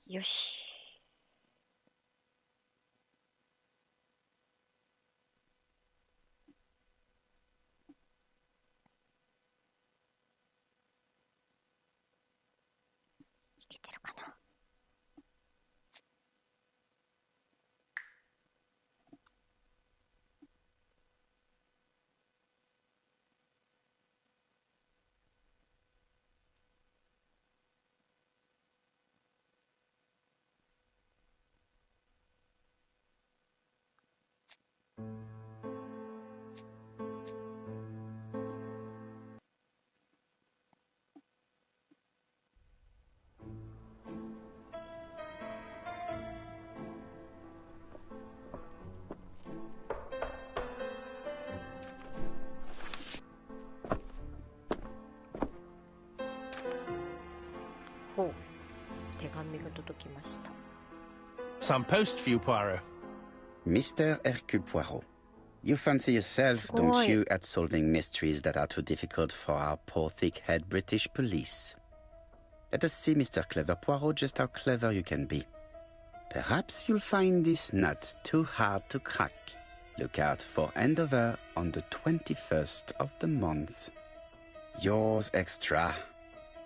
よし。いけてるかな。ほう、手紙が届きました。Some post for you, Poirot. Mr. Hercule Poirot, you fancy yourself, don't you, at solving mysteries that are too difficult for our poor thick-head British police? Let us see, Mr. Clever Poirot, just how clever you can be. Perhaps you'll find this nut too hard to crack. Look out for Andover on the 21st of the month. Yours extra,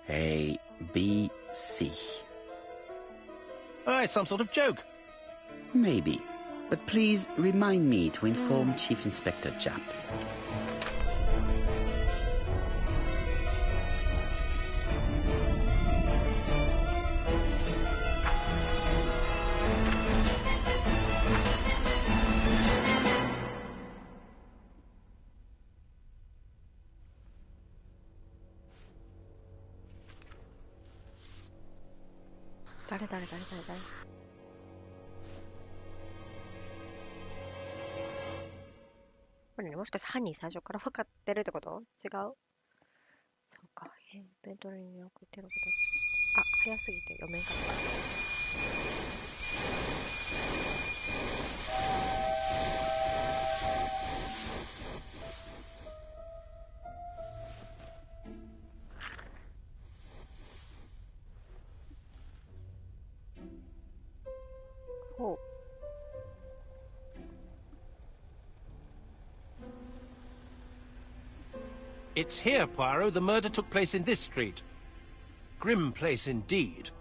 A, B, C. Oh, it's some sort of joke. Maybe. But please remind me to inform Chief Inspector Japp.誰これね、もしかして犯人最初から分かってるってこと？違う？そうか。イベントに送ってることあ早すぎて読めんかった。ほう。It's here, Poirot. The murder took place in this street. Grim place indeed.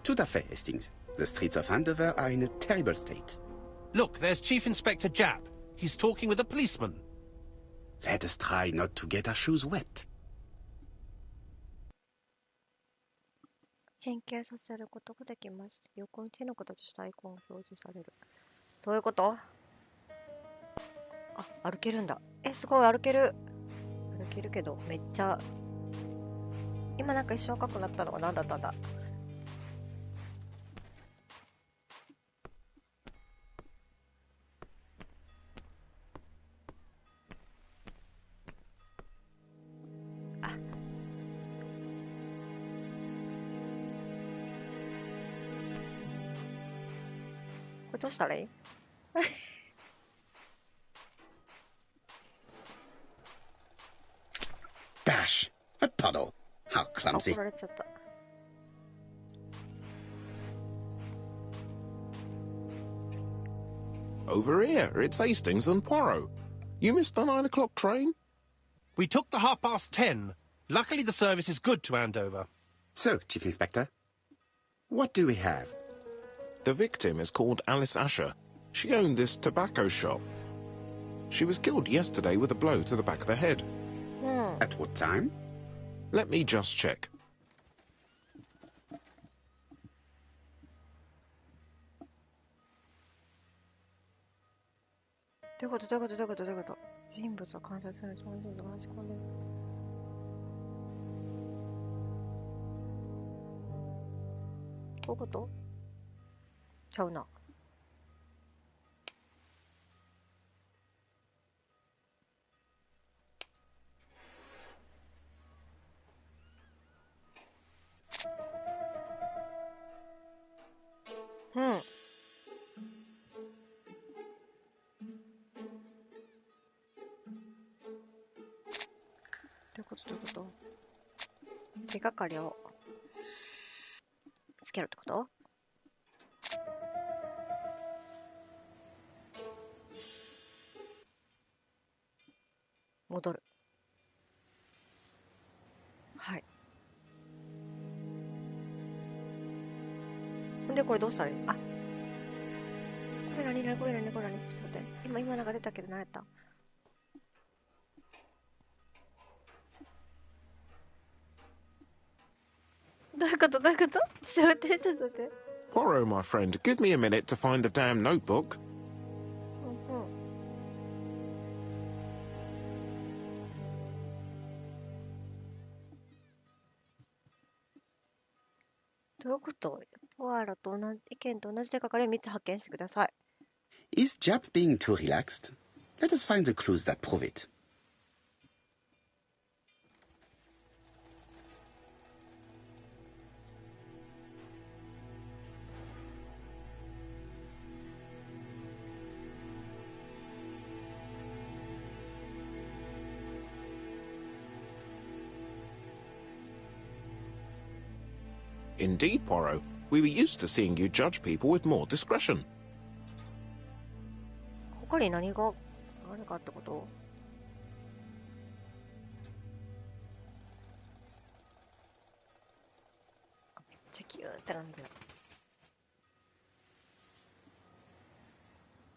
Tout à fait, Hastings. The streets of Andover are in a terrible state. Look, there's Chief Inspector Japp. He's talking with a policeman. Let us try not to get our shoes wet. 変形させることができます。横に手の形したアイコンが表示される。どういうこと？歩けるんだ。すごい、歩ける。歩けるけど、めっちゃ。今なんか一瞬赤くなったのが何だったんだ。これどうしたらいい？Dash! A puddle! How clumsy. 怒られちゃった。Over here, it's Hastings and Poirot. You missed the 9 o'clock train? We took the 10:30. Luckily, the service is good to Andover. So, Chief Inspector, what do we have? The victim is called Alice Asher. She owned this tobacco shop. She was killed yesterday with a blow to the back of the head. At what time? Let me just check. どういうこと人物を観察する人物が話し込んでる。こういうことちゃうな。どういうこと手がかりをつけるってこと？戻る。はい。で、これどうしたらいい？あ、これ何ちょっと待って。今なんか出たけど何やった？どういうこと？ちょっと待って。Poirot, my friend, give me a minute to find the damn notebook. うんうん。どういうこと？ポアロと意見と同じ手がかりを3つ発見してください。Is Jap being too relaxed? Let us find the clues that prove it. Indeed, Poirot. We were used to seeing you judge people with more discretion. 他に何かってこと？めっちゃキューってなんだよ。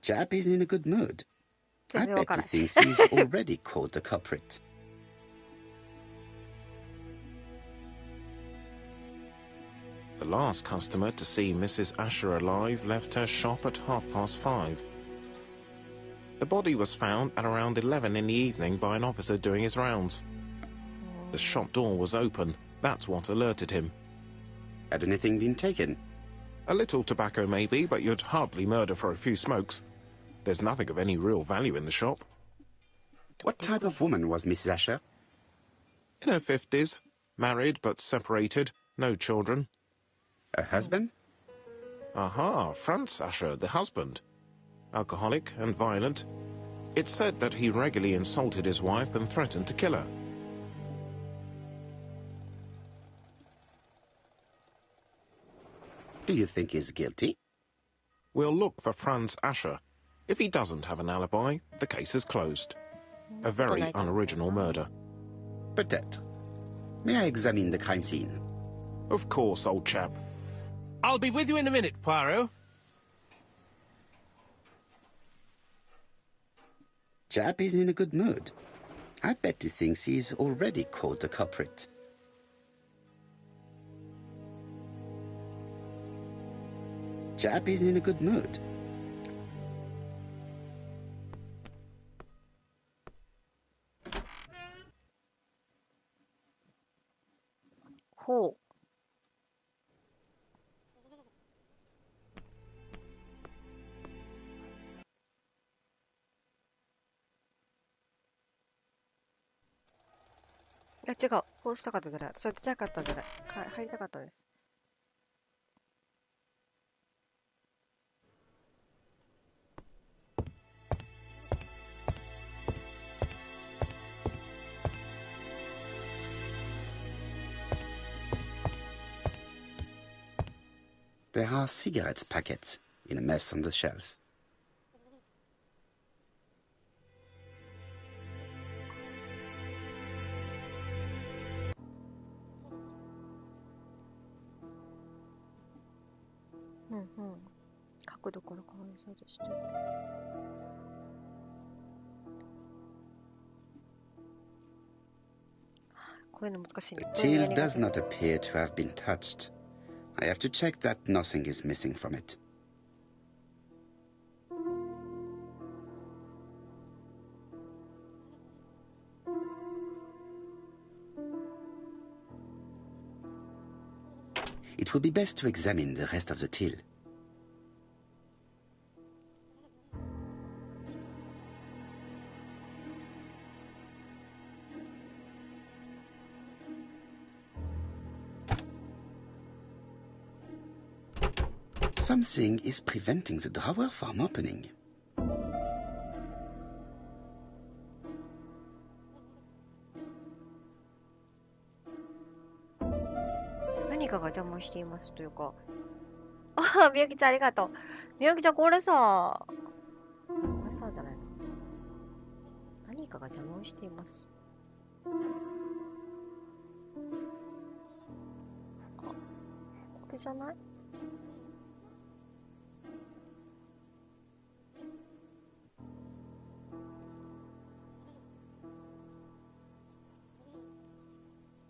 Jap is in a good mood. I 全然わ bet から he ん。thinks he's already caught the culprit. The last customer to see Mrs. Asher alive left her shop at 5:30. The body was found at around 11 in the evening by an officer doing his rounds. The shop door was open. That's what alerted him. Had anything been taken? A little tobacco maybe, but you'd hardly murder for a few smokes. There's nothing of any real value in the shop. What type of woman was Mrs. Asher? In her 50s, married but separated, no children. Her husband? Aha, Franz Asher, the husband. Alcoholic and violent. It's said that he regularly insulted his wife and threatened to kill her. Do you think he's guilty? We'll look for Franz Asher. If he doesn't have an alibi, the case is closed. A very unoriginal murder. Peut-être. May I examine the crime scene? Of course, old chap. I'll be with you in a minute, Poirot. Jap is in a good mood. I bet he thinks he's already caught the culprit. Jap is in a good mood. ほう。いや違う。こうしたかったじゃない。それ出たかったじゃない。入りたかったです。There are cigarettes packets in a mess on the shelf.うん。角度から変わりそうとして。こういうの難しいね。 The till does not appear to have been touched. I have to check that nothing is missing from it. It would be best to examine the rest of the till. Something is preventing the drawer from opening.何かが邪魔していますというか。あ、みゆきちゃんありがとう。みゆきちゃんこれさじゃないの。何何かが邪魔をしています。あ、これじゃない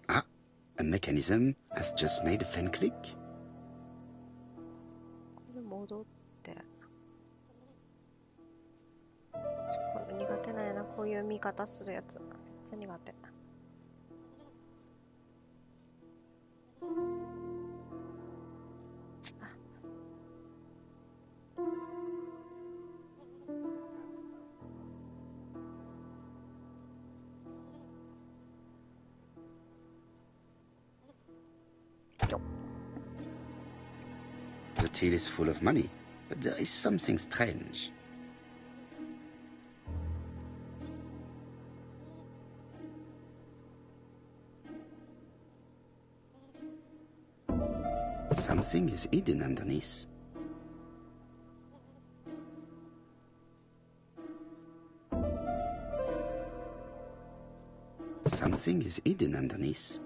？Ah, a mechanism has just made a fan click. これ戻って。これ苦手なんやな、こういう見方するやつ。めっちゃ苦手。The till is full of money, but there is something strange. Something is hidden underneath. Something is hidden underneath.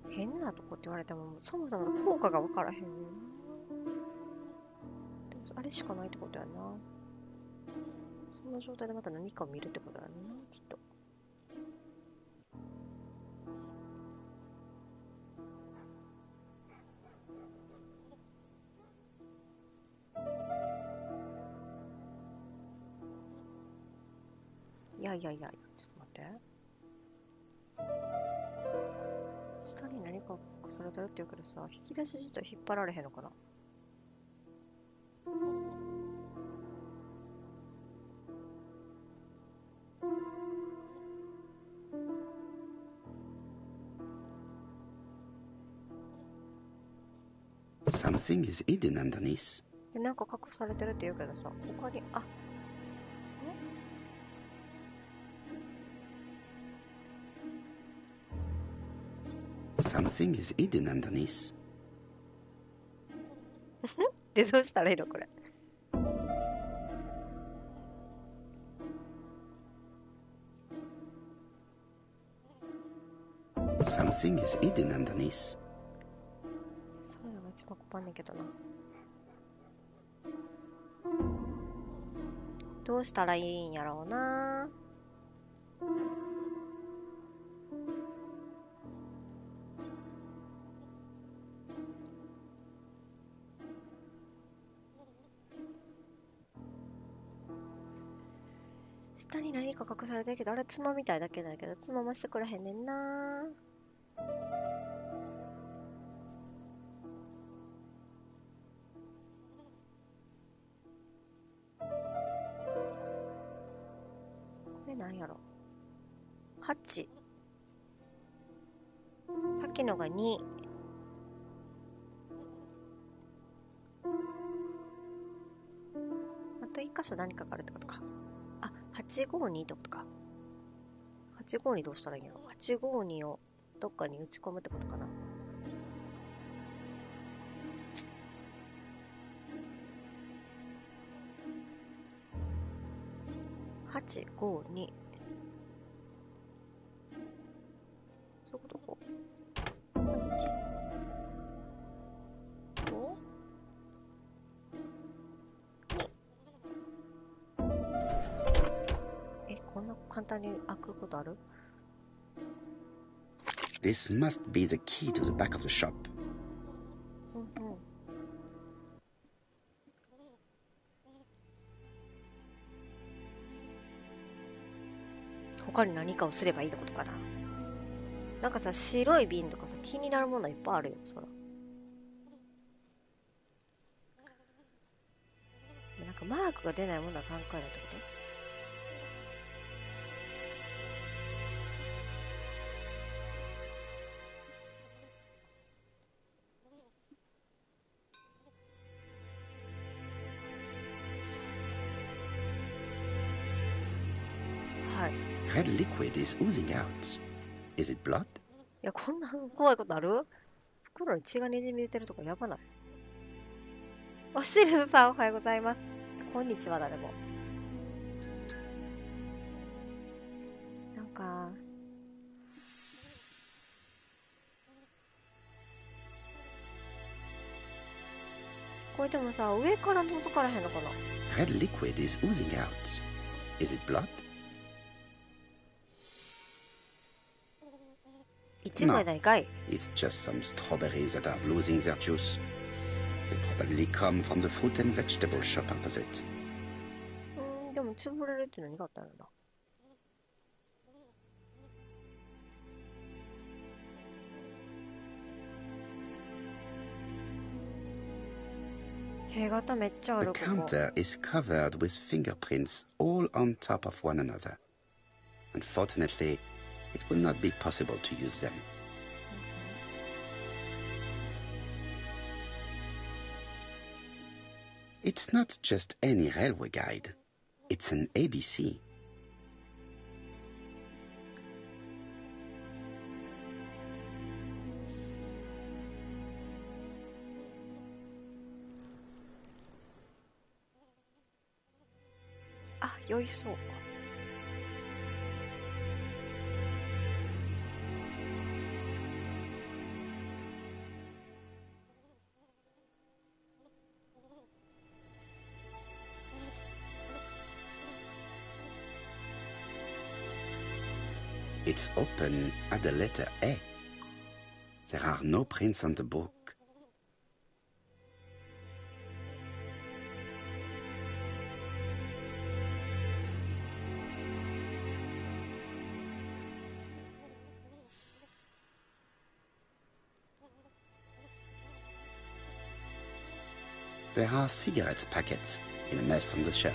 変なとこって言われても、そもそもの効果が分からへんねんな。でもあれしかないってことやな。そんな状態でまた何かを見るってことやな、きっと。いやいやいや、ちょっと待って。下に何か隠されてるって言うけどさ、引き出し自体引っ張られへんのかな。Something is hidden underneath. で、なんか隠されてるって言うけどさ、他に、あ、Something is hidden underneath. で、どうしたらいいのこれ。Something is hidden underneath. そういうのが一番困んねんけどな。どうしたらいいんやろうな。下に何か隠されてるけど、あれつまみたいだけだけど、つまましてくれへんねんな。これなんやろ。8。さっきのが2。あと1箇所何かがあるってことか。あ、852ってことか。852どうしたらいいんやろ。852をどっかに打ち込むってことかな。852。そういうことこう。8、5、こんな簡単に開くことある？ This must be the key to the back of the shop. うんうん。他に何かをすればいいってことかな。なんかさ、白い瓶とかさ、気になるものいっぱいあるよ、そら。なんかマークが出ないものは考えないってこと？はい。Red liquid is oozing out. Is it blood? いや、こんな怖いことある？袋に血がにじみ出てるとかやばない？おしるさんおはようございます。こんにちはだでも。なんか、これでもさ、上から覗かれへんのかな？ Red liquid is oozing out. Is it blood? いちごやないかい。It's just some strawberries that are losing their juice. They probably come from the fruit and vegetable shop opposite. でも潰れるって何があったんだろうな。手形めっちゃあ The る、ここ。 counter is covered with fingerprints all on top of one another. Unfortunately, it will not be possible to use them. It's not just any railway guide. It's an ABC. あ、酔いそう。It's open at the letter A. There are no prints on the book. There are cigarettes packets in a mess on the shelf.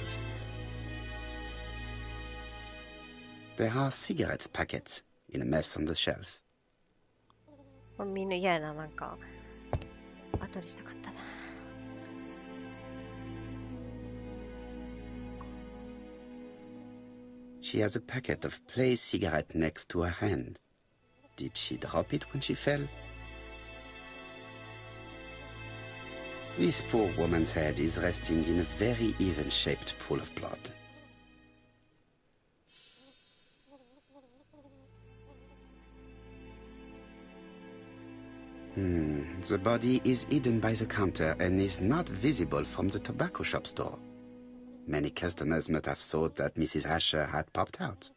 There are cigarettes packets in a mess on the shelf. みんな嫌やな、なんか。後にしたかったな。She has a packet of play cigarette next to her hand. Did she drop it when she fell? This poor woman's head is resting in a very even-shaped pool of blood. The body is hidden by the counter and is not visible from the tobacco shop store. Many customers must have thought that Mrs. Asher had popped out.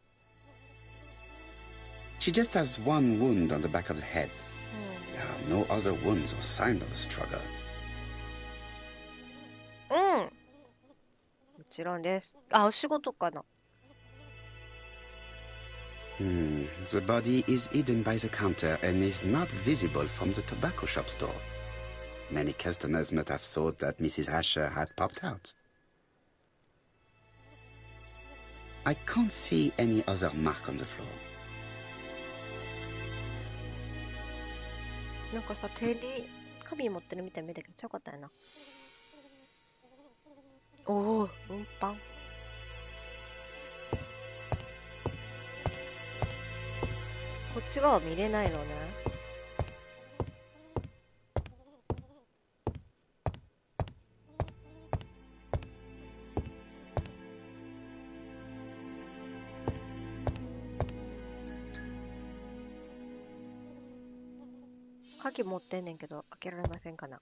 She just has one wound on the back of the head. There are no other wounds or signs of a struggle. もちろんです。あ、お仕事かな。The body is hidden by the counter and is not visible from the tobacco shop store. Many customers must have thought that Mrs. Asher had popped out. I can't see any other mark on the floor. なんかさ、手に紙持ってるみたいに見えたけど、ちゃうかったよな。おお、運搬。こっち側見れないのね。鍵持ってんねんけど、開けられませんかな。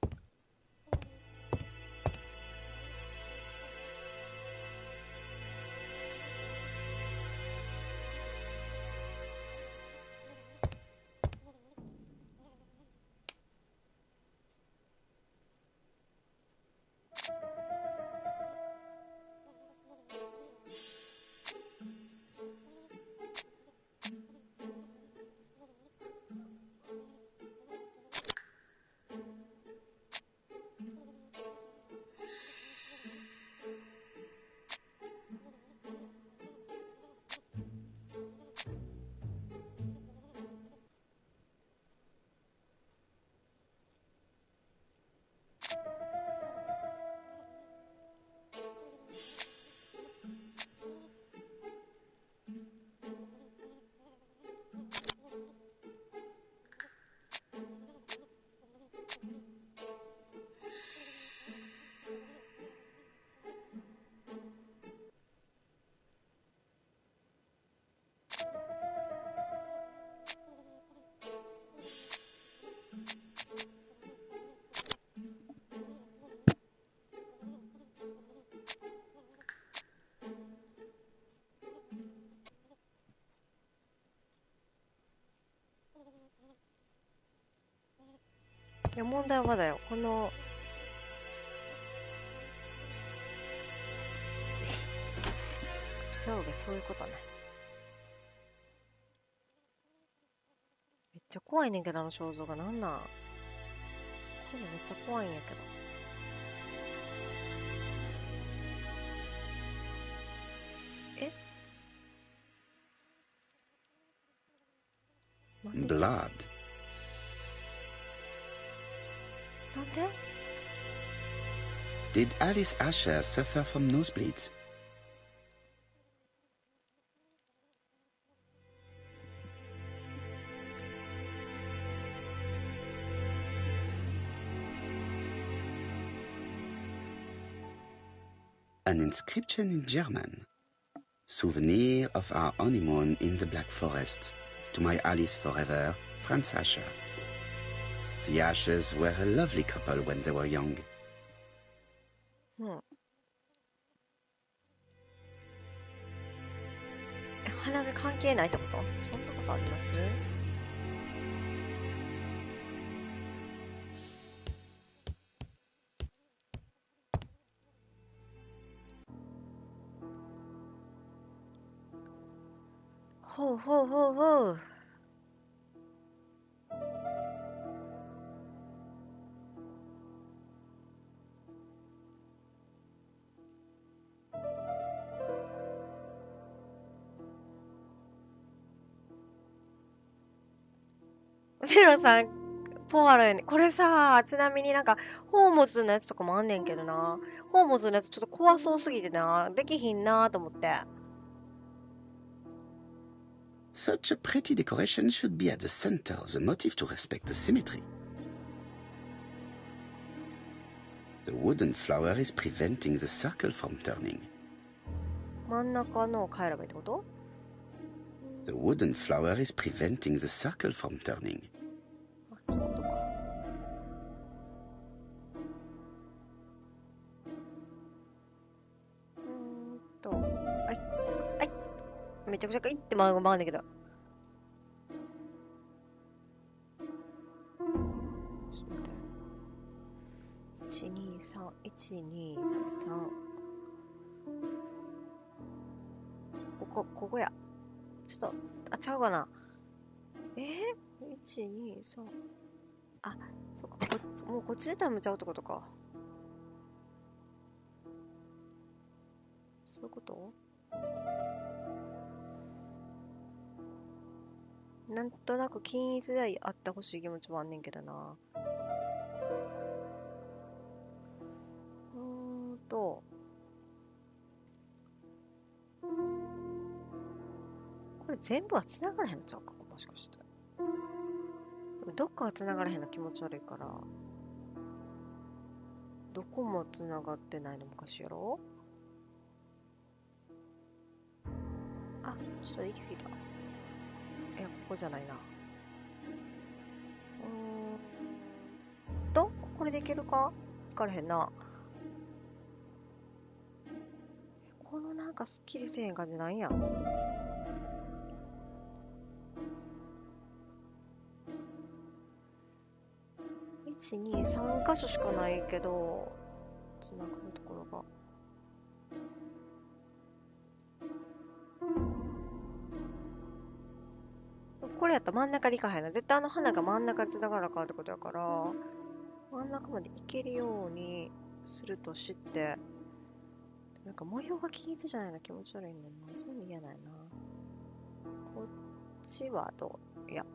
いや、問題はまだよ。この、上下そういうことね。めっちゃ怖いねんけど、あの肖像がなんなん。これめっちゃ怖いんやけど。え、なんで Blood. なんで Did Alice Asher suffer from nosebleeds? An inscription in German. Souvenir of our honeymoon in the Black Forest. To my Alice forever, Franz Asher. The Ashers were a lovely couple when they were young. うん。鼻血関係ないってこと？そんなことあります？ほうほうほうほう。メロさん、ポワロやね。これさ、ちなみになんか、ホームズのやつとかもあんねんけどな。ホームズのやつちょっと怖そうすぎてな。できひんなと思って。Such a pretty decoration should be at the center of the motif to respect the symmetry. The wooden flower is preventing the circle from turning. 真ん中のを変えればいいってこと？ The wooden flower is preventing the circle from turning. あ、そういうことか。はい。はい。めちゃくちゃいって回るんだけど。ちょっと待って。123、123。ここや。ちょっと、あ、ちゃうかな。1、2、3。あ、そっか、もうこっちでタイムちゃうってことか。そういうこと？なんとなく均一であってほしい気持ちもあんねんけどな。これ全部は繋がらへんのちゃうかもしかして。でもどっかは繋がらへんの気持ち悪いから、どこも繋がってないのもおかしいやろ？あ、ちょっと行き過ぎた。いや、ここじゃないな。これでいけるか？いかれへんな。このなんかすっきりせえへん感じなんや。1、2、3箇所しかないけど、つながるところが。これやったら真ん中に行かへんな。絶対あの花が真ん中でつながらかんってことやから、真ん中まで行けるようにするとして、なんか模様が均一じゃないの気持ち悪いねんな。そういうの嫌だよな。こっちはどう？いや、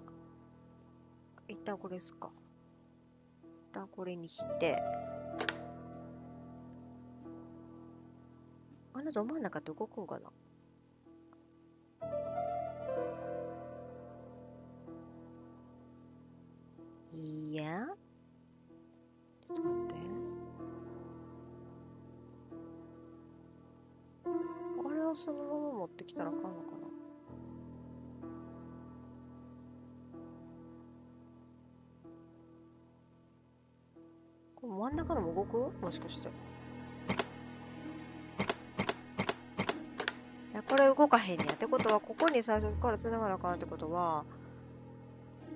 一旦これですか。一旦これにして、あのど真ん中って動くんかな？いや、ちょっと待って。これをそのまま持ってきたらあかんのかな？これ真ん中のも動く？もしかして。いや、これ動かへんねや。ってことは、ここに最初から繋がらあかんってことは、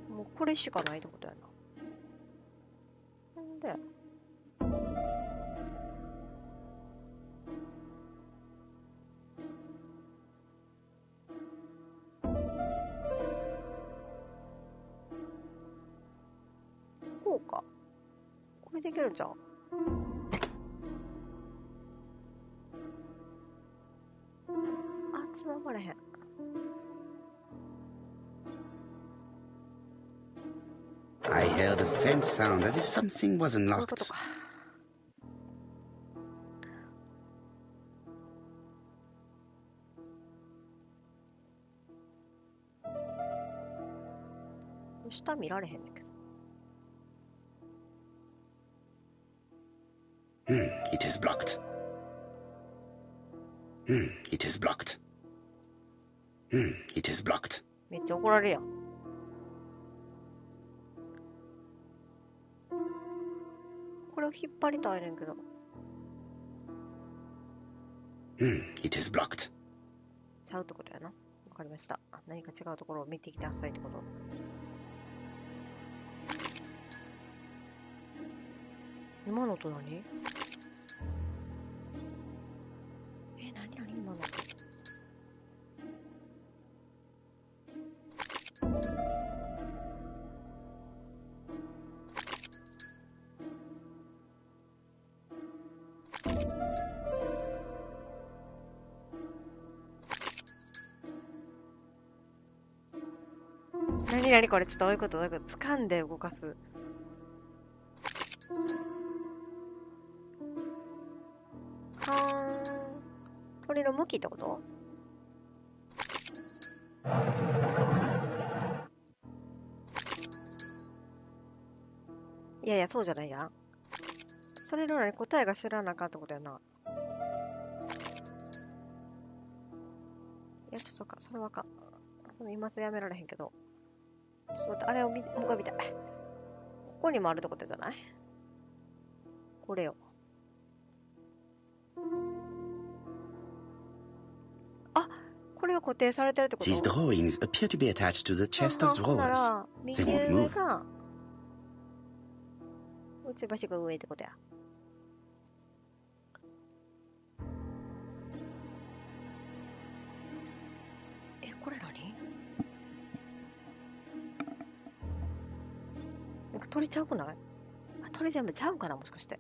もうこれしかないってことやな。んでこうか。これできるんじゃん。あ、つままれへん。I heard a faint sound as if something was こういうこと unlocked. か。下見られへんねんけど。It is blocked. It is blocked. It is blocked. めっちゃ怒られるやん。これを引っ張りたいねんけど。It is blocked. ちゃうってことやな。わかりました。何か違うところを見てきてくださいってこと。今の音何？何今の音。何これ、ちょっとどういうこと掴んで動かす。鳥の向きってこと？いやいや、そうじゃないやん。それの答えが知らなあかんってことやな。いや、ちょっとか、それはあかん。今すぐやめられへんけど。ちょっと待って、あれをもう一回見たい。ここにもあるってことじゃない？これよ。あ、これが固定されてるってこと？ These drawings appear to be attached to the chest of ほんな drawers. ら、右 They won't 上 move. が、打ち橋が上ってことや。これ何？なんか鳥ちゃうくない？鳥全部ちゃうかな、もしかして。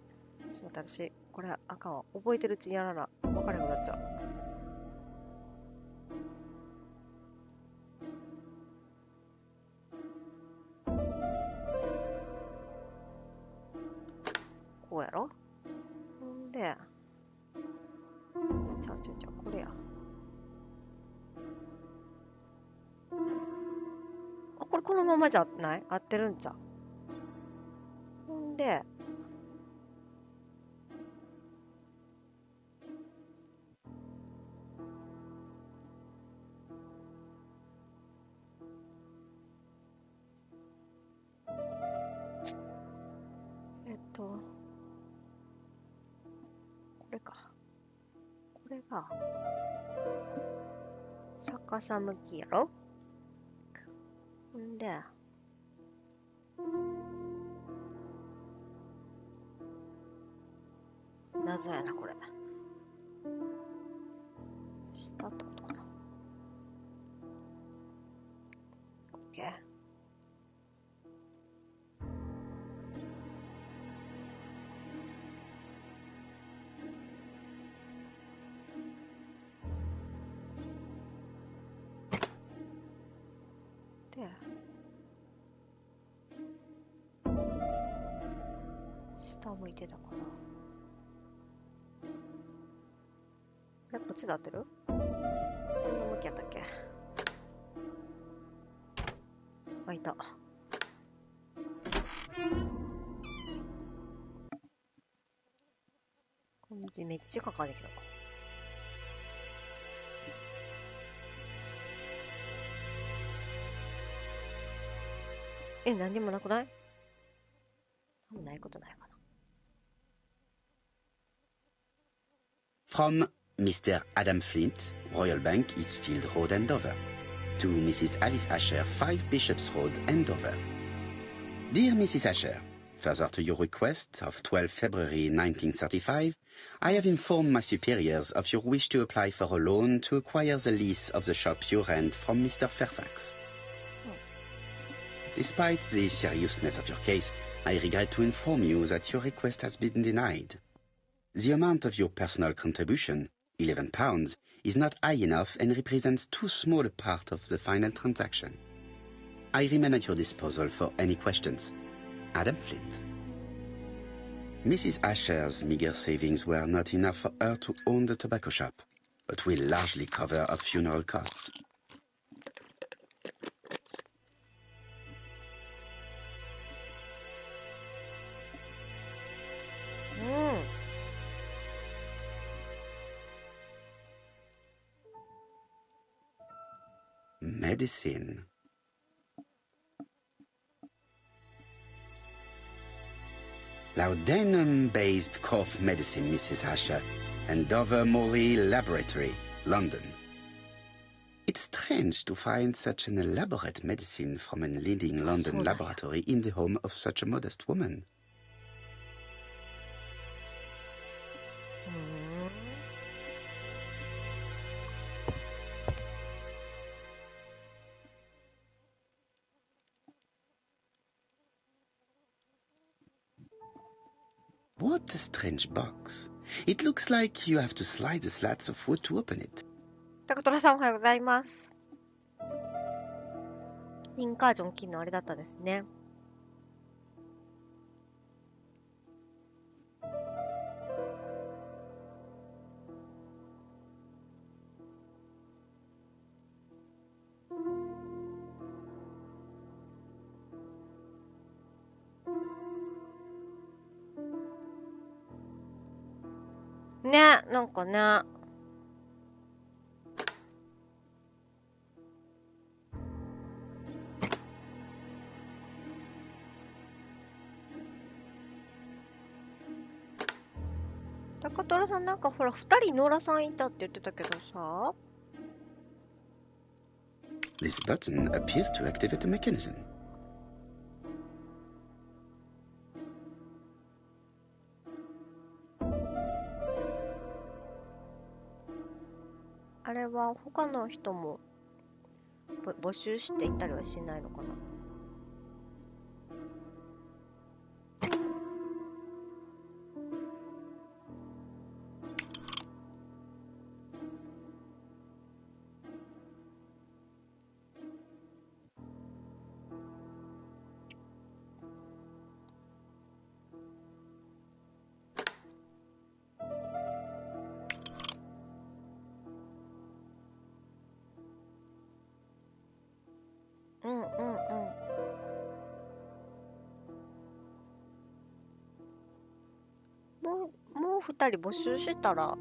ちょっと待って、私、これあかんわ。覚えてるうちにやらな。分からなくなっちゃう。こうやろ？ほんで、ちゃう、これや。これこのままじゃない？合ってるんちゃう？ほんで、これか。これが、逆さ向きやろ？ほんで、謎やな、これ。下ってことかな。オッケー。で、下向いてたかな。こっちで合ってる？こんな向きやったっけ？あ、いた。これめっちゃかかんできた。何にもなくない？多分ないことないかな。From Mr. Adam Flint, Royal Bank, Eastfield Road, Andover. To Mrs. Alice Asher, 5 Bishops Road, Andover. Dear Mrs. Asher, Further to your request of 12 February 1935, I have informed my superiors of your wish to apply for a loan to acquire the lease of the shop you rent from Mr. Fairfax. Despite the seriousness of your case, I regret to inform you that your request has been denied. The amount of your personal contribution, £11, is not high enough and represents too small a part of the final transaction. I remain at your disposal for any questions. Adam Flint. Mrs. Asher's meager savings were not enough for her to own the tobacco shop, but will largely cover her funeral costs. Medicine. Laudanum-based cough medicine, Mrs. Asher, and Dover Morley Laboratory, London. It's strange to find such an elaborate medicine from a leading London laboratory in the home of such a modest woman. What a strange box. It looks like you have to slide the slats of wood to open it. 高虎さんおはようございます。インカージョン機能あれだったですね。ね、なんかね。高虎さんなんかほら2人ノラさんいたって言ってたけどさ。This button appears to activate a mechanism. あれは他の人も募集していったりはしないのかな。もう2人募集したら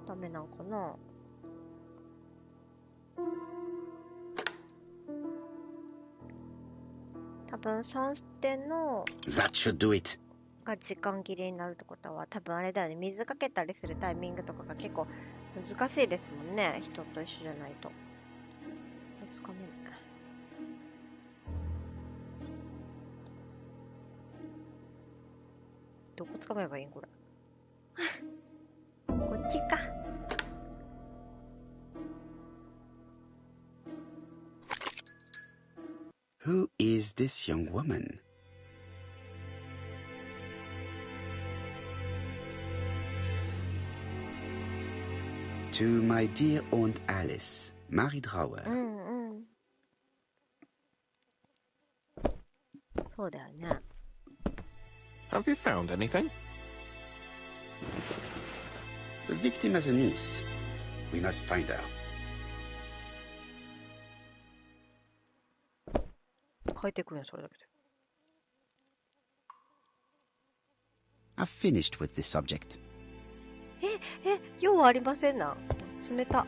ダメなんかな。多分3ステの That should do it. が時間切れになるってことは多分あれだよね。水かけたりするタイミングとかが結構難しいですもんね。人と一緒じゃないと。つかめない。どこつかめばいいんこれ。こっちか。Who is this young woman? To my dear Aunt Alice, Mary Drower. そうだよね。Have you found anything? The victim has a niece. We must find her. 書いてくるんそれだけで。I've finished with this subject. 用はありませんな。冷た。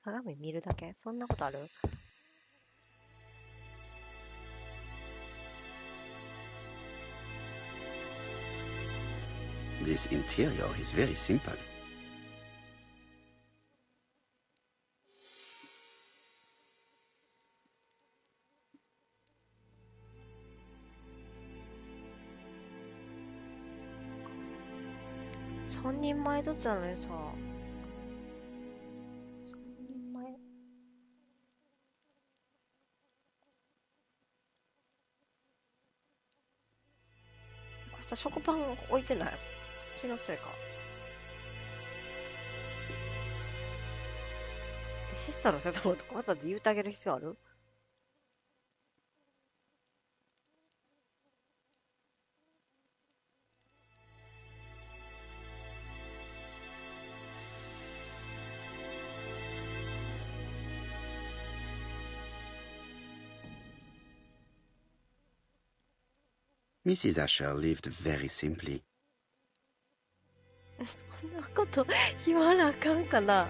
鏡見るだけ？そんなことある？ This interior is very simple. 3人前ずつなのにさ、3人前。これさ、食パン置いてない？気のせいか。シスターの瀬戸とかわざわざ言うてあげる必要ある？Mrs. Asher lived very simply. そんなこと言わなあかんかな。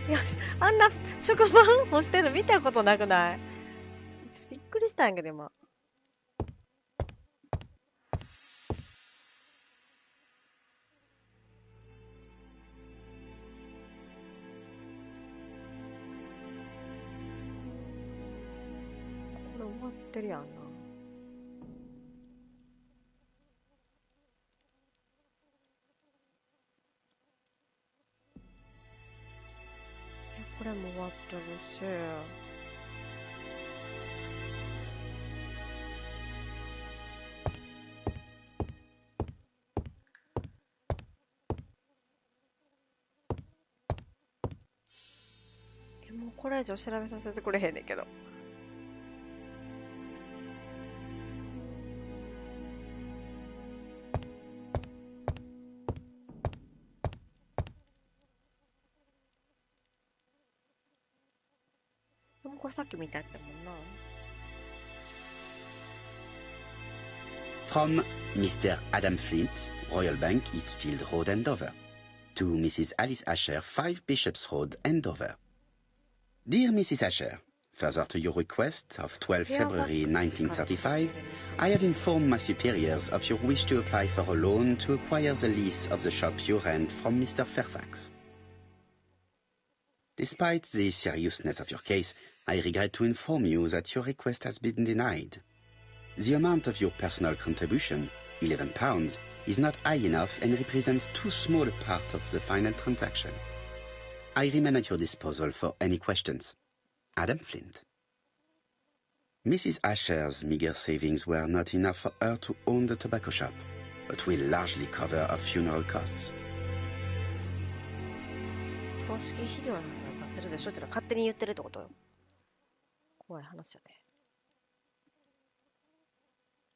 いや、あんな食パン干してるの見たことなくない？びっくりしたんやけど今。これ終わってるやんな。これも終わってるし。もうこれ以上調べさせてくれへんねんけど。でもこれさっき見たやつやもんな。From Mr. Adam Flint, Royal Bank, Eastfield Road, Andover. To Mrs. Alice Asher, 5 Bishops Road, Andover. Dear Mrs. Asher, further to your request of 12 February 1935, I have informed my superiors of your wish to apply for a loan to acquire the lease of the shop you rent from Mr. Fairfax. Despite the seriousness of your case, I regret to inform you that your request has been denied. The amount of your personal contribution, £11, is not high enough and represents too small a part of the final transaction. I remain at your disposal for any questions. Adam Flint. Mrs. Asher's meager savings were not enough for her to own the tobacco shop, but will largely cover her funeral costs. 葬式費用なんか出せるでしょってのは勝手に言ってるってことよ。怖い話やね。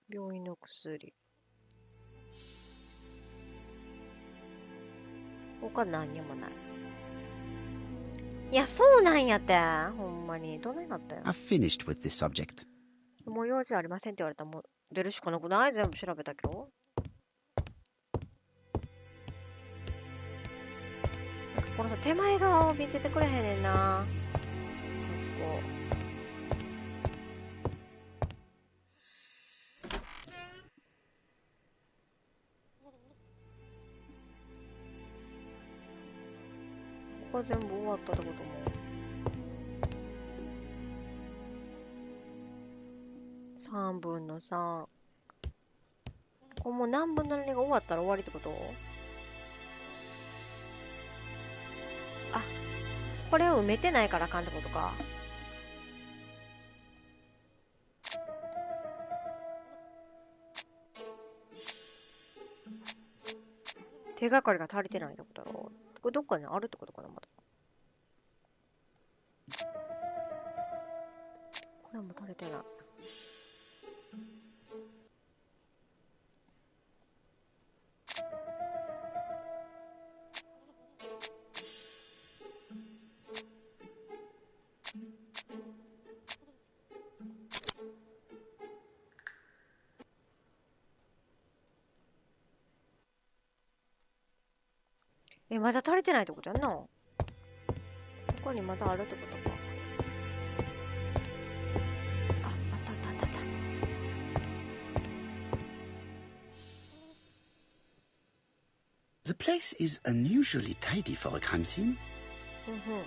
病院の薬。他何にもない。いや、そうなんやって。ほんまに。どないなったんや。 I've finished with this subject. もう用事ありませんって言われたらもう出るしかなくない？全部調べたけど。なんかこのさ、手前側を見せてくれへんねんな。ここは全部終わったってことも。3分の3。これもう何分の2が終わったら終わりってこと？あ、これを埋めてないからあかんってことか。手がかりが足りてないってことだろう。これどっかにあるってことかな、まだ。これも足りてない。まだ足りてないってことやんな。ここにまだあるってことか。あ、あったあったあったあった。The place is unusually tidy for a crime scene. うんうん。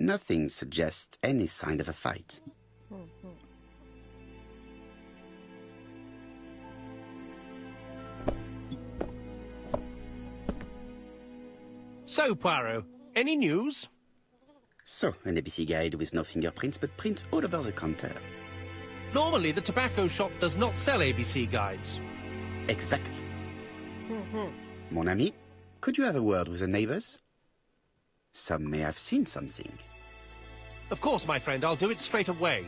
Nothing suggests any sign of a fight. So, Poirot, any news? So, an ABC guide with no fingerprints but prints all over the counter. Normally, the tobacco shop does not sell ABC guides. Exact. Mon ami, could you have a word with the neighbors? Some may have seen something. Of course, my friend, I'll do it straight away.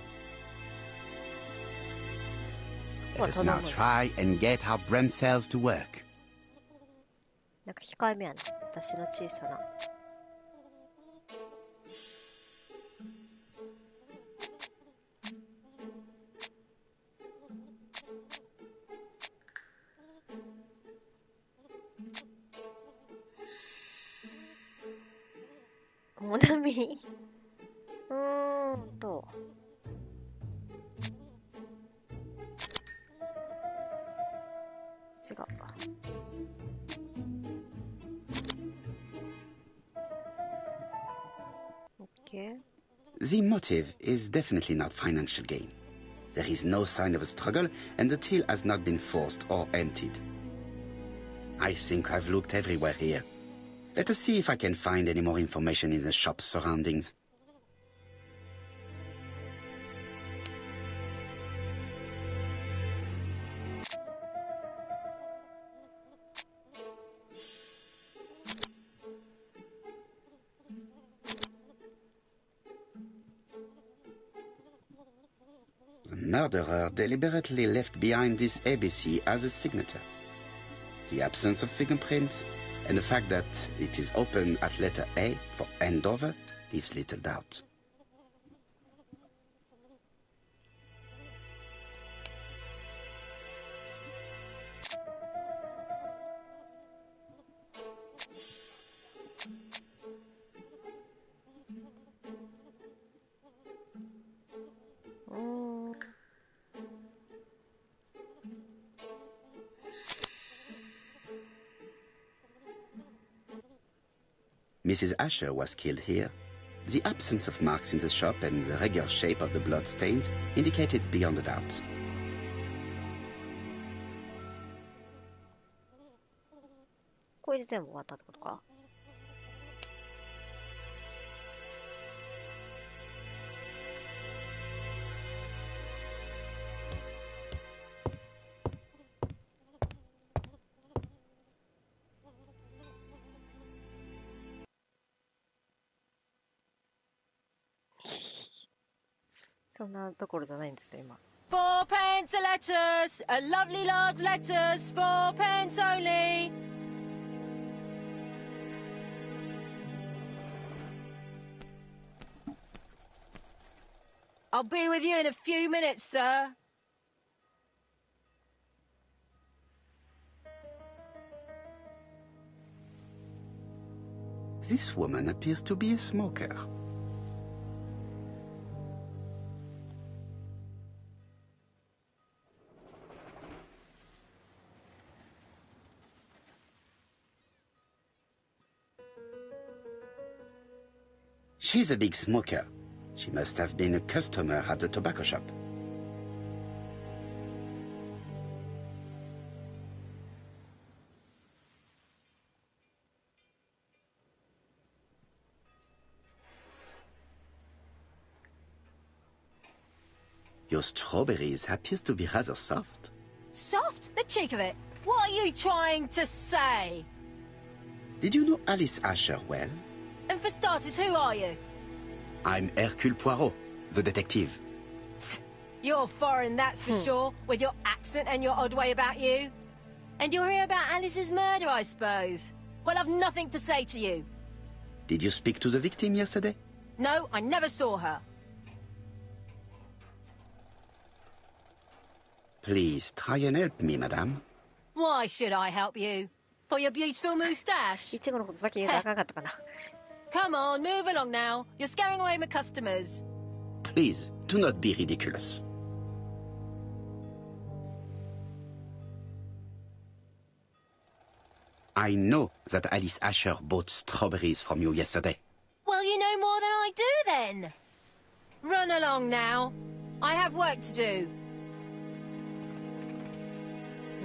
Let us now try and get our brain cells to work. なんか控えめやな、私の小さな。モナミ違う。Okay. The motive is definitely not financial gain. There is no sign of a struggle, and the till has not been forced or emptied. I think I've looked everywhere here. Let us see if I can find any more information in the shop's surroundings. The murderer deliberately left behind this ABC as a signature. The absence of fingerprints and the fact that it is open at letter A for Andover leaves little doubt. Mrs. Asher was killed here. The absence of marks in the shop and the regular shape of the blood stains indicated beyond a doubt. Fourpence a letters, a lovely large letters, 4 pence only. I'll be with you in a few minutes, sir. This woman appears to be a smoker. She's a big smoker. She must have been a customer at the tobacco shop. Your strawberries appears to be rather soft. Soft? The cheek of it. What are you trying to say? Did you know Alice Asher well? And for starters, who are you? I'm Hercule Poirot, the detective. You're foreign, that's for sure, with your accent and your odd way about you. And you're here about Alice's murder, I suppose. Well, I've nothing to say to you. Did you speak to the victim yesterday? No, I never saw her. Please try and help me, madame. Why should I help you? For your beautiful moustache? いちごのことさっき言うとあかんかったかな。Come on, move along now. You're scaring away my customers. Please, do not be ridiculous. I know that Alice Asher bought strawberries from you yesterday. Well, you know more than I do then. Run along now. I have work to do.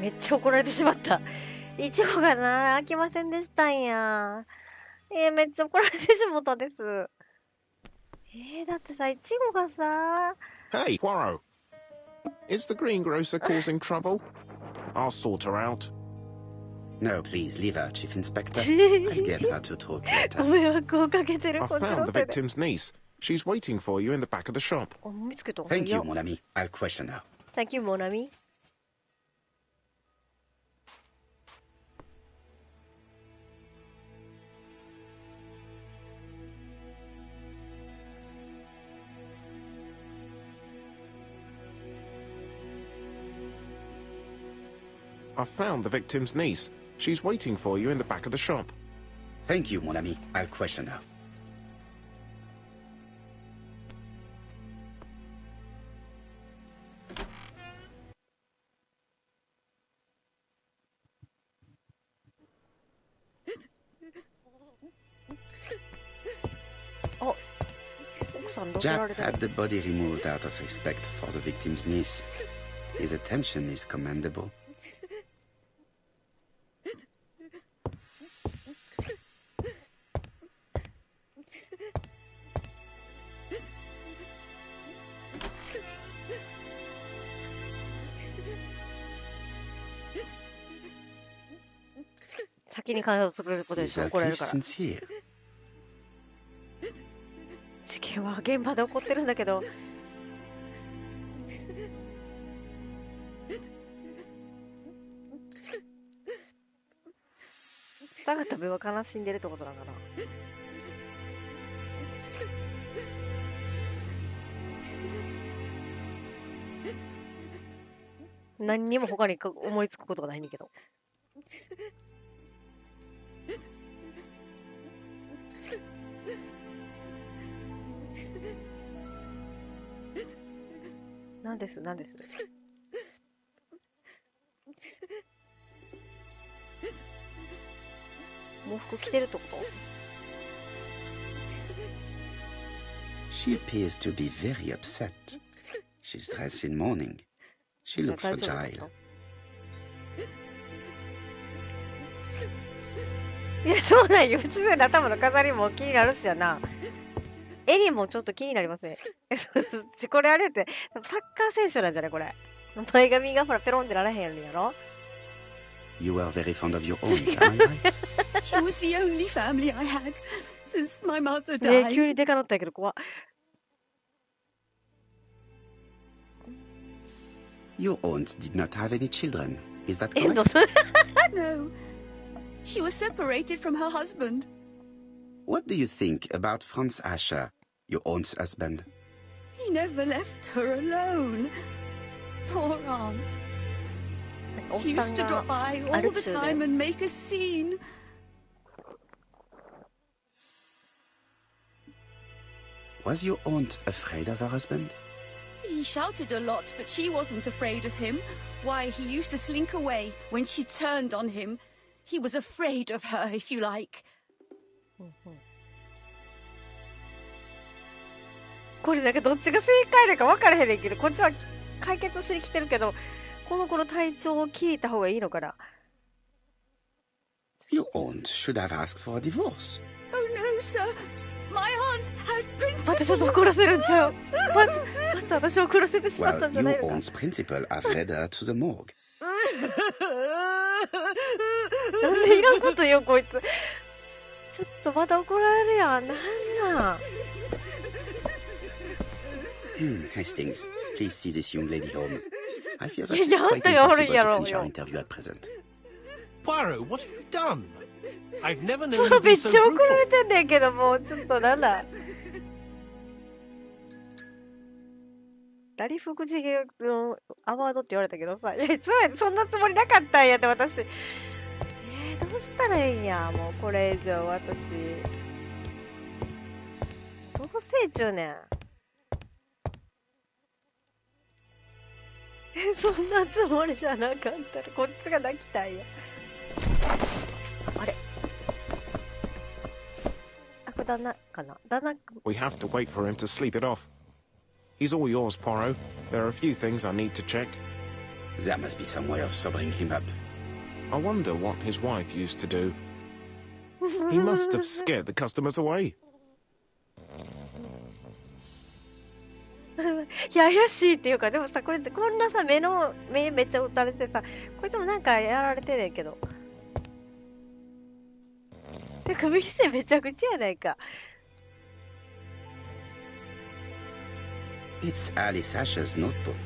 めっちゃ怒られてしまった。いちごがな、開きませんでしたんや。めっちゃ怒られてしまったです。だってさ、いちごがさ。Hey, Poirot. Is the greengrocer causing trouble? I'll sort her out. No, please, leave her, Chief Inspector. I'll get her to talk later. ご迷惑をかけてる。I found the victim's niece. She's waiting for you in the back of the shop. 見つけた。Thank you, mon ami. I'll question her. Thank you, mon ami. I found the victim's niece. She's waiting for you in the back of the shop. Thank you, mon ami. I'll question her. Jack had the body removed out of respect for the victim's niece. His attention is commendable. He's sincere. 事件は現場で起こってるんだけど。Agatha部は悲しんでるってことだから。何にも他に思いつくことがないんだけど。なんですなんです。喪服着てるってこと？ She appears to be very upset. She's dressed in mourning. She looks fragile. いや、そうなんよ。普通の頭の飾りも気になるしやな。襟もちょっと気になりますね。これあれって、サッカー選手なんじゃないこれ。前髪がほらペロンってならへんやろ。You were very fond of your own, am I right? She was the only family I had since my mother ね died. 急にデカなったけど怖っ。Your aunt did not have any children. Is that ど correct? No, she was separated from her husband. What do you think about Franz Asher, your aunt's husband? He never left her alone. Poor aunt. She used to drop by all the time and make a scene. Was your aunt afraid of her husband? He shouted a lot, but she wasn't afraid of him. Why, he used to slink away when she turned on him. He was afraid of her, if you like. これなんかどっちが正解だか分からへんねんけど、こっちは解決しに来てるけど、この子の体調を聞いた方がいいのかな。Your aunt should have asked for a divorce. Oh no, sir. My aunt has 私を principles. 怒らせるんちゃう。また私を怒らせてしまった Well, んじゃない your のか。 aunt's principal have led her to the morgue. なんでいらんこと言うこいつ。ちょっとまた怒られるやん。なんなん。Hastings, please see this young lady home. I fear that Yeah, it's quite yeah, impossible to yeah, finish yeah. our interview at present. Poirot, what have you done? I've never known you め be っち so ゃ怒ら brutal. れてんねんけど、もうちょっとなんだ。ラリフクジゲのアワードって言われたけどさ、つまりそんなつもりなかったんやって私。どうしたらいいんや、もうこれ以上私。どうせいちゅうねん。そんなつもりじゃなかったらこっちが泣きたいや。あれ、あ、こく棚かな。棚。We have to wait for him to sleep it off. He's all yours, Poirot. There are a few things I need to check. There must be some way of sobering him up. I wonder what his wife used to do. He must have scared the customers away. いや、怪しいっていうか、でもさ、これってこんなさ、目めっちゃ打たれてさ、こいつもなんかやられてねんけど。てか、店めちゃくちゃやないか。It's Alice Asher's notebook.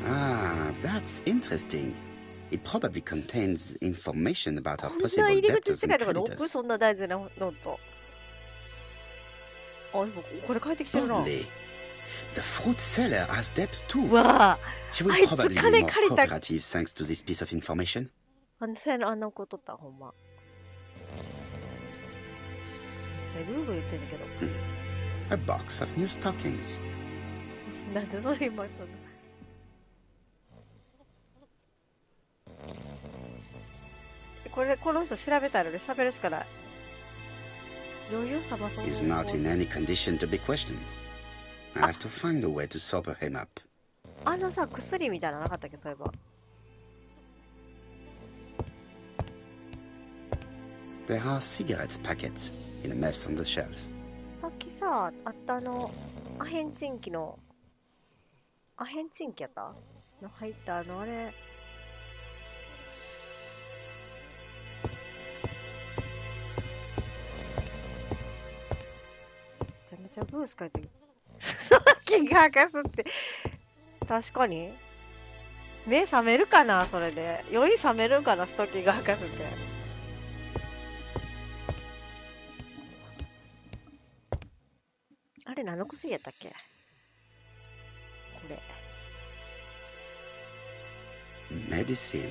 Ah, that's interesting. It probably contains information about her こんな possible 入り口 debtors 違い and とか6 creditors. そんな大事なノート。あ、でもこれ書いてきてるな。 Oddly, the fruit seller has debts too. わあ、 She will あいつ probably 金 be more 借りた。 cooperative thanks to this piece of information. あの子取った、ほんま。じゃルール言ってんだけど。A box of new stockings. なんでそれ今その。この人調べたらね、喋るしかない。余裕さまそう。 He's not in any condition to be questioned. I have to find a way to sober him up. あのさ、薬みたいなのなかったっけ、そういえば。There are cigarettes packets in a mess on the shelf. さっきさ、あったアヘンチンキの、アヘンチンキやったの入ったあれ。めちゃめちゃブース書いてる。ストッキング履かすって。確かに。目覚めるかなそれで。酔い覚めるかなストッキング履かすって。あれ何の薬やったっけこれ。Medicine.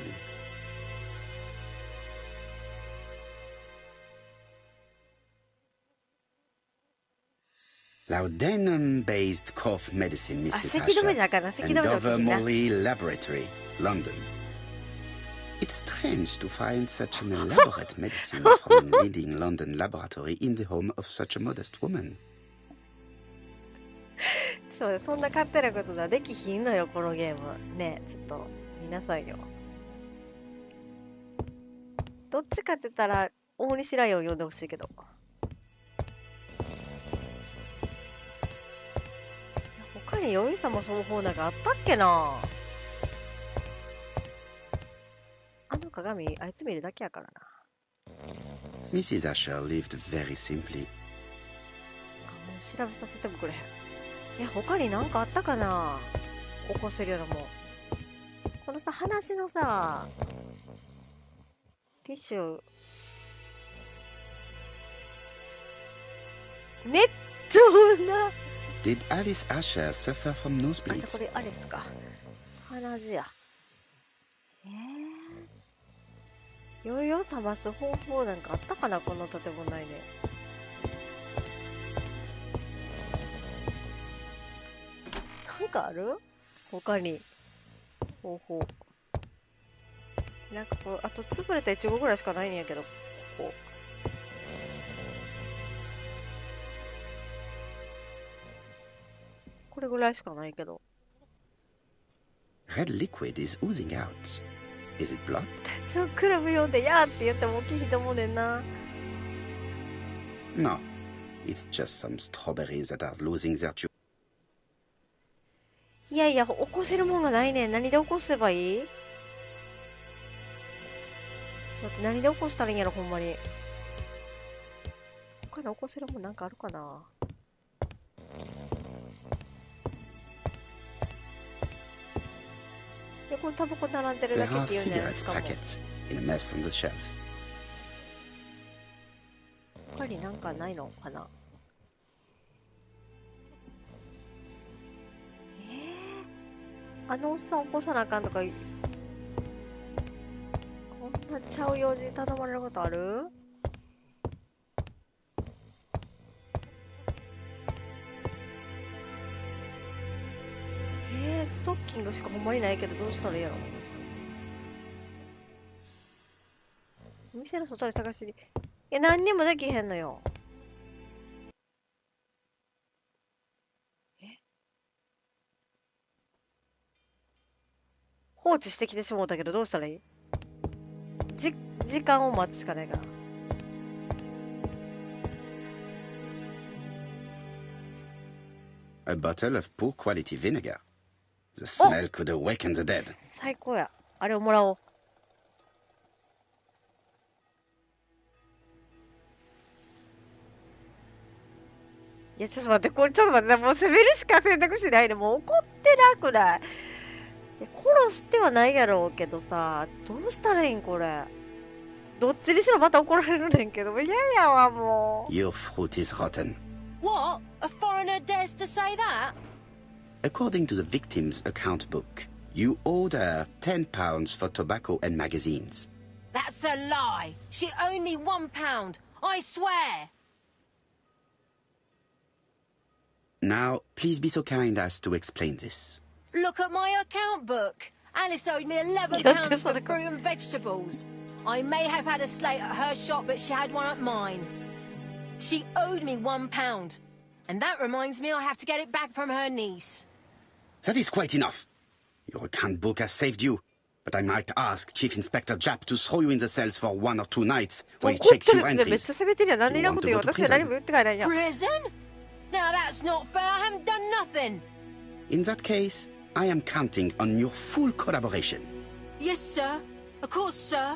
Laudanum-based cough medicine, あ、 Mrs. 咳止めじゃ Asher. あかんな。咳 And 止めの Dover 薬な。 Morley Laboratory, London. It's strange to find such an elaborate medicine from a leading London laboratory in the home of such a modest woman. そうよ、そんな勝手なことだできひんのよ、このゲーム。ねえ、ちょっと、見なさいよ。どっちかって言ったら、大西ライオン読んでほしいけど。他に酔いさまその方なんかあったっけな。あの鏡、あいつ見るだけやからな。Mrs. Asher lived very simply. あ、もう調べさせてもくれへん。他になんかあったかな起こせるようなもん。このさ、鼻血のさ、ティッシュ。ネットな。Did Alice Asher suffer from あ、じゃあ nosebleeds? これあれですか。鼻血や。酔いを覚ます方法なんかあったかなこの建物内で。なんかある他に方法。なんかこう、あと潰れたイチゴぐらいしかないんやけど、ここ。これぐらいしかないけど。Red liquid is oozing out. Is it blood? クラブ読んで、やーって言っても大きいと思うねんな。No. It's just some strawberries that are losing their juice. いやいや、起こせるもんがないねん。何で起こせばいい？そうやって何で起こしたらいいんやろ、ほんまに。他に起こせるもんなんかあるかな。で、このタバコ並んでる There だけっ are ていうねん。 cigarettes しかも。 packets in a mess on the shelf. 他になんかないのかな。あのおっさん起こさなあかんとか、こんなちゃう用事頼まれることある？ストッキングしかほんまにないけどどうしたらいいやろ。店の外に探しに。何にもできへんのよ。置してきてしもうたけど、どうしたらいい？時間を待つしかないから。A bottle of poor quality vinegar. The smell could awaken the dead. 最高や。あれをもらおう。いや、ちょっと待って、これちょっと待って、もう攻めるしか選択肢ないで、もう怒ってなくない？殺してはないやろうけどさ、どうしたらいいんこれ。どっちにしろまた怒られるねんけど、嫌やわ、もう。Your fruit is rotten. What? A foreigner dares to say that? According to the victim's account book, you owed her £10 for tobacco and magazines. That's a lie. She owed me £1. I swear. Now, please be so kind as to explain this. Look at my account book. Alice owed me £11 for fruit and vegetables. I may have had a slate at her shop, but she had one at mine. She owed me £1. And that reminds me I have to get it back from her niece. That is quite enough. Your account book has saved you, but I might ask Chief Inspector Japp to throw you in the cells for 1 or 2 nights while he checks your entries. Prison? Now that's not fair. I haven't done nothing. In that case, I am counting on your full collaboration. Yes, sir. Of course, sir.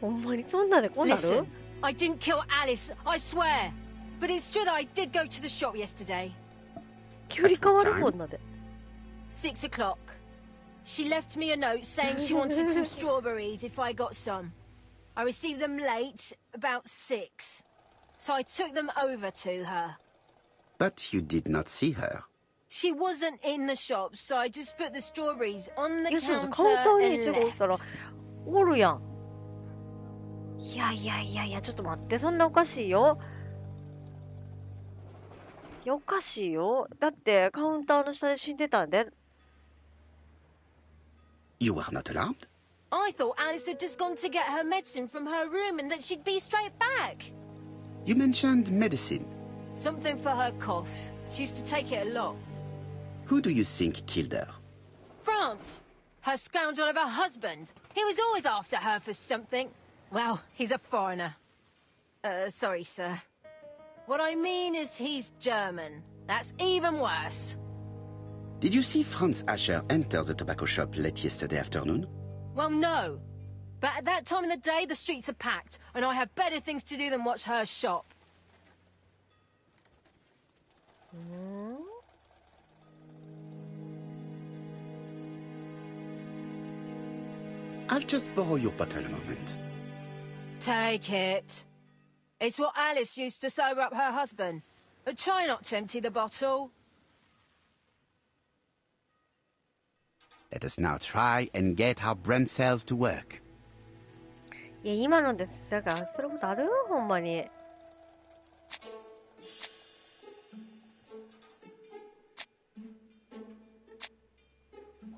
ほんまにそんなでこうなる？ Listen, I didn't kill Alice, I swear. But it's true that I did go to the shop yesterday. 急に変わるこんなで。6 o'clock. She left me a note saying she wanted some strawberries if I got some. I received them late, about 6. So I took them over to her. But you did not see her. She wasn't in the shop, so I just put the strawberries on the いや、カウンタ counter ーに and イチゴおったら left. おるやん。いやいやいやいや、ちょっと待って、そんなおかしいよ。いや、おかしいよ。だってカウンターの下で死んでたんで。You were not alarmed? I thought Alice had just gone to get her medicine from her room and that she'd be straight back. You mentioned medicine. Something for her cough. She used to take it a lot. Who do you think killed her? France. Her scoundrel of a husband. He was always after her for something. Well, he's a foreigner. Sorry, sir. What I mean is he's German. That's even worse. Did you see Franz Asher enter the tobacco shop late yesterday afternoon? Well, no. But at that time of the day, the streets are packed, and I have better things to do than watch her shop. I'll just borrow your bottle a moment. Take it. It's what Alice used to sober up her husband. But try not to empty the bottle. Let us now try and get our brain cells to work. いや、今のでだからすることある？ほんまに。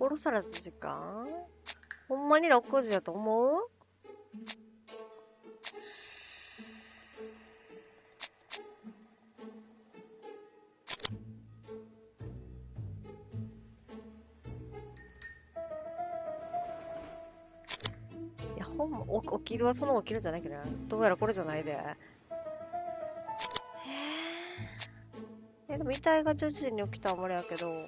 殺された時間？ほんまに6時だと思う？いや、ほんま、起きるはその起きるじゃないけど、どうやらこれじゃないで。でも遺体が女児に起きたらあれやけど。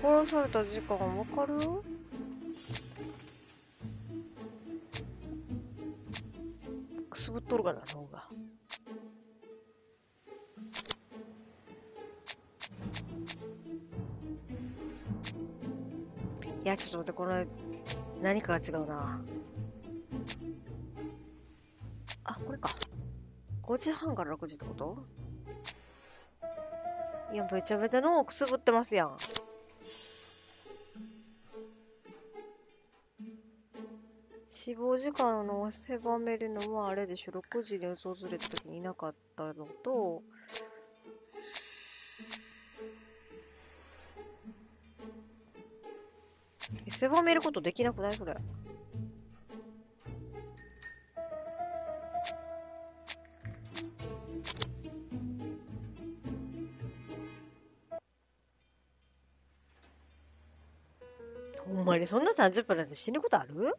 殺された時間わかる？くすぶっとるから脳が。いや、ちょっと待って、これ何かが違うな。あ、これか。5時半から6時ってこと？いや、めちゃめちゃ脳くすぶってますやん。死亡時間を狭めるのはあれでしょ。6時に訪れた時にいなかったのと、狭めることできなくないそれ。ほんまにそんな30分なんて死ぬことある？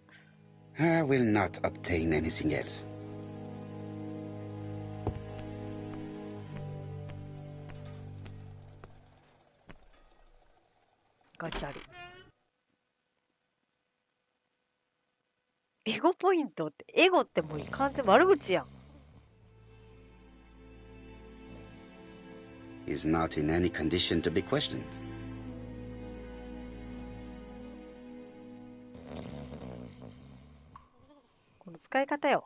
I will not obtain anything else. ガチャリ。エゴポイントって、エゴってもう完全悪口やん。Is not in any condition to be questioned. この使い方よ。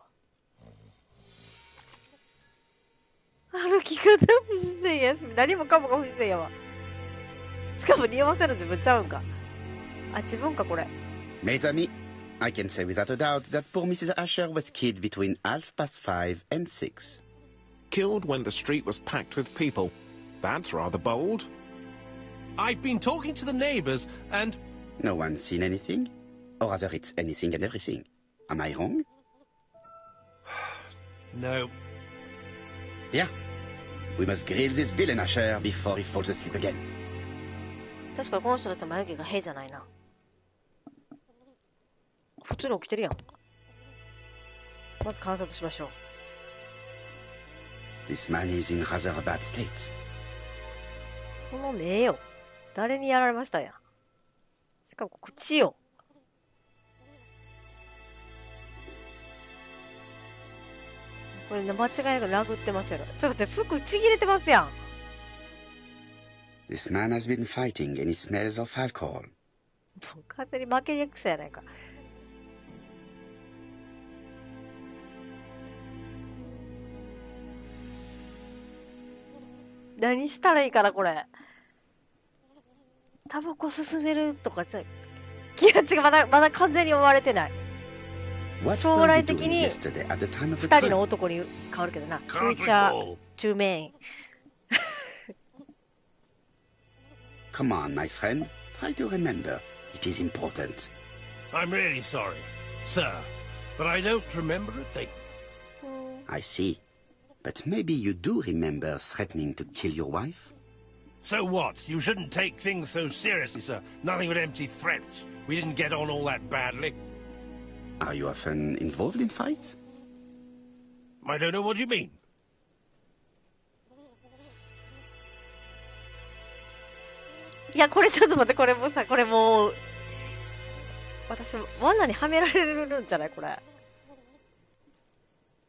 歩き方不自然やし、何もかもが不自然やわ。しかも匂わせる自分ちゃうんか。あ、自分かこれ。Mes amis, I can say without a doubt that poor Mrs. Asher was killed between 5:30 and 6. Killed when the street was packed with people. That's rather bold. I've been talking to the neighbors, and No one's seen anything? Or rather, it's anything and everything. Am I wrong? no. Yeah. We must grill this villain Asher before he falls asleep again. 確かにこの人たちの眉毛が変じゃないな。普通に起きてるやん。まず観察しましょう。 This man is in rather a bad state. この目よ。誰にやられましたやん。しかもこっちよ。これね、間違いなく殴ってますよ。ちょっと待って、服ちぎれてますやん。This man has been fighting and he smells of alcohol. もう完全に負け役者やないか。何したらいいかな、これ。タバコ進めるとかじゃ、気が違う、まだ完全に追われてない。What 将 were 来 you 的 doing に yesterday at the time of the 二人の crime? 男に変わるけどな。フューチャー、トゥメイン。 Come on, my friend. Try to remember. It is important. I'm really sorry, sir, but I don't remember a thing. I see. But maybe you do remember threatening to kill your wife? So what? You shouldn't take things so seriously, sir. Nothing but empty threats. We didn't get on all that badly. Are you often involved in fights? I don't know what you mean. いや、これちょっと待って、これもさ、これもう、私、罠にはめられるんじゃないこれ。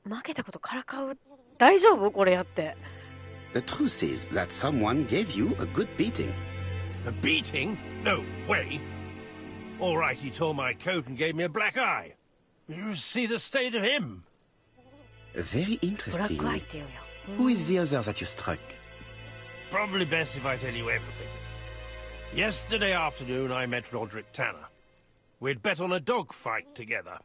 負けたことからかう。大丈夫これやって。The truth is that someone gave you a good beating. A beating? No way. All right, he tore my coat and gave me a black eye. You see the state of him. Very ブラッ interesting. クアイって言うんや。 Who is the other that you struck? Probably best if I tell you everything. Yesterday afternoon, I met Roderick Tanner. We'd bet on a dog fight together.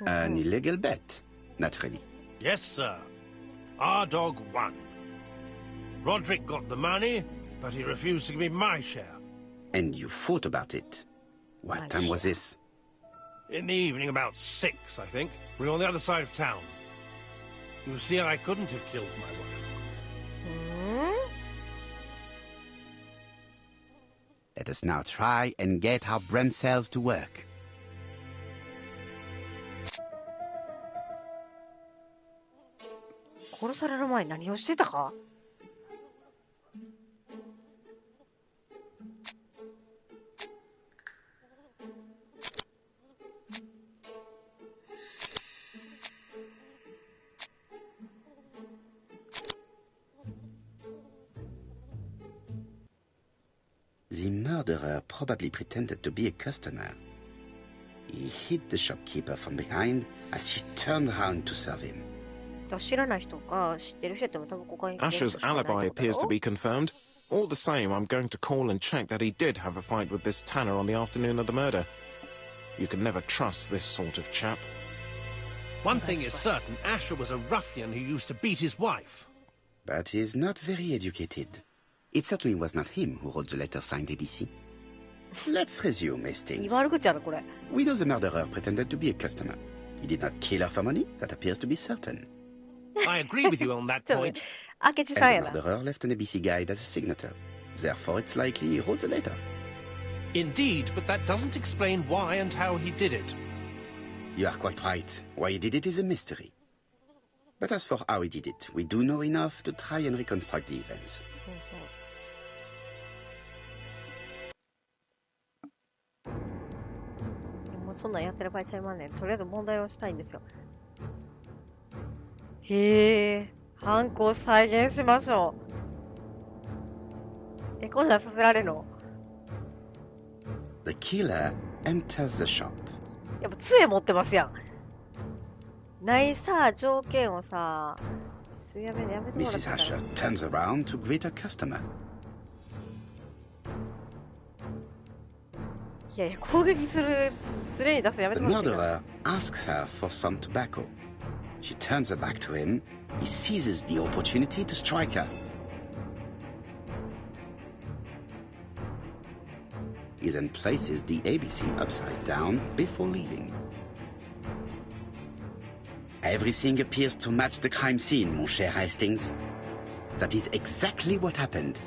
An illegal bet, naturally. Yes, sir. Our dog won. Roderick got the money, but he refused to give me my share. And you fought about it. What My time was share. this? In the evening, about 6, I think. We were on the other side of town. You see, I couldn't have killed my wife. うん？ Let us now try and get our brain cells to work. 殺される前に何をしてたか？ The murderer probably pretended to be a customer. He hit the shopkeeper from behind as she turned around to serve him. 知らない人か知ってる人やっても多分ここに Asher's alibi appears to be confirmed. All the same, I'm going to call and check that he did have a fight with this Tanner on the afternoon of the murder. You can never trust this sort of chap. One thing is certain, Asher was a ruffian who used to beat his wife. But he is not very educated. It certainly was not him who wrote the letter signed ABC. Let's resume, Hastings. 悪口やろこれ。 We know the murderer pretended to be a customer. He did not kill her for money. That appears to be certain. I agree with you on that ちょっと point. 明智さん And や the な。 murderer left an ABC guide as a signature. Therefore, it's likely he wrote the letter. Indeed, but that doesn't explain why and how he did it. You are quite right. Why he did it is a mystery. But as for how he did it, we do know enough to try and reconstruct the events. もうそんなんやってる場合ちゃいまんねん。とりあえず問題をしたいんですよ。へえ、犯行再現しましょう。こんなんさせられるの？ The killer enters the shop. やっぱ杖持ってますやん。ないさ、条件をさ、やめてもらったら。Mrs. Asher turns around to greet a customer. いやいや、攻撃するズレに出すのやめて The もらっていいか murderer asks her for some tobacco. She turns her back to him. He seizes the opportunity to strike her. He then places the ABC upside down before leaving. Everything appears to match the crime scene, mon cher Hastings. That is exactly what happened.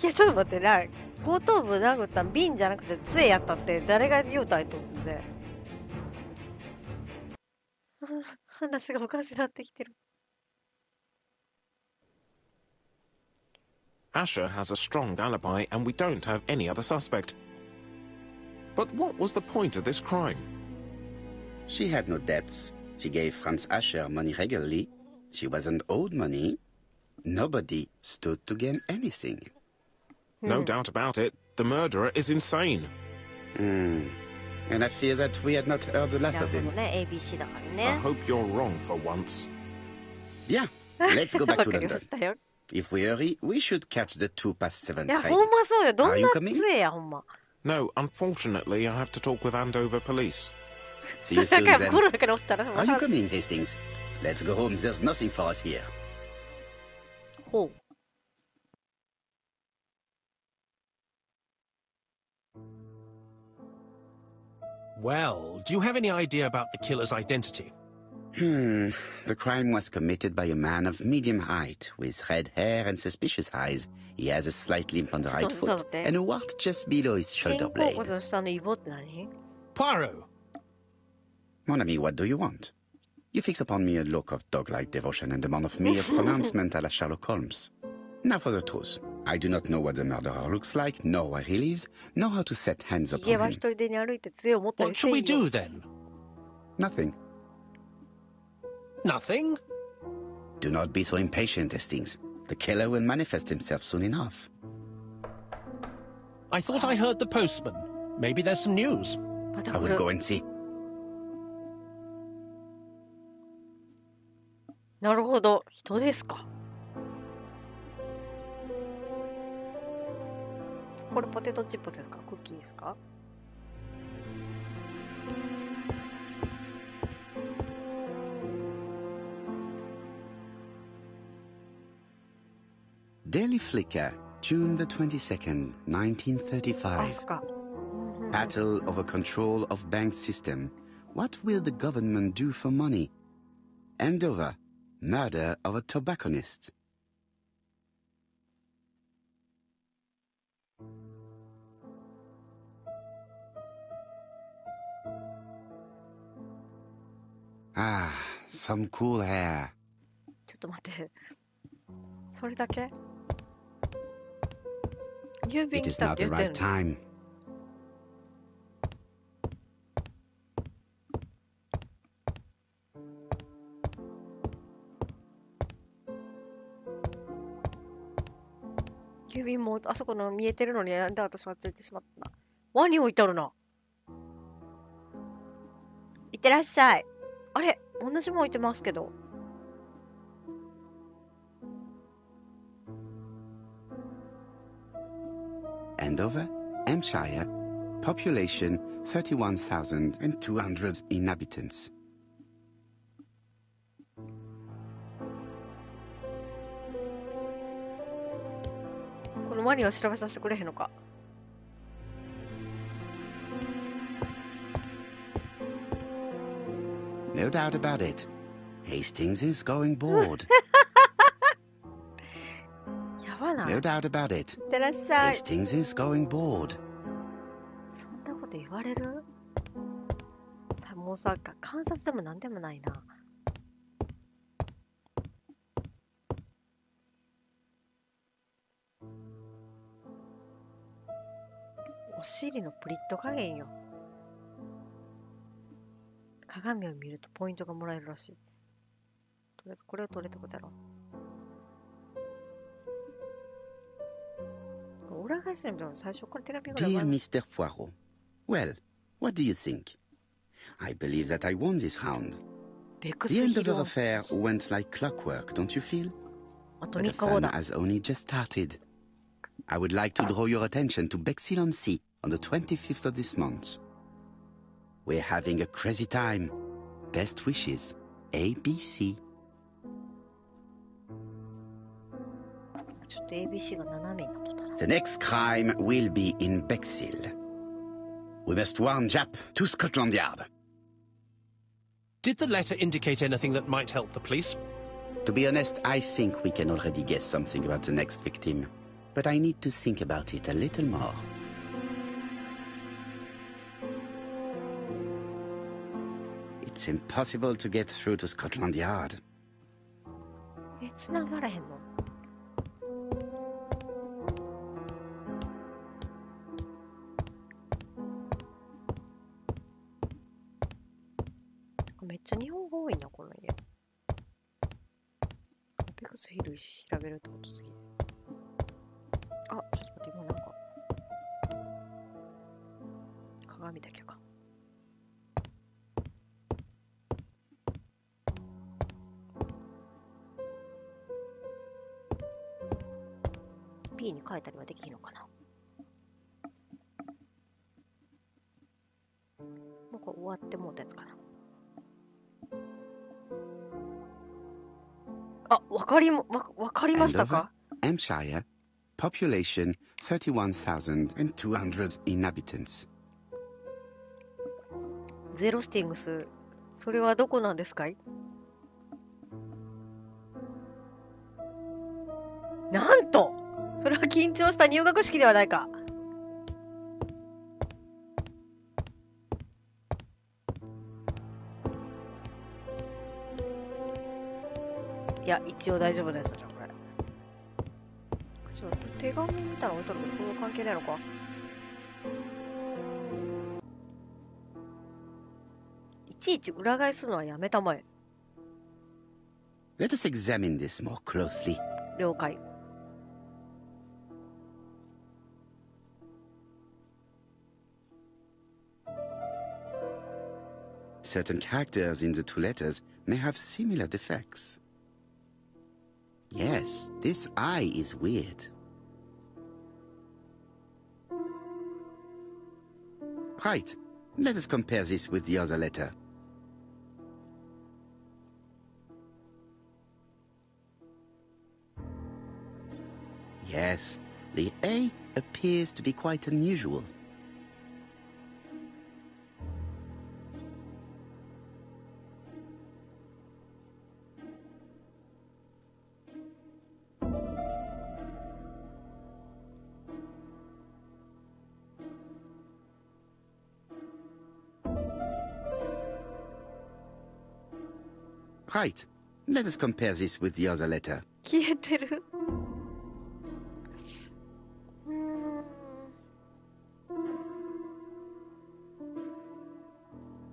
いや、ちょっと待ってな。後頭部殴ったん瓶じゃなくて杖やったって誰が言うたん突然。話がおかしなってきてる。Asher has a strong alibi and we don't have any other suspect. But what was the point of this crime? She had no debts. She gave Franz Asher money regularly. She wasn't owed money. Nobody stood to gain anything. No doubt about it, the murderer is insane. And I fear that we had not heard the な last る of ほど him. ね、ABC だから I ね。 hope you're wrong for once. Yeah, let's go back わ to かりま London. したよ。 If we hurry, we should catch the 2:07いや、 train. ほんまそうよ。どん Are な you coming? 杖や、ほんま。 No, unfortunately, I have to talk with Andover police. See you だ soon から then. 心の中におったら、 Are you coming, Hastings? Let's go home. There's nothing for us here. ほう。Well, do you have any idea about the killer's identity? The crime was committed by a man of medium height, with red hair and suspicious eyes. He has a slight limp on the right foot and a wart just below his 肩 shoulder 甲 blade. 骨の下のイボって何？ Poirot! Mon ami, what do you want? You fix upon me a look of dog-like devotion and demand of me a pronouncement à la Sherlock Holmes. Now for the truth. I do not know what the murderer looks like, nor where he lives, nor how to set hands ヒゲ upon は him. 一人でに歩いて杖を持ったり What せ shall ん we よ。 do then? Nothing. Nothing? Do not be so impatient, Hastings. The killer will manifest himself soon enough. I thought I heard the postman. Maybe there's some news. また I 来 will る。 go and see. なるほど。人ですか。これポテトチップスですか？クッキーですか？ Daily Flicker, June the 22nd, あ、そ 1935. っか。 Battle over control of bank system. What will the government do for money? Andover, murder of a tobacconist. Ah, some cool hair. ちょっと待って。それだけ？郵便 It 来 is たっ not て the 言ってん right の？ time.「郵便もあそこの見えてるのになんで私はついてしまったな。ワニ置いてあるな。いってらっしゃい。あれ同じもん置いてますけど。Andover, Hampshire, population 31,200 inhabitants. このワニは調べさせてくれへんのか。No doubt about it. Hastings is going bored. やばない。 No doubt about it. いってらっしゃい。 Hastings is going bored. そんなこと言われる？もうさ、観察でもなんでもないな。お尻のプリッと加減よ。鏡を見るとポイントがもらえるらしい。とりあえずこれを取れってことやろ。裏返すのも最初から手紙ぐらい。 Dear Mr. Poirot, well, what do you think? I believe that I won this round. The end of the affair went like clockwork, don't you feel? But the fun has only just started. I would like to draw your attention to Bexhill-on-Sea on the 25th of this month. We're having a crazy time. Best wishes, ABC. ちょっと ABC が斜めになっとったな。 The next crime will be in Bexhill. We must warn Jap to Scotland Yard. Did the letter indicate anything that might help the police? To be honest, I think we can already guess something about the next victim. But I need to think about it a little more. It's impossible to get through to Scotland Yard. 繋がれへんの？めっちゃ日本語多いな、この家。ベクスヒル調べるってこと次。あ、ちょっと待って、今なんか。鏡だけか。P に変えたりはできんのかな。もうこれ終わってもうたやつかな。あ、わかりましたか？ Hampshire, population 31,200 inhabitants. ゼロスティングス、それはどこなんですかい？なんと、それは緊張した入学式ではないか。いや、一応大丈夫ですね、これ。ちょっと手紙みたいなの置いとるけど、これは関係ないのか。いちいち裏返すのはやめたまえ。Let us examine this more closely. 了解。Certain characters in the two letters may have similar defects. Yes, this I is weird. Right, let us compare this with the other letter. Yes, the A appears to be quite unusual. Right. Let us compare this with the other letter. 消えてる。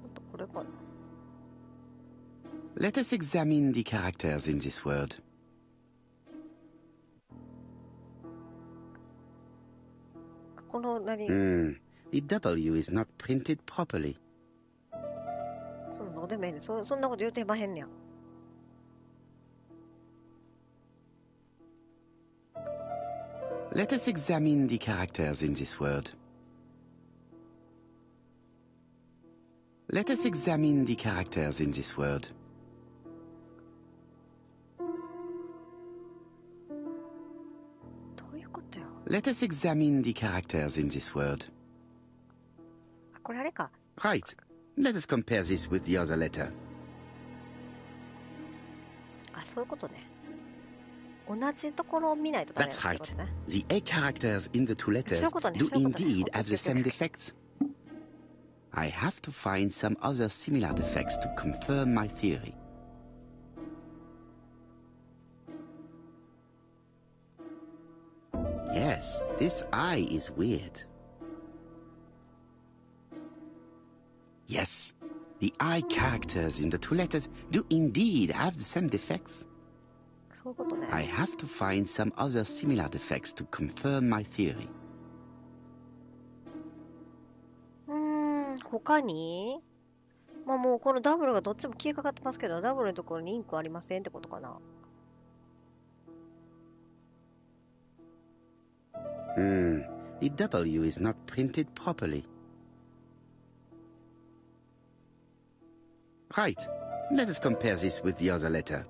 あとこれかな。Let us examine the characters in this word. この何？ The W is not printed properly. そんなのでもええねん。そんなこと言うてまへんねや。Let us examine the characters in this word. Let us examine the characters in this word. どういうことよ。 Let us examine the characters in this word. あ、これあれか。 Right. Let us compare this with the other letter. あ、そういうことね。同じところを見ないとダメ That's だってこ right. とね。 The A characters in the two letters do indeed have the same defects. I have to find some other similar defects to confirm my theory. Yes, this I is weird. Yes, the I characters in the two letters do indeed have the same defects. そういうことね。 I have to find some other similar defects to confirm my theory. 他にまあもうこのダブルがどっちも消えかかってますけど、ダブルのところにインクありませんってことかな。The W is not printed properly. Right. Let us compare this with the other letter.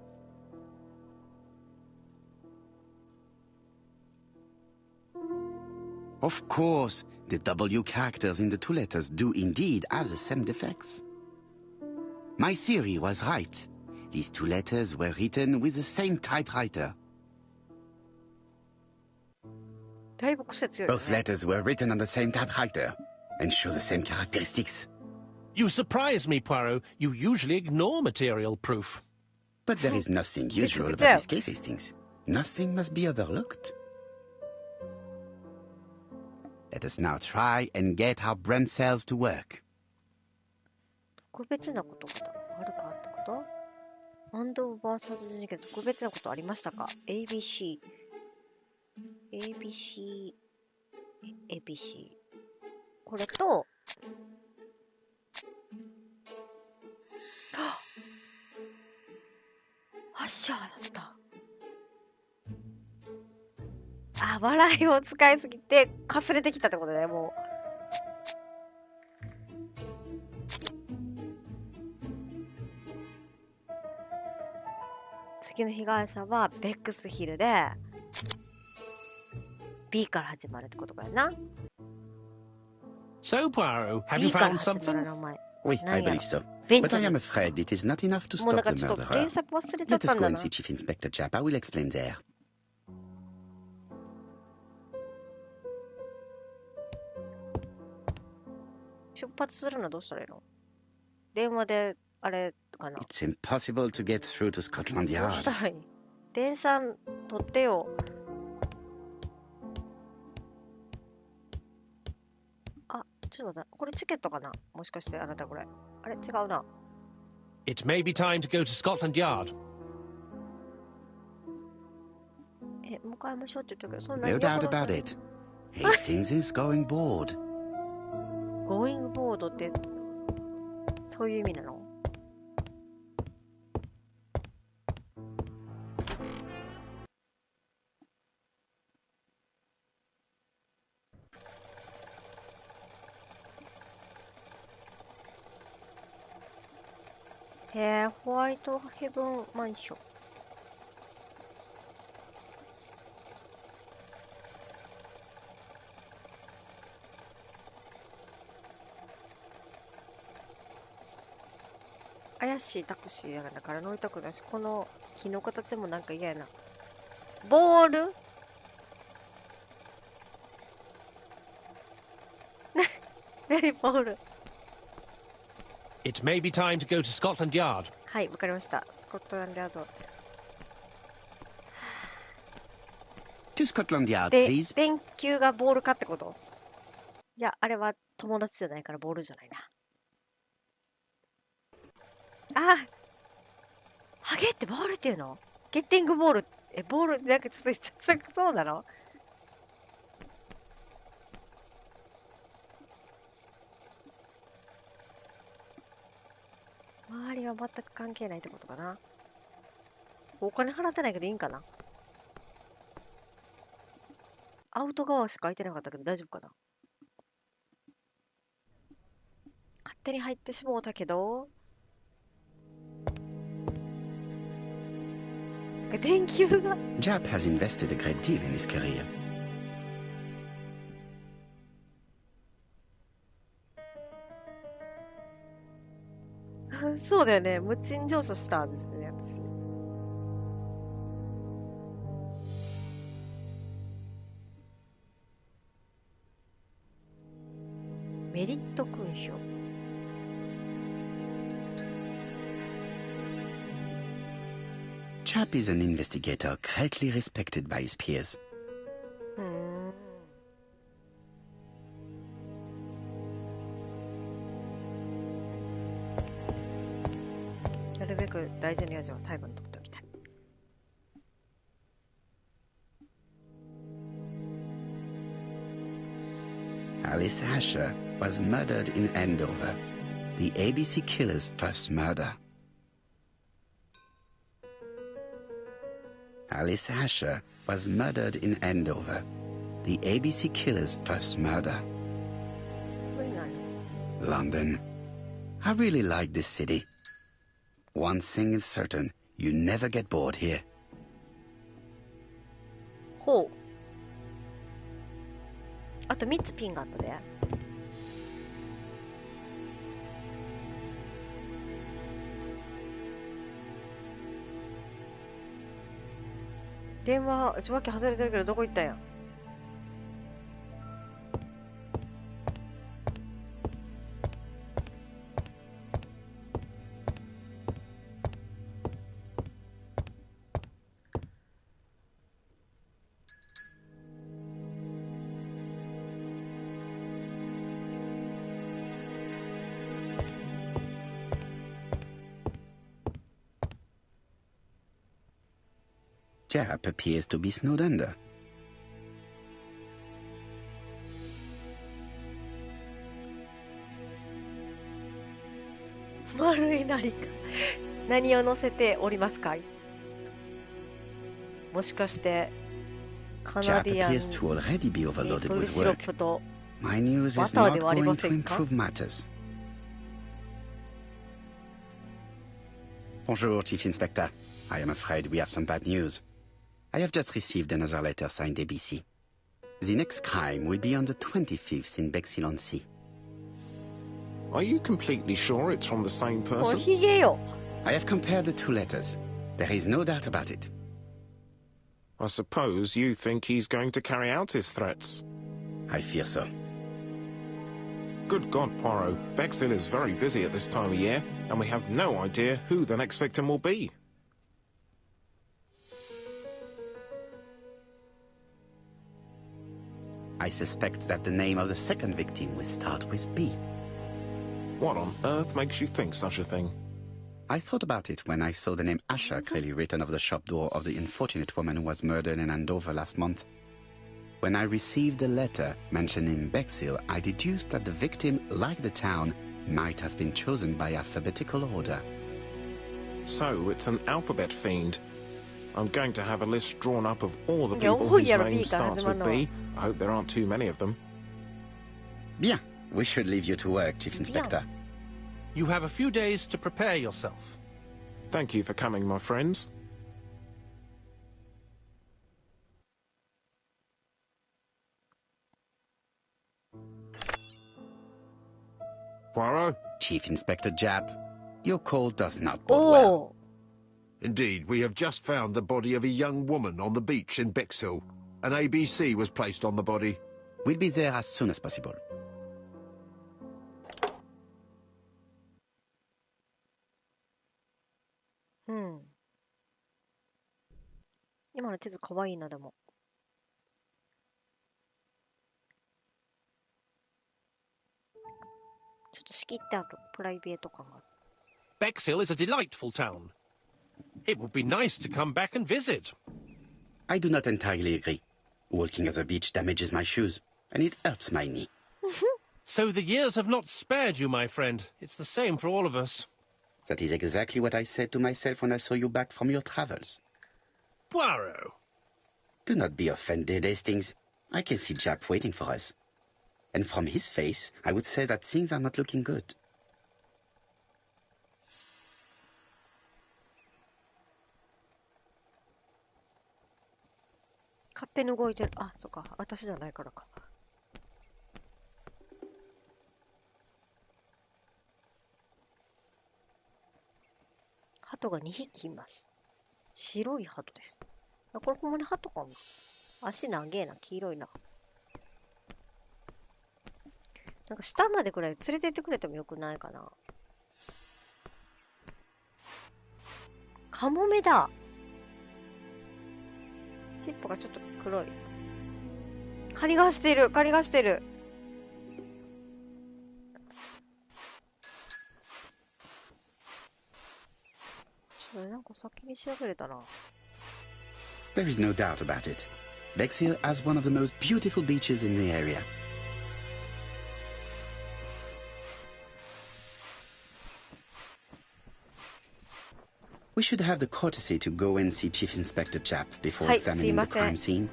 Of course, the W characters in the two letters do indeed have the same defects. My theory was right. These two letters were written with the same typewriter. だいぶ癖強いよね。 Both letters were written on the same typewriter and show the same characteristics. You surprise me, Poirot. You usually ignore material proof. But there is nothing usual about this case, Hastings. Nothing must be overlooked. Let us now try and get our brain cells to work. 特別なことがあるかってこと？アンドオーバー殺人事件特別なことありましたか？ ABC これとハッシャーだった。あ、笑いを使いすぎてかすれてきたってことね。もう次の被害者はベックスヒルで B から始まるってことかやな。 So, Poirot, have B you から found 始まる something? 名前。 Oui, I 何やろ believe so. ベン But チャ I ミ am ン。 afraid it is not enough to もうな stop んか the ちょっと murderer. 原作忘れちゃっ Let た us ん go だ and な。 see Chief Inspector Chap. I will explain there. 出発するのはどうしたらいいの？電話であれかな。 It's impossible to get through to Scotland どうし Yard. たらいい？電車取ってよ。あ、ちょっと待って、これチケットかな？もしかしてあなたこれ。あれ違うな。It may be time to go to Scotland Yard. 向かいましょうって言ってるけど、そんな No doubt about it. Hastings is going bored. ゴーイングボードってそういう意味なの？ホワイトヘブンマンション。怪しいタクシーやだから乗りたくないし、この木の形もなんか嫌やな。ボール何ボール？ It may be time to go to Scotland Yard. はい、わかりました。スコットランドヤード。 To Scotland Yard, で、 please. 電球がボールかってこと？いや、あれは友達じゃないからボールじゃないな。あ、ハゲってボールっていうの？ゲッティングボール。ボール、なんかちょっとそうなの？周りは全く関係ないってことかな。お金払ってないけどいいんかな？アウト側しか空いてなかったけど大丈夫かな？勝手に入ってしもうたけど電球が Jap has invested a great deal in his career. そうだよね。無賃乗車したんですね、私。メリット勲章。Chap is an investigator greatly respected by his peers. なるべく大事な用事は最後に取っておきたい。Alice Asher was murdered in Andover, the ABC killer's first murder. Alice Asher was murdered in Andover, the ABC killer's first murder. London. I really like this city. One thing is certain, you never get bored here. ほう。あと3つピンがあったで。電話、受話器外れてるけどどこ行ったんや。Jap appears to be snowed under. 丸い何か。何を載せておりますかい？もしかしてカナ Jap ディアン appears to already be メー overloaded プル with シロッ work. プと My news is バター not ではあり going ま to せんか？ improve matters. Bonjour, Chief Inspector. I am afraid we have some bad news. I have just received another letter signed ABC. The next crime will be on the 25th in Bexhill-on-Sea. Are you completely sure it's from the same もう person? ひげよ。 I have compared the two letters. There is no doubt about it. I suppose you think he's going to carry out his threats. I fear so. Good God, Poirot. Bexhill is very busy at this time of year, and we have no idea who the next victim will be. I suspect that the name of the second victim will start with B. What on earth makes you think such a thing? I thought about it when I saw the name Asher clearly written over the shop door of the unfortunate woman who was murdered in Andover last month. When I received the letter mentioning Bexhill, I deduced that the victim, like the town, might have been chosen by alphabetical order. So it's an alphabet fiend. I'm going to have a list drawn up of all the Yeah, people oh, whose yeah, name B starts with B. I hope there aren't too many of them. Bien. We should leave you to work, Chief Inspector. You have a few days to prepare yourself. Thank you for coming, my friends. Poirot? Chief Inspector Jap, your call does not bode well. おお。 Indeed, we have just found the body of a young woman on the beach in Bexhill. An ABC was placed on the body. We'll be there as soon as possible. うん。今の地図かわいいな、でも。ちょっと仕切ってあるプライベート感がある。Bexhill is a delightful town. It would be nice to come back and visit. I do not entirely agree. Walking at the beach damages my shoes, and it hurts my knee. So the years have not spared you, my friend. It's the same for all of us. That is exactly what I said to myself when I saw you back from your travels. Poirot. Do not be offended, Hastings. I can see Jap waiting for us. And from his face, I would say that things are not looking good. 勝手に動いてる。あ、そっか。私じゃないからか。鳩が2匹います。白い鳩です。あ、これほんまに鳩かも。足長えな、黄色いな。なんか下までくらい連れて行ってくれてもよくないかな。カモメだ。尻尾がちょっと黒い。カニがしてる、カニがしてる。それなんか先に調べれたな。There is no doubt about it. Bexhill has one of the most beautiful beaches in the area. We should have the courtesy to go and see Chief Inspector Chap before examining the crime scene.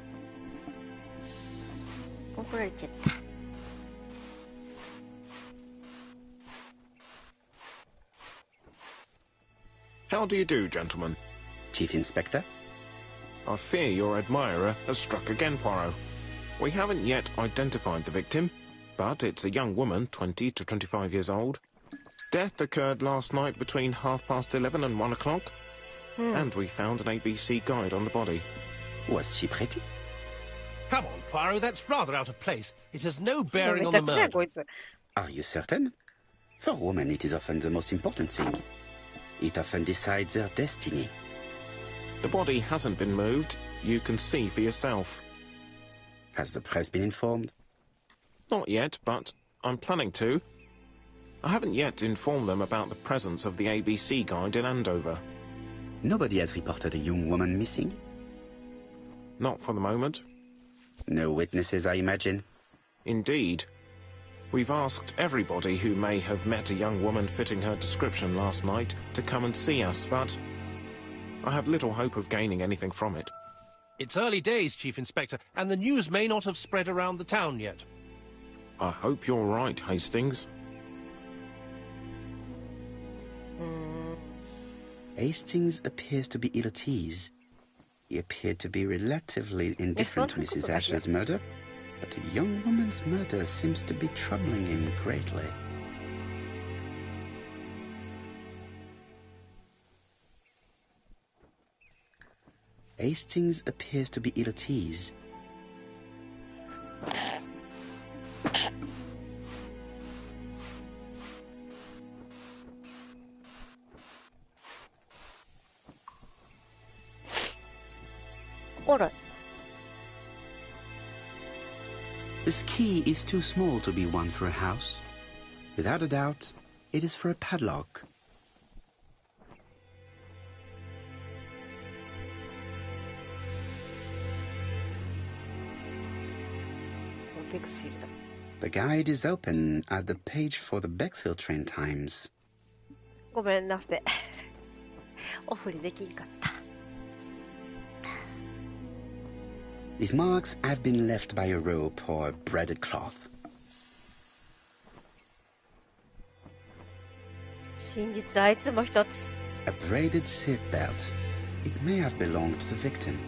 怒られちゃった。How do you do, gentlemen? Chief Inspector? I fear your admirer has struck again, Poirot. We haven't yet identified the victim, but it's a young woman, 20 to 25 years old. Death occurred last night between 11:30 and 1 o'clock, and we found an ABC guide on the body. Was she pretty? Come on, Poirot, that's rather out of place. It has no bearing on the murder. Are you certain? For women, it is often the most important thing. It often decides their destiny. The body hasn't been moved. You can see for yourself. Has the press been informed? Not yet, but I'm planning to. I haven't yet informed them about the presence of the ABC guide in Andover. Nobody has reported a young woman missing? Not for the moment. No witnesses, I imagine. Indeed. We've asked everybody who may have met a young woman fitting her description last night to come and see us, but I have little hope of gaining anything from it. It's early days, Chief Inspector, and the news may not have spread around the town yet. I hope you're right, Hastings. Hastings appears to be ill at ease. He appeared to be relatively indifferent to Mrs. Asher's murder, but a young woman's murder seems to be troubling him greatly. Hastings appears to be ill at ease. Alright. This key is too small to be one for a house. Without a doubt, it is for a padlock. The guide is open at the page for the Bexhill train times. ごめんなさい。オフにできんかった。These marks have been left by a rope or a braided cloth. 真実はいつも一つ。A braided seat belt. It may have belonged to the victim.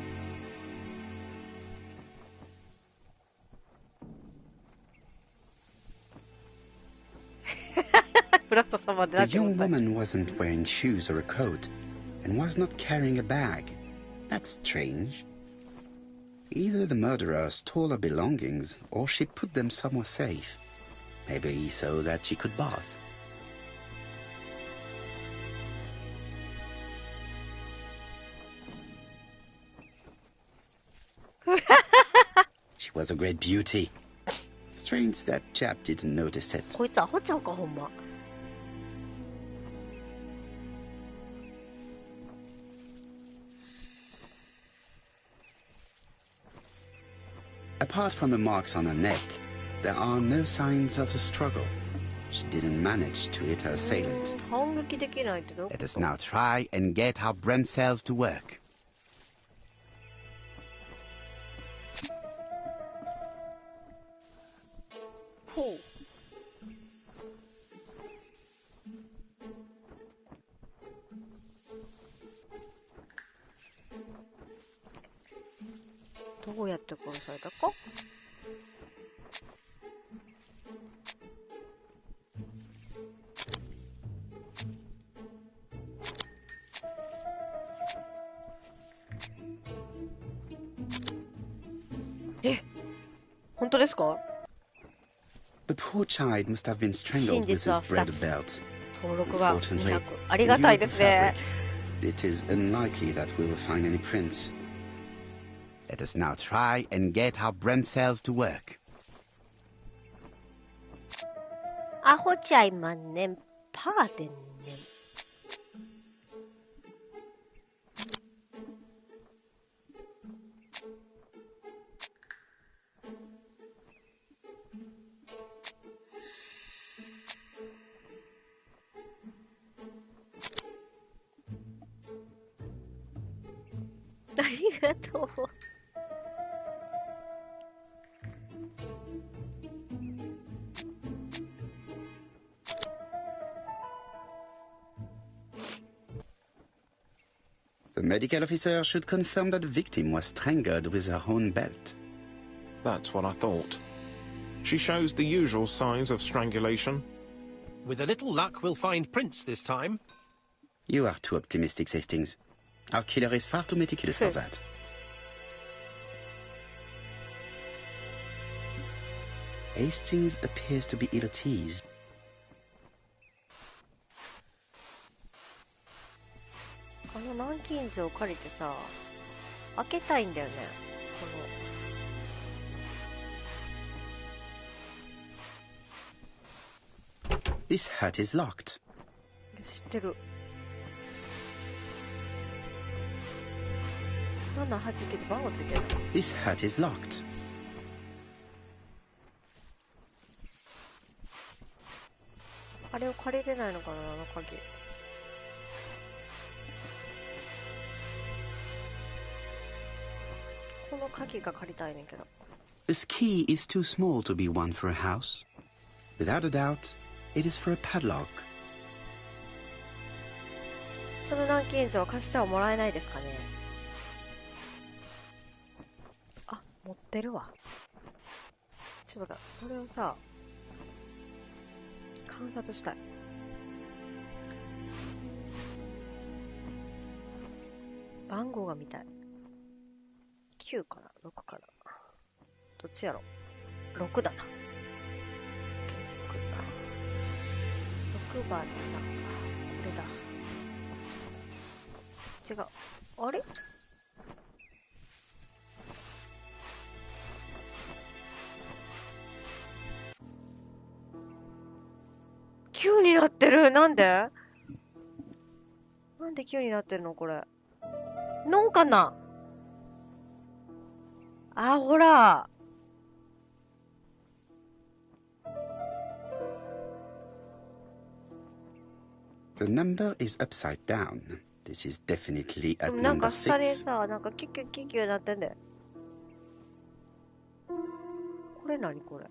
The young woman wasn't wearing shoes or a coat, and was not carrying a bag. That's strange. Either the murderer stole her belongings, or she put them somewhere safe. Maybe so that she could bath. She was a great beauty. Strange that chap didn't notice it. こいつアホちゃうかほんま。Apart from the marks on her neck, there are no signs of the struggle. She didn't manage to hit her assailant. 反撃できないってどういうこ Let と us now try and get our brain cells to work. Cool. どうやって殺されたか。え、本当ですか？ The poor child must have been strangled with his bread belt. 登録が200。あり In が view たい of で the すね。 fabric, it is unlikely that we will find any prints. Let us now try and get our brain cells to work. アホちゃいまんねん、パーでんねん。ありがとう。The medical officer should confirm that the victim was strangled with her own belt. That's what I thought. She shows the usual signs of strangulation. With a little luck, we'll find prints this time. You are too optimistic, Hastings. Our killer is far too meticulous for that. Hastings appears to be ill at ease. この南京錠を借りてさ、開けたいんだよね。This hut is locked. 知ってる。789って番号ついてる。This hut is locked. あれを借りれないのかな、あの鍵。この鍵が借りたいねんけど。This key is too small to be one for a house. Without a doubt, it is for a padlock. その南京錠を貸してはもらえないですかね。あ、持ってるわ。ちょっと待って、それをさ、観察したい。番号が見たい。9かな ?6 かなどっちやろ ?6 だな。6番だ。これだ。違う。あれ9になってる。なんでなんで9になってるのこれ。ノーかなあ、ほら。The number is upside down. This is definitely at なん number か下で 6. さ、なんかキュキュキュキュなってんで。これ何これ。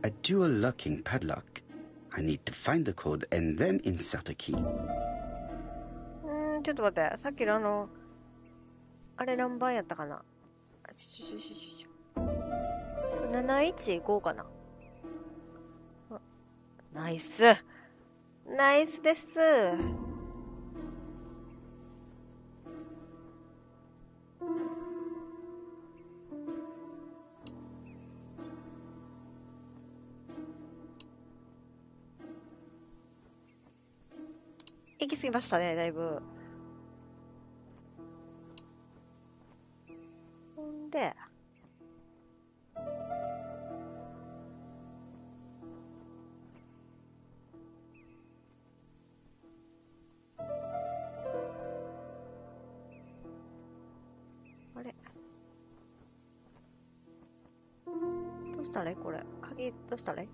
A dual locking padlock. I need to find the code and then insert a key. ちょっと待って。さっきのあれ何番やったかな715かなナイス。ナイスです。行き過ぎましたね、だいぶ。ほんで、あれどうしたらいいこれ。鍵どうしたらいい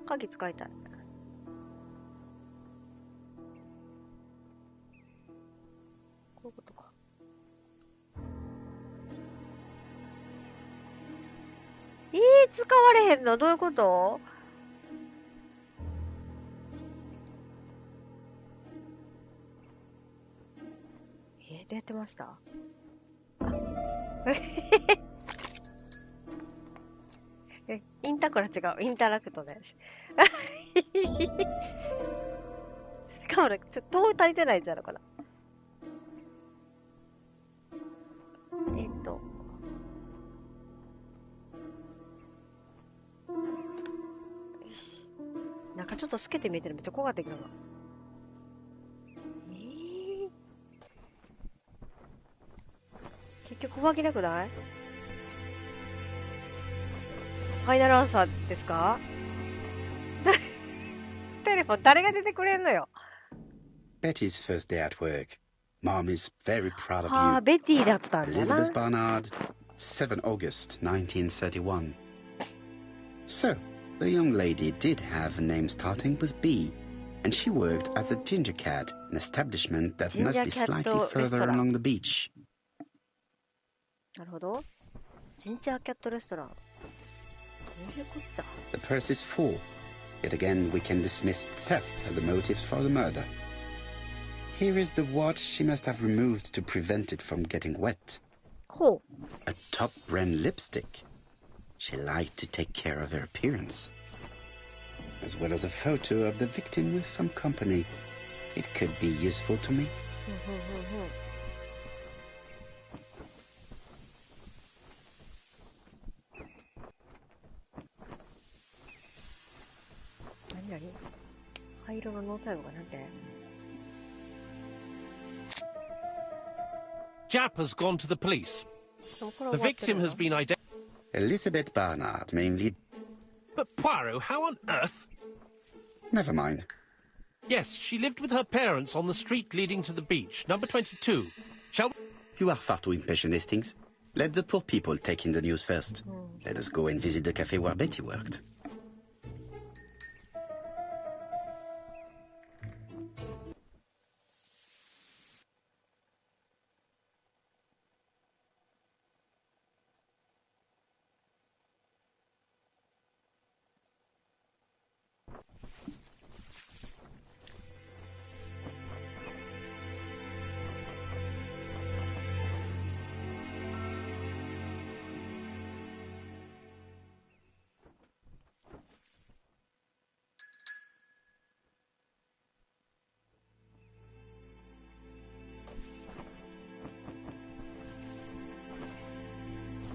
鍵使いたい。こういうことか。使われへんのどういうこと出てました。インタクラ違う。インタラクトです。しかもね、ちょっと足りてないんじゃないかな。なんかちょっと透けて見えてる。めっちゃ怖がってくるな。結局上着なくない？ファイナルアンサーですか？テレフォン誰が出てくれんのよ。 Betty's first day at work. Mom is very proud of はあ、 you. ベティだったんだな。 Elizabeth Barnard, 7 August 1931. So, the young lady did have a name starting with B, and she worked as a ginger cat, an establishment that must be slightly further along the beach. なるほど。ジンジャーキャットレストラン。どういうこっちゃ。 The purse is full. Yet again, we can dismiss theft as the motive for the murder. Here is the watch she must have removed to prevent it from getting wet. ほう。 A top brand lipstick. She liked to take care of her appearance. As well as a photo of the victim with some company. It could be useful to me. 何灰色の脳細胞がなんて。 Jap has gone to the police. The victim has been identified. Elizabeth Barnard, mainly. But Poirot, how on earth? Never mind. Yes, she lived with her parents on the street leading to the beach, number 22. Shall we? You are far too impatient, Hastings. Let the poor people take in the news first. Let us go and visit the cafe where Betty worked.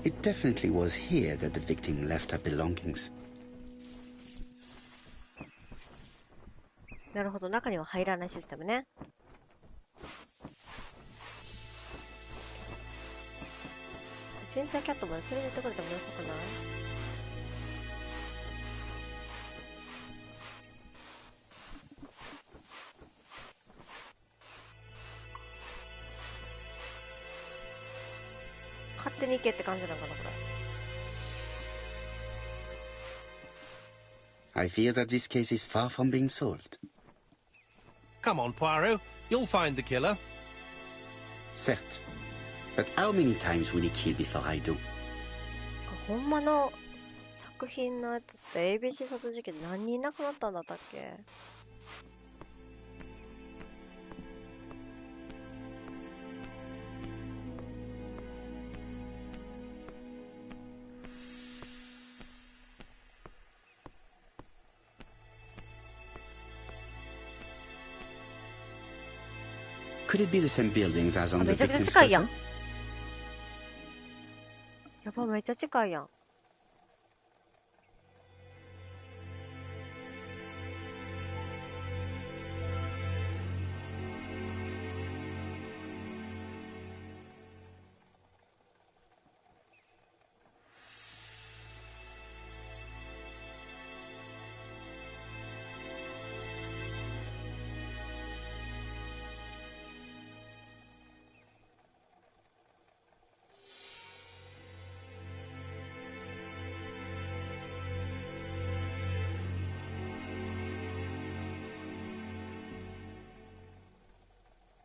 It definitely was here that the victim left her belongings. なるほど、中には入らないシステムね。ジンジャーキャットまで連れてってくれてもよそくない？勝手に行けって感じなのかな、これ。 I fear that this case is far from being solved. Come on, Poirot. You'll find the killer. Certes. But how many times will he kill before I do? ほんまの作品のやつって ABC 殺人事件で何人亡くなったんだったっけ？ Could it be the same buildings as on the めちゃくちゃ victim's 近いやん。 photo? やば、めっちゃ近いやん。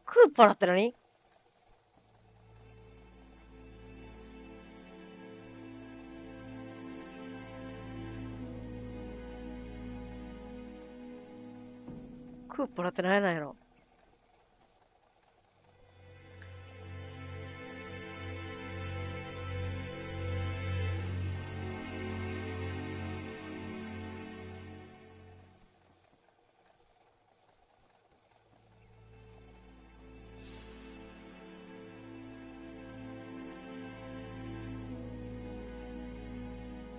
クーパラって何？クーパラって何やろ？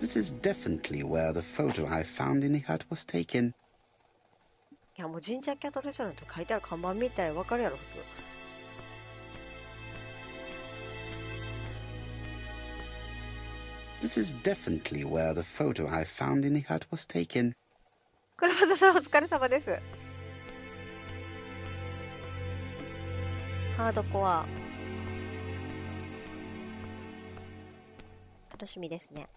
This is definitely where the photo I found in the hut was taken. いやもう神社キャトレストランと書いてある看板みたいわかるやろ普通。This is definitely where the photo I found in the hut was taken. 倉端さんお疲れ様です。ハードコア楽しみですね。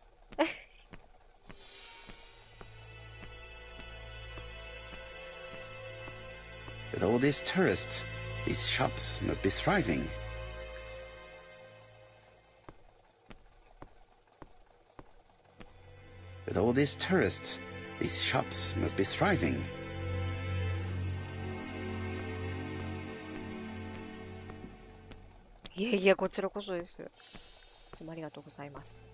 With all these tourists, these shops must be thriving. With all these tourists, these shops must be thriving. いやいやこちらこそです。いつもありがとうございます。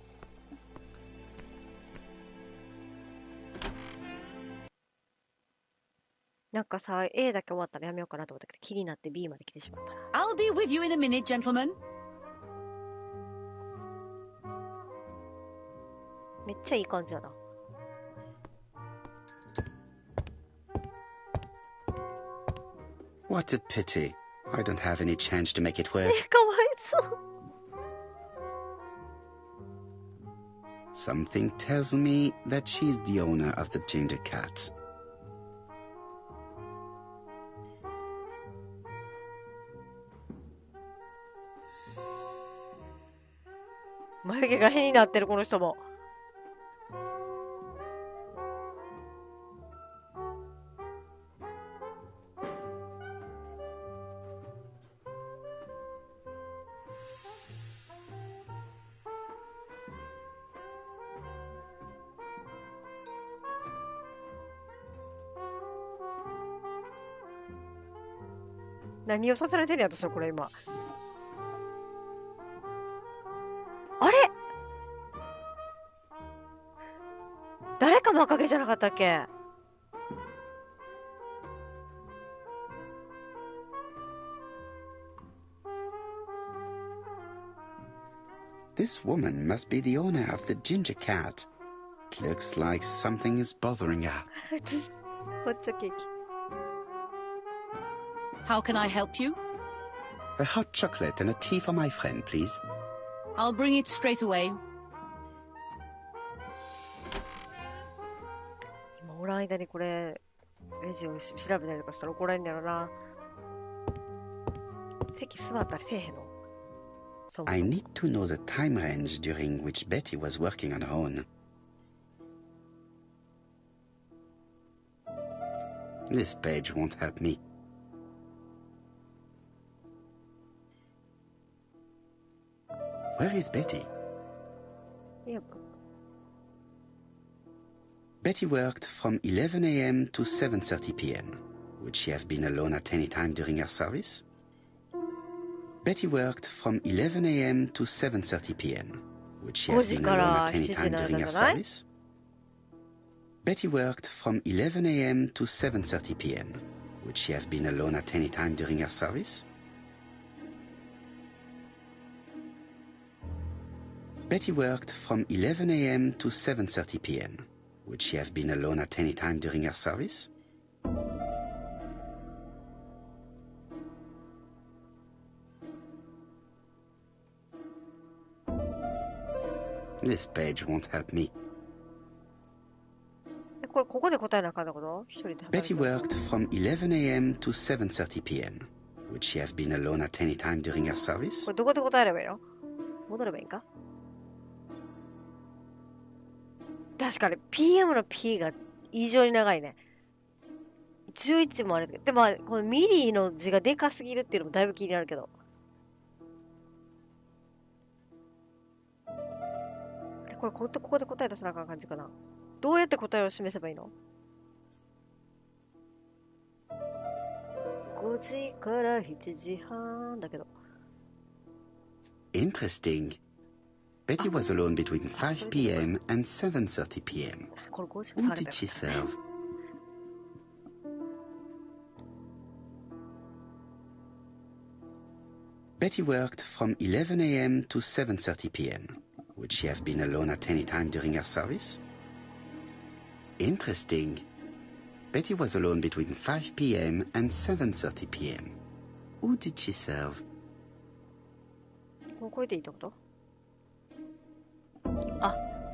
なんかさ A だけ終わったらやめようかなと思ったけど気になって B まで来てしまったな。 I'll be with you in a minute, gentlemen. めっちゃいい感じやな。What a pity. I don't have any change to make it work. かわいそう。Something tells me that she's the owner of the ginger cat. 眉毛が変になってるこの人も。何をさせられてんねや私はこれ今。あれ誰かのおかげじゃなかったっけ。This woman must be the owner of the ginger cat. It looks like something is bothering her. 抹茶ケーキ。How can I help you? A hot chocolate and a tea for my friend, please. I'll bring it straight away. 今おらん間にこれレジを調べたりとかしたら怒られんだろな。席座ったりせえへんの。そう I need to know the time range during which Betty was working on her own. This page won't help me. Where is Betty? Yep. Betty worked from 11 a.m. to 7:30 p.m. Would she have been alone at any time during her service? Betty worked from 11 a.m. to 7:30 p.m. Would she have been alone at any time during her service? Betty worked from 11 a.m. to 7:30 p.m. Would she have been alone at any time during her service? Betty worked from 11 a.m. to 7:30 p.m. Would she have been alone at any time during her service? This page won't help me. これここで答えなあかんのこと？一人で。Betty worked from 11 a.m. to 7:30 p.m. Would she have been alone at any time during her service? これどこで答えればいいの？戻ればいいんか？確かに PM の P が異常に長いね。11もあれでもこのミリーの字がでかすぎるっていうのもだいぶ気になるけど。これここで答え出さなあかん感じかな。どうやって答えを示せばいいの？ 5時から7時半だけど。Interesting. Betty was alone between 5 p.m. and 7:30 p.m. Who did she serve? Betty worked from 11 a.m. to 7:30 p.m. Would Would she have been alone at any time during her service? Interesting. Betty was alone between 5 p.m. and 7:30 p.m. Who did she serve? これでいいってこと？あ、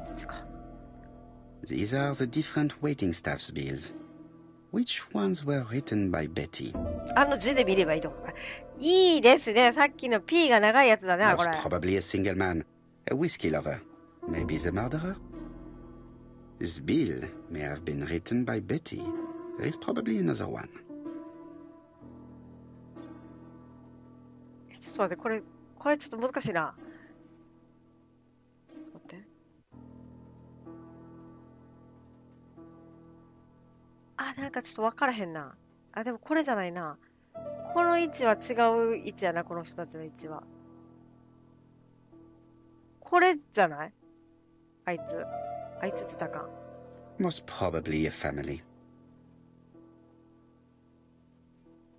こっちか。These are the different waiting staff's bills. Which ones were written by Betty? 字で見ればいいとこ。いいですね。さっきの P が長いやつだね、これ。Most probably a single man, a whiskey lover, maybe the murderer. This bill may have been written by Betty. There is probably another one. ちょっと待って、これちょっと難しいな。ちょっと待って。あ、なんかちょっと分からへんな。あ、でもこれじゃないな。この位置は違う位置やな、この人たちの位置は。これじゃない？あいつつったか。Most probably a family.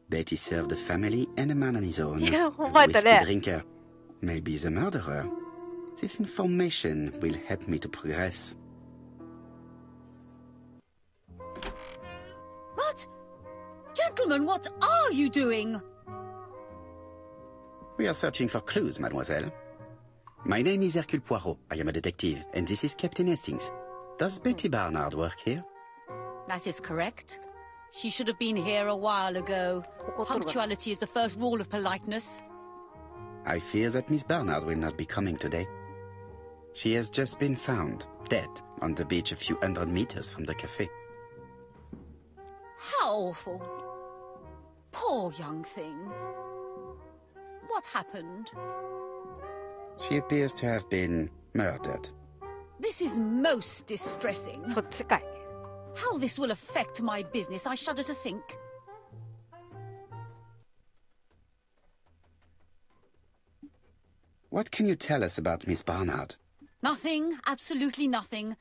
Betty served a family and a man on his own. Yeah, a whiskey drinker. Maybe the murderer. This information will help me to progress. But, gentlemen, what are you doing? We are searching for clues, mademoiselle. My name is Hercule Poirot. I am a detective, and this is Captain Hastings. Does Betty Barnard work here? That is correct. She should have been here a while ago. Punctuality is the first rule of politeness. I fear that Miss Barnard will not be coming today. She has just been found, dead, on the beach a few hundred meters from the cafe. How awful. Poor young thing. What happened? She appears to have been murdered. This is most distressing. そっちかい。How this will affect my business, I shudder to think. What can you tell us about Miss Barnard? Nothing, absolutely nothing.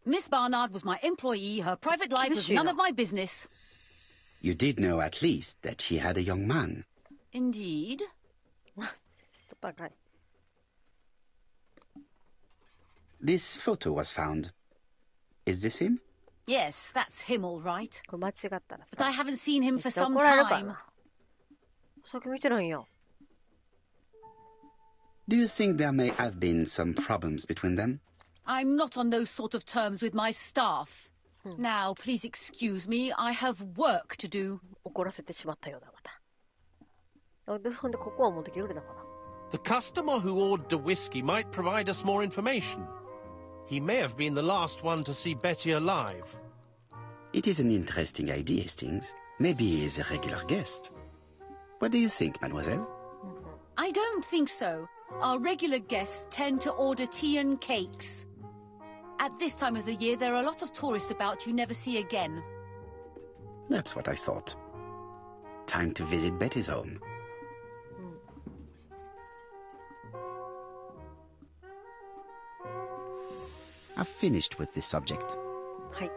Miss Barnard was my employee. Her private life was none of my business. You did know at least that she had a young man. Indeed. This photo was found. Is this him? Yes, that's him all right. これ間違ったらさ。 But I haven't seen him for めっちゃ some 怒られるから time. な。さっき見てないんよ。Do you think there may have been some problems between them? I'm not on those sort of terms with my staff. Now, please excuse me. I have work to do. 怒らせてしまったようだ、また。ほんで、ここは持ってきてくれたかな。The customer who ordered the whiskey might provide us more information. He may have been the last one to see Betty alive. It is an interesting idea, Hastings. Maybe he is a regular guest. What do you think, mademoiselle? I don't think so. Our regular guests tend to order tea and cakes. At this time of the year, there are a lot of tourists about you never see again. That's what I thought. Time to visit Betty's home. I've finished with this subject. はい。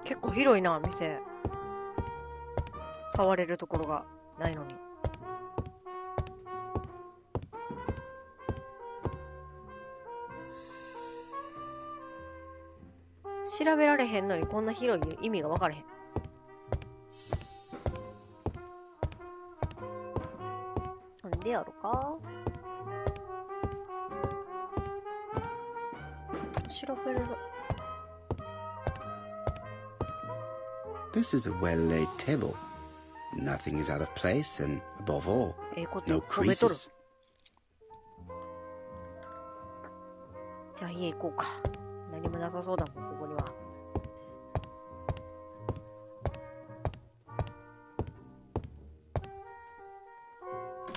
結構広いな、店。触れるところがないのに。調べられへんのにこんな広い意味が分からへん。なんでやろか。調べれる。This is a well-laid table. Nothing is out of place, and above all, no creases. じゃあ家行こうか。何もなさそうだもん、ここには。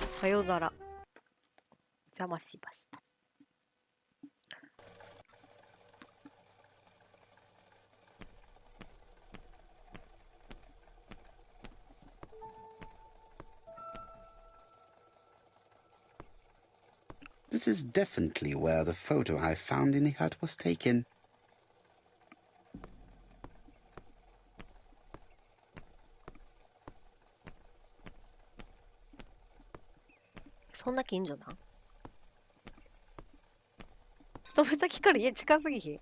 さよなら。邪魔しました。This is definitely where the photo I found in the hut was taken. そんな近所なん？勤め先から家近すぎひん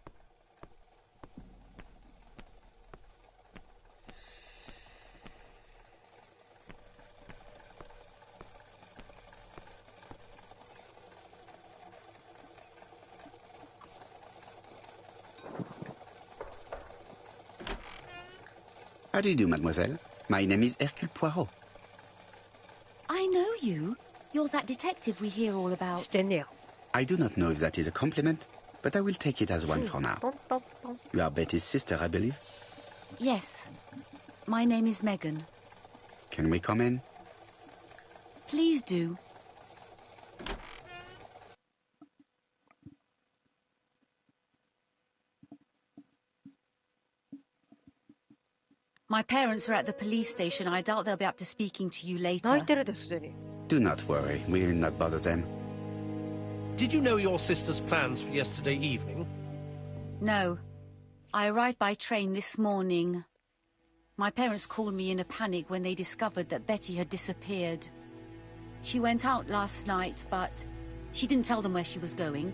How do you do, mademoiselle? My name is Hercule Poirot. I know you. You're that detective we hear all し about. てんねや I do not know if that is a compliment, but I will take it as one for now. トントントン You are Betty's sister, I believe. Yes. My name is Megan. Can we come in? Please do. My parents are at the police station. I doubt they'll be up to speaking to you 泣い later. てるですでに Do not worry, we will not bother them. Did you know your sister's plans for yesterday evening? No. I arrived by train this morning. My parents called me in a panic when they discovered that Betty had disappeared. She went out last night, but she didn't tell them where she was going.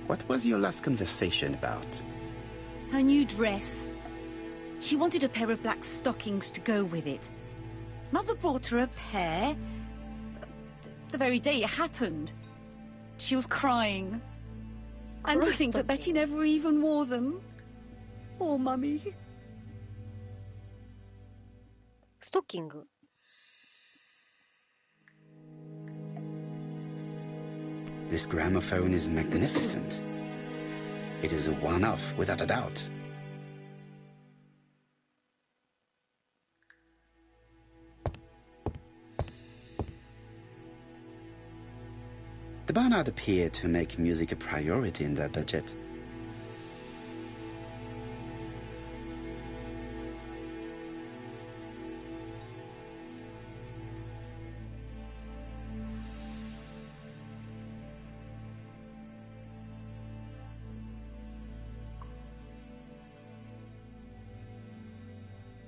What was your last conversation about? Her new dress. She wanted a pair of black stockings to go with it. Mother brought her a pair. The very day it happened. She was crying. And to think that Betty never even wore them. Poor Mummy. ストッキング This gramophone is magnificent. It is a one-off, without a doubt. The Barnard appeared to make music a priority in their budget.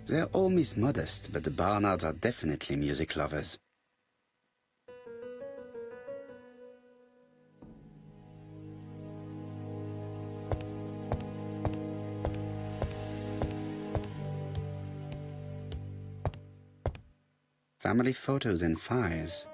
They're all Miss Modest, but the Barnards are definitely music lovers. Family photos and files.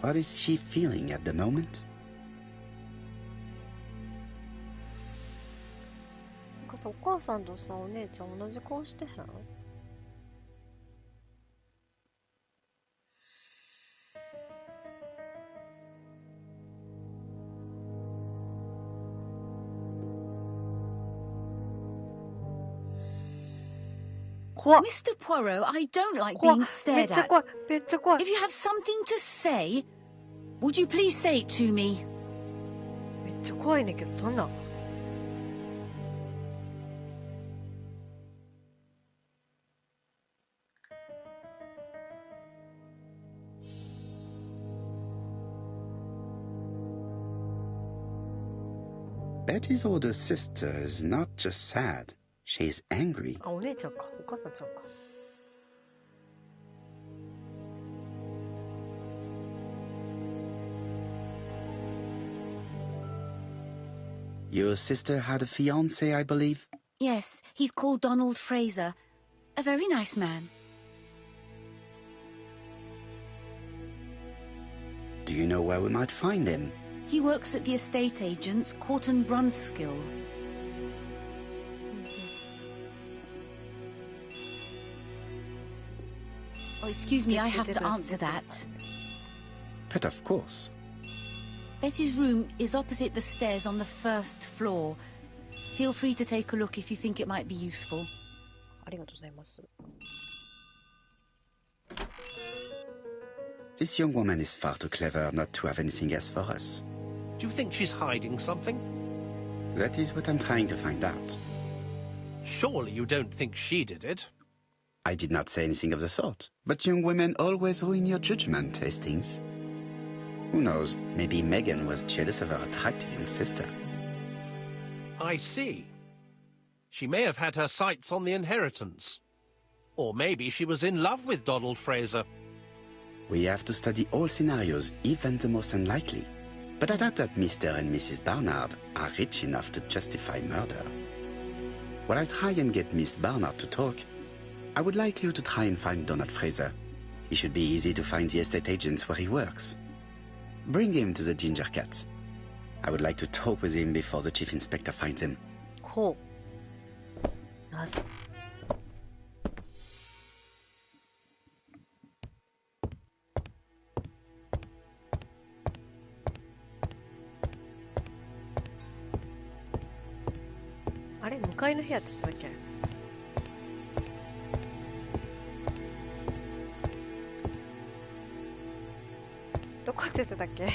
What is she feeling at the moment? なんかさ、お母さんとさ、お姉ちゃん同じ顔してへん怖っ Mr. Poirot, I don't like 怖っ being めっ stared ちゃ at. 怖いめっちゃ怖い If you have something to say, would you please say it to me? めっちゃ怖いねんけど、どんなんBetty's older sister is not just sad, she's angry. あ、お姉ちゃんか。お母さんちゃうか。Your sister had a fiancé, I believe? Yes, he's called Donald Fraser. A very nice man. Do you know where we might find him? He works at the estate agent's Corton Brunskill. Oh, excuse me, I have to answer that. But of course. Betty's room is opposite the stairs on the first floor. Feel free to take a look if you think it might be useful. ありがとうございます。This young woman is far too clever not to have anything else for us. Do you think she's hiding something? That is what I'm trying to find out. Surely you don't think she did it? I did not say anything of the sort. But young women always ruin your judgment, Hastings. Who knows, maybe Megan was jealous of her attractive young sister. I see. She may have had her sights on the inheritance. Or maybe she was in love with Donald Fraser. We have to study all scenarios, even the most unlikely. But I doubt that Mr. and Mrs. Barnard are rich enough to justify murder. While I try and get Miss Barnard to talk, I would like you to try and find Donald Fraser. It should be easy to find the estate agents where he works. Bring him to the Ginger Cat. I would like to talk with him before the chief inspector finds him. ほう。なぜ？あれ、向かいの部屋って言ってたっけ？どこって言ってたっけ？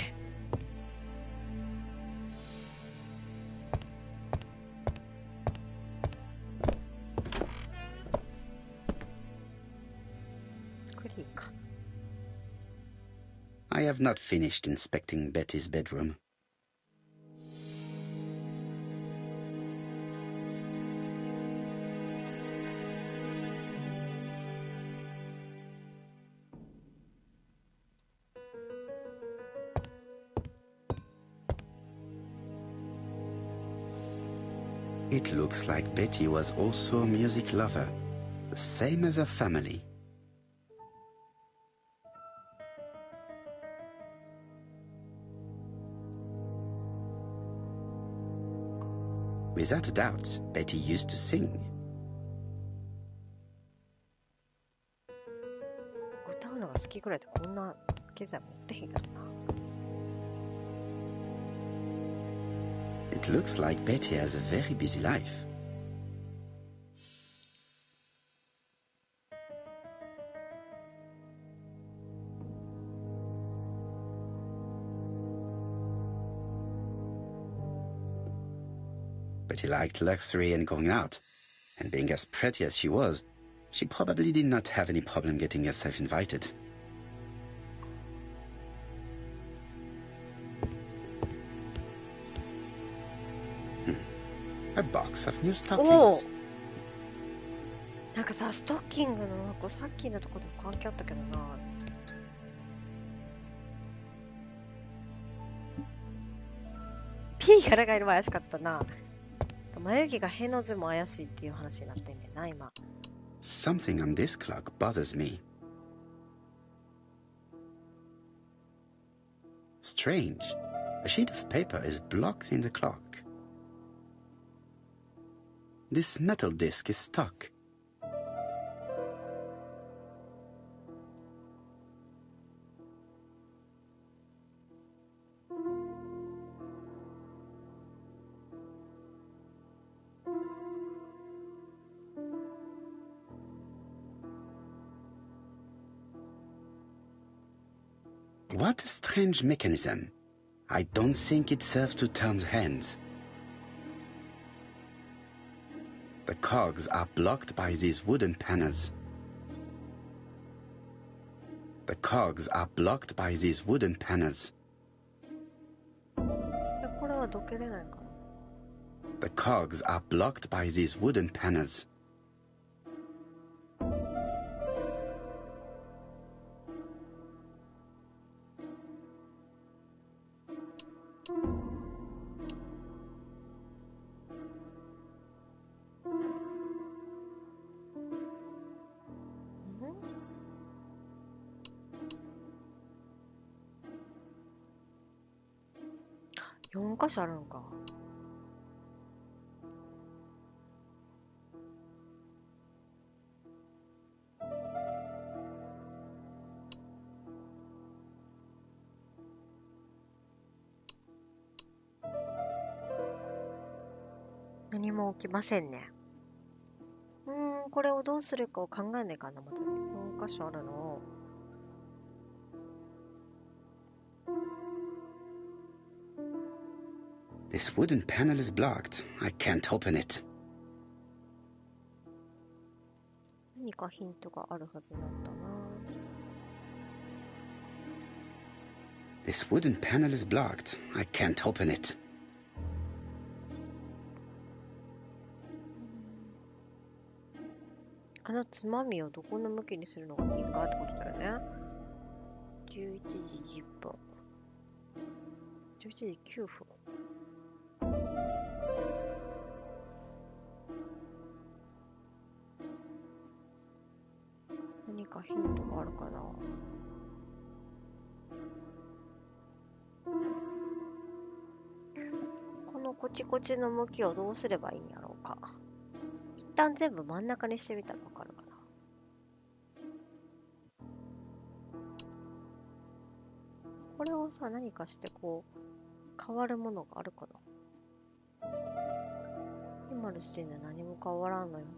クリーか。I have not finished inspecting Betty's bedroom. It looks like Betty was also a music lover, the same as her family. Without a doubt, Betty used to sing. 歌うのが好きぐらいでこんな経済持ってへんやろな。It looks like Betty has a very busy life. Betty liked luxury and going out, and being as pretty as she was, she probably did not have any problem getting herself invited. A box of new お stockings. なんかさ、ストッキングのこうさっきのとこでも関係あったけどな。P が長いのも怪しかったな。眉毛がへの字も怪しいっていう話になってんねんな、今。Something on this clock bothers me. Strange. A sheet of paper is blocked in the clock. This metal disc is stuck. What a strange mechanism. I don't think it serves to turn the hands. The cogs are blocked by these wooden panels. The cogs are blocked by these wooden panels. これはどけれないかな。The cogs are blocked by these wooden panels. 4箇所あるのか。何も起きませんね。これをどうするかを考えないかな、まず。4箇所あるのを。This wooden panel is blocked. I can't open it. 何かヒントがあるはずなんだな。This wooden panel is blocked. I can't open it. あのつまみをどこの向きにするのがいいかってことだよね。11時10分。11時9分。何かヒントがあるかな。このコチコチの向きをどうすればいいんやろうか。一旦全部真ん中にしてみたらわかるかな。これをさ、何かしてこう変わるものがあるかな。今の時点で何も変わらんのよね。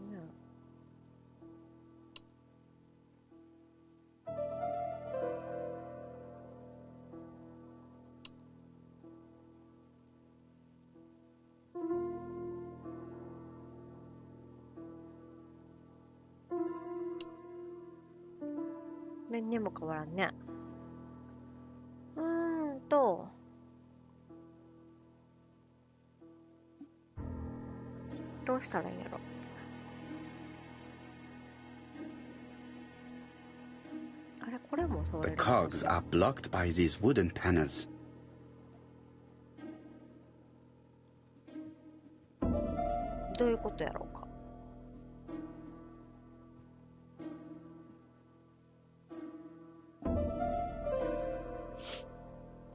何にも変わらんね。どうしたらいいんやろ。あれ、これもそう。 The cogs are blocked by these wooden panels. どういうことやろうか。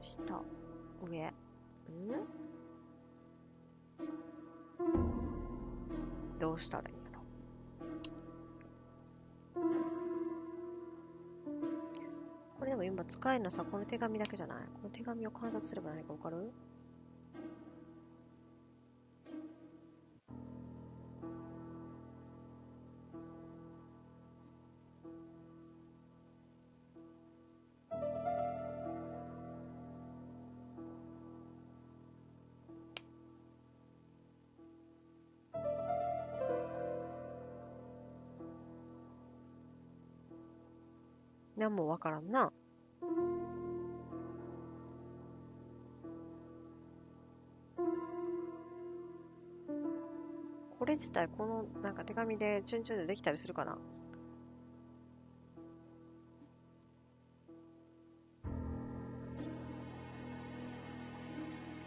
下、上、どうしたらいいんやろ。これでも今使えるのさ、この手紙だけじゃない？この手紙を観察すれば何かわかる？何もわからんな。これ自体、このなんか手紙でチュンチュンでできたりするかな。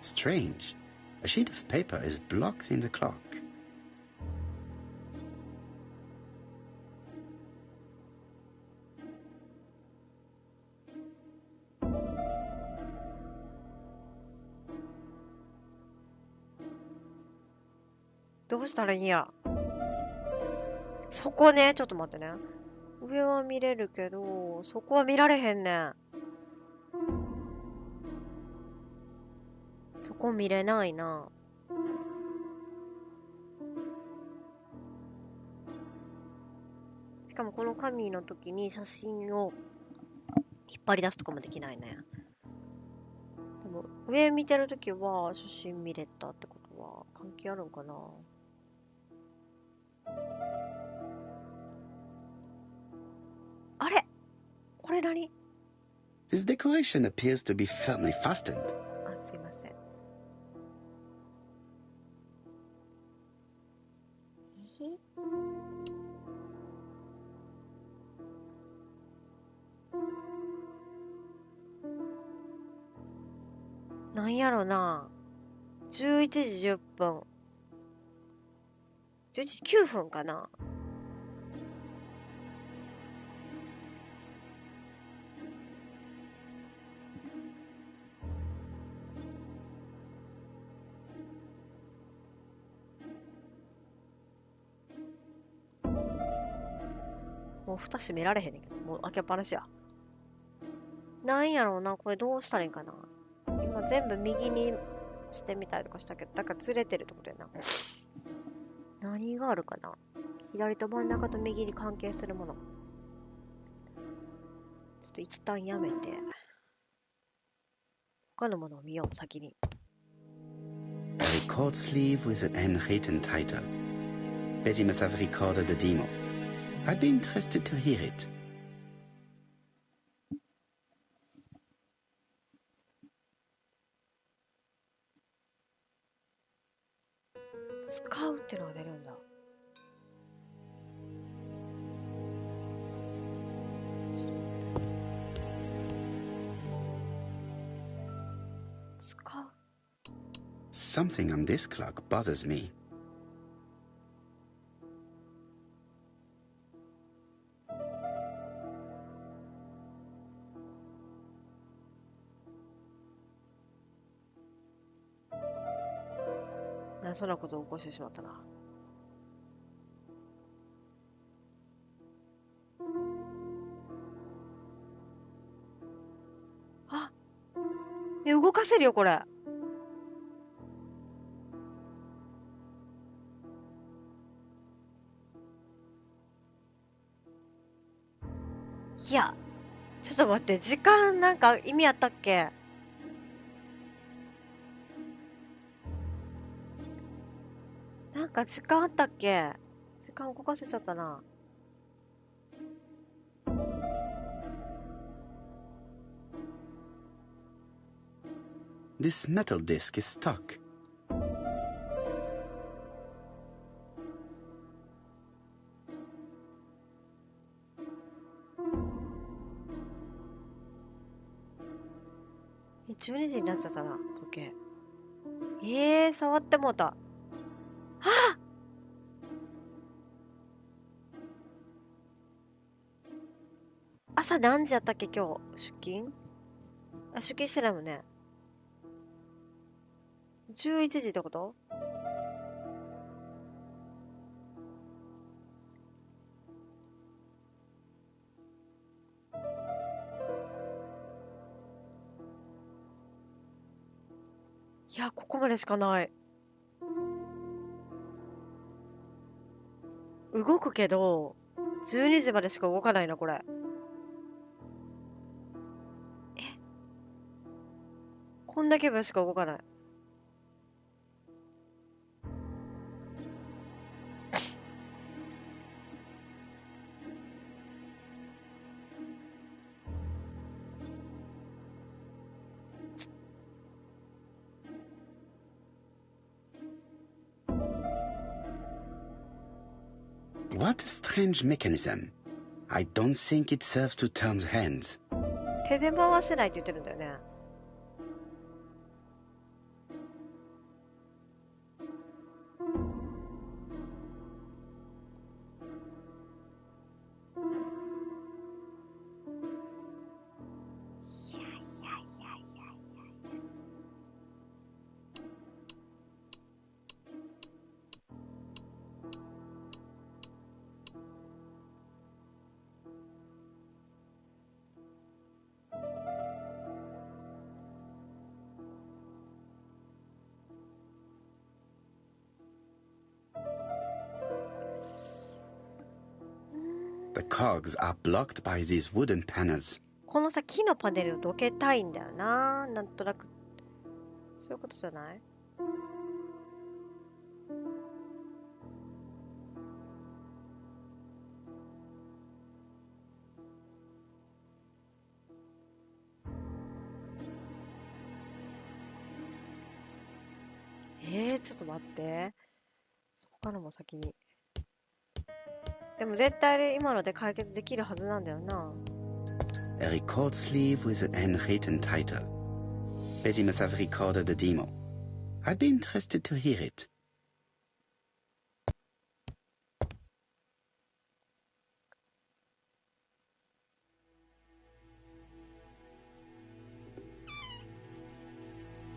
Strange. A sheet of paper is blocked in the clock. どうしたらいいんや。そこね、ちょっと待ってね。上は見れるけど、そこは見られへんねん。そこ見れないな。しかもこの紙の時に写真を引っ張り出すとかもできないね。でも上見てる時は写真見れたってことは関係あるんかな。あれ、これ何？ This decoration appears to be firmly fastened. あ、すいません。なんやろな。11時10分。11時9分かな。もう蓋閉められへんねんけど、もう開けっぱなしや。なんやろうな、これどうしたらいいかな。今全部右にしてみたりとかしたけど、だからずれてるってことやな。何があるかな。左と真ん中と右に関係するもの。ちょっと一旦やめて、他のものを見よう、先に。A record sleeve with an handwritten title. Betty must have recorded the demo. I'd be interested to hear it. 使うってのが出るんだ。使う。Something on this clock bothers me. そんなことを起こしてしまったな。あ、ね、動かせるよこれ。いや、ちょっと待って、時間なんか意味あったっけ？なんか時間あったっけ？時間動かせちゃったな。This metal disc is stuck. 12時になっちゃったな、時計。触ってもうた。はあ！朝何時やったっけ今日、出勤？出勤してないもんね。11時ってこと？いや、ここまでしかない。動くけど、12時までしか動かないな、これ。こんだけ分しか動かない。What a strange mechanism. I don't think it serves to turn the hands. 手で回せないって言ってるんだよね。The cogs are blocked by these wooden panels. このさ、木のパネルをどけたいんだよな。なんとなく。そういうことじゃない？ちょっと待って。そこからも先に。でも絶対今ので解決できるはずなんだよな。A record sleeve with an handwritten title. Betty must have recorded the demo. I'd be interested to hear it.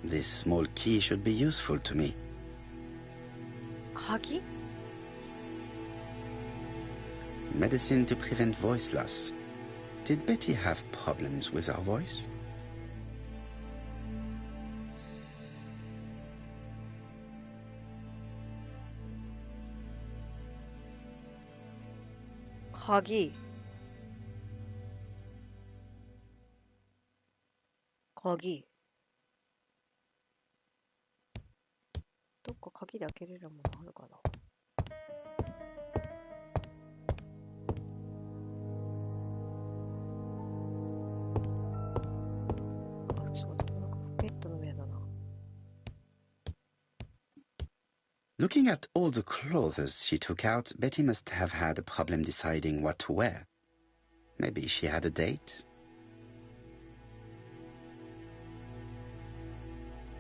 This small key should be useful to me. 鍵 medicine to prevent voice loss. Did Betty have problems with her voice? Kagi. Kagi. どっか鍵で開けれるものあるかな。あ、ちょっとなんかポケットの上だな。Looking at all the clothes she took out, Betty must have had a problem deciding what to wear. Maybe she had a date?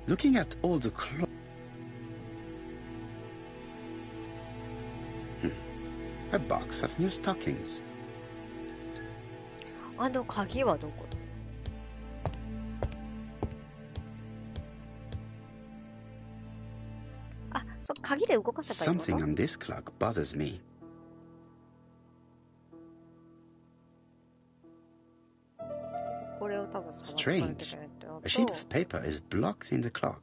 Looking at all the clothes... A box of new stockings. あの鍵はどこだ？あ、そう、鍵で動かせばいいの？ Something on this clock bothers me. これを多分触っていかなきゃいけないってなると。 A sheet of paper is blocked in the clock.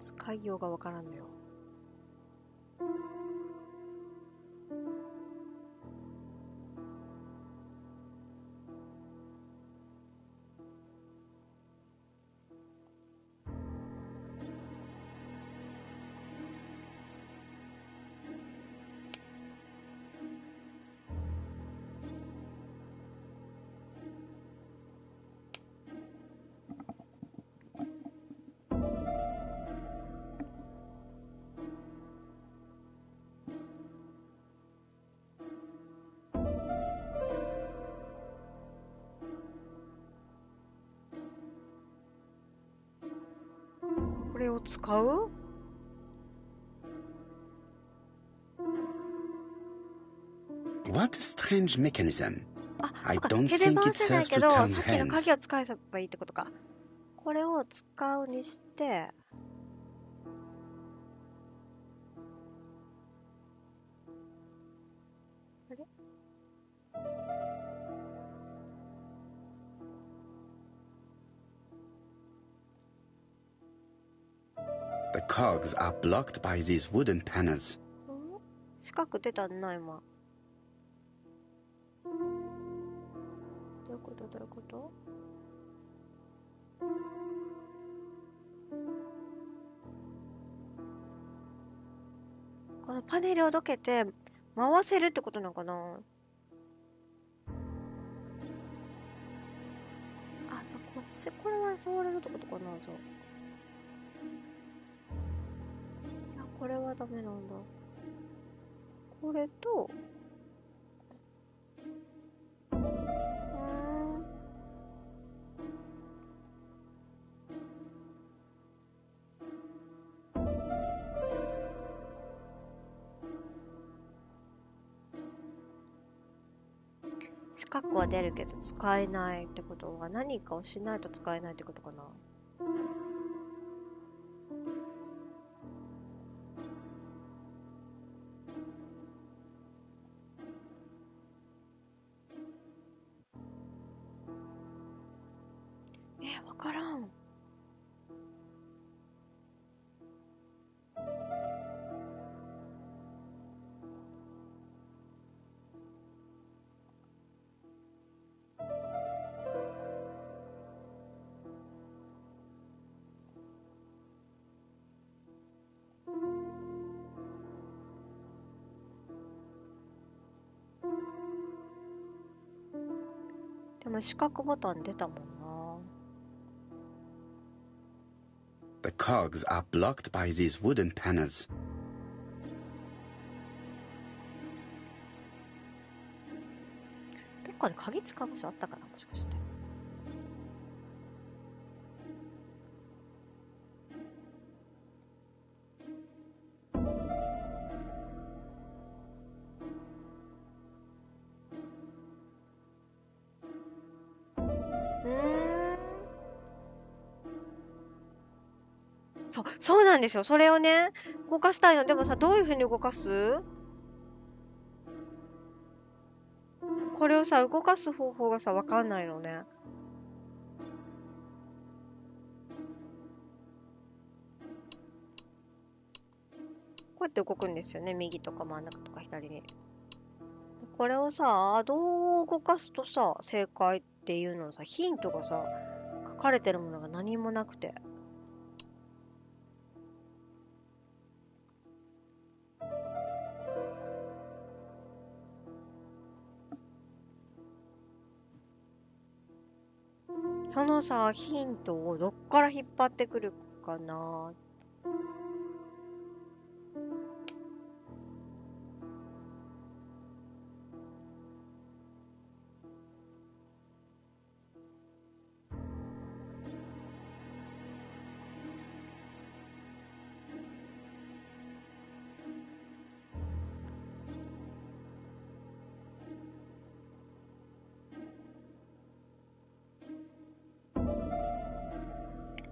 使いようがわからんのよ。これを使う？What a strange mechanism. あ、I そうか、 don't 手で think 回 it せない serves け to ど、 turn さっきの hands. 鍵を使えばいいってことか。これを使うにして、あれ？ The cogs are blocked by these wooden panels. 四角出たんな、今。どういうことどういうこと？このパネルをどけて回せるってことなのかな？あ、じゃあこっち、これは触れるってことかな、じゃあ。いや、これはダメなんだ。これと、四角は出るけど使えないってことは何かをしないと使えないってことかな。わからん。でも四角ボタン出たもんな。The cogs are blocked by these wooden panels. どっかに鍵使う場所あったかな、もしかして。そうなんですよ。それをね、動かしたいの。でもさ、どういう風に動かす？これをさ、動かす方法がさ、わかんないのね。こうやって動くんですよね。右とか真ん中とか左に。これをさ、どう動かすとさ、正解っていうのさ、ヒントがさ、書かれてるものが何もなくて。そのさ、ヒントをどっから引っ張ってくるかな。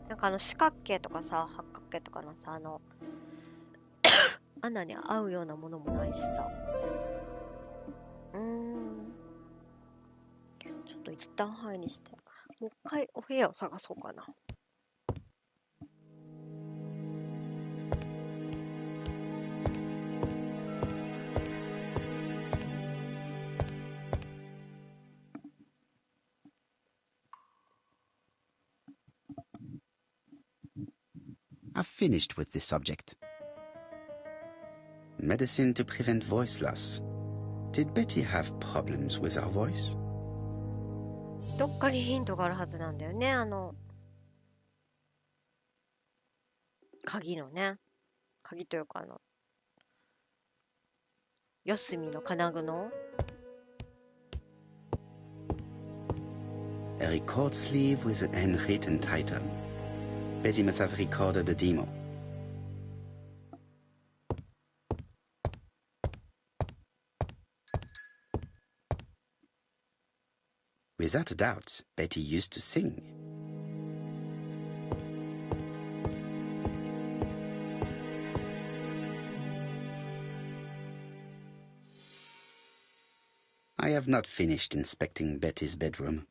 なんか四角形とかさ、八角形とかのさ、穴に合うようなものもないしさ。ちょっと一旦範囲にして、もう一回お部屋を探そうかな。I've finished with this subject. Medicine to prevent voice loss. Did Betty have problems with her voice? どっかにヒントがあるはずなんだよね。鍵のね。鍵というか四隅の金具の。A record sleeve with an handwritten title. Betty must have recorded the demo. Without a doubt, Betty used to sing. I have not finished inspecting Betty's bedroom.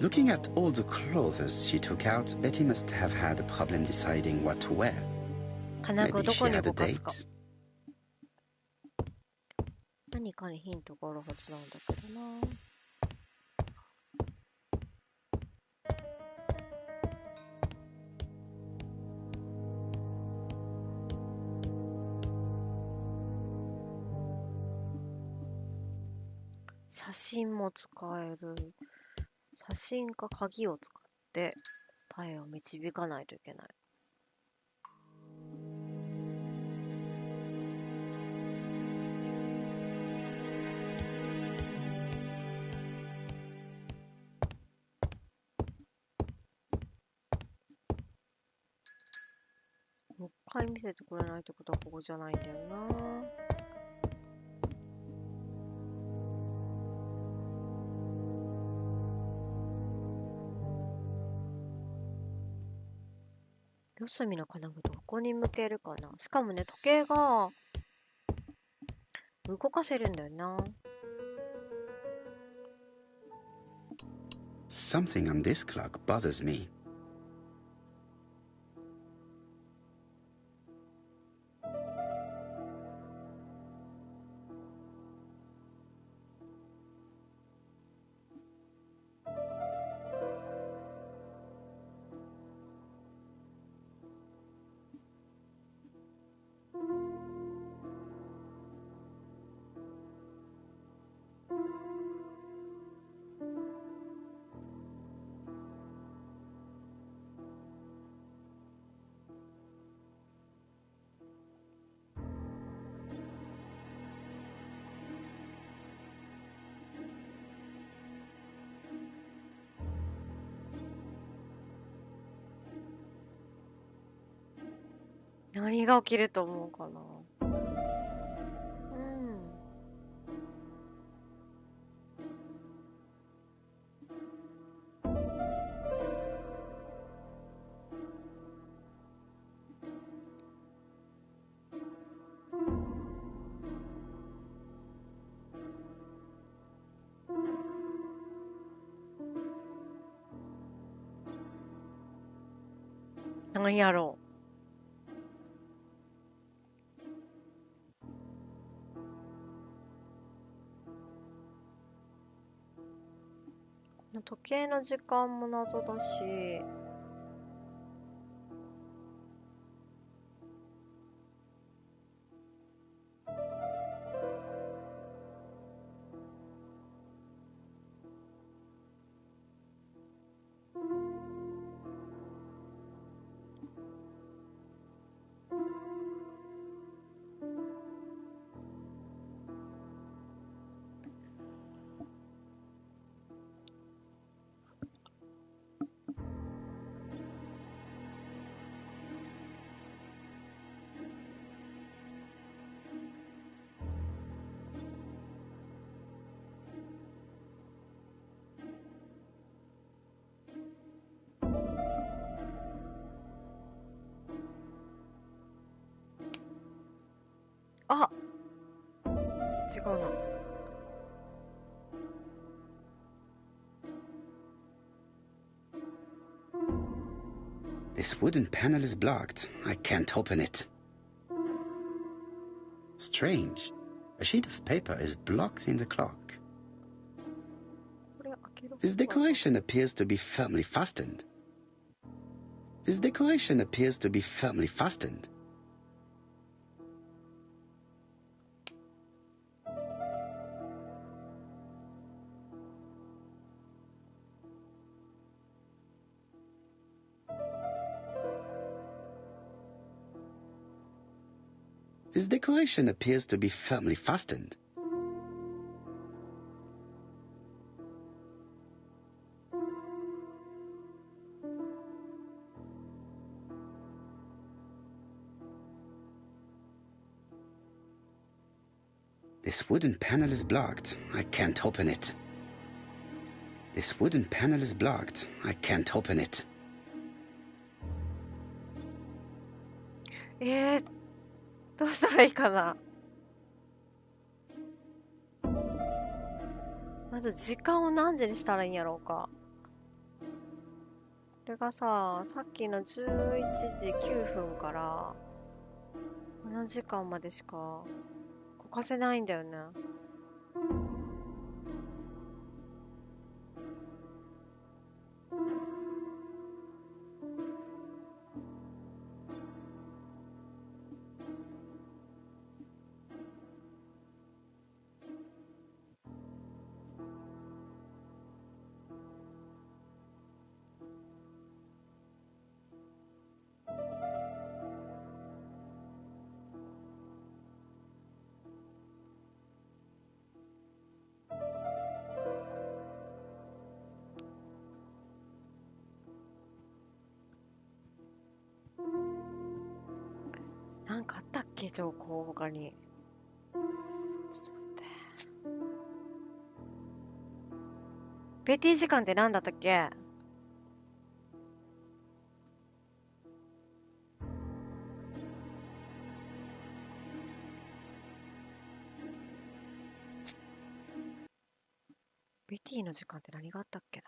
Looking at all the clothes she took out, Betty must have had a problem deciding what to wear. Maybe she had a date. 何かにヒントがあるはずなんだけどな。写真も使える。写真か鍵を使って答えを導かないといけない。もう一回見せてくれないってことはここじゃないんだよな。四隅の金具どこに向けるかな。しかもね、時計が動かせるんだよな。Something on this clock bothers me.何が起きると思うかな。なんやろう。時計の時間も謎だし。あ、違うな。This wooden panel is blocked. I can't open it. Strange. A sheet of paper is blocked in the clock. This decoration appears to be firmly fastened. This decoration appears to be firmly fastened. This decoration appears to be firmly fastened. This wooden panel is blocked. I can't open it. This wooden panel is blocked. I can't open it. どうしたらいいかな。まず時間を何時にしたらいいんやろうか。これがさっきの11時9分から7時間までしか動かせないんだよね。なんかあったっけ情報他に。ちょっと待って。ベティ時間って何だったっけ。ベティの時間って何があったっけな。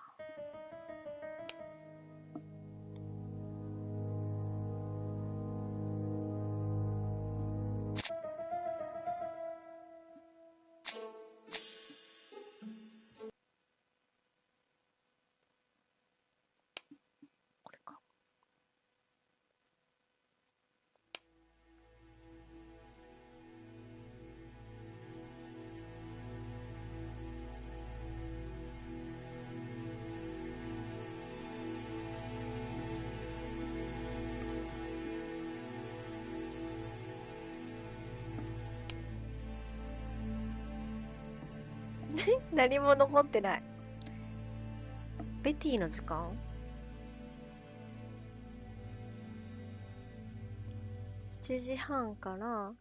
これか。何も残ってない。ベティの時間7時半から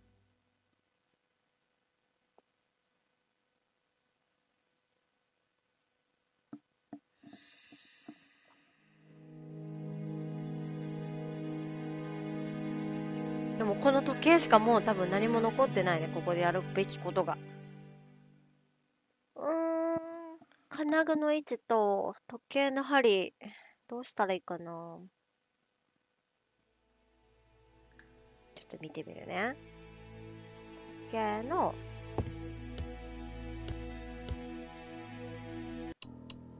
でもこの時計しかもう多分何も残ってないね。ここでやるべきことが。金具の位置と時計の針どうしたらいいかな。ちょっと見てみるね。時計の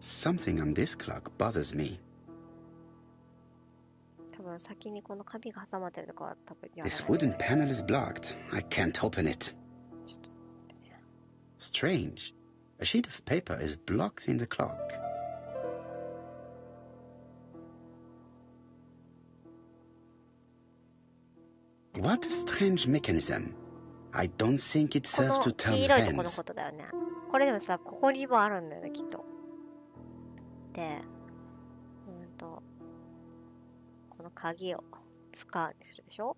Something on this clock bothers me. 多分先にこの紙が挟まってるとこは多分やらない。This wooden panel is blocked. I can't open it. ちょっと待ってね。Strange. A sheet of paper is blocked in the clock. What a strange mechanism. I don't think it こ serves の to 黄 turn 色いとこの hands. ことだよね。これでもさ、ここにもあるんだよね、きっと。で、この鍵を使うにするでしょ。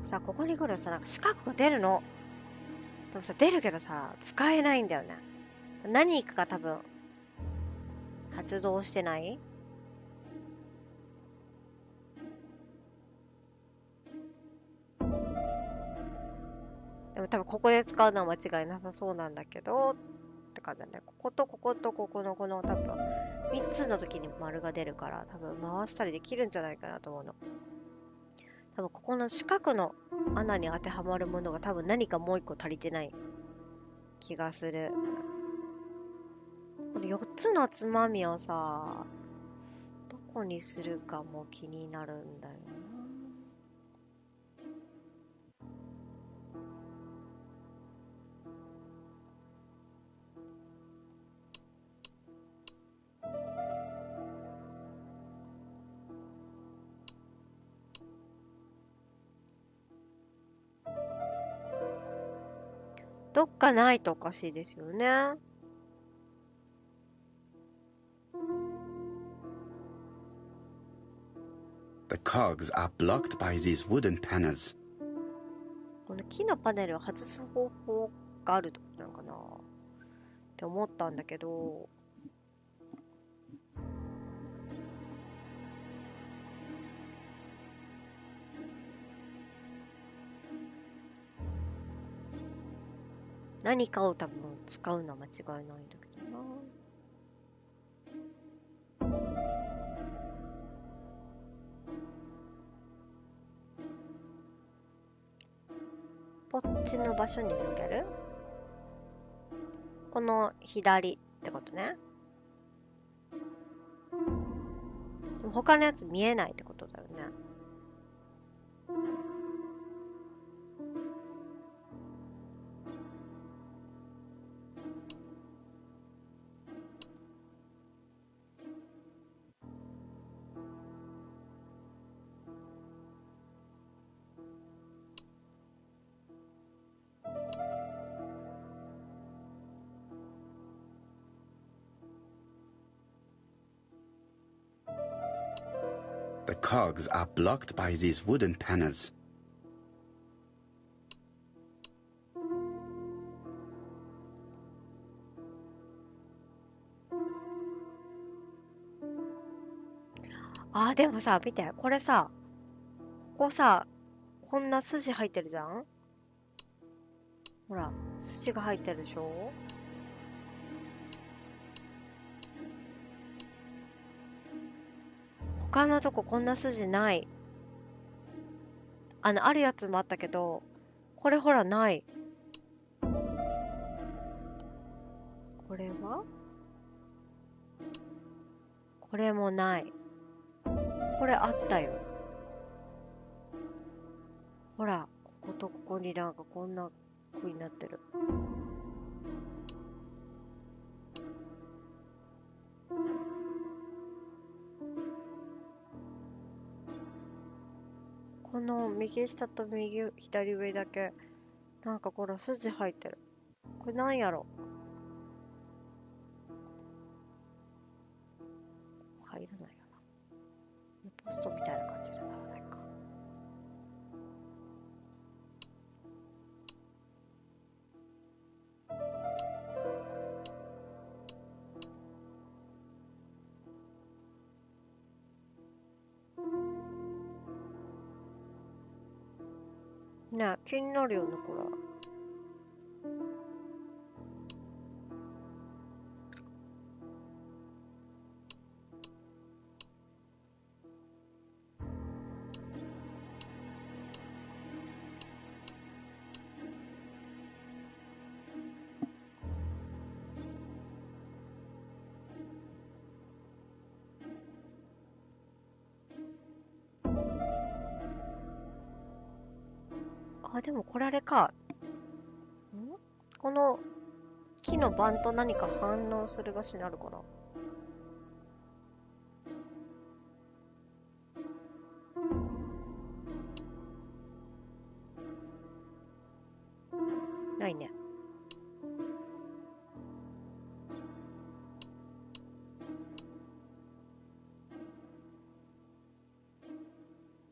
さ、ここに来るとさ、なんか四角が出るの。でもさ、出るけどさ、使えないんだよね。何かが多分、発動してない。でも多分ここで使うのは間違いなさそうなんだけど、って感じだね。こことこことここのこの多分、3つの時に丸が出るから、多分回したりできるんじゃないかなと思うの。多分ここの四角の穴に当てはまるものが多分何かもう一個足りてない気がする。この4つのつまみをさ、どこにするかも気になるんだよな。どっかないとおかしいですよね。The cogs are blocked by these wooden panels. この木のパネルを外す方法があるってことなのかなって思ったんだけど、何かを多分使うのは間違いないんだけどな。こっちの場所に向ける？この左ってことね。でも他のやつ見えないってことだよね。The cogs are blocked by these wooden panels. あ、でもさ、見て。これさ、ここさ、こんな筋入ってるじゃん？ほら、筋が入ってるでしょ？他のとここんな筋ない。あるやつもあったけど、これほらない。これは？これもない。これあったよ。ほら、こことここになんかこんな風になってる。この右下と左上だけ、なんかこの筋入ってる。これなんやろ？入らないよな。ポストみたいな感じにならないか。ねえ、気になるよね、これ。あ、でもこれあれか。この木の板と何か反応する場所にあるかな。ないね。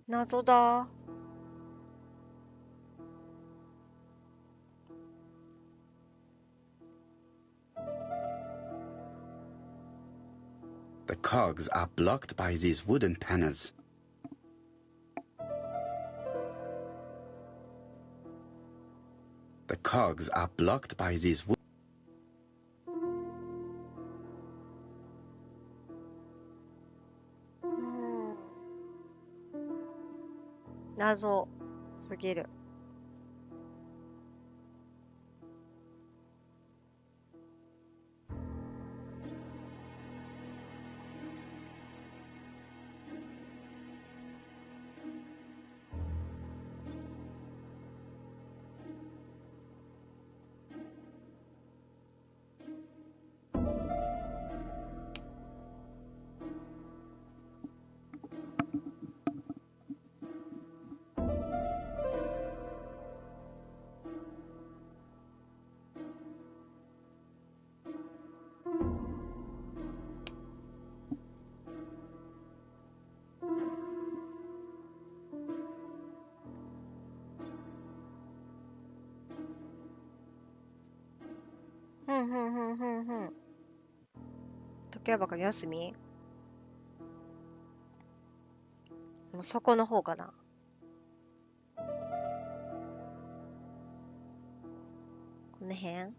謎だ。The cogs are blocked by these wooden panels. The cogs are blocked by these wooden謎すぎる。時計箱の四隅？もうそこの方かな。この辺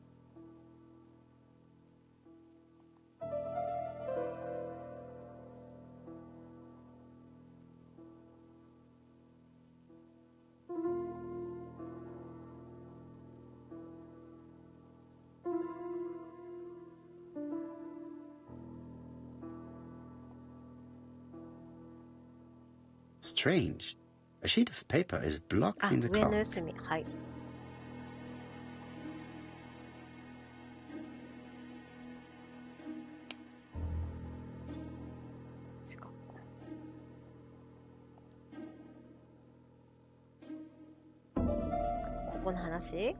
？Strange. A sheet of paper is blocked in the 上の clock. 四隅。はい。違う。ここの話？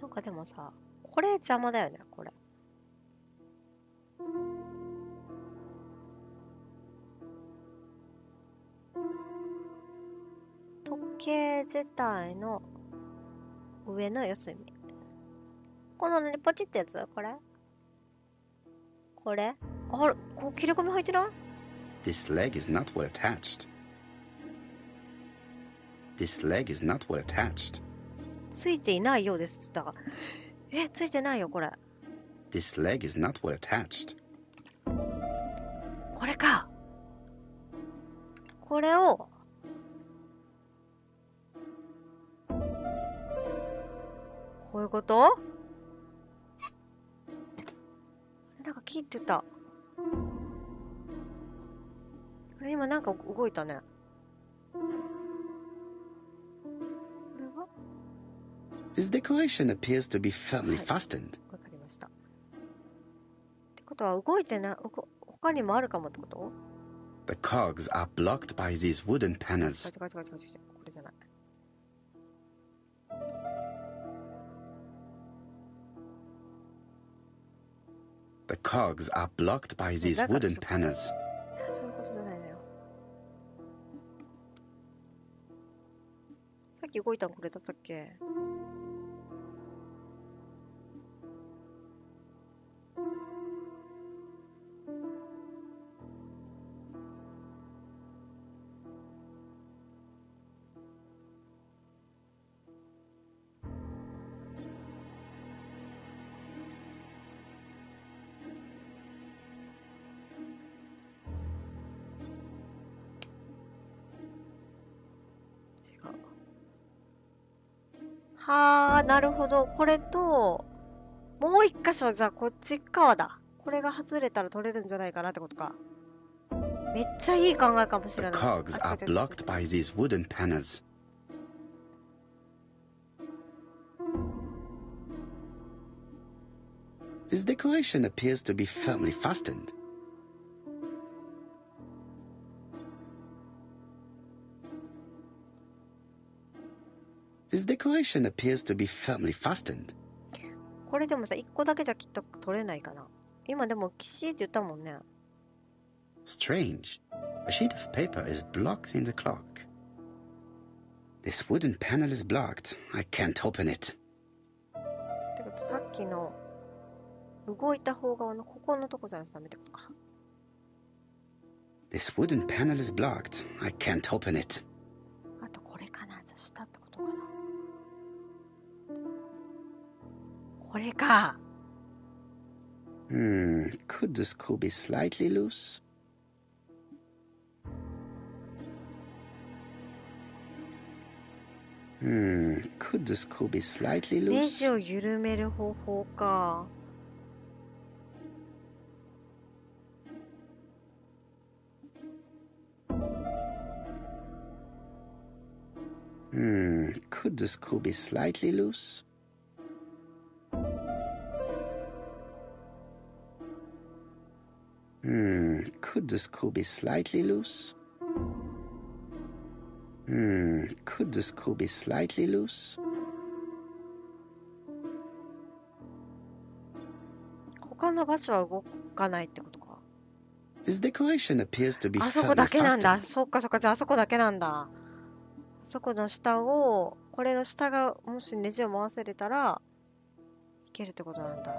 なんかでもさ、これ邪魔だよね、これ。時計自体の上の四隅。このポチってやつ？これ？これ？あれ、こう切れ込み入ってない？ This leg is not well attached. This leg is not well attached. ついていないようですだが。ついてないよ、これ。This leg is not well attached. これか。これを、こういうこと？なんかキーって言った。これ今なんか動いたね。This decoration appears to be firmly fastened. わかりました。ってことは動いてな、他にもあるかもってこと？ The cogs are blocked by these wooden panels. 違う。これじゃない。The cogs are blocked by these wooden panels. そういうことじゃないのよ。っき動いたのこれだったっけ？はあ、なるほど。これと、もう一箇所、じゃあこっち側だ。これが外れたら取れるんじゃないかなってことか。めっちゃいい考えかもしれ The ない。 cogs are blocked by these wooden panels. This decoration appears to be firmly fastened. This decoration appears to be firmly fastened. これでもさ、一個だけじゃきっと取れないかな。今でもキシーって言ったもんね。Strange. A sheet of paper is blocked in the clock. This wooden panel is blocked. I can't open it. ってことさっきの動いた方側のここのとこじゃないとダメってことか。This wooden panel is blocked. I can't open it. あとこれかな。じゃあ下ってことかな。これか。Could the screw be slightly loose? Could the screw be slightly ネ loose? ジを緩める方法か。Could the screw be slightly loose? Could the screw be slightly loose? Could the screw be slightly loose? 他の場所は動かないってことか。 This decoration appears to be あそこ firmly だけなんだ。 fastened. そっかそっか。じゃああそこだけなんだ。あそこの下を、これの下がもしネジを回せれたらいけるってことなんだ。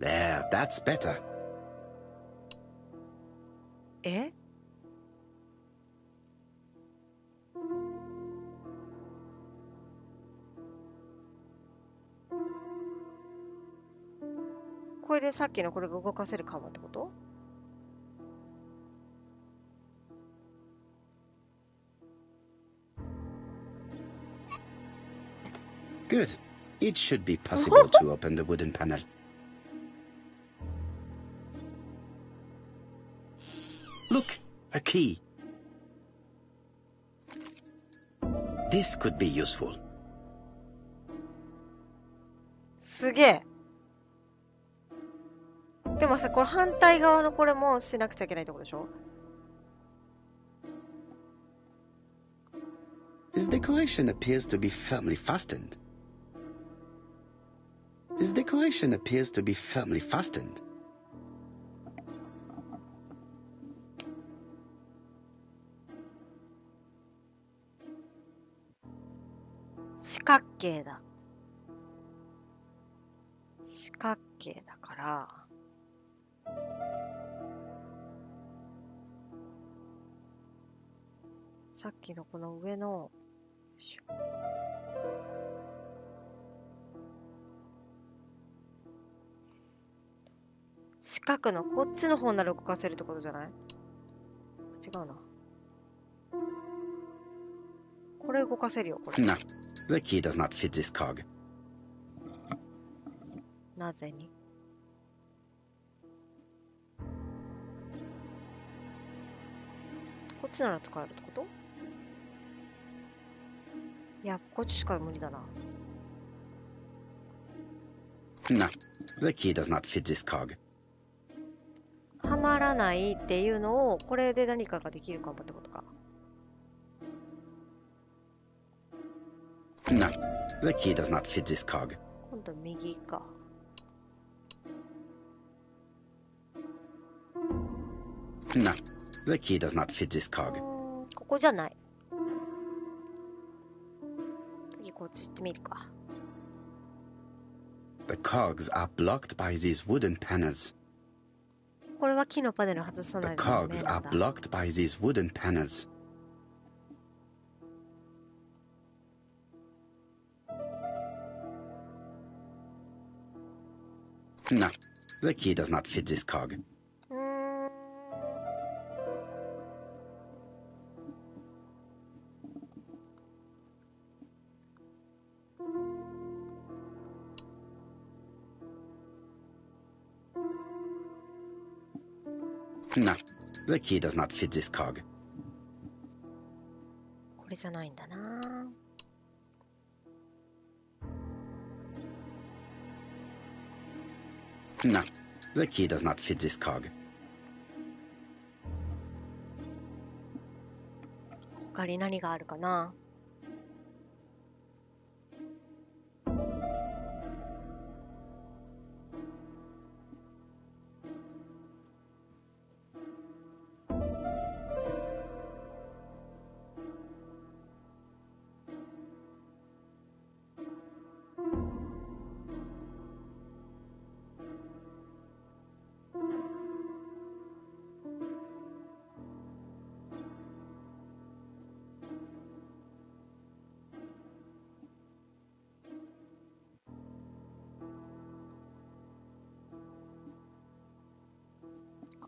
There, that's better. え？これでさっきのこれが動かせるかもってこと？ Good. It should be possible to open the wooden panel. Look, a key. This could be useful. すげえ。でもさ、これ反対側のこれもしなくちゃいけないってことでしょ？ This decoration appears to be firmly fastened. This decoration appears to be firmly fastened. 四角形だ。四角形だから、さっきのこの上の、よいしょ、四角のこっちの方なら動かせるってことじゃない？違うな。これ動かせるよ、これ。No, the key does not fit this cog. なぜに？こっちなら使えるってこと？いや、こっちしか無理だな。No, the key does not fit this cog. はまらないっていうのを、これで何かができるかもってことか。No, the key does not fit this cog. 今度右か。No, the key does not fit this cog. ここじゃない。次こっち行ってみるか。The cogs are blocked by these wooden panels. これは木のパネル外さな The いとダメ cogs な are んだ。 blocked by these wooden panels. No, the key does not fit this cog. No, the key does not fit this cog. これじゃないんだな。No, the key does not fit this cog. 他に何があるかな。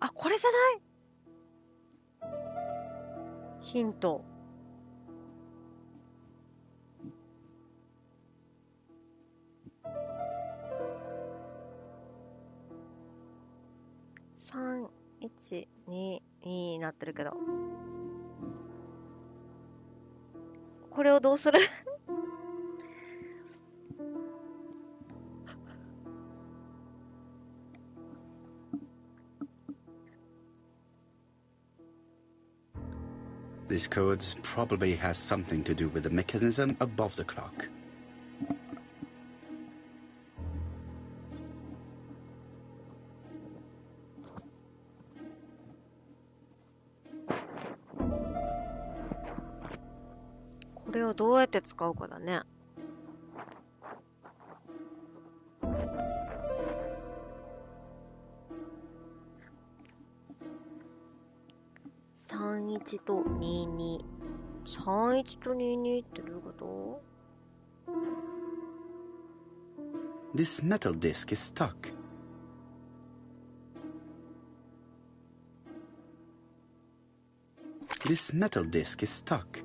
あ、これじゃない？ヒント。3、1、2、2になってるけど。これをどうする？This code probably has something to do with the mechanism above the clock. これをどうやって使うかだね。31と22。31と22ってどういうこと？ This metal disc is stuck. This metal disc is stuck.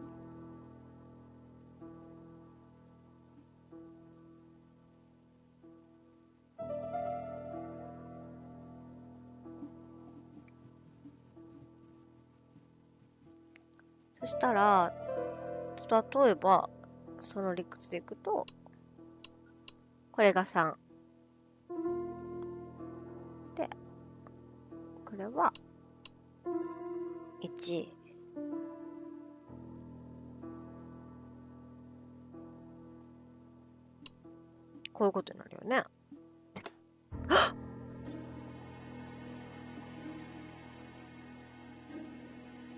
そしたら、例えば、その理屈でいくと、これが3。で、これは1。こういうことになるよね。はっ！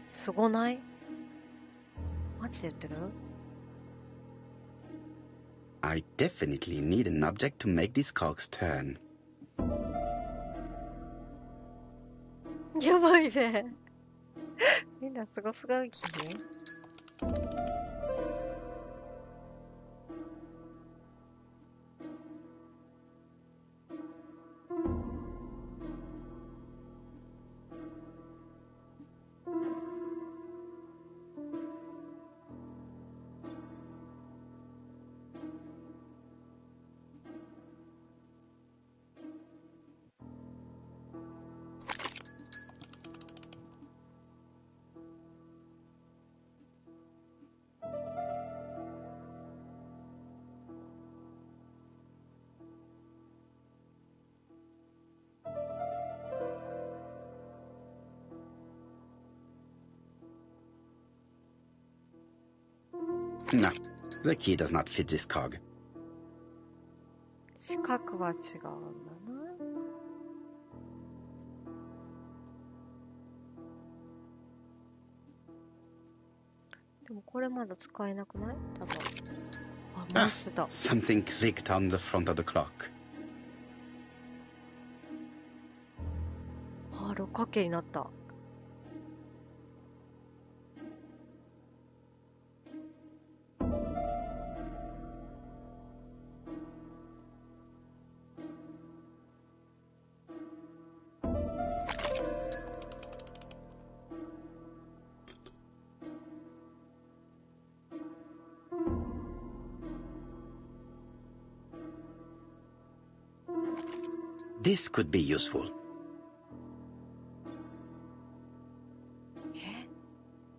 すごない？マジで言ってる？ I definitely need an object to make these cogs turn. やばいね。みんなすごすごい気に。No, the key does not fit this cog. 四角は違うんだな。でもこれまだ使えなくない？多分。あ、マスだ。Something clicked on the front of the clock. あ、六角形になった。This could be useful.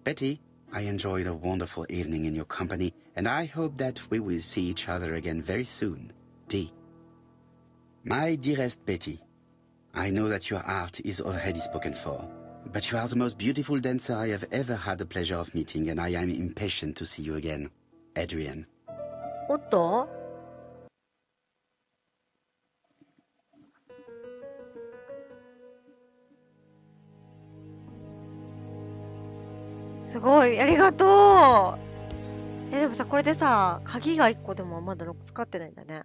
Betty, I enjoyed a wonderful evening in your company, and I hope that we will see each other again very soon. D. My dearest Betty, I know that your art is already spoken for, but you are the most beautiful dancer I have ever had the pleasure of meeting, and I am impatient to see you again. Adrian. おっと？すごい、ありがとう。でもさ、これでさ、鍵が1個でもまだ使ってないんだね。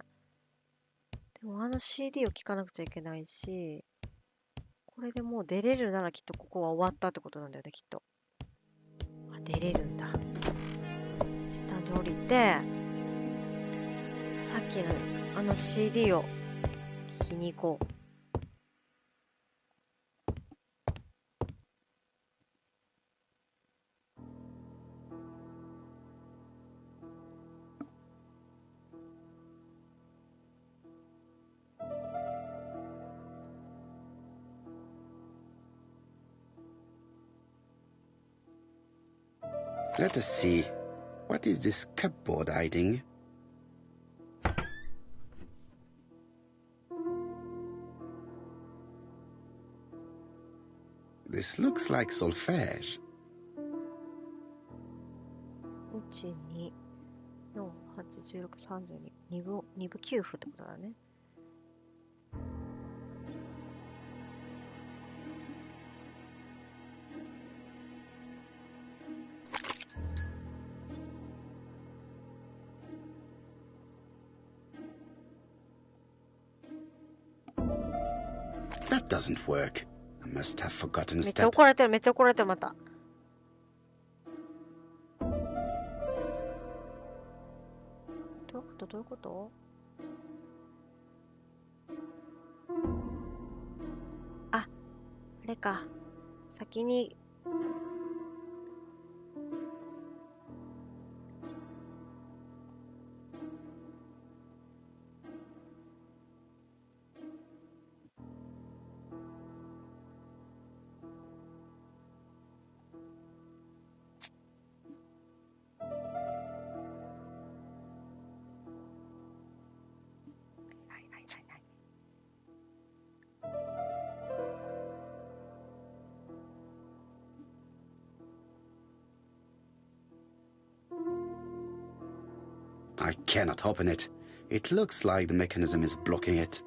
でもCD を聴かなくちゃいけないし、これでもう出れるならきっとここは終わったってことなんだよね、きっと。あ、出れるんだ。下に降りて、さっきのCD を聴きに行こう。Let us see. What is this cupboard hiding? This looks like solfège. 1、2、4、8、16、32。2部9分ってことだね。That doesn't work. I must have forgotten a めっちゃ step. 怒られてる、めっちゃ怒られてる、また。どういうこと？どういうこと？あ、あれか。先に。I cannot open it. It looks like the mechanism is blocking it.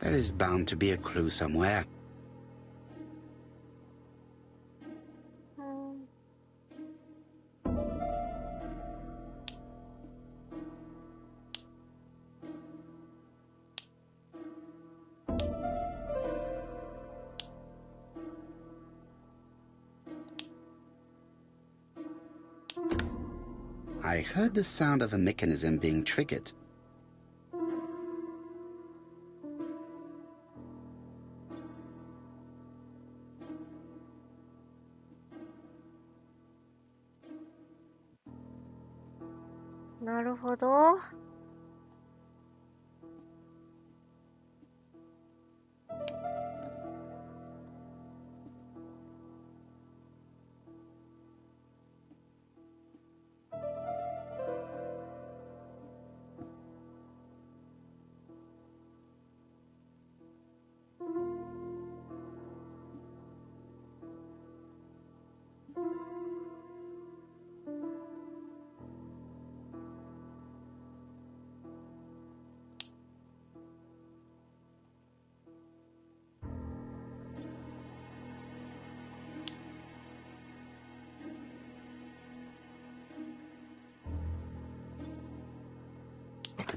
There is bound to be a clue somewhere. I heard the sound of a mechanism being triggered. .なるほど。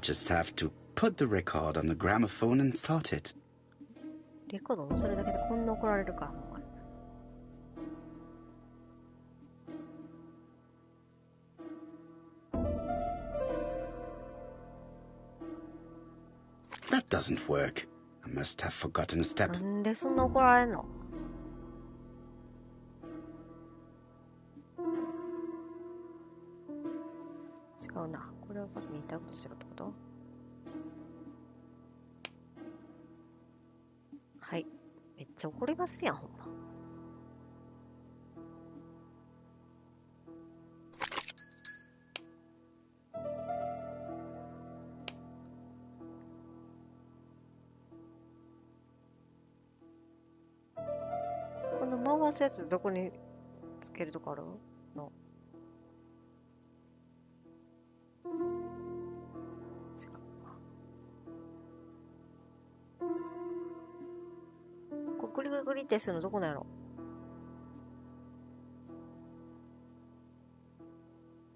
just have to put the record on the gramophone and start it. レコードもそれだけでこんな怒られるか。That doesn't work. I must have forgotten a step. なんでそんな怒られんの？違うな。これを先に言いたいことしろってこと？はい。めっちゃ怒りますやん、ほんま。この回すやつどこにつけるとこあるの？違う。こうグリグリグリってするのどこなんやろ？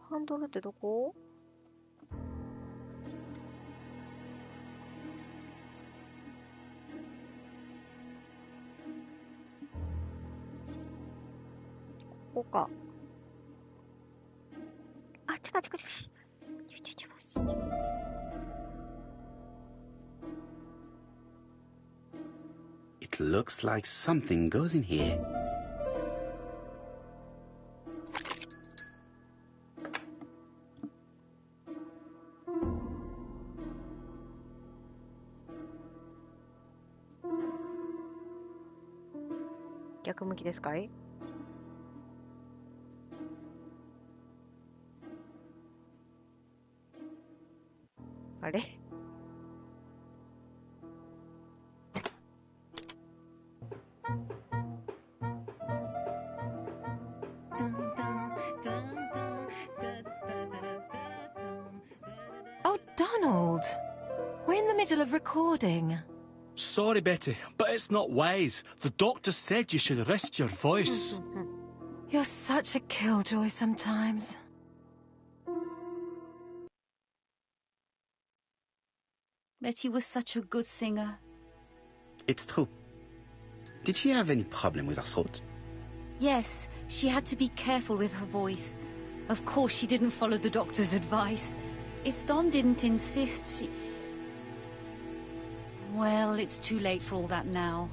ハンドルってどこ？ここか。あ、違う。It looks like something goes in here.「逆向きですかい？」あれ？Oh, Donald. We're in the middle of recording. Sorry, Betty, but it's not wise. The doctor said you should rest your voice. You're such a killjoy sometimes. Betty was such a good singer. It's true. Did she have any problem with her throat? Yes, she had to be careful with her voice. Of course, she didn't follow the doctor's advice. If Don didn't insist, she... Well, it's too late for all that now.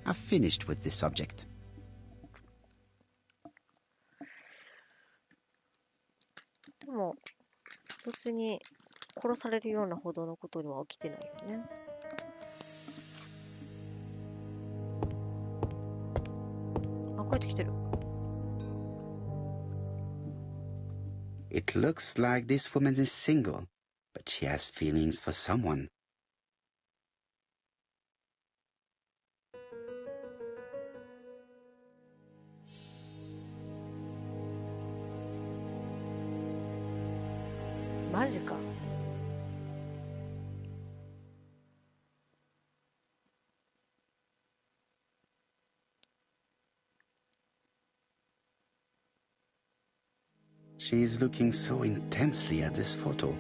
I've finished with this subject. でも別に殺されるようなほどのことには起きてないよね。あ、帰ってきてる。It looks like this woman is single, but she has feelings for someone. マジか。She is looking so intensely at this photo.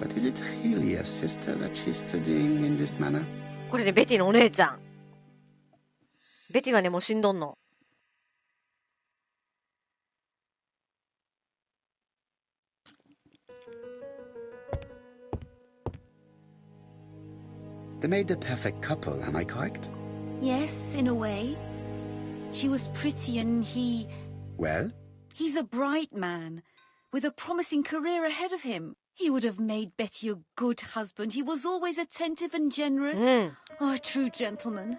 But is it really a sister that she's studying in this manner? これね、ベティのお姉ちゃん。ベティはね、もう死んどんの。They made the perfect couple, am I correct? Yes, in a way. She was pretty and he... Well? He's a bright man, with a promising career ahead of him. He would have made Betty a good husband. He was always attentive and generous. Oh, a true gentleman.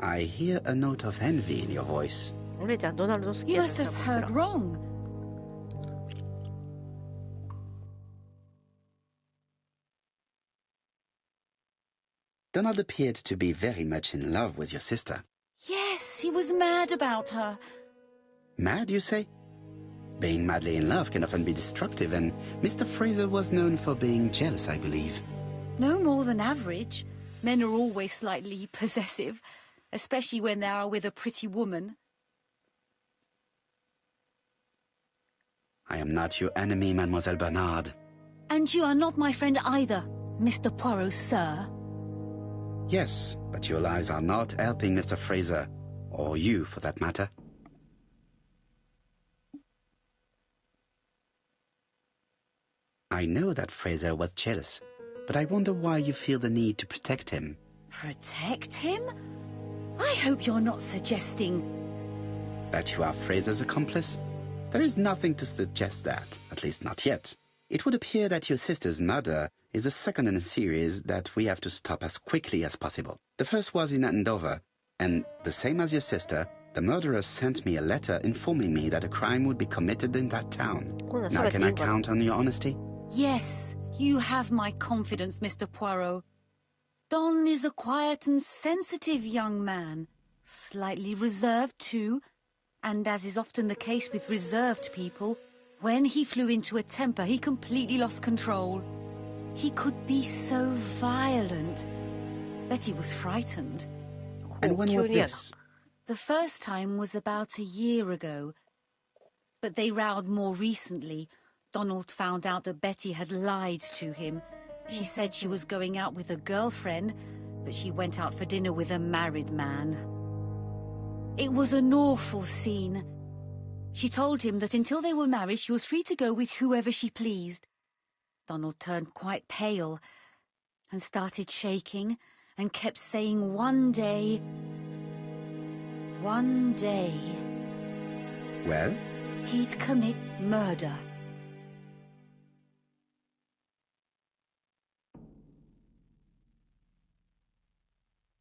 I hear a note of envy in your voice. お姉ちゃん、ドナルド好き You や must have heard wrong. Donald appeared to be very much in love with your sister. Yes, he was mad about her. Mad, you say? Being madly in love can often be destructive, and Mr. Fraser was known for being jealous, I believe. No more than average. Men are always slightly possessive, especially when they are with a pretty woman. I am not your enemy, Mademoiselle Bernard. And you are not my friend either, Mr. Poirot, sir. Yes, but your lies are not helping Mr. Fraser, or you for that matter. I know that Fraser was jealous, but I wonder why you feel the need to protect him. Protect him? I hope you're not suggesting... That you are Fraser's accomplice? There is nothing to suggest that, at least not yet. It would appear that your sister's murder is the second in a series that we have to stop as quickly as possible. The first was in Andover, and the same as your sister, the murderer sent me a letter informing me that a crime would be committed in that town. Now can I count on your honesty? Yes, you have my confidence, Mr. Poirot. Don is a quiet and sensitive young man. Slightly reserved, too. And as is often the case with reserved people, when he flew into a temper, he completely lost control. He could be so violent. Betty was frightened. And when was this? The first time was about a year ago. But they rowed more recently. Donald found out that Betty had lied to him. She said she was going out with a girlfriend, but she went out for dinner with a married man. It was an awful scene. She told him that until they were married, she was free to go with whoever she pleased. Donald turned quite pale and started shaking and kept saying one day... Well? He'd commit murder.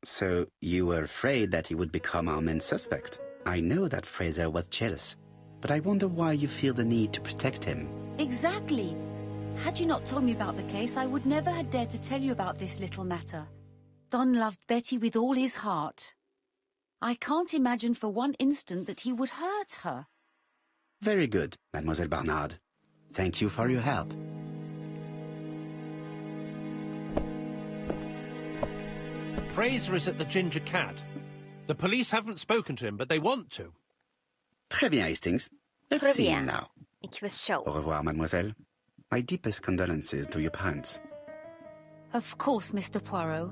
So you were afraid that he would become our main suspect. I know that Fraser was jealous, but I wonder why you feel the need to protect him. Exactly. Had you not told me about the case, I would never have dared to tell you about this little matter. Don loved Betty with all his heart. I can't imagine for one instant that he would hurt her. Very good, Mademoiselle Barnard. Thank you for your help. Fraser is at the Ginger Cat. The police haven't spoken to him, but they want to. Très bien, Hastings. Let's see him now. 行きましょう。 Au revoir, mademoiselle. My deepest condolences to your parents. Of course, Mr. Poirot.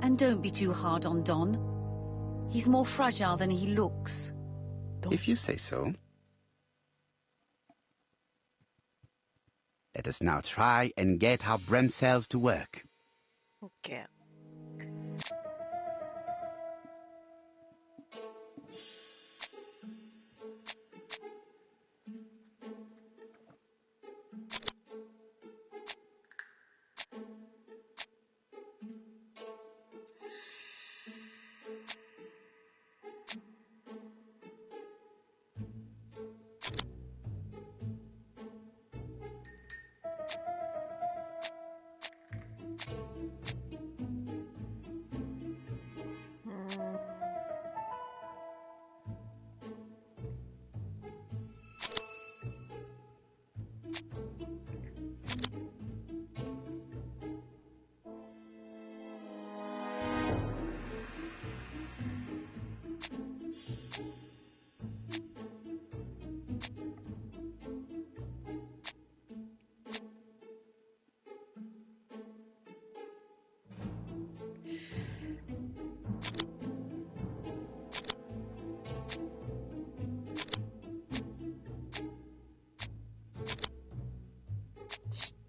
And don't be too hard on Don. He's more fragile than he looks. If you say so. Let us now try and get our brain cells to work. OK。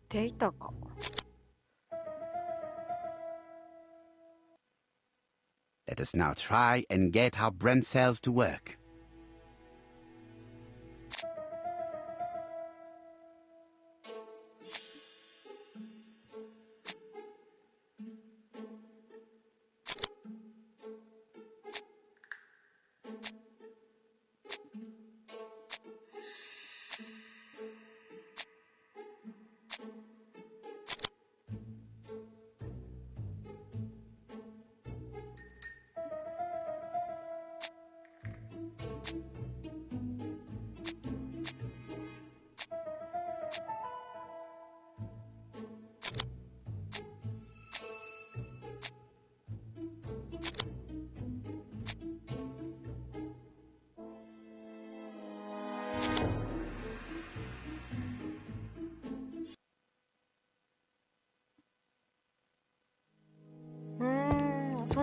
ていたか。Let us now try and get our brain cells to work.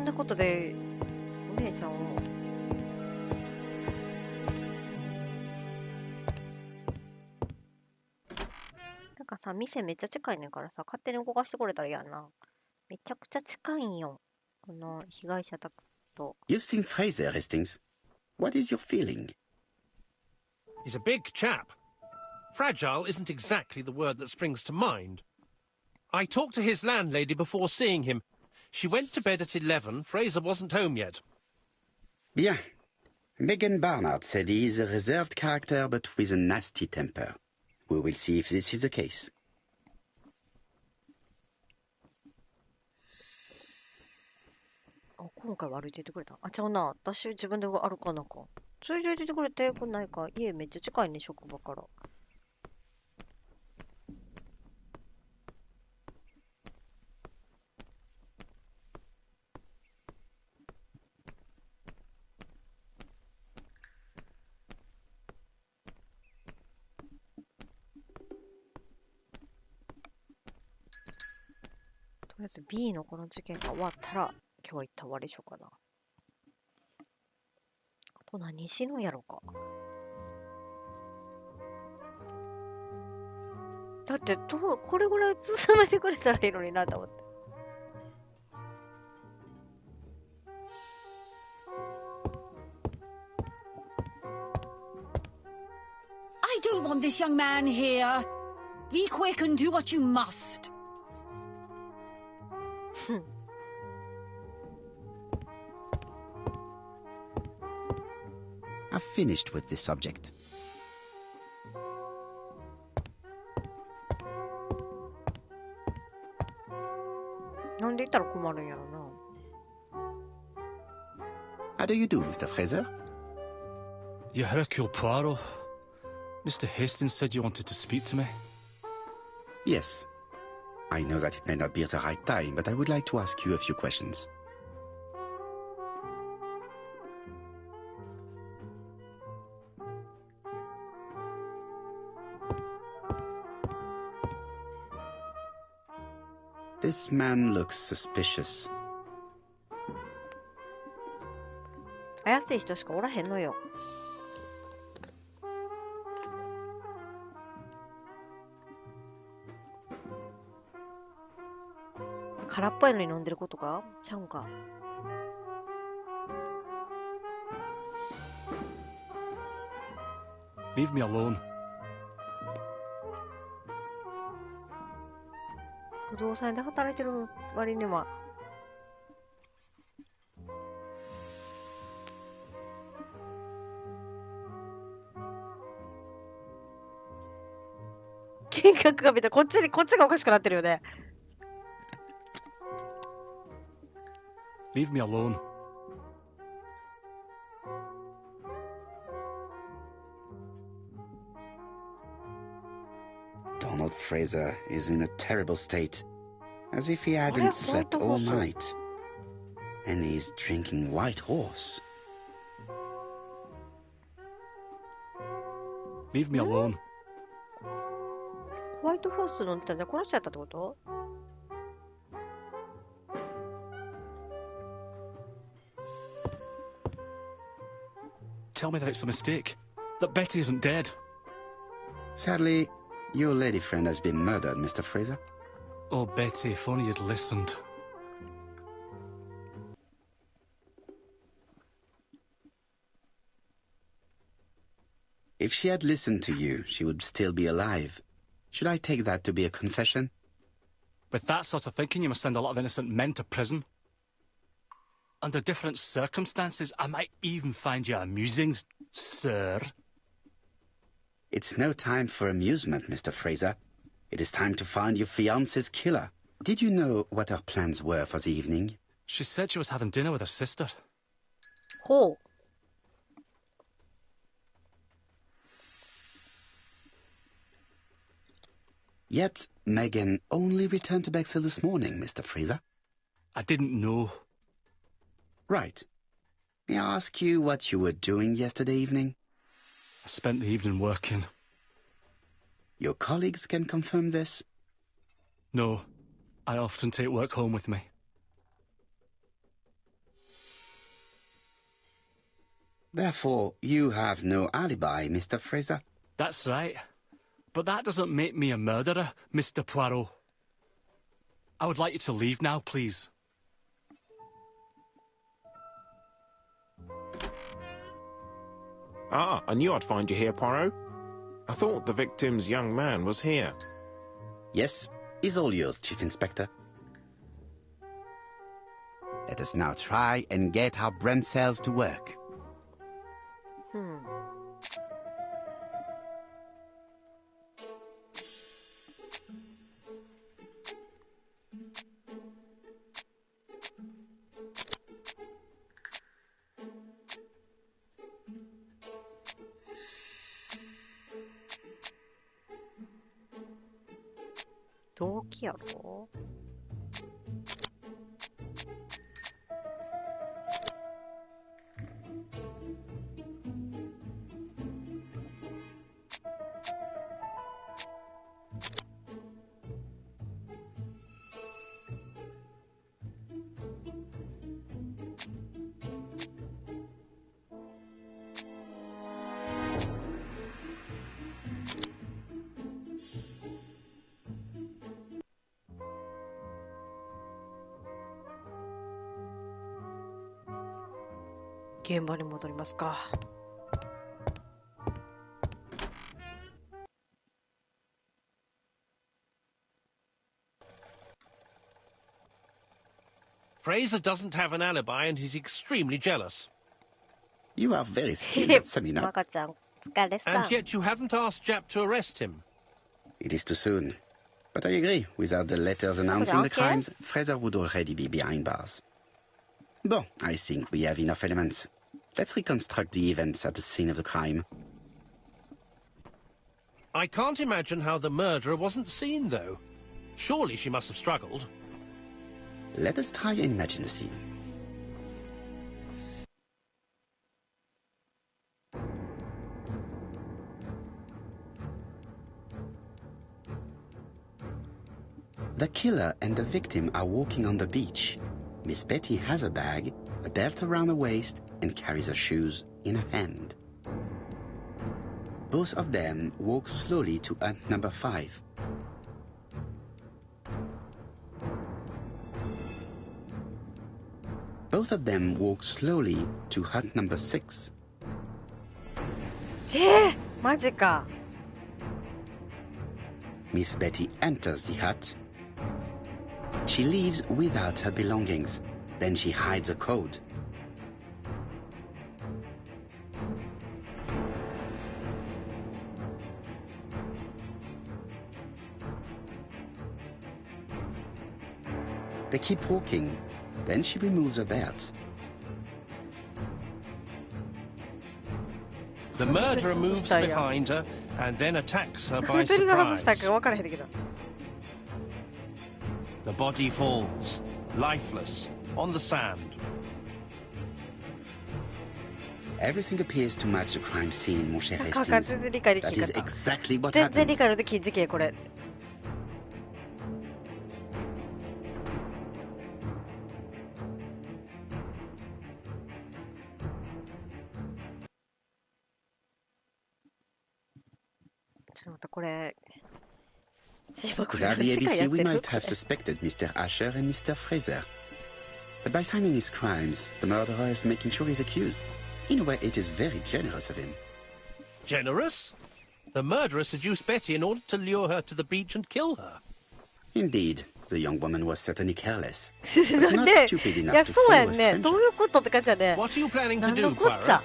なことでお姉ちゃんをなんかさ、店めっちゃ近いねんからさ、勝手に動かしてくれたら嫌やな。めちゃくちゃ近いんよ、この被害者宅と。 You've seen Fraser, Hastings. What is your feeling? He's a big chap. Fragile isn't exactly the word that springs to mind. I talked to his landlady before seeing him. She went to bed at 11. Fraser wasn't home yet. Bien. Megan Barnard said he is a reserved character but with a nasty temper. We will see if this is the case. あ、今回は歩いていてくれた。あ、ちゃうな。私自分で歩かなか。連れて行ってくれてよくないか。家めっちゃ近いね、職場から。とりあえず B のこの事件が終わったら今日は一旦終わりでしょうかな。あと何しのやろか。だってこれぐらい進めてくれたらいいのになと思って。I don't want this young man here. Be quick and do what you must. I've finished with this subject. なんで言ったら困るんやろな。How do you do, Mr. Fraser? Hercule Poirot. Mr. Hastings said you wanted to speak to me. Yes. I know that it may not be at the right time, but I would like to ask you a few questions. This man looks suspicious. 怪しい人しかおらへんのよ。空っぽやのに飲んでることかちゃうんか。Leave me alone. 不動産で働いてる割には金額が見たこっちがおかしくなってるよね。Leave me alone. Donald Fraser is in a terrible state, as if he hadn't slept all night. And he's drinking White Horse. Leave me alone. ホワイトホース飲んでたんじゃ殺しちゃったってこと？ Tell me that it's a mistake. That Betty isn't dead. Sadly, your lady friend has been murdered, Mr. Fraser. Oh, Betty, if only you'd listened. If she had listened to you, she would still be alive. Should I take that to be a confession? With that sort of thinking, you must send a lot of innocent men to prison. Under different circumstances, I might even find you amusing, sir. It's no time for amusement, Mr. Fraser. It is time to find your fiance's killer. Did you know what her plans were for the evening? She said she was having dinner with her sister. ほう。Yet, Megan only returned to Bexhill this morning, Mr. Fraser. I didn't know. Right. May I ask you what you were doing yesterday evening? I spent the evening working. Your colleagues can confirm this? No, I often take work home with me. Therefore, you have no alibi, Mr. Fraser. That's right. But that doesn't make me a murderer, Mr. Poirot. I would like you to leave now, please. Ah, I knew I'd find you here, Poirot. I thought the victim's young man was here. Yes, he's all yours, Chief Inspector. Let us now try and get our brain cells to work. Hmm. 動機やろ？現場に戻りますか。Fraser doesn't have an alibi and he's extremely jealous. You are very skilled at seminar. マカちゃん、疲れさ。 And yet you haven't asked Jap to arrest him. It is too soon. But I agree, without the letters announcing the crimes, Fraser would already be behind bars. Bon, I think we have enough elements. Let's reconstruct the events at the scene of the crime. I can't imagine how the murderer wasn't seen, though. Surely she must have struggled. Let us try and imagine the scene. The killer and the victim are walking on the beach. Miss Betty has a bag, a belt around her waist, and carries her shoes in her hand. Both of them walk slowly to hut number 5. Both of them walk slowly to hut number 6. マジか。 Miss Betty enters the hut. She leaves without her belongings. Then she hides a code. They keep walking. Then she removes her belt. The murderer moves behind her and then attacks her by ベルが外した surprise. か分からへんけど。 The body falls, lifeless, on the sand. Everything appears to match the crime scene, mon cher なんか Hastings. 全然理解でき That な is かった。 exactly what 全然理 happened. 解のできん事件これ。ちょっと待ったこれ。今これ Without the 次回や ABC, って we る might have suspected Mr. Asher and Mr. Fraser. But by signing his crimes, the murderer is making sure he's accused. In a way, it is very generous of him. Generous? The murderer seduced Betty in order to lure her to the beach and kill her. Indeed, the young woman was certainly careless, な but ん not で stupid い enough や to そうや follow ん a ねど stranger. ういうことって感じやね What are you planning to なん do, のこっちゃ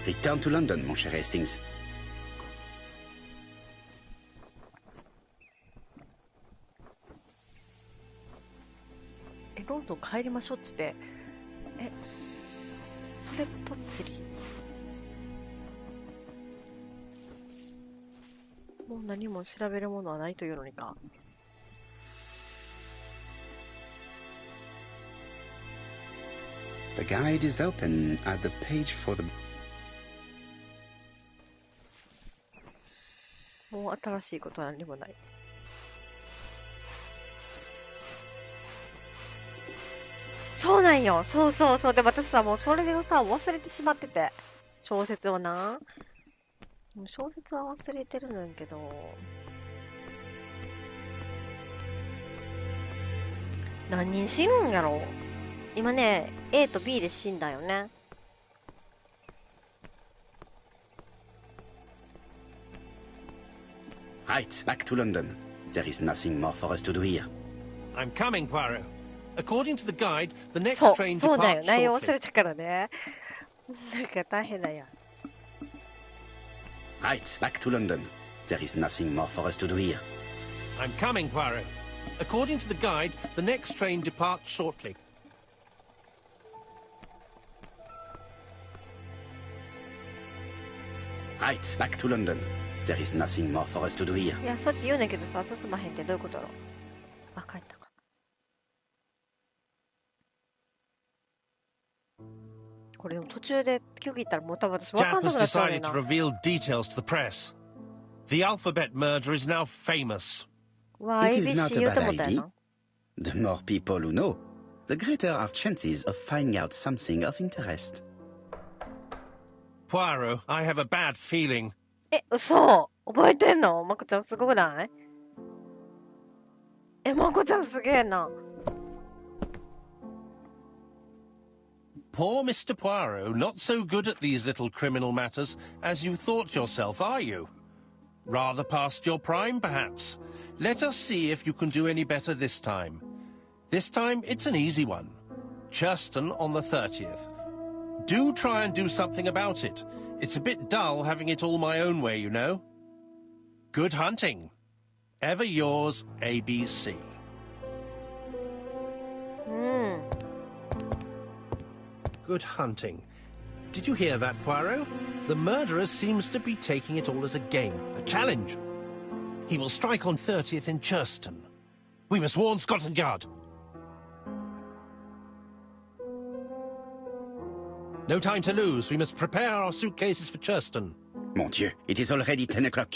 Poirot? Return to London, mon cher Hastings. ロンドン帰りましょうっつってそれっぽっちりもう何も調べるものはないというのにか The guide is open at the page for the... もう新しいことは何もないそうなんよそうそうそうで私さもうそれをさ忘れてしまってて小説をな。小説は忘れてるんだけど。何人死ぬんやろ。今ね、A と B で死んだよね。Right, back to London. There is nothing more for us to do here. I'm coming, Poirot. According to the guide, the next そう、 train そうだよ。 departs 内容忘 shortly. れたからね。なんか大変だよ。Right, back to London. There is nothing more for us to do here. I'm coming, Poirot. According to the guide, the next train departs shortly. Right, back to London. There is nothing more for us to do here. いや、そうやって言うねんけどさ、進まへんってどういうことだろう。あ、帰ったか。これでも途中で区切ったらもう多分私分か Jap んな has くなっちゃうねん decided な to。reveal details to the press. The alphabet murder is now famous. わあ、 It is not ABC a 言うて bad もったや idea. な。The more people who know, the greater our chances of finding out something of interest. Poirot, I have a bad feeling. え、嘘覚えてんのまこちゃんすごくないえ、まこちゃんすげえな。Poor Mr. Poirot, not so good at these little criminal matters as you thought yourself, are you? Rather past your prime, perhaps. Let us see if you can do any better this time. This time, it's an easy one. Churston on the 30th. Do try and do something about it. It's a bit dull having it all my own way, you know. Good hunting. Ever yours, ABC. うん。 Good hunting. Did you hear that, Poirot? The murderer seems to be taking it all as a game, a challenge. He will strike on 30th in Churston. We must warn Scotland Yard. No time to lose. We must prepare our suitcases for Churston. Mon Dieu, it is already 10 o'clock.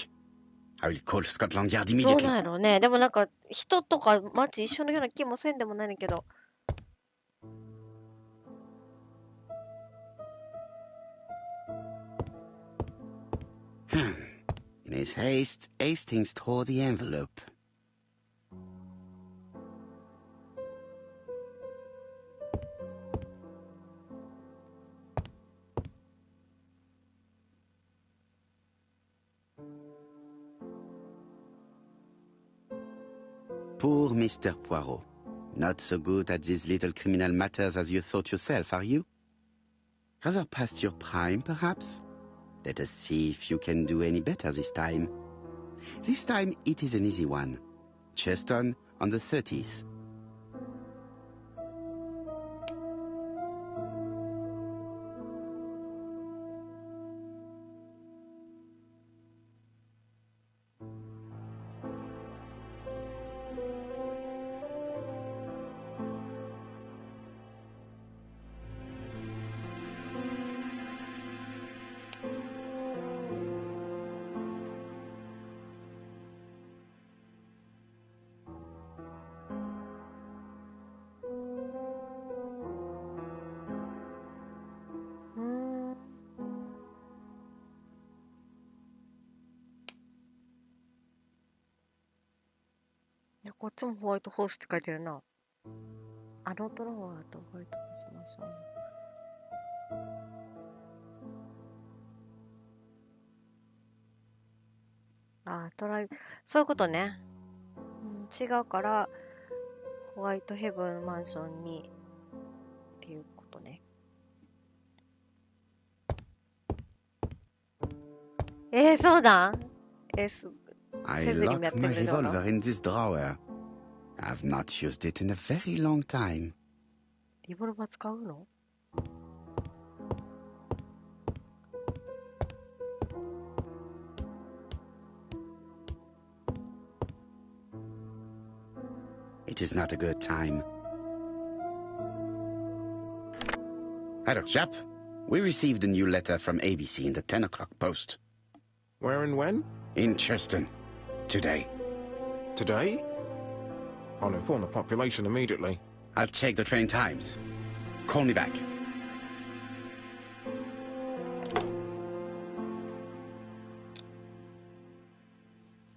I will call Scotland Yard どう immediately. なんやろうね。でもなんか人とか街一緒のような気もせんでもないねんけど。In his haste, Hastings tore the envelope. Poor Mr. Poirot. Not so good at these little criminal matters as you thought yourself, are you? Rather past your prime, perhaps? Let us see if you can do any better this time. This time it is an easy one. Churston on the 30th.いや、こっちもホワイトホースって書いてるな。あのトラワーとホワイトホースマンション。あ、そういうことね。うん、違うから、ホワイトヘブンマンションに、っていうことね。そうだんI lock my revolver in this drawer. I've not used it in a very long time. リボルバー使うのIt is not a good time. Hello, chap. We received a new letter from ABC in the 10 o'clock post. Where and when? In Churston. Today. Today? I'll inform the population immediately. I'll check the train times. Call me back.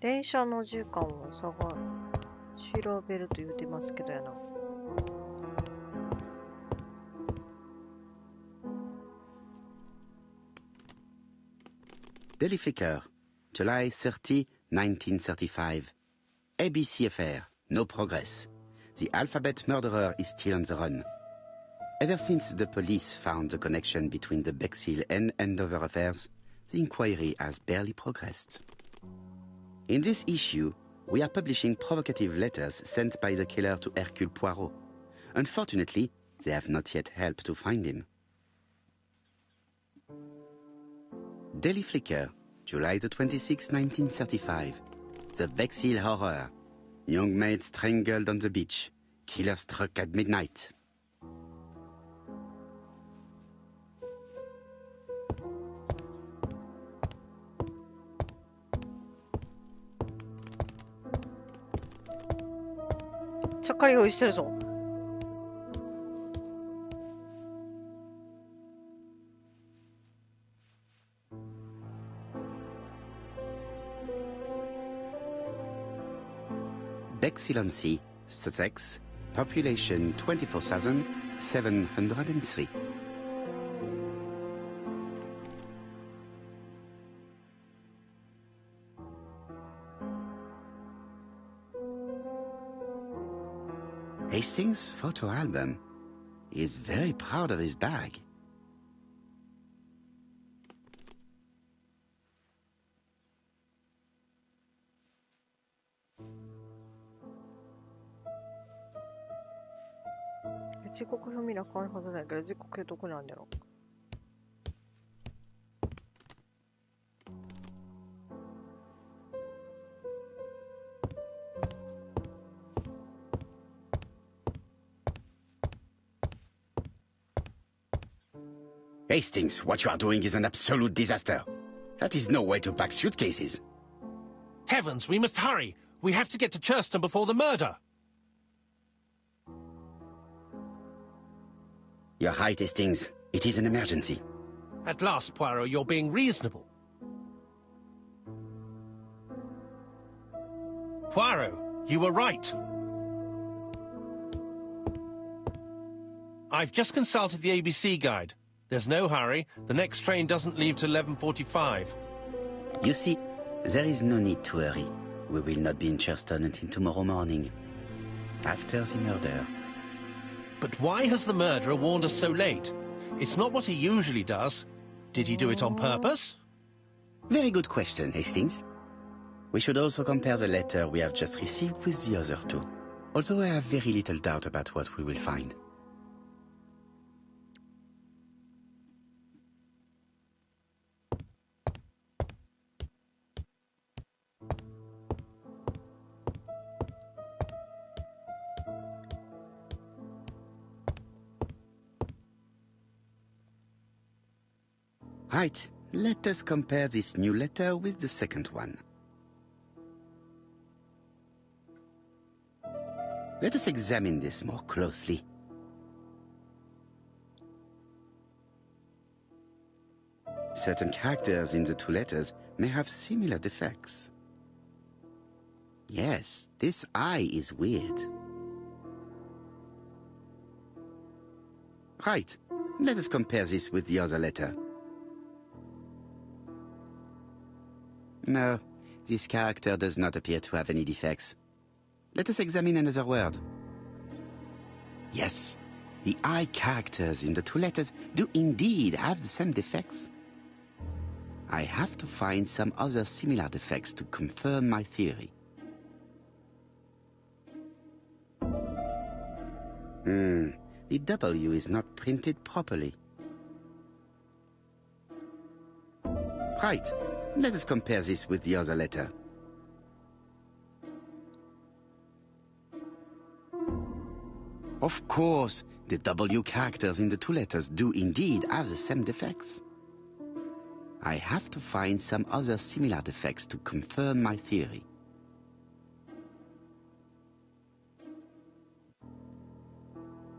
電車の時間を調べると言うてますけどやな。Daily Flicker, July 30, 1935. ABC affair, no progress. The alphabet murderer is still on the run. Ever since the police found the connection between the Bexhill and Andover affairs, the inquiry has barely progressed. In this issue, we are publishing provocative letters sent by the killer to Hercule Poirot. Unfortunately, they have not yet helped to find him. Daily Flicker, July the 26th, 1935. The Bexhill Horror. Young maid strangled on the beach. Killer struck at midnight. Chakari用意してるぞ。Bexhill-on-Sea, Sussex, population 24,703. Hastings' photo album. He is very proud of his bag.時刻表見な変わるはずないけど、時刻表どこなんだろう。Hastings, what you are doing is an absolute disaster. That is no way to pack suitcases. Heavens, we must hurry. We have to get to Churston before the murder. You're right, Hastings. It is an emergency. At last, Poirot, you're being reasonable. Poirot, you were right. I've just consulted the ABC guide. There's no hurry. The next train doesn't leave till 11:45. You see, there is no need to hurry. We will not be in Churston until tomorrow morning. After the murder. But why has the murderer warned us so late? It's not what he usually does. Did he do it on purpose? Very good question, Hastings. We should also compare the letter we have just received with the other two. Although I have very little doubt about what we will find. Right, let us compare this new letter with the second one. Let us examine this more closely. Certain characters in the two letters may have similar defects. Yes, this I is weird. Right, let us compare this with the other letter. No, this character does not appear to have any defects. Let us examine another word. Yes, the I characters in the two letters do indeed have the same defects. I have to find some other similar defects to confirm my theory. The W is not printed properly. Right. Let us compare this with the other letter. Of course, the W characters in the two letters do indeed have the same defects. I have to find some other similar defects to confirm my theory.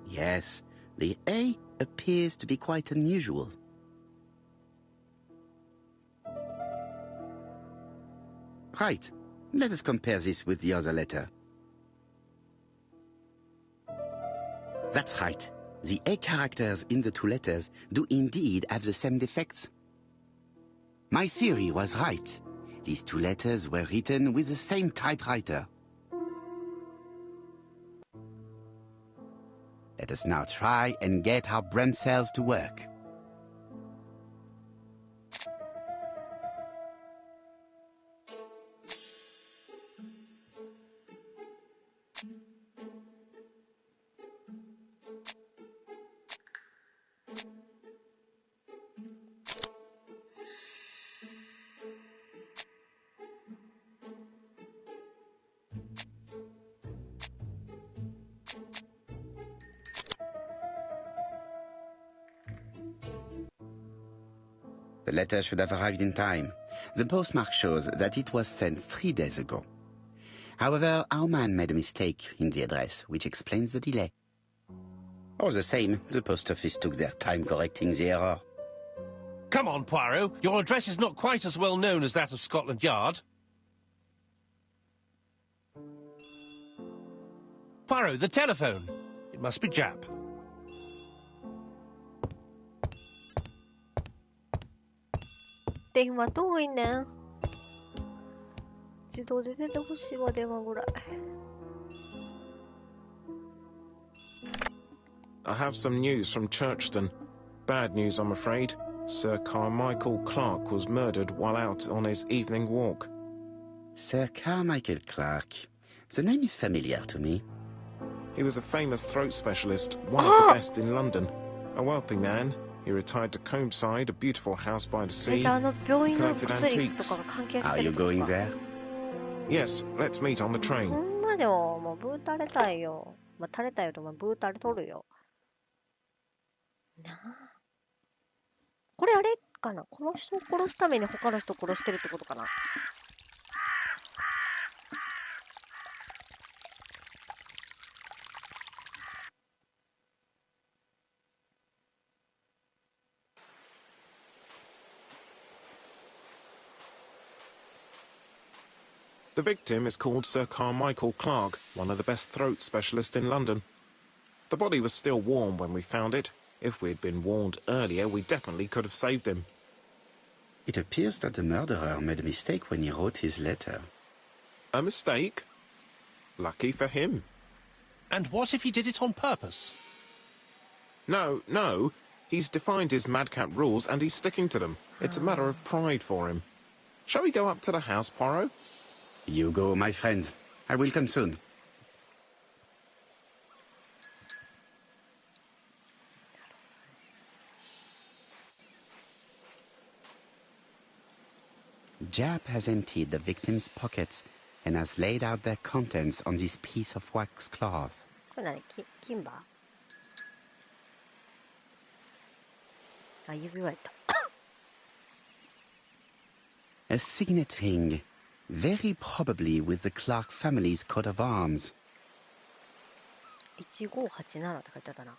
Yes, the A appears to be quite unusual. Right. Let us compare this with the other letter. That's right. The A characters in the two letters do indeed have the same defects. My theory was right. These two letters were written with the same typewriter. Let us now try and get our brain cells to work. The letter should have arrived in time. The postmark shows that it was sent 3 days ago. However, our man made a mistake in the address, which explains the delay. All the same, the post office took their time correcting the error. Come on, Poirot. Your address is not quite as well known as that of Scotland Yard. Poirot, the telephone. It must be Jap.電話遠いねん。自動で出てほしいわ、電話ぐらい。I have some news from Churchton. Bad news, I'm afraid. Sir Carmichael Clark was murdered while out on his evening walk. Sir Carmichael Clark. The name is familiar to me. He was a famous throat specialist, one of the best in London. A wealthy man, he retired to Combside, a beautiful house by the sea. あの病院の collected 薬と antiques. かが関係し Are て you るとか。 going there? Yes, let's meet on the ほ train. んまでもうブータれたいよ。まあ、垂れたいよと、まあ、ブータれとるよ。なあ。これあれかな、この人を殺すために他の人を殺してるってことかな。The victim is called Sir Carmichael Clark, one of the best throat specialists in London. The body was still warm when we found it. If we'd been warned earlier, we definitely could have saved him. It appears that the murderer made a mistake when he wrote his letter. A mistake? Lucky for him. And what if he did it on purpose? No. He's defined his madcap rules and he's sticking to them. It's a matter of pride for him. Shall we go up to the house, Poirot? You go, my friends. I will come soon. Jap has emptied the victim's pockets and has laid out their contents on this piece of wax cloth. これ何、金歯あ、指輪やった。A signet ring, very probably with the Clark family's coat of arms. 1587って書いてあったな。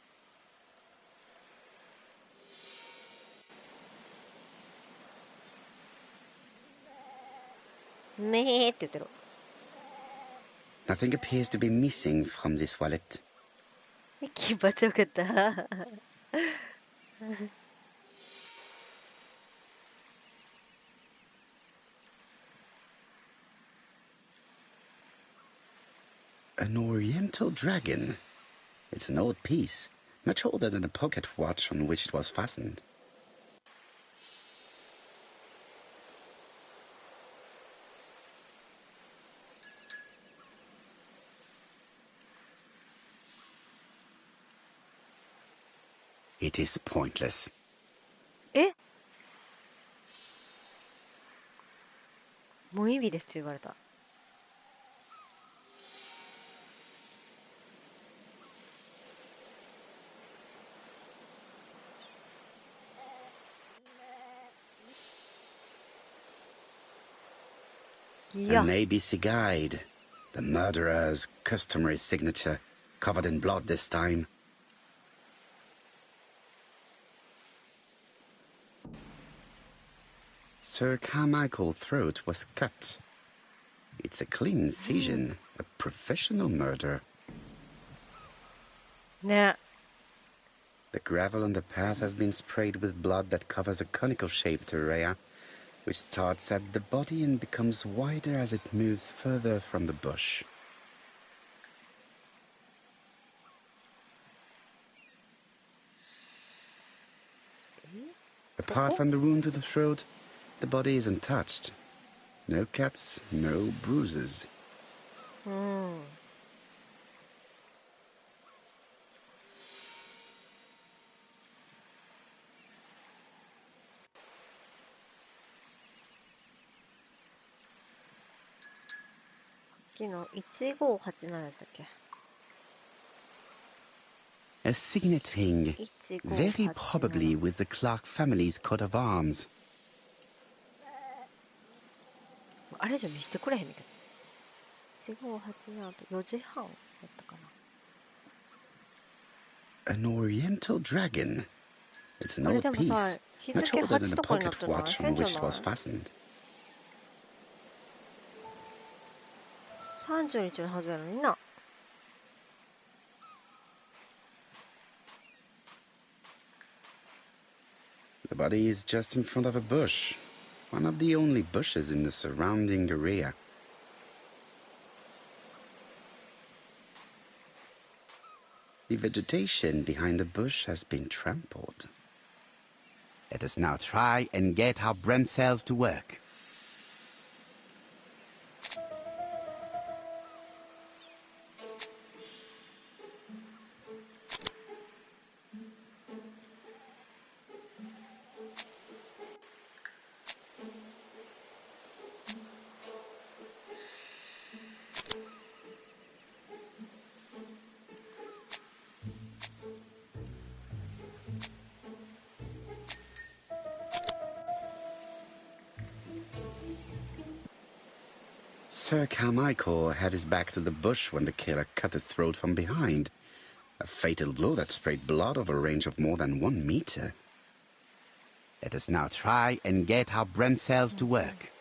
めーって言ってる。Nothing appears to be missing from this wallet. 気持ちよかった。An Oriental dragon. It's an old piece, much older than the pocket watch on which it was fastened. It is pointless. え、無意味ですって言われた。An ABC guide. The murderer's customary signature, covered in blood this time. Sir Carmichael's throat was cut. It's a clean incision. A professional murder. ね。The gravel on the path has been sprayed with blood that covers a conical-shaped area, which starts at the body and becomes wider as it moves further from the bush. Apart from the wound to the throat, the body is untouched. No cuts, no bruises. 昨日1587だったっけ A signet ring, 1587 very probably with the Clark family's coat of arms. あれ以上見せてくれへんねんけど1587あと4時半だったかな An oriental dragon. It's an あれ old でもさ piece, 日 much 付 older than 8 the とかになっ pocket てない watch on 変じゃ which な it was い fastened. 30日のはずやのにな The body is just in front of a bush, one of the only bushes in the surrounding area. The vegetation behind the bush has been trampled. Let us now try and get our brain cells to work. Sir Carmichael had his back to the bush when the killer cut the throat from behind. A fatal blow that sprayed blood over a range of more than 1 meter. Let us now try and get our brain cells to work.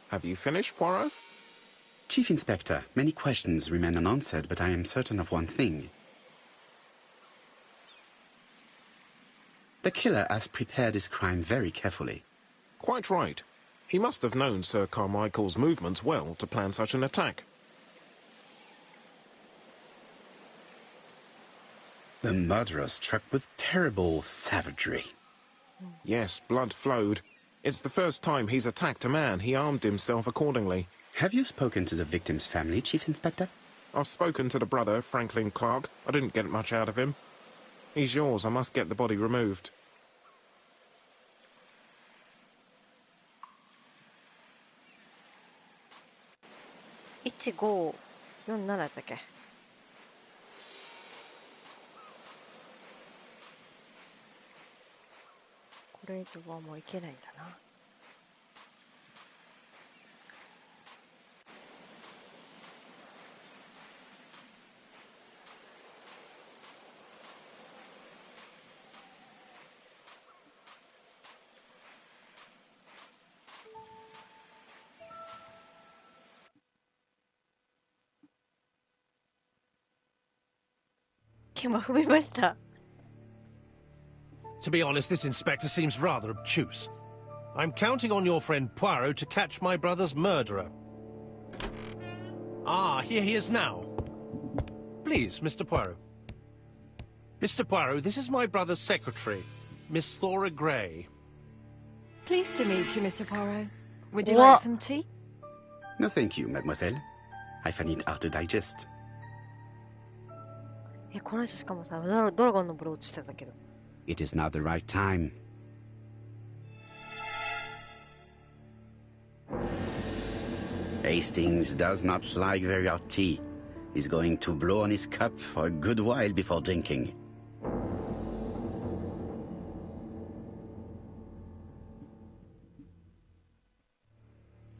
Have you finished, Poirot? Chief Inspector, many questions remain unanswered, but I am certain of one thing. The killer has prepared his crime very carefully. Quite right. He must have known Sir Carmichael's movements well to plan such an attack. The murderer struck with terrible savagery. Yes, blood flowed. It's the first time he's attacked a man. He armed himself accordingly. Have you spoken to the victim's family, Chief Inspector? I've spoken to the brother, Franklin Clark. I didn't get much out of him. He's yours. I must get the body removed. 1547だったっけこれ以上はもういけないんだな今踏みました To be honest, this inspector seems rather obtuse. I'm counting on your friend Poirot to catch my brother's murderer. Ah, here he is now. Please, Mr. Poirot. Mr. Poirot, this is my brother's secretary, Miss Thora Gray. Pleased to meet you, Mr. Poirot. Would you What? like some tea? No, thank you, mademoiselle. I find it hard to digest. この人しかもさドラゴンのブローチしてたけど It is not the right time. Hastings does not like very hot tea. He's going to blow on his cup for a good while before drinking.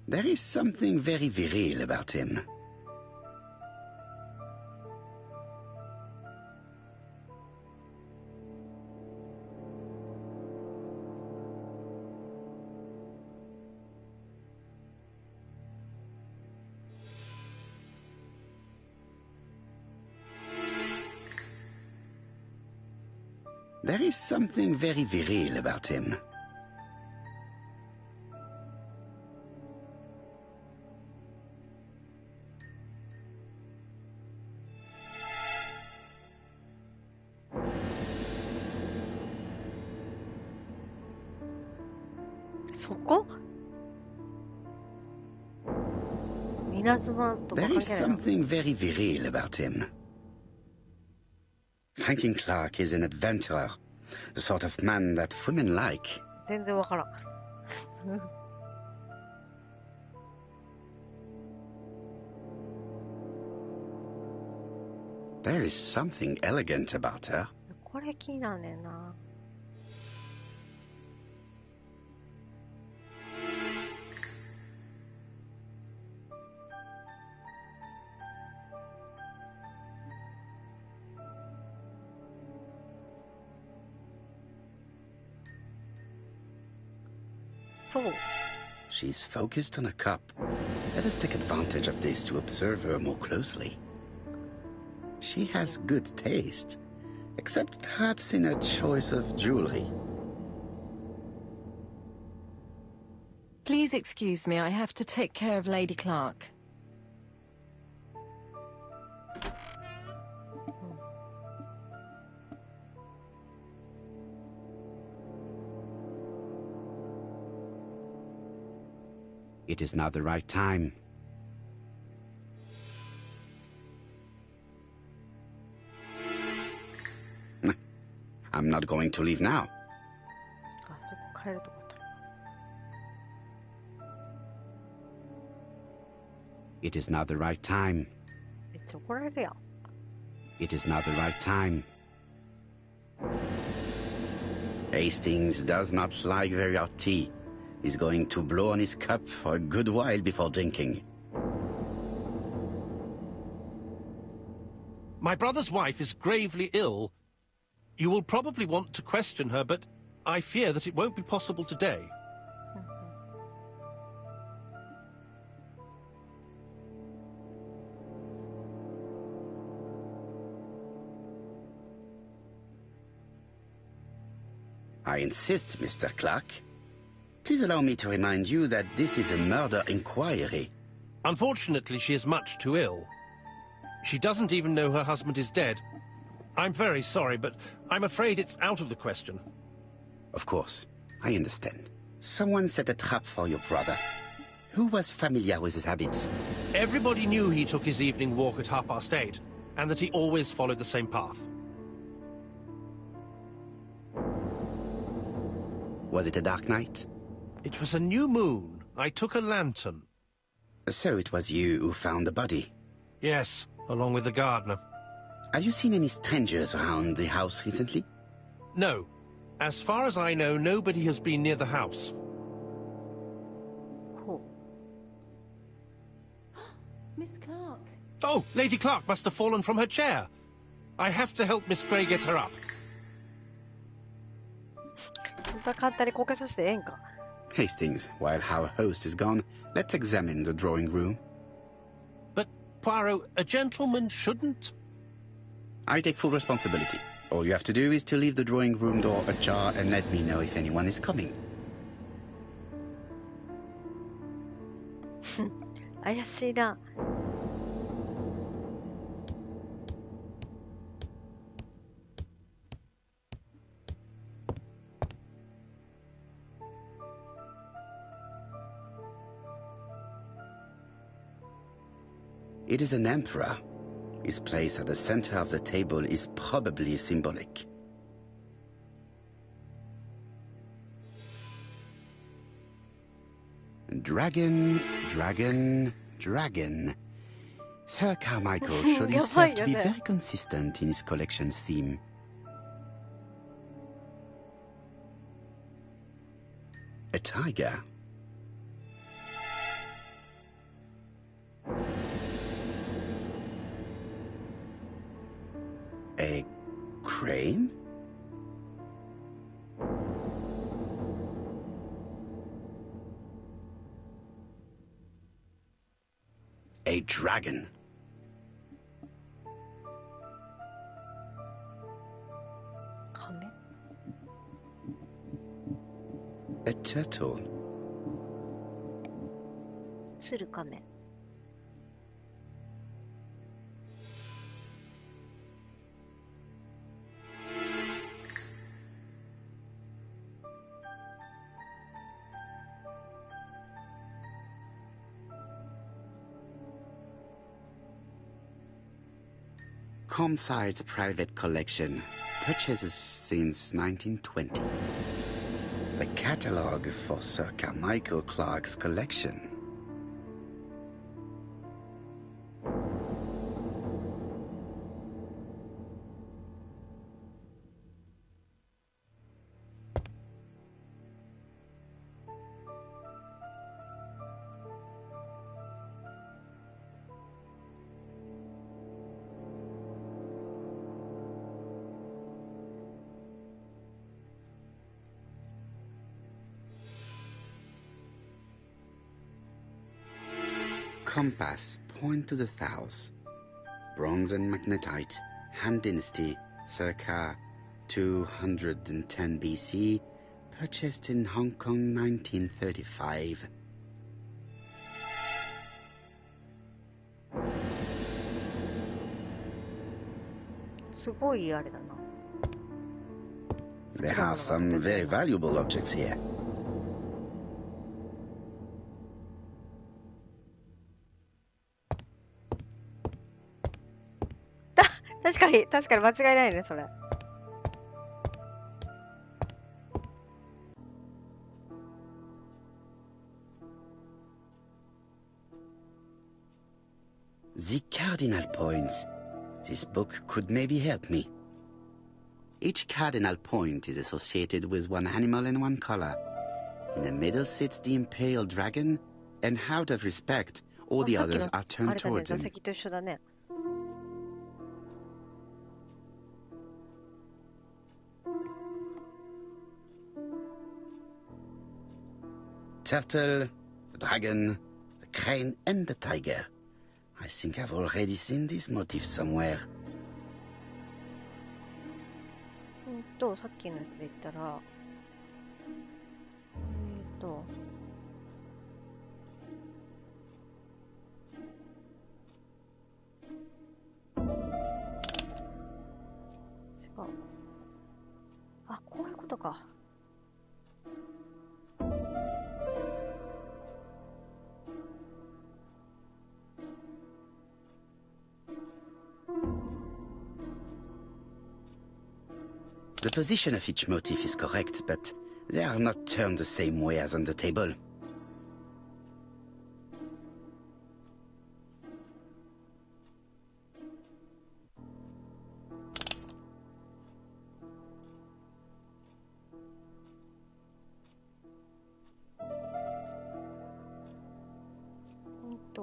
There is something very viril about him. There is something very viril about him. There is something very viril about him. Franklin Clark is an adventurer, the sort of man that women like. 全然わからん。There is something elegant about her. これ気になんねんな。そう。She's focused on a cup. Let us take advantage of this to observe her more closely. She has good taste, except perhaps in her choice of jewelry. Please excuse me, I have to take care of Lady Clark. It is not the right time. I'm not going to leave now. あ、そこ帰るとこだった。It is not the right time. めっちゃ怒られるやん。It is not the right time. Hastings does not like very hot tea. He's going to blow on his cup for a good while before drinking. My brother's wife is gravely ill. You will probably want to question her, but I fear that it won't be possible today. I insist, Mr. Clark. Please allow me to remind you that this is a murder inquiry. Unfortunately, she is much too ill. She doesn't even know her husband is dead. I'm very sorry, but I'm afraid it's out of the question. Of course, I understand. Someone set a trap for your brother. Who was familiar with his habits? Everybody knew he took his evening walk at 8:30, and that he always followed the same path. Was it a dark night? It was a new moon. I took a lantern. So it was you who found the body? Yes, along with the gardener. Have you seen any strangers around the house recently? No. As far as I know, nobody has been near the house. Cool. Miss Clark. Oh, Lady Clark must have fallen from her chair. I have to help Miss Grey get her up. そんな簡単にこけさせてええんか。Hastings, while our host is gone, let's examine the drawing room. But, Poirot, a gentleman shouldn't... I take full responsibility. All you have to do is to leave the drawing room door ajar and let me know if anyone is coming. 怪しいな。It is an emperor. His place at the center of the table is probably symbolic. Dragon, dragon, dragon. Sir Carmichael showed himself to be very consistent in his collection's theme. A tiger. A crane? A dragon. A turtle. 鶴亀。Comside's private collection, purchases since 1920. The catalogue for Sir Carmichael Clark's collection. Compass, point to the Thous. Bronze and magnetite, Han Dynasty, circa 210 BC, purchased in Hong Kong 1935. There are some very valuable objects here. 確かに間違いないねそれ。The cardinal points. This book could maybe help me. Each cardinal point is associated with one animal and one color. In the middle sits the imperial dragon, and out of respect, all the others are turned towards him. 座席と一緒だね。Turtle, the dragon, the crane, and the tiger. I think I've already seen this motif somewhere. さっきのやつで言ったら、違う。あ、こういうことか。The position of each motif is correct, but they are not turned the same way as on the table.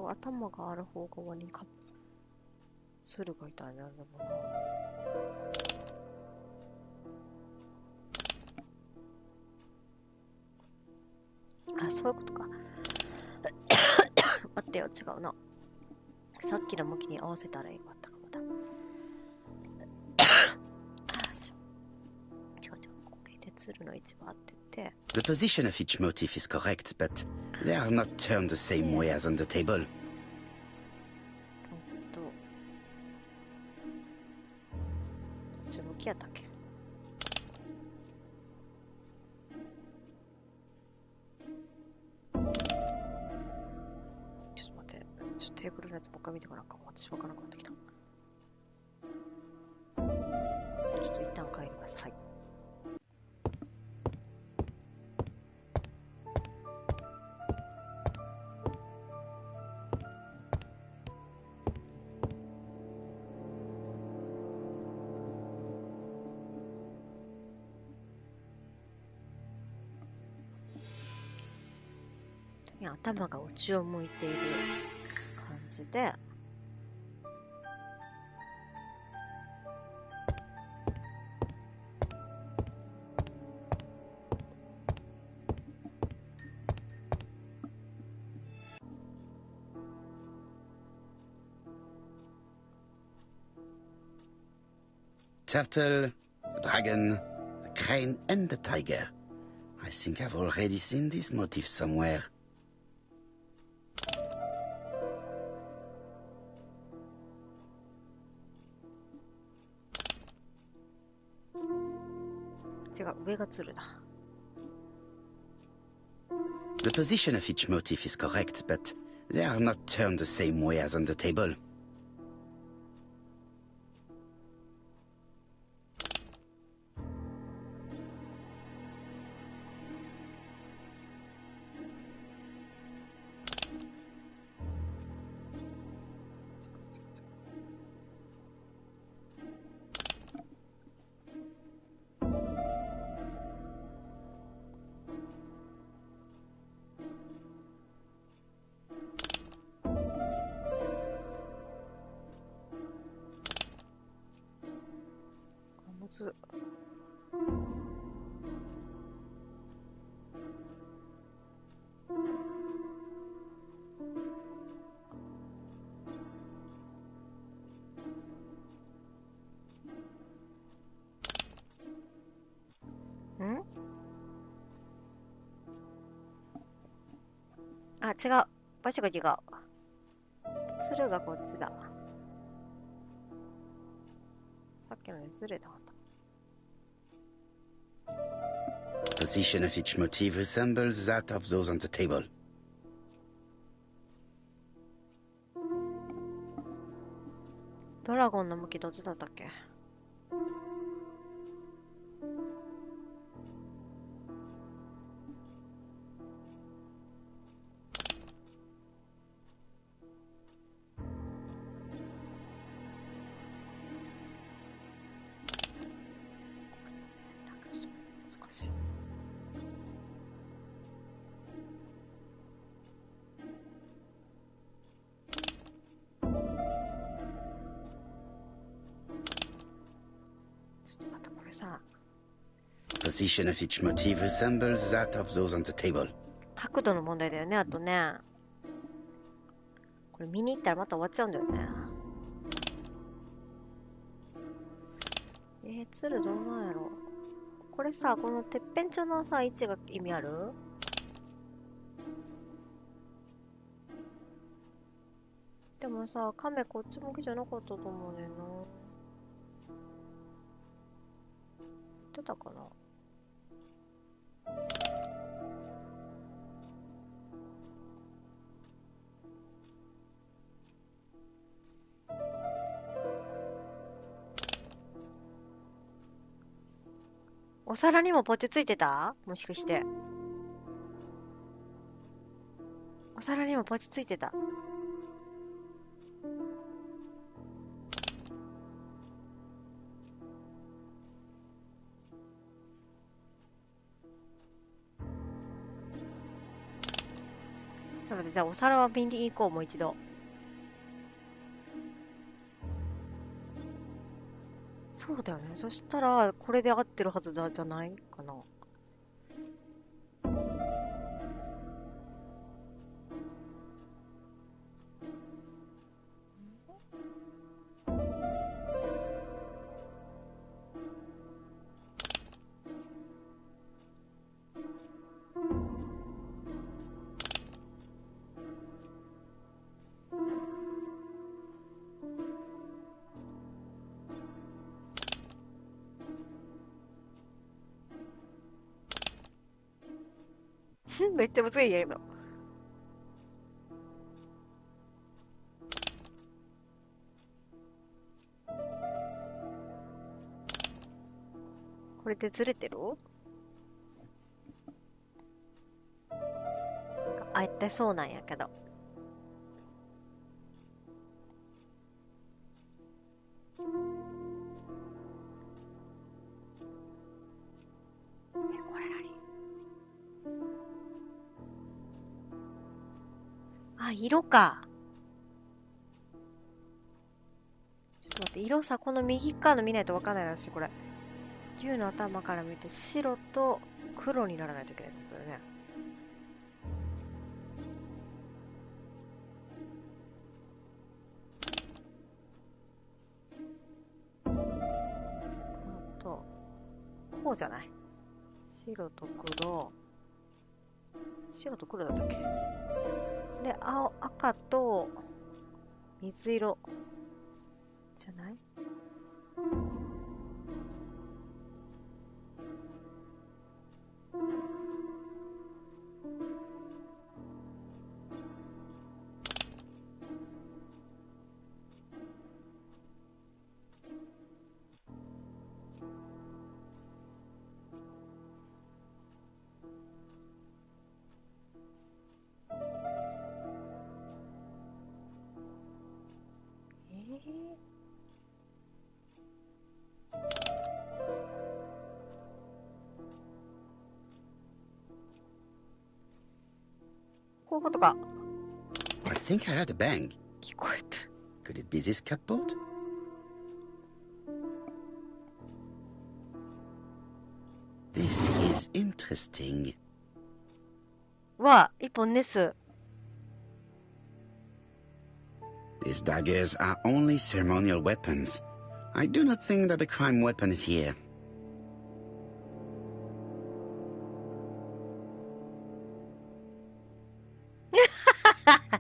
頭がある方側に鶴がいたんだろうな。あ、そういうことか。待ってよ、違うな。さっきの向きに合わせたらよかったかもだ。違う違う、これで鶴の位置は合ってて。The position of each motif is correct, but they are not turned the same way as on the table. どっち向きやったっけ？テーブルのやつもう一回見てもらうかも。私分からなくなってきた。ちょっと一旦帰ります。はい。いや、頭が内を向いている感じで、Turtle, the dragon, the crane, and the tiger. I think I've already seen this motif somewhere. The position of each motif is correct, but they are not turned the same way as on the table.あ、違う。場所が違う。鶴がこっちだ。さっきのでずれた。Position of each motif resembles that of those on the table. ドラゴンの向きどっちだったっけ？難しい。Position of each motif resembles that of those on the table. 角度の問題だよね、あとね。これ見に行ったらまた終わっちゃうんだよね。鶴どうなんやろ。これさ、このてっぺん頂のさ、位置が意味ある？でもさ、亀こっち向きじゃなかったと思うねんな。言ってたかな？お皿にもポチついてた？もしかして。お皿にもポチついてた。なので、じゃあお皿は見に行こう、もう一度。そうだよね。そしたら、これで合ってるはずじゃないかな。めっちゃむずいや今。これでずれてる？あえてそうなんやけど。これ何？あ、色か。ちょっと待って、色さ、この右側の見ないとわかんないなし、これ。銃の頭から見て白と黒にならないといけないってことだよね。こうじゃない。白と黒。白と黒だったっけ。で、赤と水色。じゃない？こういうことか。I think I heard a bang. 聞こえた。Could it be this cupboard? This is interesting. わ、一本ネス。These daggers are only ceremonial weapons. I do not think that the crime weapon is here.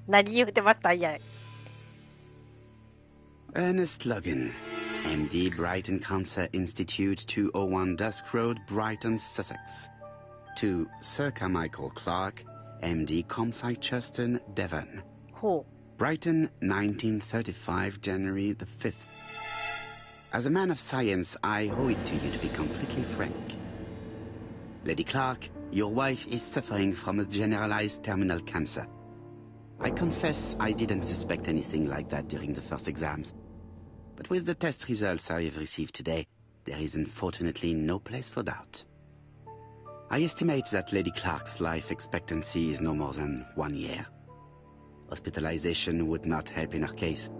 何言うてましたいや。Ernest Logan, MD, Brighton Cancer Institute, 201 Dusk Road, Brighton, Sussex. To Sir Carmichael Clark, MD, Comsite Churston, Devon. ほう。Brighton, 1935, January the 5th. As a man of science, I owe it to you to be completely frank. Lady Clark, your wife is suffering from a generalized terminal cancer. I confess I didn't suspect anything like that during the first exams. But with the test results I have received today, there is unfortunately no place for doubt. I estimate that Lady Clark's life expectancy is no more than 1 year. Hospitalization would not help in her case,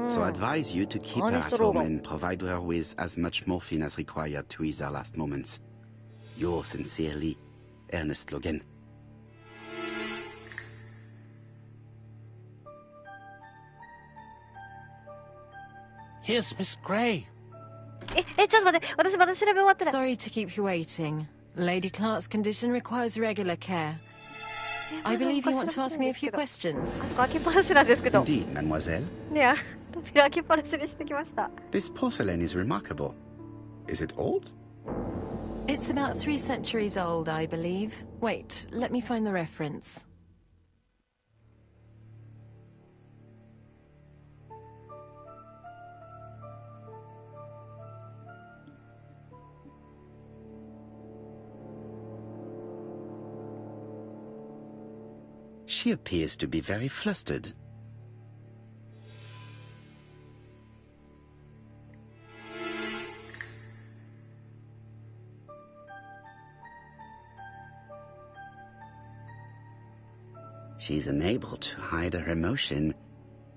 so I advise you to keep her at home and provide her with as much morphine as required to ease her last moments. Yours sincerely, Ernest Logan. Here's Miss Gray. ちょっと待って、私まだ調べ終わってない。 Sorry to keep you waiting. Lady Clark's condition requires regular care. I believe you want to ask me a few questions. あそこ開けっぱなしなんですけど。 Indeed, mademoiselle. ねえ、扉開けっぱなしにしてきました。 This porcelain is remarkable. Is it old? It's about 3 centuries old, I believe. Wait, let me find the reference. She appears to be very flustered. She's unable to hide her emotion,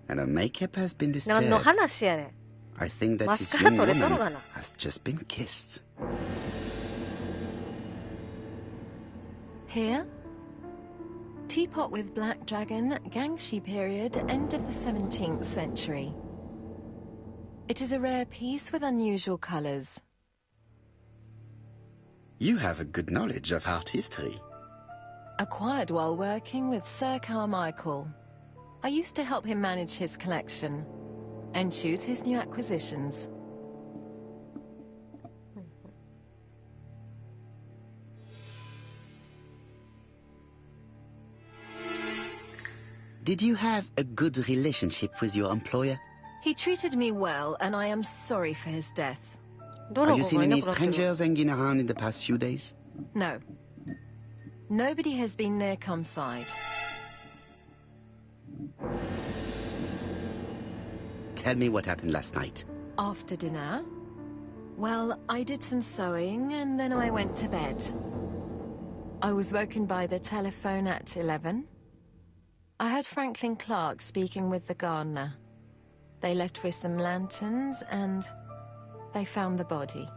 and her makeup has been 何の disturbed. 話やねん。 I think that this Mascara young 取れとる woman がな。 has just been kissed. Here? Teapot with black dragon, Gangshi period, end of the 17th century. It is a rare piece with unusual colours. You have a good knowledge of art history. Acquired while working with Sir Carmichael. I used to help him manage his collection and choose his new acquisitions. Did you have a good relationship with your employer? He treated me well, and I am sorry for his death. Have you seen any strangers hanging around in the past few days? No. Nobody has been near Comside. Tell me what happened last night. After dinner? Well, I did some sewing, and then I went to bed. I was woken by the telephone at 11. I heard Franklin Clark speaking with the gardener. They left with some lanterns and they found the body.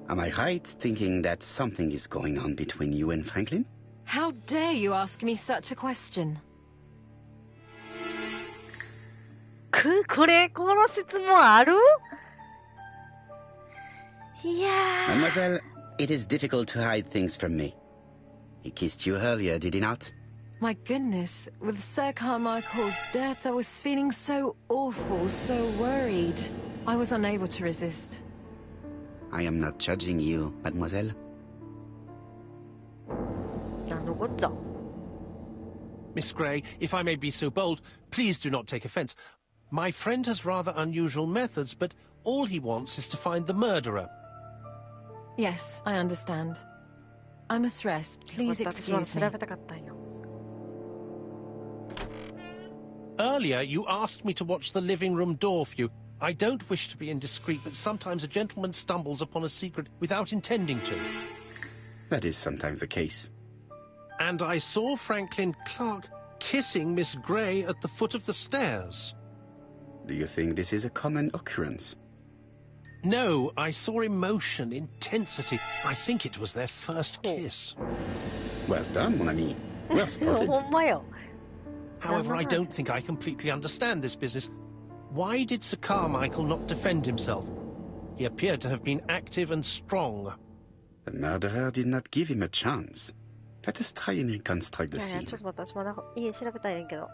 Am I right thinking that something is going on between you and Franklin? How dare you ask me such a question? この質問ある？いやー。 Mademoiselle, it is difficult to hide things from me. He kissed you earlier, did he not? My goodness, with Sir Carmichael's death, I was feeling so awful, so worried. I was unable to resist. I am not judging you, mademoiselle. なんのこっちゃ。 Miss Gray, if I may be so bold, please do not take offence. My friend has rather unusual methods, but all he wants is to find the murderer. Yes, I understand. I must rest. Please 私は excuse 調 me. べたかったんよ。 Earlier, you asked me to watch the living room door for you. I don't wish to be indiscreet, but sometimes a gentleman stumbles upon a secret without intending to. That is sometimes the case. And I saw Franklin Clark kissing Miss Gray at the foot of the stairs. Do you think this is a common occurrence? No, I saw emotion, intensity. I think it was their first kiss. Well done, mon ami. Well spotted. ほんまよ。 However, I don't think I completely understand this business. Why did Sir Carmichael not defend himself? He appeared to have been active and strong. The murderer did not give him a chance. Let us try and reconstruct the いやいや、 scene. ちょっと待って、私まだ家調べたいねんけど。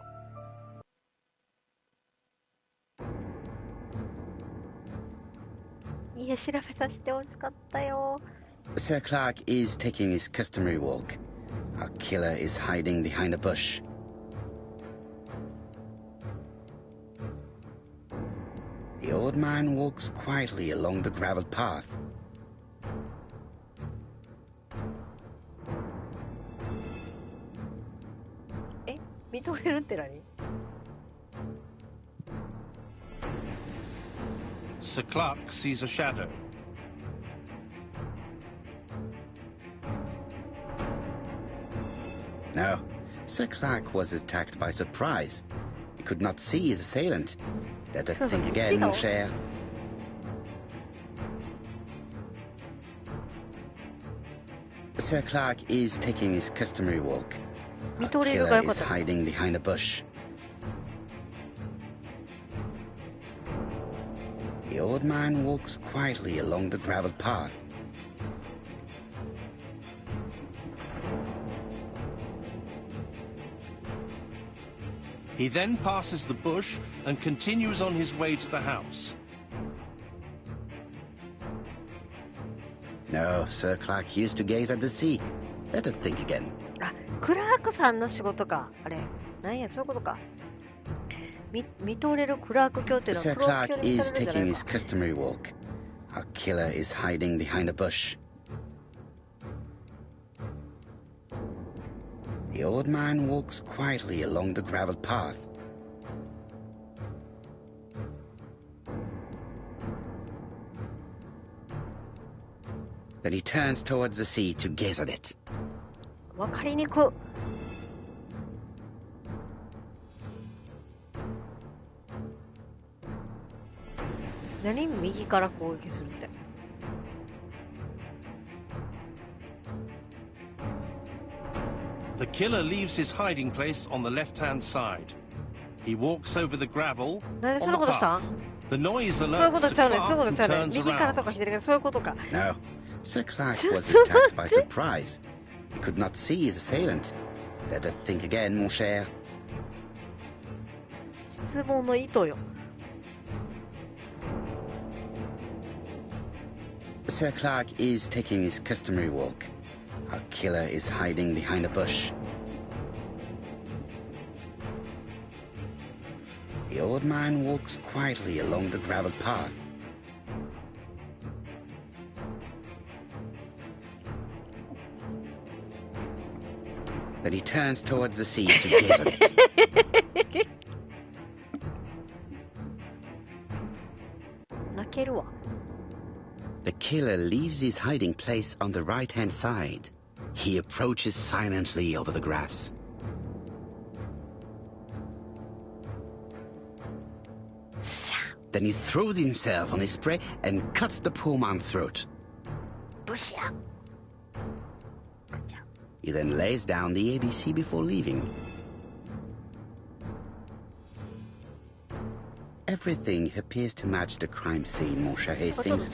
家調べさせてほしかったよ。 Sir Clark is taking his customary walk. Our killer is hiding behind a bush. The old man walks quietly along the gravel path. Eh? 認めるって何？ Sir Clark sees a shadow. No, Sir Clark was attacked by surprise. He could not see his assailant. Let us think again, mon cher. Sir Clark is taking his customary walk. Our 見とれるが killer よかっ is た。 hiding behind a bush. The old man walks quietly along the gravel path. He then passes the bush and continues on his way to the house. No, Sir Clark used to gaze at the sea. Let us think again. あ、クラークさんの仕事か。あれ。なんや、そういうことか。見とれるクラーク教っていうのは Sir クローク教 Clark に見 is とれるんじゃな taking い his か。 customary walk. Our killer is hiding behind a bush. The old man walks quietly along the gravel path. Then he turns towards the sea to gaze at it. わかりにく。何右から攻撃するって。 The killer leaves his hiding place on the left-hand side. He walks over the gravel なんで on そんな the ことしたん？ path. The noise そういう alerts こと Sir ちゃうねん、そういうこ Clark, と who ちゃうねん。 turns 右からと around. か左からそういうことか。 No, Sir Clark was attacked by surprise. He could not see his assailant. Let us think again, mon cher. 質問の意図よ。 Sir Clark is taking his customary walk. Our killer is hiding behind a bush. The old man walks quietly along the gravel path. Then he turns towards the sea to gaze at it. 泣けるわ。 The killer leaves his hiding place on the right-hand side. He approaches silently over the grass. Then he throws himself on his prey and cuts the poor man's throat. He then lays down the ABC before leaving. Everything appears to match the crime scene, mon cher Hastings.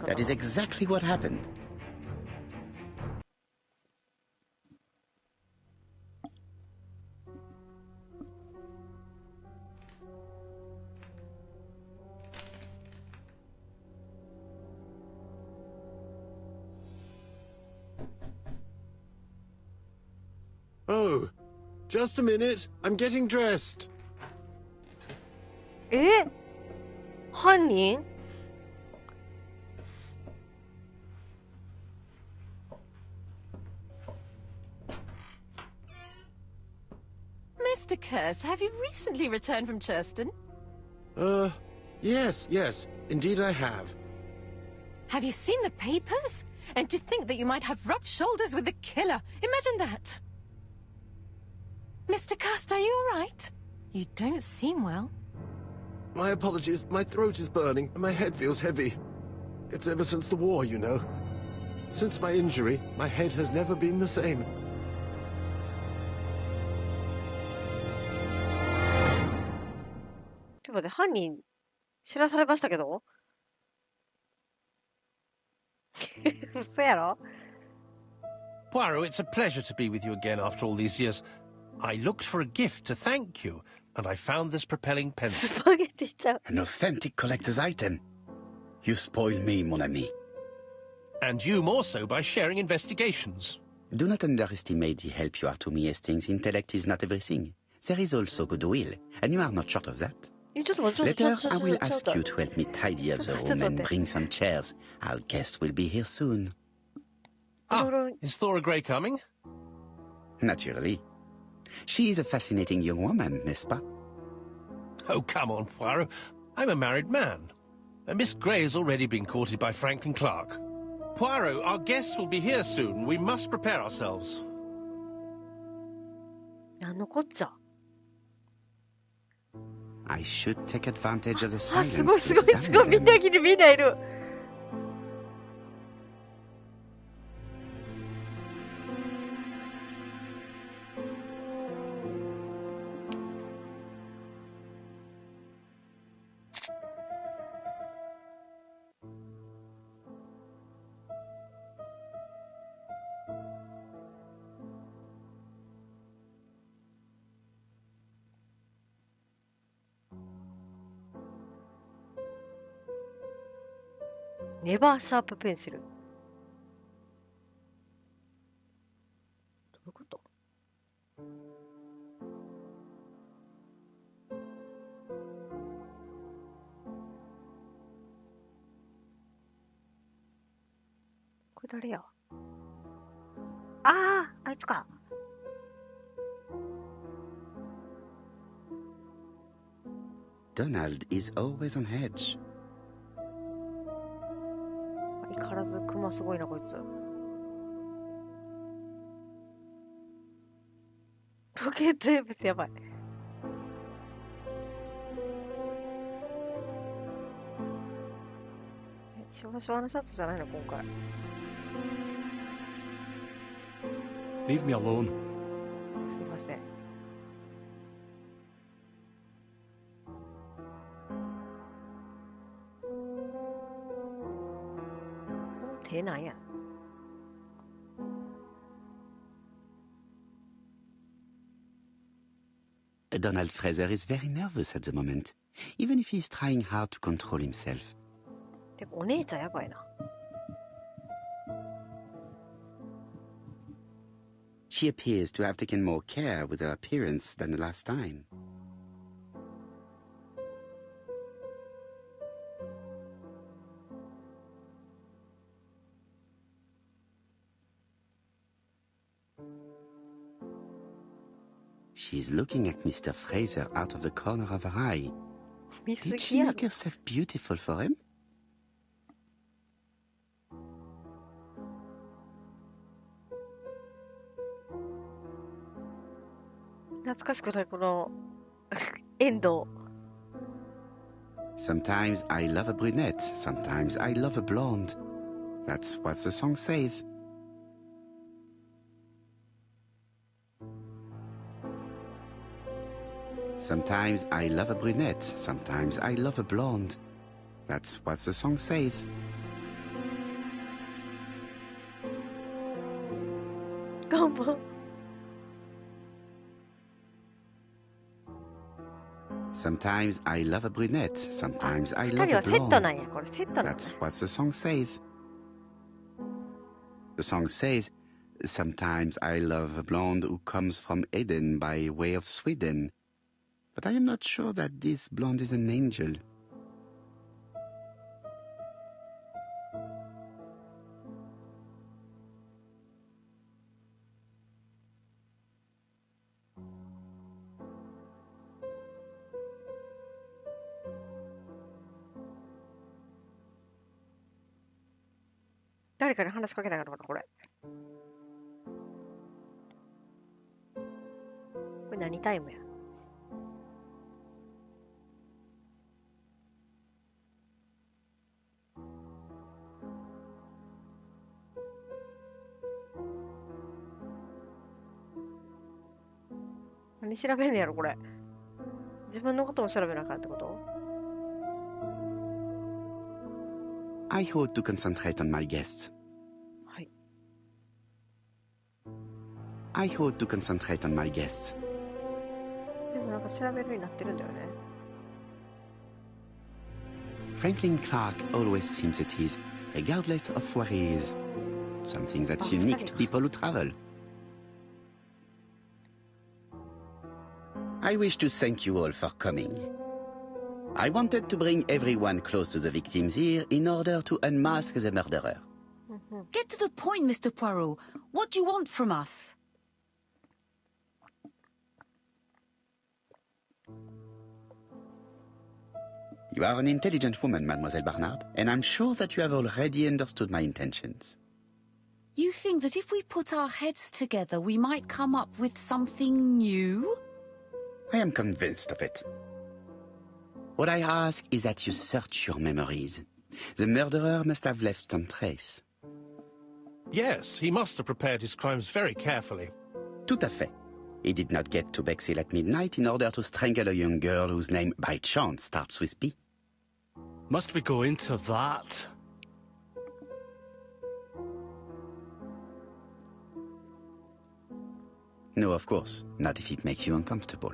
That is exactly what happened. Oh, just a minute. I'm getting dressed. 犯人？ Mr. Kirst, have you recently returned from Churston? Yes. Indeed I have. Have you seen the papers? And to think that you might have rubbed shoulders with the killer. Imagine that. Mr. Kirst, are you all right? You don't seem well. My apologies. My throat is burning and my head feels heavy. It's ever since the war, you know. Since my injury, my head has never been the same. But 犯人知らされましたけど嘘やろ Poirot, it's a pleasure to be with you again after all these years. I looked for a gift to thank you, and I found this propelling pencil. スパゲティちゃう An authentic collector's item. You spoil me, mon ami. And you more so by sharing investigations. Do not underestimate the help you are to me, Hastings. Intellect is not everything. There is also goodwill, and you are not short of that. Later, I will ask you to help me tidy up the room and bring some chairs. Our guest will be here soon. Ah, is Thora Grey coming? Naturally. She is a fascinating young woman, n'est-ce pas? Oh, come on, Poirot. I'm a married man. And Miss Grey has already been courted by Franklin Clark. Poirot, our guests will be here soon. We must prepare ourselves. なんのこっちゃ I should take advantage of the あ、 silence すごい to すごいすごい examine みんな them. 来てみんないるネバーシャープペンシルどういうことこれ誰やああ、あいつか。Donald is always on edge. 相変わらずクマすごいなこいつ。ロケットエーブスやばい。シワシワのシャツじゃないの今回。Leave me alone. すいません。手なんや。Donald Fraser is very nervous at the moment, even if he is trying hard to control himself. でもお姉ちゃんやばいな。She appears to have taken more care with her appearance than the last time. She's looking at Mr. Fraser out of the corner of her eye. 見す Did ぎ she やろ make herself beautiful for him? 懐かしくないこの遠藤。Sometimes I love a brunette, sometimes I love a blonde. That's what the song says. Sometimes I love a brunette, sometimes I love a blonde. That's what the song says. Sometimes I love a brunette, sometimes I love a blonde. That's what the song says. The song says, sometimes I love a blonde who comes from Eden by way of Sweden. But I am not sure that this blonde is an angel. What何タイムや。何調べんねやろこれ。自分のことも調べなあかんってこと？ I ought to concentrate on my guests. はい。I ought to concentrate on my guests. でもなんか調べるようになってるんだよね。Franklin Clark always seems at ease, regardless of where he is. Something that's unique to people who travel. I wish to thank you all for coming. I wanted to bring everyone close to the victims here in order to unmask the murderer. Get to the point, Mr. Poirot. What do you want from us? You are an intelligent woman, Mademoiselle Barnard, and I'm sure that you have already understood my intentions. You think that if we put our heads together, we might come up with something new? I am convinced of it. What I ask is that you search your memories. The murderer must have left some trace. Yes, he must have prepared his crimes very carefully. Tout à fait. He did not get to Bexhill at midnight in order to strangle a young girl whose name, by chance, starts with P. Must we go into that? No, of course. Not if it makes you uncomfortable.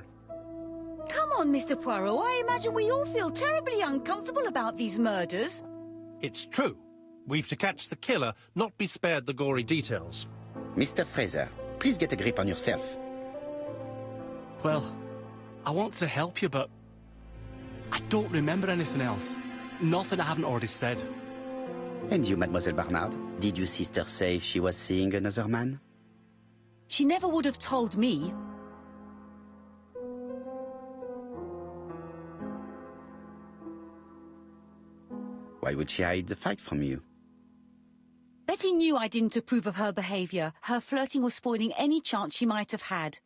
Come on, Mr. Poirot. I imagine we all feel terribly uncomfortable about these murders. It's true. We've to catch the killer, not be spared the gory details. Mr. Fraser, please get a grip on yourself. Well, I want to help you, but I don't remember anything else. Nothing I haven't already said. And you, Mademoiselle Barnard? Did your sister say if she was seeing another man? She never would have told me. Why would she hide the fact from you? Betty knew I didn't approve of her behaviour. Her flirting was spoiling any chance she might have had.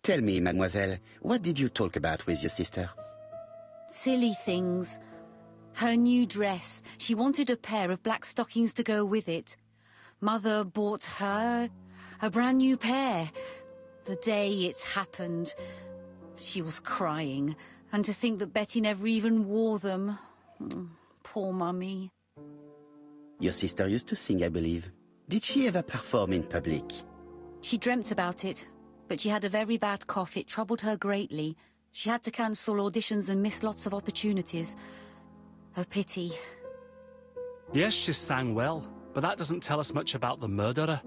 Tell me, mademoiselle, what did you talk about with your sister? Silly things. Her new dress. She wanted a pair of black stockings to go with it. Mother bought her a brand new pair. The day it happened, she was crying. And to think that Betty never even wore them. Poor Mummy. Your sister used to sing, I believe. Did she ever perform in public? She dreamt about it, but she had a very bad cough. It troubled her greatly. She had to cancel auditions and miss lots of opportunities. A pity. Yes, she sang well, but that doesn't tell us much about the murderer.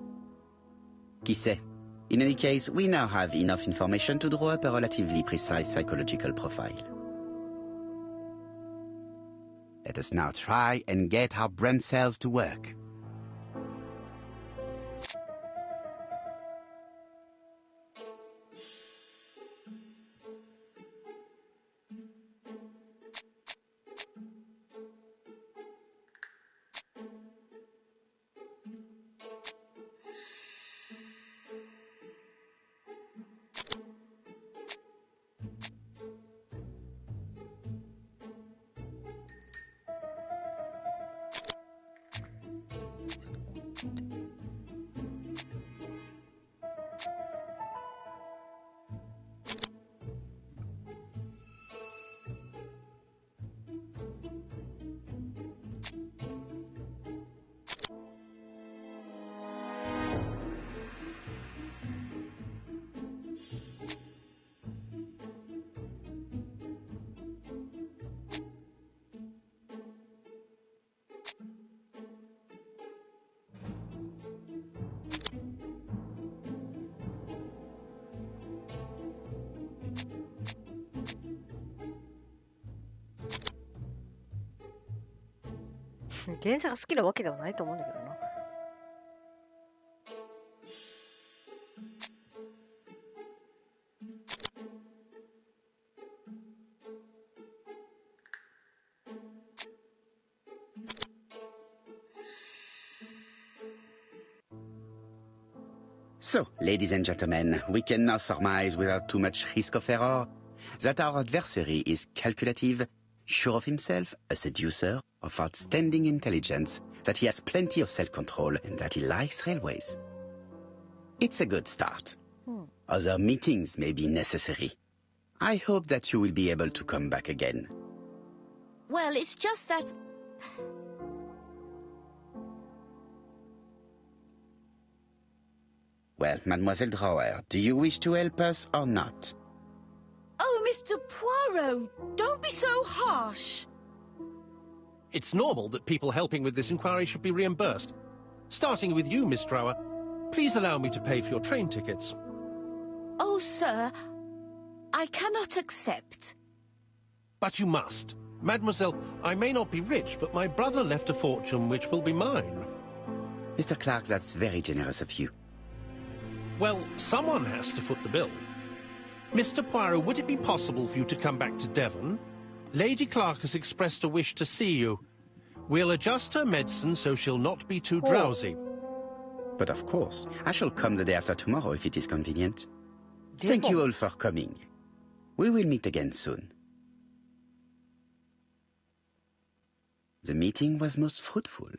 Qui sait? In any case, we now have enough information to draw up a relatively precise psychological profile. Let us now try and get our brain cells to work. 電車が好きなわけではないと思うんだけどな。So, ladies and gentlemen, we can now surmise without too much risk of error that our adversary is calculative, sure of himself, a seducer, of outstanding intelligence, that he has plenty of self-control, and that he likes railways. It's a good start. Other meetings may be necessary. I hope that you will be able to come back again. Well, it's just that... Well, Mademoiselle Drawer, do you wish to help us or not? Oh, Mr. Poirot, don't be so harsh. It's normal that people helping with this inquiry should be reimbursed. Starting with you, Miss Drower, please allow me to pay for your train tickets. Oh, sir, I cannot accept. But you must. Mademoiselle, I may not be rich, but my brother left a fortune which will be mine. Mr. Clark, that's very generous of you. Well, someone has to foot the bill. Mr. Poirot, would it be possible for you to come back to Devon? Lady Clark has expressed a wish to see you. We'll adjust her medicine so she'll not be too drowsy. But of course, I shall come the day after tomorrow if it is convenient. Thank you all for coming. We will meet again soon. The meeting was most fruitful.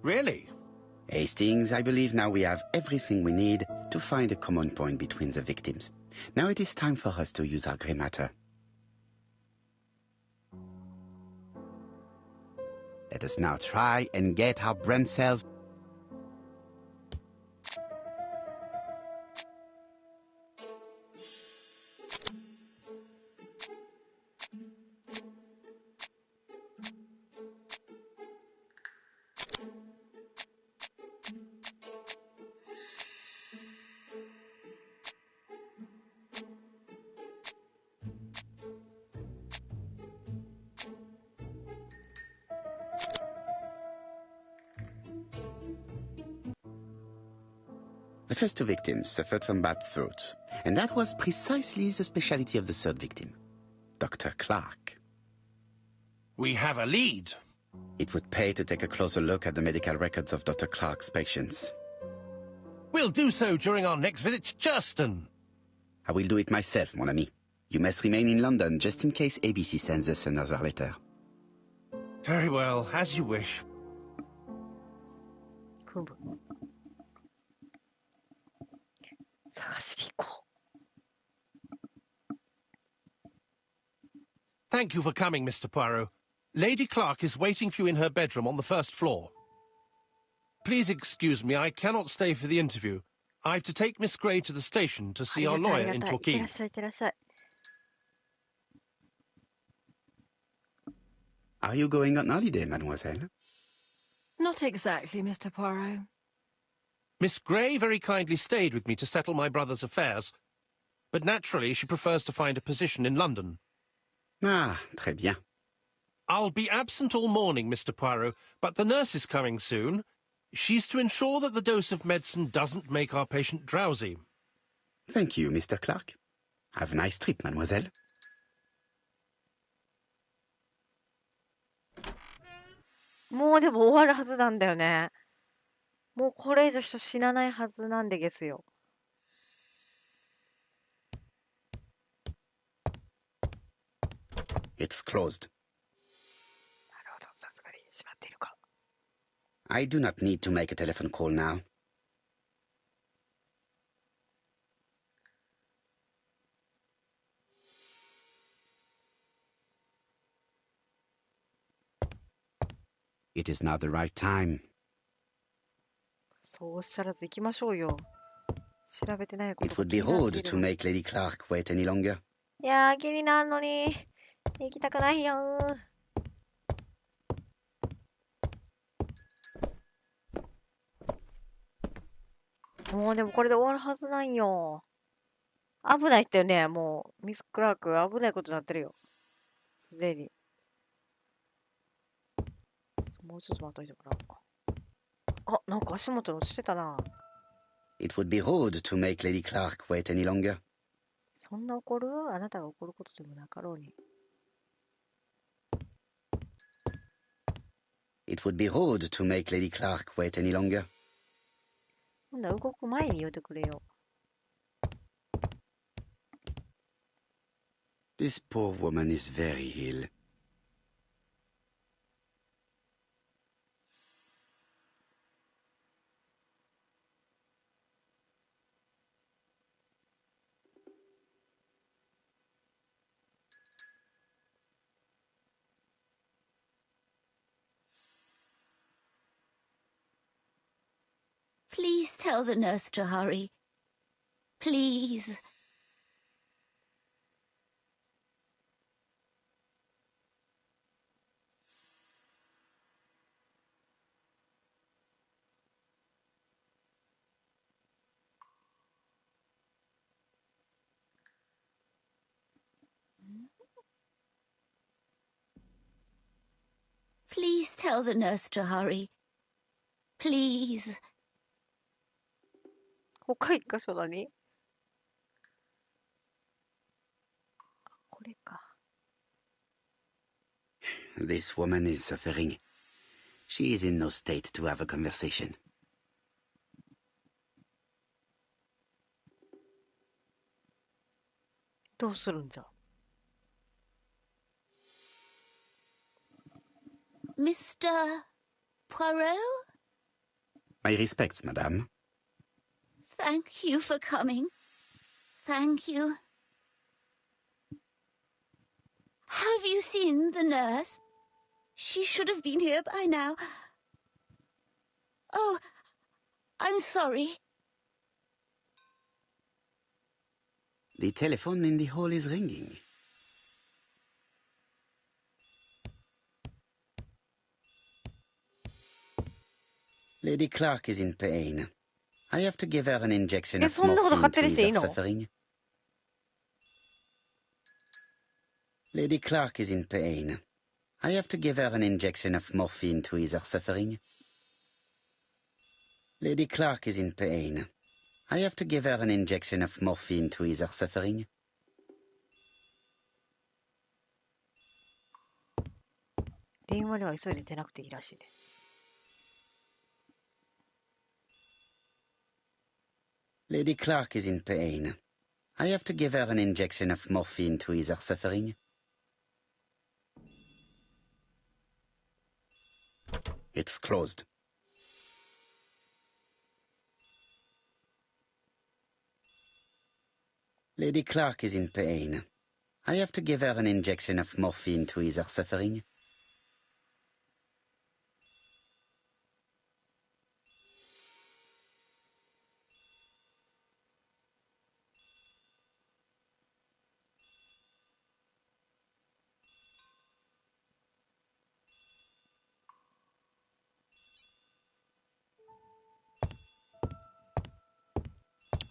Really? Hastings, I believe now we have everything we need to find a common point between the victims. Now it is time for us to use our grey matter. Let us now try and get our brain cells. The first two victims suffered from bad throats, and that was precisely the specialty of the third victim, Dr. Clark. We have a lead. It would pay to take a closer look at the medical records of Dr. Clark's patients. We'll do so during our next visit to Churston. I will do it myself, mon ami. You must remain in London just in case ABC sends us another letter. Very well, as you wish. Thank you for coming, Mr. Poirot. Lady Clark is waiting for you in her bedroom on the first floor. Please excuse me, I cannot stay for the interview. I have to take Miss Gray to the station to see our lawyer in Torquay. Are you going on holiday, mademoiselle? Not exactly, Mr. Poirot. Miss Gray very kindly stayed with me to settle my brother's affairs, but naturally she prefers to find a position in London. Ah, très bien. I'll be absent all morning, Mr. Poirot, but the nurse is coming soon. She's to ensure that the dose of medicine doesn't make our patient drowsy. Thank you, Mr. Clark. Have a nice trip, mademoiselle. もうでも終わるはずなんだよね。もうこれ以上人死なないはずなんでですよ。It's closed. なるほど、さすがに閉まっているか。I do not need to make a telephone call now. It is now the right time. そうおっしゃらず行きましょうよ。調べてないこと It が would 気 be になっ rude ている to make Lady Clark wait any longer. いやー、気になるのに行きたくないよー。もうでもこれで終わるはずなんよ。危ないってね、もうミス・クラーク危ないことになってるよ。すでに。もうちょっと待っといてもらおう。あ、なんか足元に落ちてたな。It would be rude to make Lady Clark wait any longer. そんな怒る？あなたが怒ることでもなかろうに。It would be rude to make Lady Clark wait any longer. ほんなら動く前に言うてくれよ。This poor woman is very ill. Please tell the nurse to hurry. Please. Please tell the nurse to hurry. Please. 他一箇所何？これか。This woman is suffering. She is in no state to have a conversation. どうするんじゃ。Mr. Poirot? My respects, madame. Thank you for coming. Thank you. Have you seen the nurse? She should have been here by now. Oh, I'm sorry. The telephone in the hall is ringing. Lady Clark is in pain. I have to give her an injection of morphine to ease her suffering. Lady Clark is in pain. I have to give her an injection of morphine to ease her suffering. Lady Clark is in pain. I have to give her an injection of morphine to ease her suffering. 電話では急いで出なくていいらしいで。Lady Clark is in pain. I have to give her an injection of morphine to ease her suffering. It's closed. Lady Clark is in pain. I have to give her an injection of morphine to ease her suffering.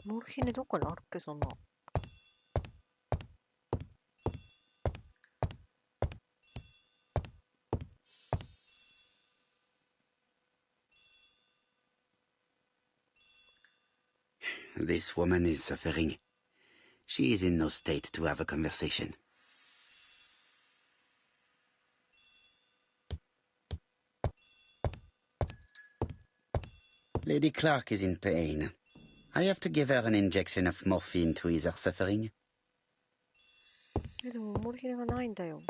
Morphine どっかにあるっけそんな。This woman is suffering. She is in no state to have a conversation. Lady Clark is in pain. I have to give her an injection of morphine to ease her suffering. でもモルヒネがないんだよ。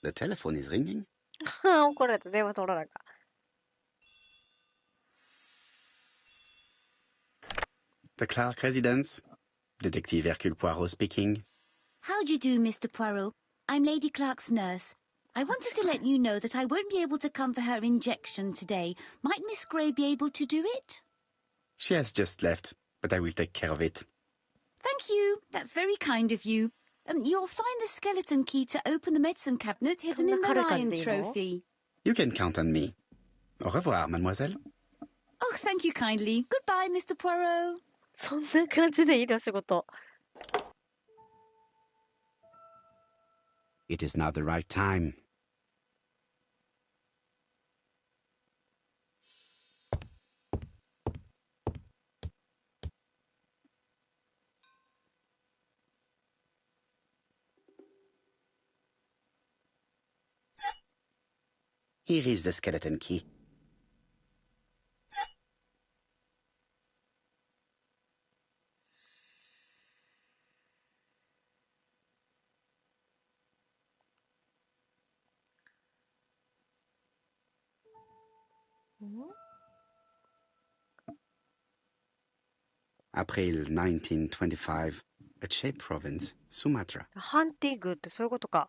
The telephone is ringing. 怒られた。電話取らなか。The Clark residence. Detective Hercule Poirot speaking. How do you do, Mr. Poirot? I'm Lady Clark's nurse. I wanted to let you know that I won't be able to come for her injection today. Might Miss Gray be able to do it? She has just left, but I will take care of it. Thank you. That's very kind of you. You'll find the skeleton key to open the medicine cabinet hidden in the lion trophy. You can count on me. Au revoir, mademoiselle. Oh, thank you kindly. Goodbye, Mr. Poirot. そんな感じでいいの仕事。It is now the right time. Here is the skeleton key. April 1925, Aceh Province, Sumatra. ハンティングってそういうことか。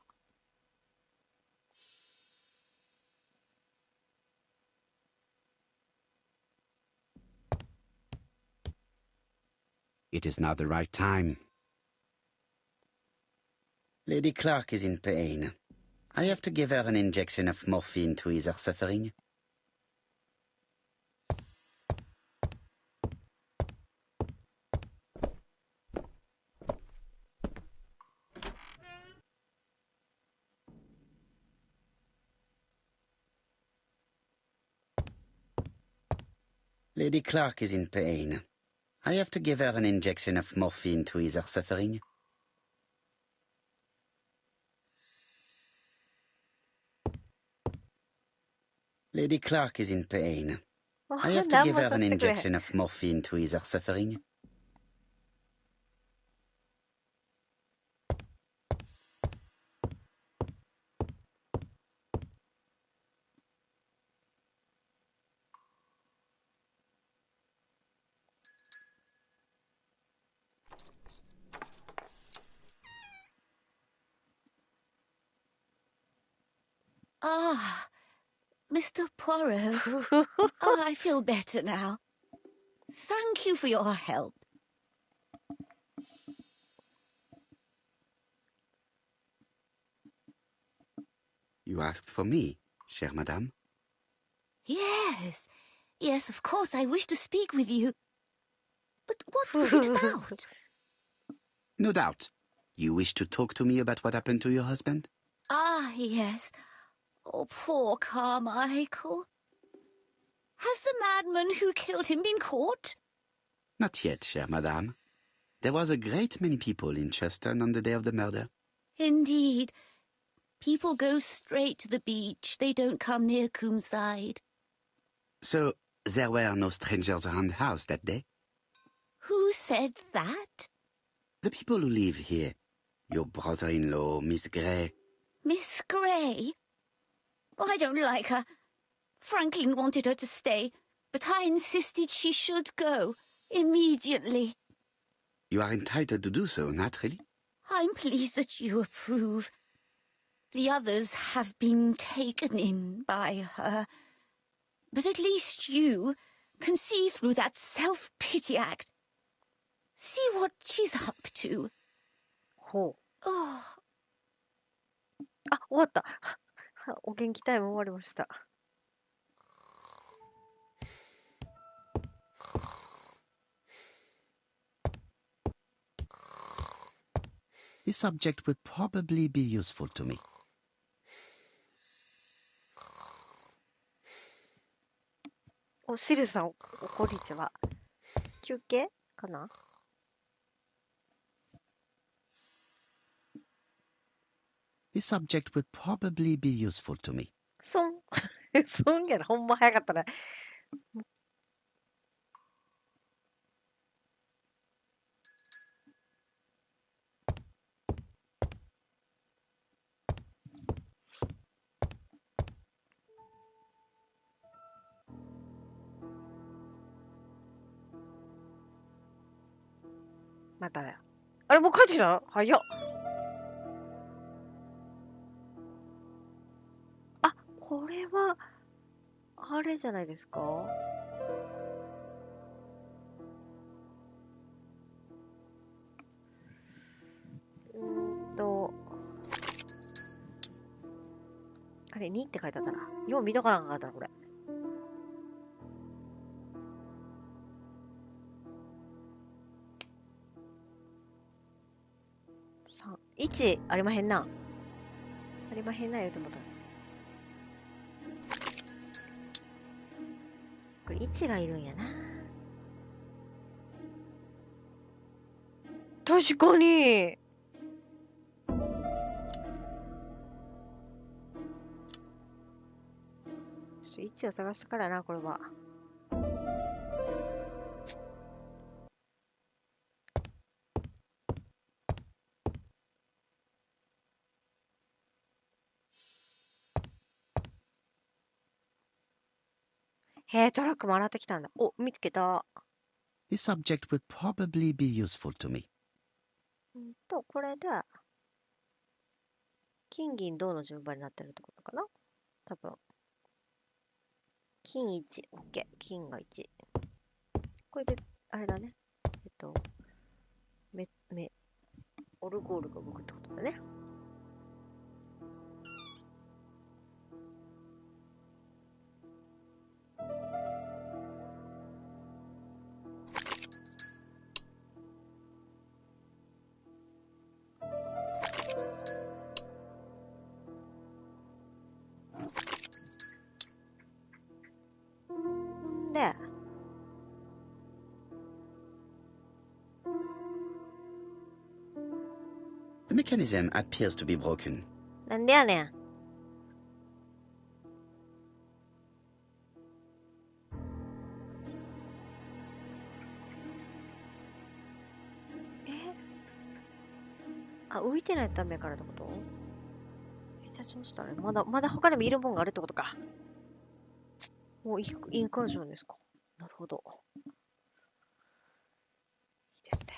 It is now the right time. Lady Clark is in pain. I have to give her an injection of morphine to ease her suffering. Lady Clark is in pain. I have to give her an injection of morphine to ease her suffering. Lady Clark is in pain. I have to give her an injection of morphine to ease her suffering. Ah, Mr. Poirot. Oh, I feel better now. Thank you for your help. You asked for me, chère madame. Yes, yes, of course, I wish to speak with you. But what was it about? No doubt. You wish to talk to me about what happened to your husband? Ah, yes. Oh, poor Carmichael. Has the madman who killed him been caught? Not yet, chère madame. There was a great many people in Cheston on the day of the murder. Indeed. People go straight to the beach. They don't come near Coomside. So, there were no strangers around the house that day? Who said that? The people who live here. Your brother-in-law, Miss Gray. Miss Gray? Oh, I don't like her. Franklin wanted her to stay, but I insisted she should go immediately. You are entitled to do so, naturally. I'm pleased that you approve. The others have been taken in by her. But at least you can see through that self-pity act. See what she's up to. ほう。 Oh, あ、終わった。お元気タイム終わりました。This subject would probably be useful to me. お、シルさん、こんにちは。休憩かな？ This subject would probably be useful to me. そん。そんやな、ほんま早かったね。またや。あれ、もう帰ってきたの？早っ。あ、これは、あれじゃないですか？あれ、2って書いてあったな。よう見とかなかったな、これ。1ありまへんな。ありまへんな、言うてもた。これ1がいるんやな。確かに。ちょっと1を探すからな、これは。へえ、トラックも洗ってきたんだ。お、見つけた。This subject would probably be useful to me. これで、金銀銅の順番になってるってことかな多分。金1、OK。金が1。これで、あれだね。オルゴールが動くってことだね。で、The mechanism appears to be broken. なんでやねん。浮いてないとダメからってこと？社長したらまだ他でもいるもんがあるってことか。もうインカージョンですか。なるほど。いいですね。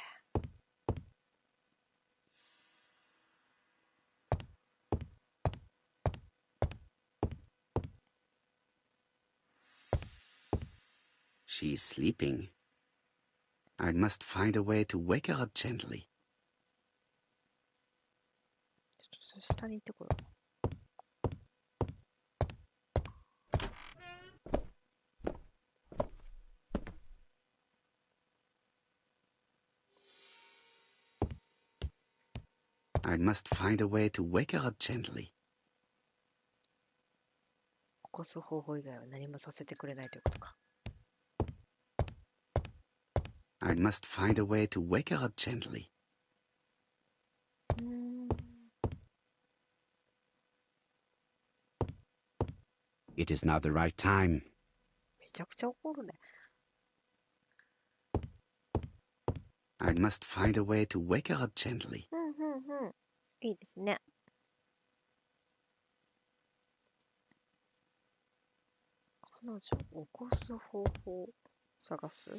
She's sleeping. I must find a way to wake her up gently. ちょっと下に行ってこよう。I must find a way to wake her up gently. 起こす方法以外は何もさせてくれないということか。I must find a way to wake her up gently. It is not the right time. めちゃくちゃ怒るね。I must find a way to wake her up gently. いいですね。彼女を起こす方法を探す。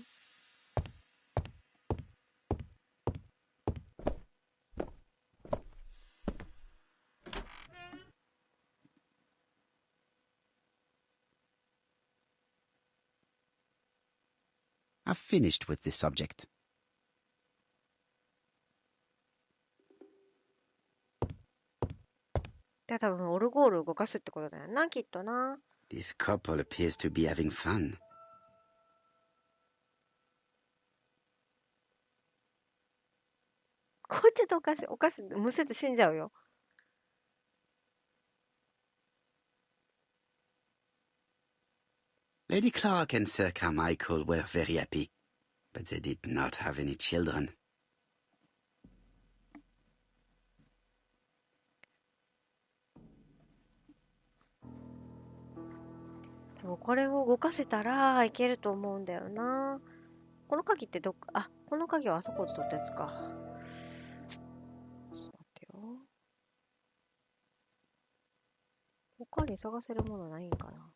I've finished with this subject. で、多分オルゴールを動かすってことだよな、きっとな。This couple appears to be having fun. こっちでおかしい、むせて死んじゃうよ。Lady Clark and Sir Carmichael were very happy, but they did not have any children. でもこれを動かせたらいけると思うんだよな。この鍵ってこの鍵はあそこで取ったやつか。ちょっと待ってよ。他に探せるものないんかな。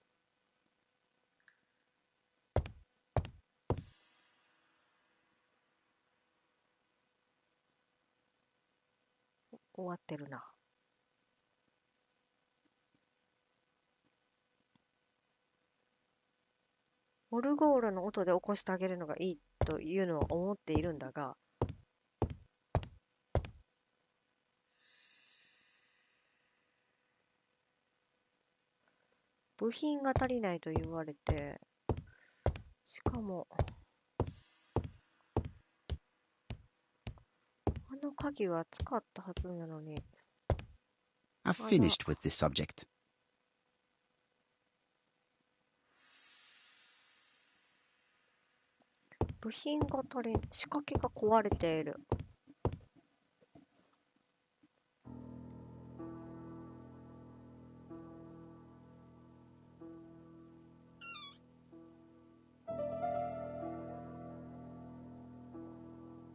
終わってるな。オルゴールの音で起こしてあげるのがいいというのは思っているんだが、部品が足りないと言われて、しかも、の鍵は使ったはずなのに。I've finished with this subject. 部品が足りん。仕掛けが壊れている。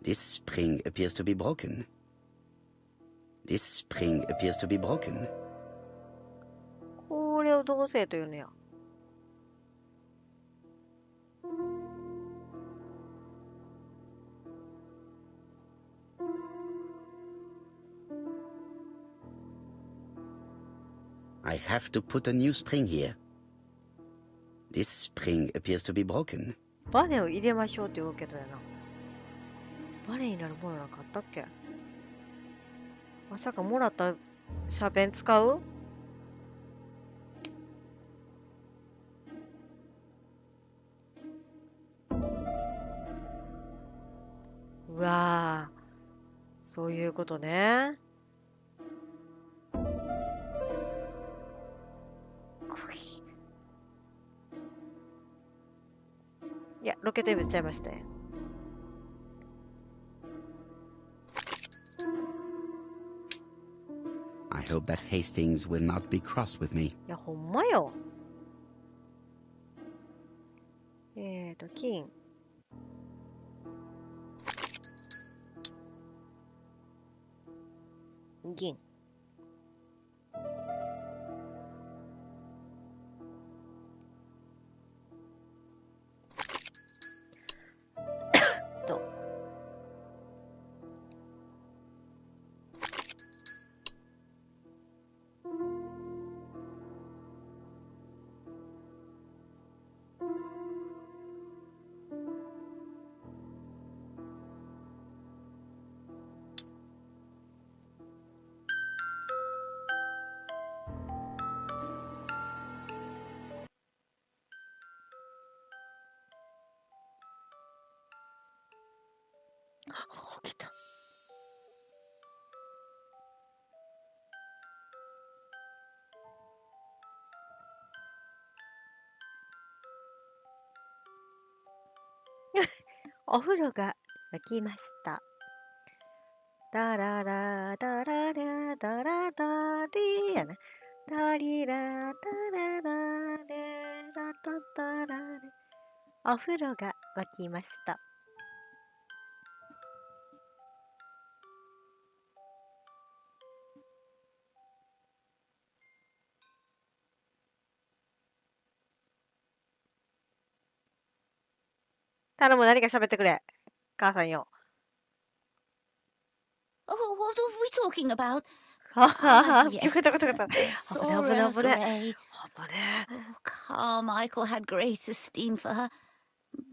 This spring appears to be broken. This spring appears to be broken. これをどうせというのや。I have to put a new spring here. This spring appears to be broken. バネを入れましょうって言うけどやな。バネになるものなんかあったっけ？まさかもらったシャーペン使う？うわぁ、そういうことね。いや、ロケットエビスちゃいましたよ。I hope that Hastings will not be cross with me. いや、ほんまよ。金。銀。と。起きた。お風呂が沸きました。ダララダララダラダディやな。ダリラダララデラタタラレ。お風呂が沸きました。頼む、何か喋ってくれ。母さんよ。Oh, what are we talking about? ははは、 yes. よかったよかったよかった。危ない危ない危ない。 Thora Gray. 危ねえ。 Oh, Carmichael had great esteem for her.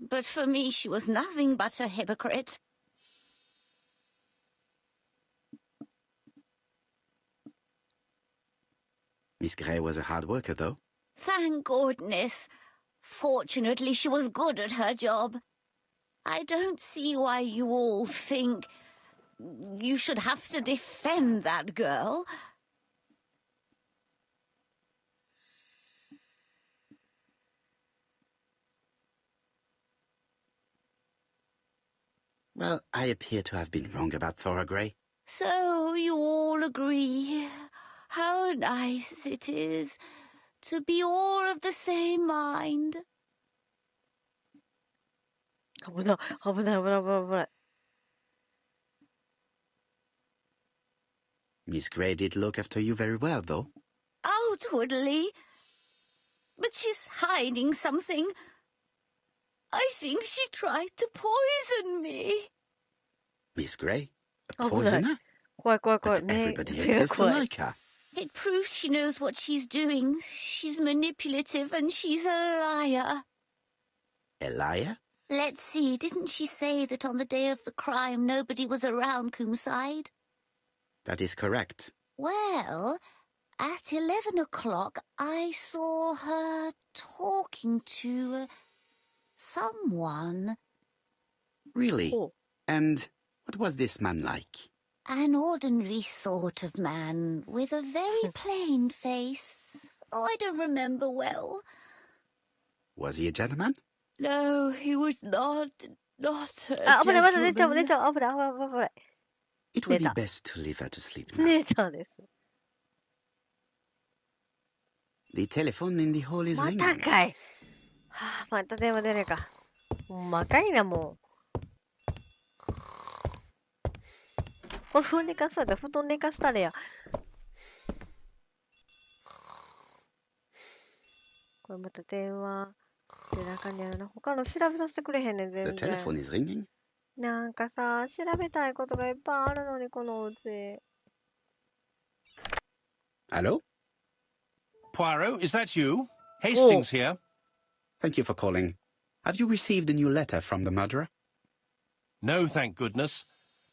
But for me, she was nothing but a hypocrite. Miss Gray was a hard worker, though. Thank goodness. Fortunately, she was good at her job. I don't see why you all think you should have to defend that girl. Well, I appear to have been wrong about Thora Gray. So you all agree. How nice it is to be all of the same mind. 危ない危ない危ない危ない危ない。 Miss Gray did look after you very well, though. Outwardly. But she's hiding something. I think she tried to poison me. Miss Gray? A 危ない。 poisoner? 怖い怖い怖い。 But 目 everybody 目が appears to 怖い。 like her. It proves she knows what she's doing. She's manipulative and she's a liar. A liar? Let's see, didn't she say that on the day of the crime nobody was around Coomside? That is correct. Well, at 11 o'clock I saw her talking to someone. Really? Oh. And what was this man like? An ordinary sort of man with a very plain face. Oh, I don't remember well. Was he a gentleman? No, he was not a あ、危ない、まだ出ちゃう、 gentleman. 出ちゃう、危ない、危ない、危ない。 It would be Neta. best to leave her to sleep now. 寝たです。 The telephone in the hall is ま ringing. たかい。はあ、また電話出ねえか。もう魔かいな、もう。これ寝かされたら布団寝かしたれや。これまた電話出なあかんねやろな。他の調べさせてくれへんねん、 The 全然。 telephone is ringing. なんかさ、調べたいことがいっぱいあるのに、このうち。 Hello? Poirot, is that you? Hastings here. Thank you for calling. Have you received a new letter from the murderer? No, thank goodness.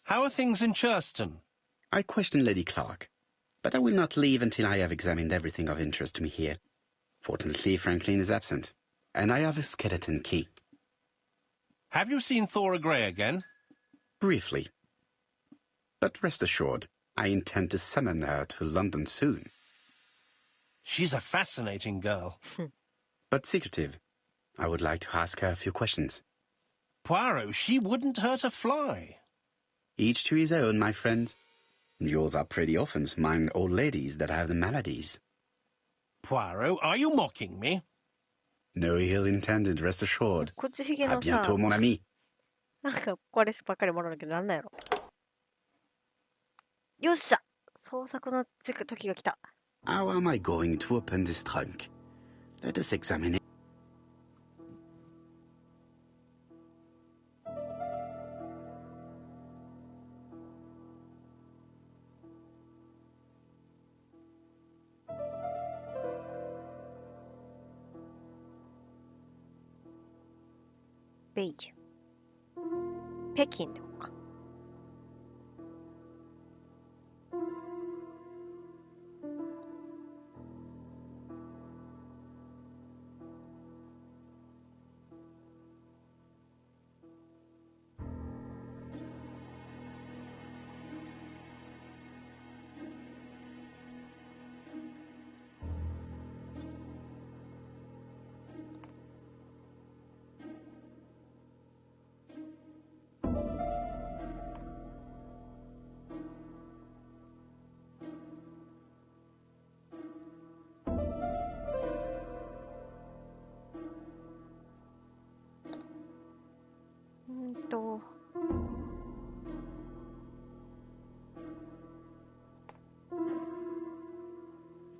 How are things in Churston? I questioned Lady Clark, but I will not leave until I have examined everything of interest to me here. Fortunately, Franklin is absent, and I have a skeleton key. Have you seen Thora Grey again? Briefly. But rest assured, I intend to summon her to London soon. She's a fascinating girl. But secretive. I would like to ask her a few questions. Poirot, she wouldn't hurt a fly. Each to his own, my friend. Yours are pretty orphans, mine old ladies that have the maladies. Poirot, are you mocking me? No ill intended, rest assured. 口ひげ À のさ、 bientôt, mon ami. なんかこればっかりもらうんだけど、なんなんやろ。よっしゃ、捜索の時が来た。 How am I going to open this trunk? Let us examine it. Beijing。北京でもか。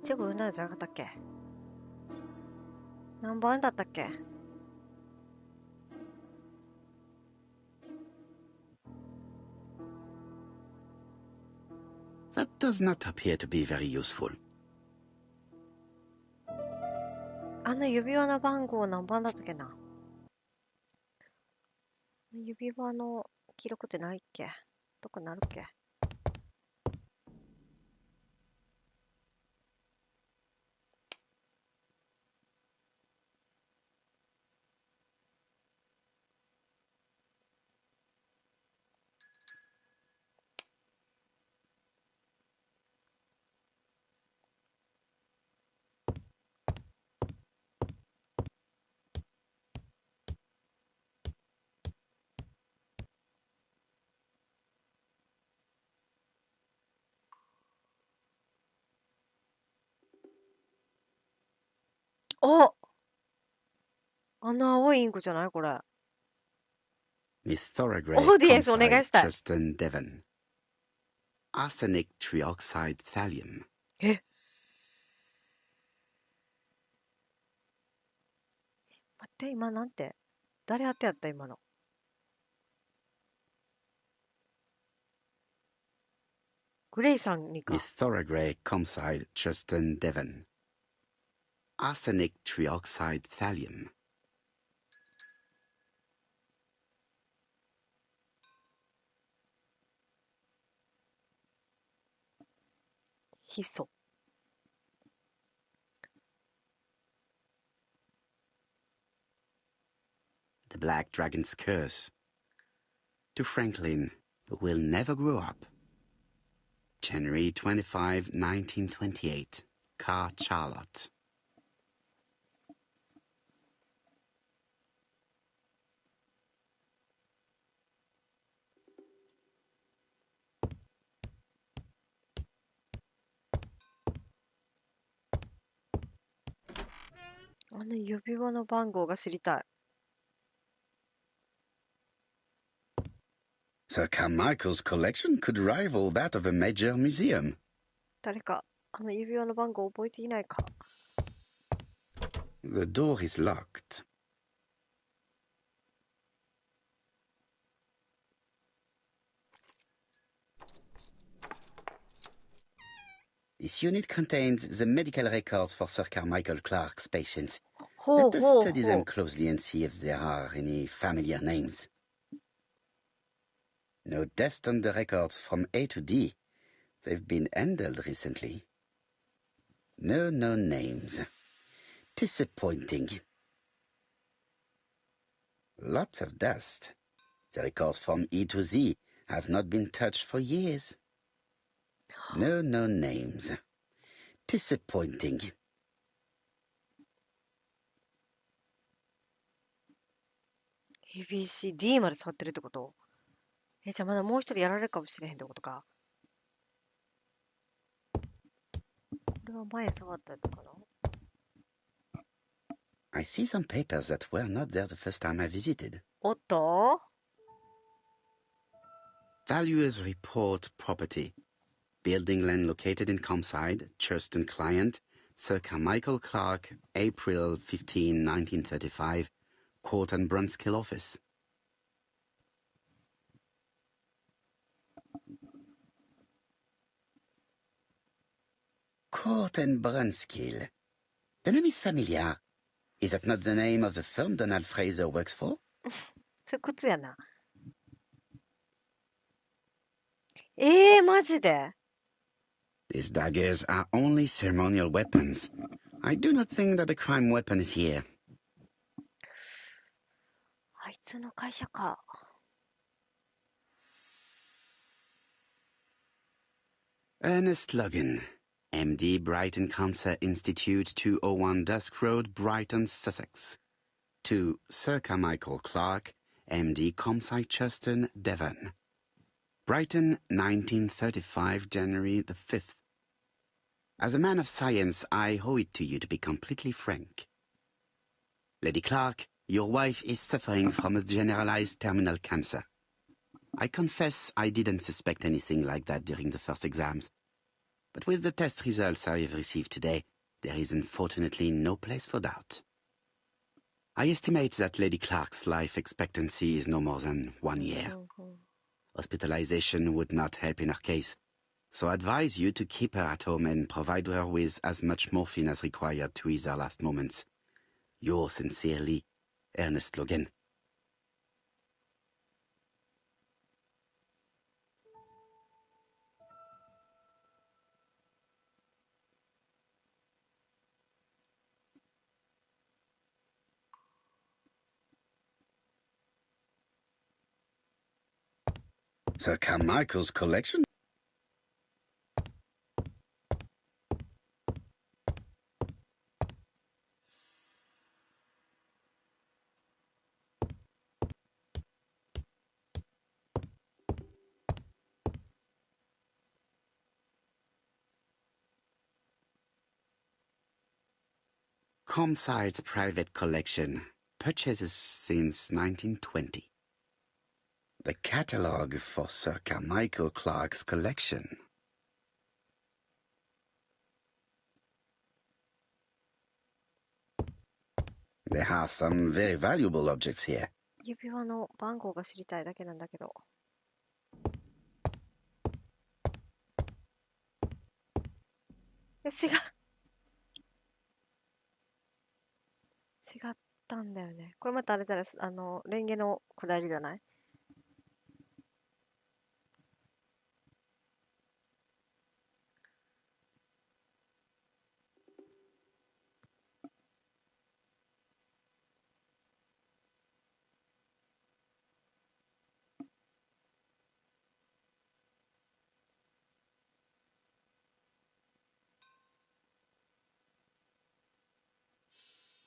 いちごうなるじゃなかったっけ？何番だったっけ？ That does not appear to be very useful. あの指輪の番号何番だったっけな？指輪の記録ってないっけ？どこになるっけ？お！あの青いインクじゃないこれ。 Miss Thorogray, オーディエンスお願いしたい。 Tristan Devon. Arsenic trioxide thallium. え？待って、今なんて？誰当てやった今の。グレイさんにか。 Miss Thorogray, Comside, Tristan Devon. Arsenic trioxide thallium. ヒ素。 The Black Dragon's curse. To Franklin, who will never grow up. January 25, 1928. Car Charlotte. Sir Carmichael's collection could rival that of a major museum. 誰か指輪の番号を覚えていないか。 The door is locked. This unit contains the medical records for Sir Carmichael Clark's patients. Let us study them closely and see if there are any familiar names. No deaths on the records from A to D. They've been handled recently. No known names. Disappointing. Lots of dust. The records from E to Z have not been touched for years. No known names. Disappointing. ABCD まで触ってるってこと？じゃあまだもう一人やられるかもしれへんってことか。これは前触ったやつかな？ I see some papers that were not there the first time I visited. おっと？ Valuers report property. Building land located in Comside, Churston client, Sir Carmichael Clark, April 15, 1935, Court and Brunskill office. Court and Brunskill. The name is familiar. Is that not the name of the firm Donald Fraser works for? それ靴やな。マジで？ These daggers are only ceremonial weapons. I do not think that a crime weapon is here. あいつの会社か。Ernest Logan, MD, Brighton Cancer Institute, 201 Dusk Road, Brighton, Sussex. To Sir Carmichael Clark, MD, Comside, Churston, Devon. Brighton, 1935, January the 5th. As a man of science, I owe it to you to be completely frank. Lady Clark, your wife is suffering from a generalized terminal cancer. I confess I didn't suspect anything like that during the first exams. But with the test results I have received today, there is unfortunately no place for doubt. I estimate that Lady Clark's life expectancy is no more than 1 year. Hospitalization would not help in her case, so I advise you to keep her at home and provide her with as much morphine as required to ease her last moments. Yours sincerely, Ernest Logan. Sir Carmichael's collection? Comside's private collection, purchases since 1920. The catalogue for Sir Carmichael Clark's collection. There are some very valuable objects here. 指輪の番号が知りたいだけなんだけど。違ったんだよね。これまたあれじゃないです。レンゲのくだりじゃない？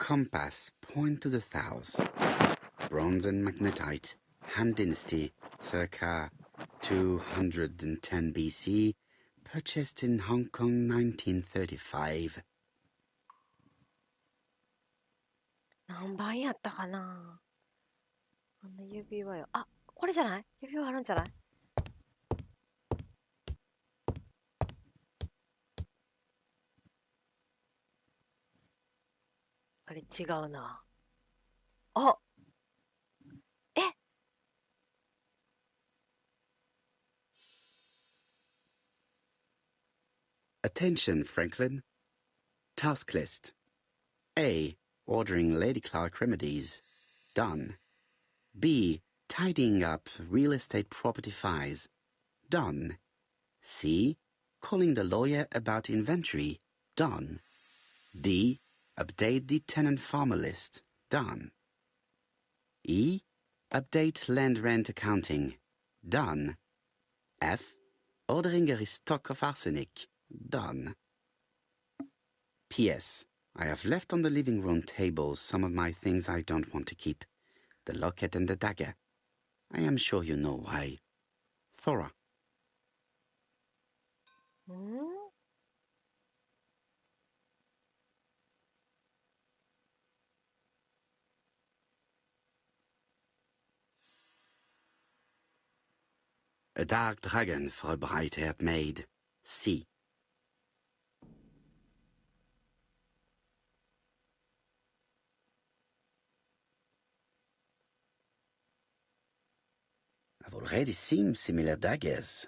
Compass, point to the south. Bronze and magnetite, Han Dynasty, circa 210 BC, purchased in Hong Kong 1935. 何番やったかな。あの指輪よ。あ、これじゃない？指輪あるんじゃない？あれ違うな。あ、え、Attention, Franklin. Task list. A. Ordering Lady Clark remedies. Done. B. Tidying up real estate property files. Done. C. Calling the lawyer about inventory. Done. D. Update the tenant farmer list. Done. E. Update land rent accounting. Done. F. Ordering a restock of arsenic. Done. P.S. I have left on the living room table some of my things I don't want to keep. The locket and the dagger. I am sure you know why. Thora. うん？ A dark dragon for a bright-haired maid. C. I've already seen similar daggers.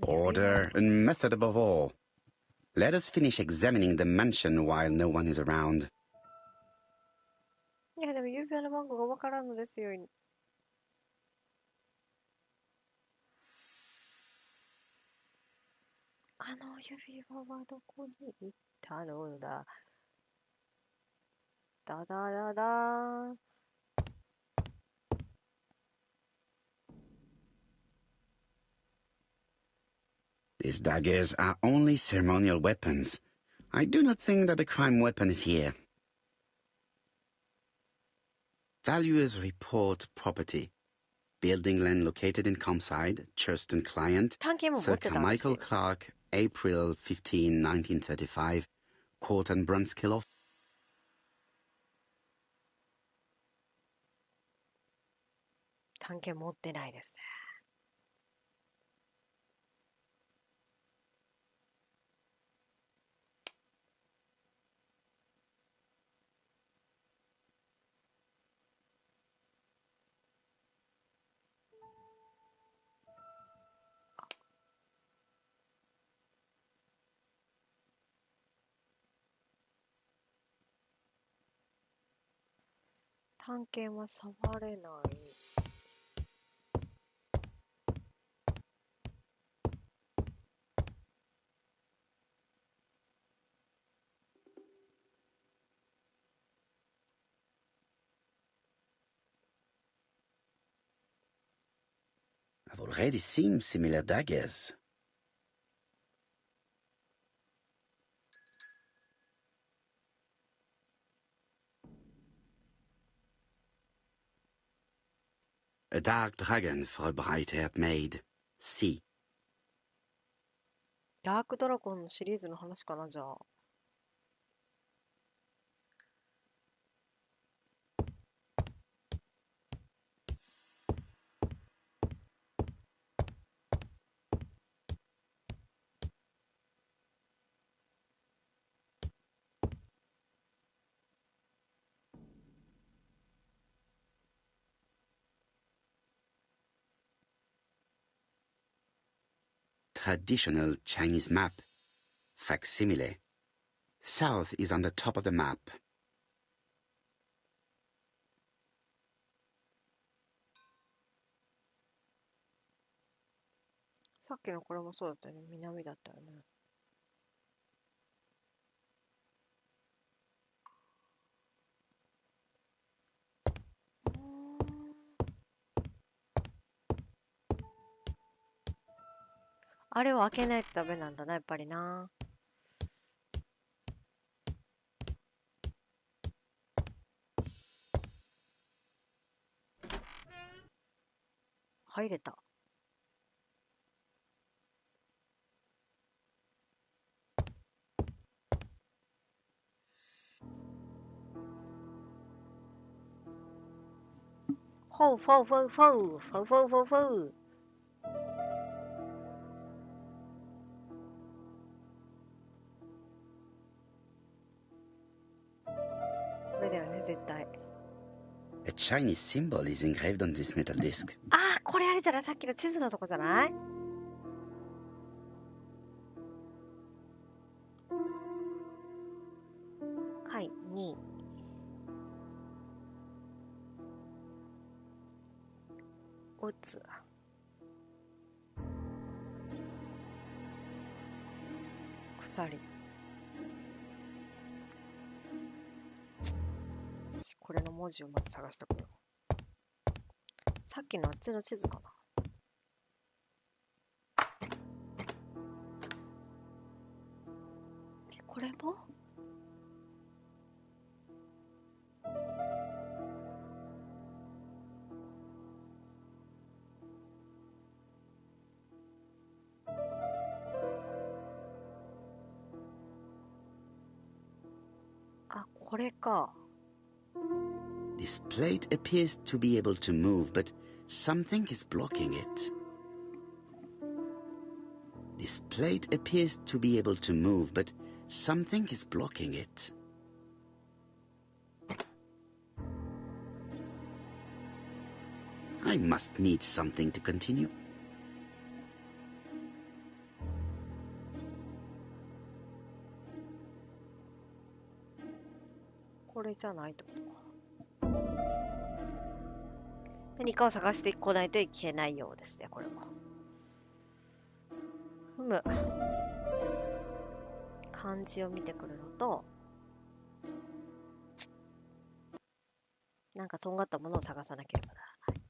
Order and method above all. Let us finish examining the mansion while no one is around. いや、でも指輪の番号がわからんのですよ。あの指輪はどこに行ったのだ。だだだだーん。These daggers are only ceremonial weapons. I do not think that the crime weapon is here. Valuers report property. Building land located in Comside, Churston Client, 探検も持ってた circa んですよ。 Michael Clark, April 15, 1935, Court and Brunskill off. 探検持ってないですね。探検は触れない。I've already seen similar daggers. A dark dragon for a bright-haired maid. C. ダークドラゴンのシリーズの話かな、じゃあ。Traditional Chinese map. Facsimile. South is on the top of the map. さっきのこれもそうだったよね。南だったよね。あれを開けないとダメなんだな、やっぱりな。入れた。フォーフォーフォーフォーフォーフォーフォーフォー。これだよね、絶対。A Chinese symbol is engraved on this metal disc. ああ、これあれじゃない、さっきの地図のとこじゃない？はい、2。打つ。鎖。これの文字をまず探してこよう。さっきのあっちの地図かな。これも？あ、これか。This plate appears to be able to move, but something is blocking it. This plate appears to be able to move, but something is blocking it. I must need something to continue. これじゃないってことか。何かを探してこないといけないようですね、これは。ふむ。漢字を見てくるのと、なんかとんがったものを探さなければならない。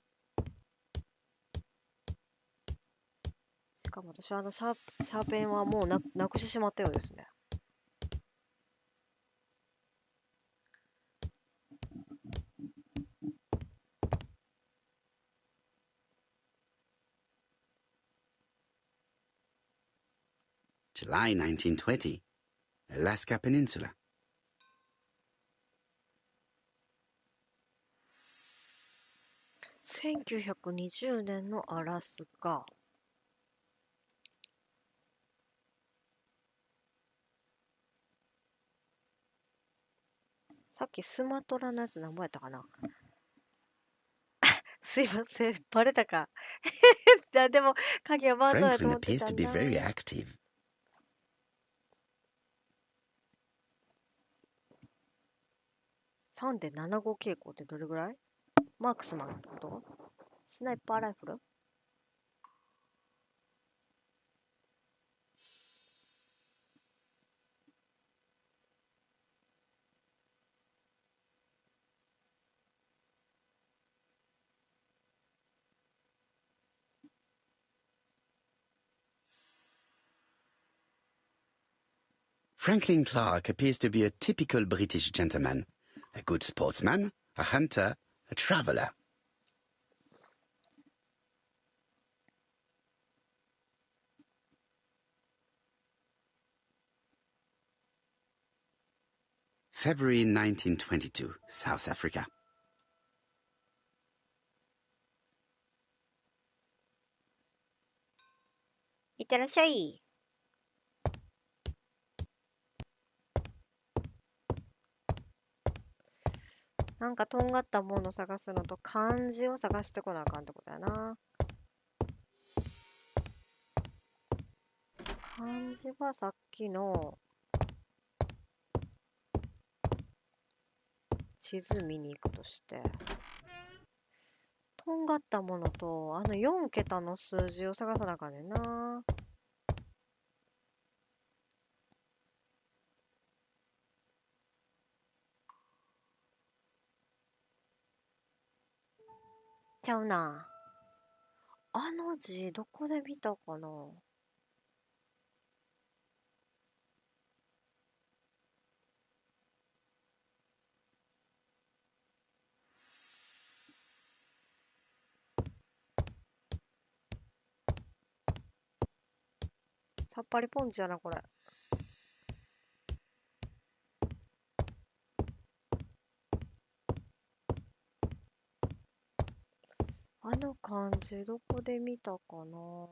しかも私はシャーペンはもうなくしてしまったようですね。July 1920, Alaska Peninsula. 1920年のアラスカ。さっきスマトラのやつ何ぼやったかな。すいません、バレたか。でも、鍵はバンドだと Franklin 思って appears た to ん be だ。very active. 3.75 傾向ってどれぐらい？マークスマンってこと？スナイパーライフル？Franklin Clark appears to be a typical British gentleman, a good sportsman, a hunter, a traveler. February 1922, South Africa. いってらっしゃい。なんかとんがったものを探すのと漢字を探してこなあかんってことやな。漢字はさっきの地図見に行くとして、とんがったものと4桁の数字を探さなあかんねんな。ちゃうな。あの字どこで見たかな。さっぱりポンチやな、これ。あの漢字どこで見たかな。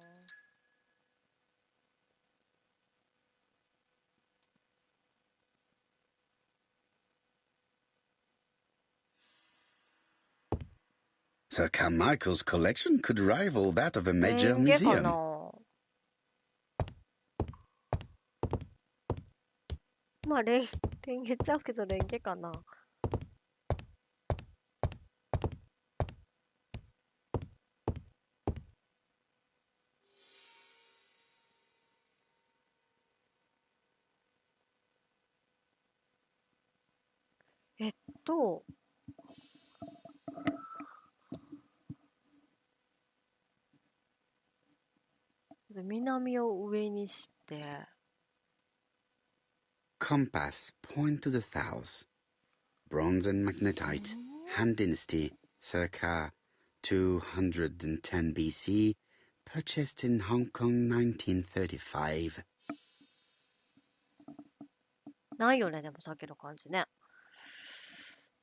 Sir Carmichael's collection could rival that of a レ major ンゲか museum. な。まあ、レンゲちゃうけどレンゲかな。と、南を上にして、Compass, point to the south. Bronze and magnetite, Han Dynasty, circa 210 BC, purchased in Hong Kong 1935. ないよね、でもさっきの感じね。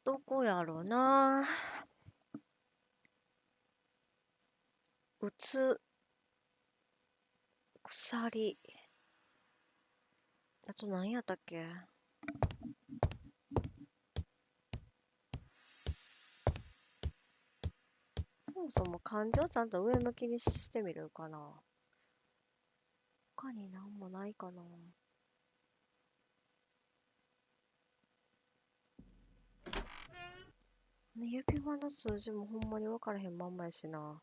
どこやろうな。鎖。あと何やったっけ。そもそも漢字をちゃんと上向きにしてみるかな。他に何もないかな。指輪の数字もほんまに分からへんまんまやしな。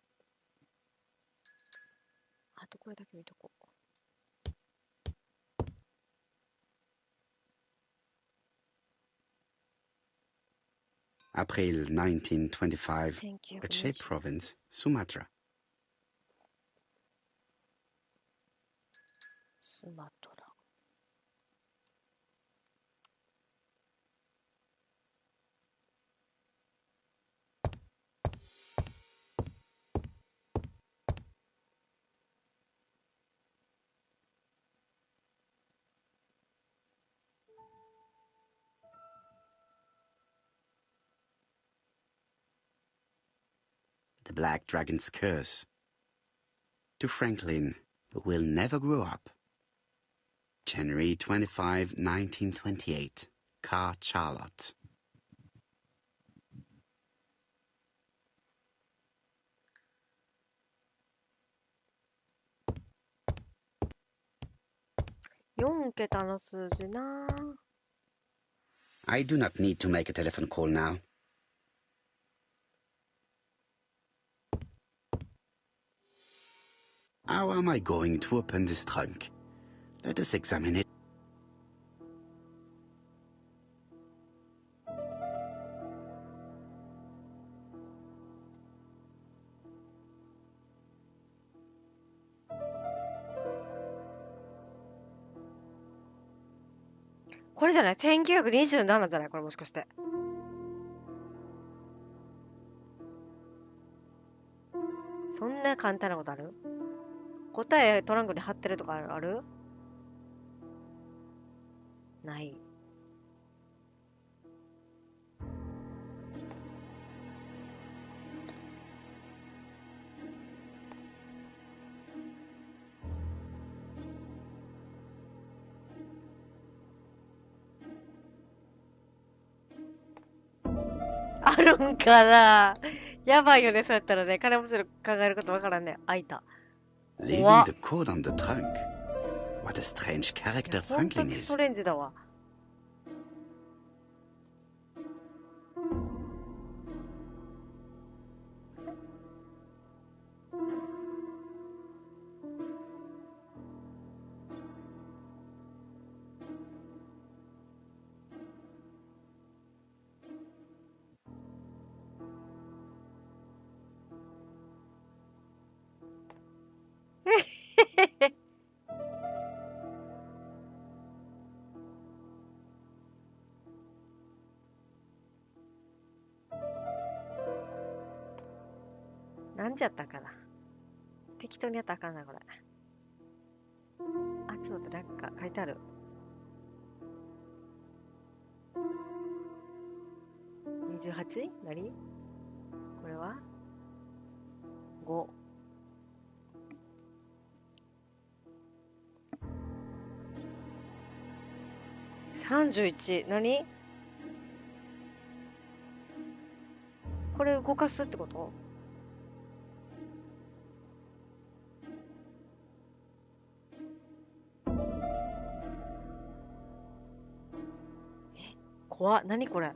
あとこれだけ見とこう。April 1925, Aceh Province, Sumatra. スマトラ。The Black Dragon's Curse. To Franklin, who will never grow up. January 25, 1928. Car Charlotte.4桁の数字な。I do not need to make a telephone call now. How am I going to open this trunk? Let us examine it. .これじゃない ?1927 じゃないこれもしかして。そんな簡単なことある？答えトランクに貼ってるとかある？ない。あるんかな。やばいよね、そうやったらね。金持ちの考えることわからんね。開いた。Leaving the code on the trunk. What a strange character 本当 Franklin にス is. トレンジだわ。なんじゃったかな。適当にやったらあかんな、これ。あ、ちょっと待って、なんか書いてある。28？ 何これは5。31。何これ動かすってこと？怖っ。何これ。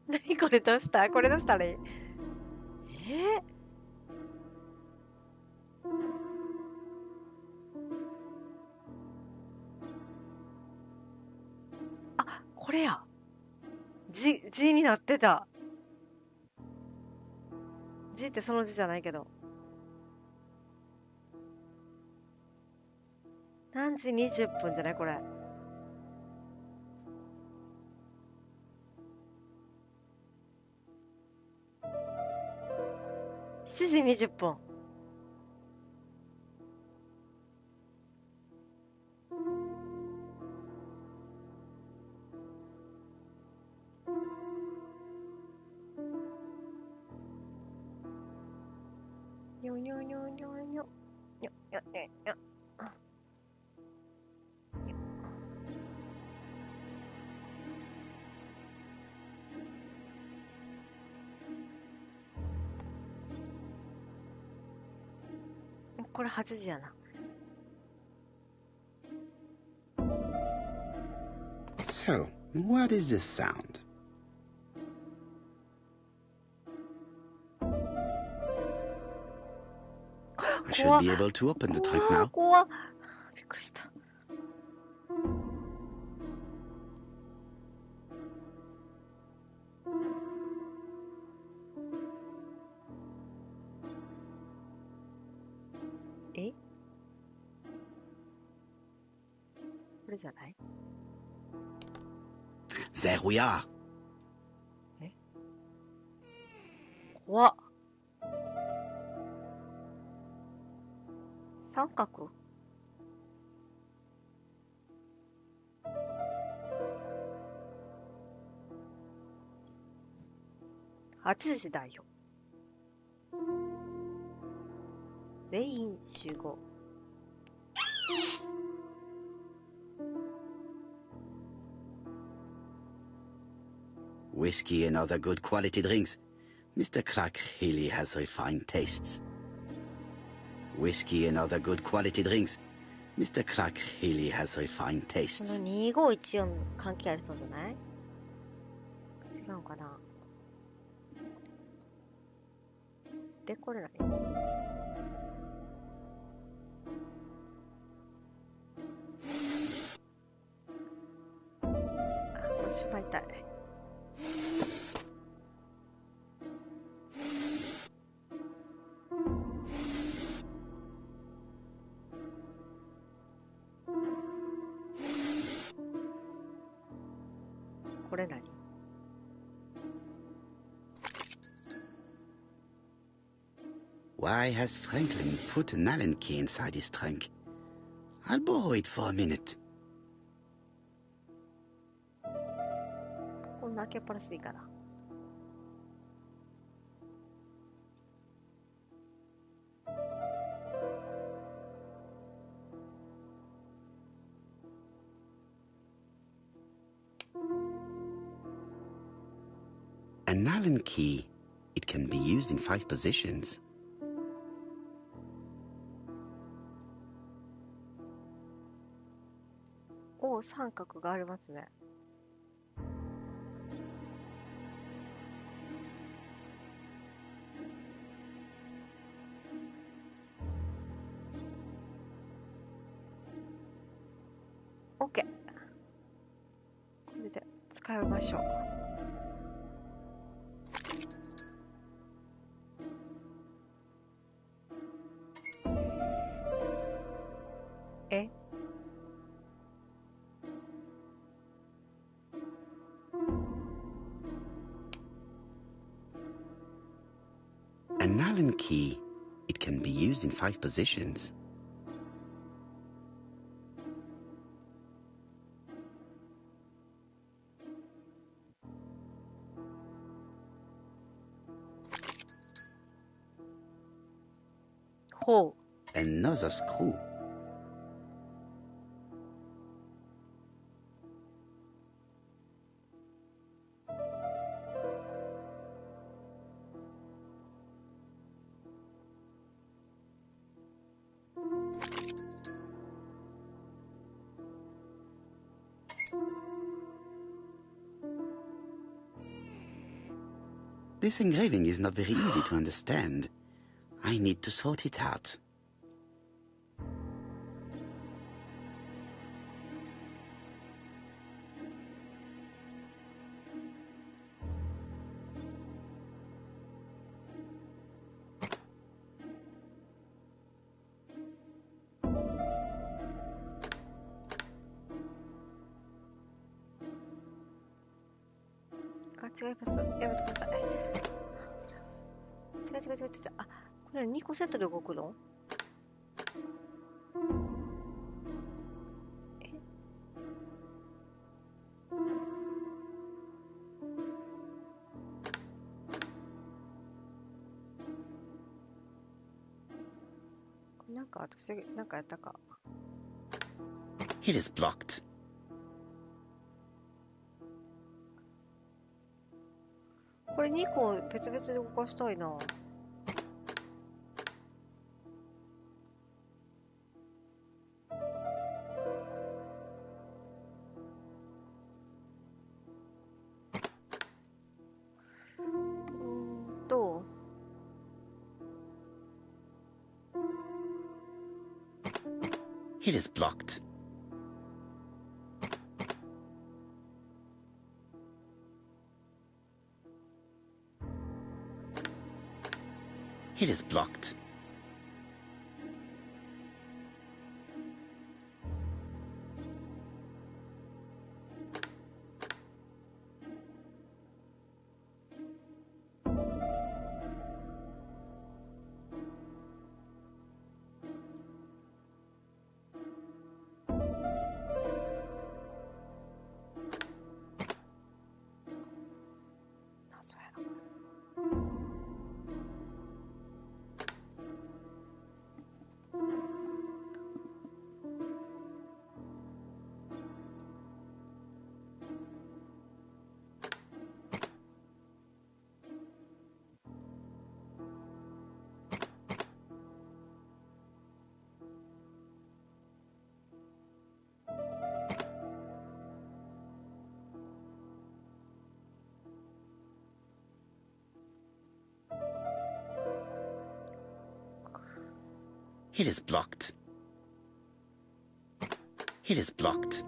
何これどうした？これどうしたらいい？あ、これや。字になってた。字ってその字じゃないけど。何時20分じゃないこれ。7時20分。にょにょにょにょにょにょにょにょ。これ8時やな。So, what is this sound? I should be able to open the trunk now. 怖っ。びっくりした。え？これじゃない？ There we are. え？怖っ。三角？8時だよ。全員集合。Whiskey and other good quality drinks. Mr. Clark really has refined tastes. Whiskey and other good quality drinks. Mr. Clark really has refined こ tastes. の2514関係ありそうじゃない？違うかな。で、これ何？あ、これしまいたい。これ何？Why has Franklin put an Allen key inside his trunk? I'll borrow it for a minute. こんな開けっぱなしでいいかな。An Allen key. It can be used in 5 positions. お、三角がありますね。OK。これで使いましょう。え？ An Allen key. It can be used in 5 positions. Hole. Another screw. This engraving is not very easy to understand. I need to sort it out.違います。やめてください。違う。あ、これ2個セットで動くの？なんか私、なんかやったか。It is blocked.これ2個別々で動かしたいな。It is blocked. It is blocked. It is blocked. It is blocked.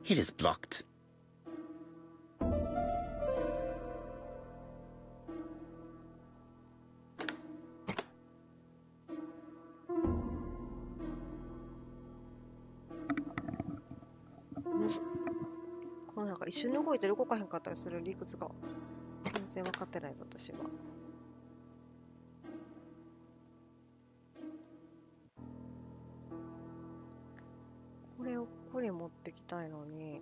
It is blocked.このなんか一緒に動いて動かへんかったりする理屈が全然分かってないぞ私は。これをこれ持ってきたいのに。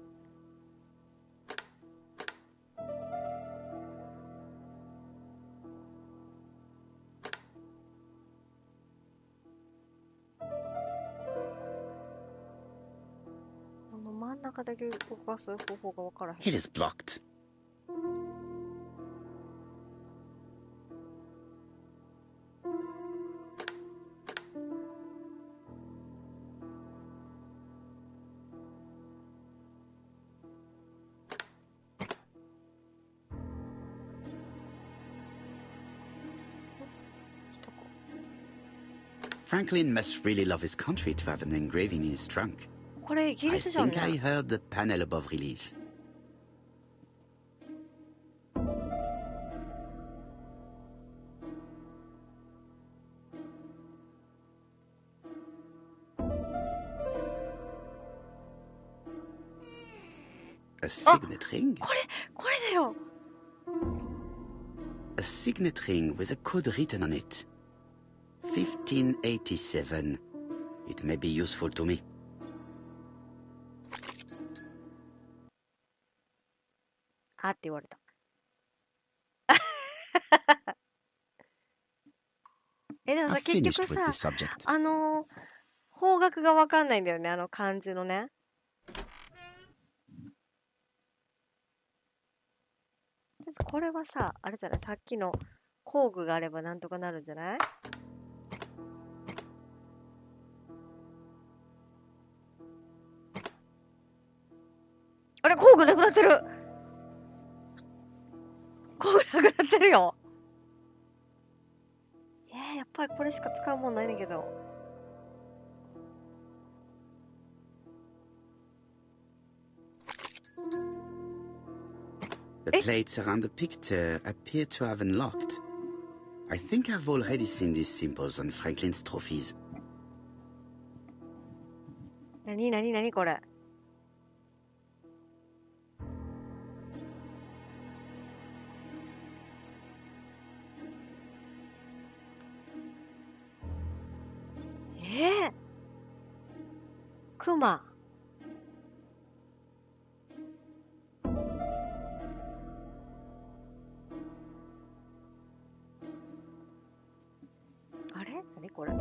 真ん中だけ動かす方法が分からへん。It is blocked. Franklin must really love his country to have an engraving in his trunk. これイギ I リスじゃん think I ね。 heard the panel above release. A signet ring? これだよ。 A signet ring with a code written on it. 1587. It may be useful to me. あって言われた。でも I've さ、結 finished 局 with さ、 the subject. 方角がわかんないんだよね、漢字のね。これはさ、あれじゃない、さっきの工具があればなんとかなるんじゃない？あれ、工具なくなってる。工具なくなってるよ。やっぱりこれしか使うもんないんだけど。The plates around the picture appear to have unlocked. I think I've already seen these symbols on Franklin's trophies. なにこれ。クマ。あれ？何これ？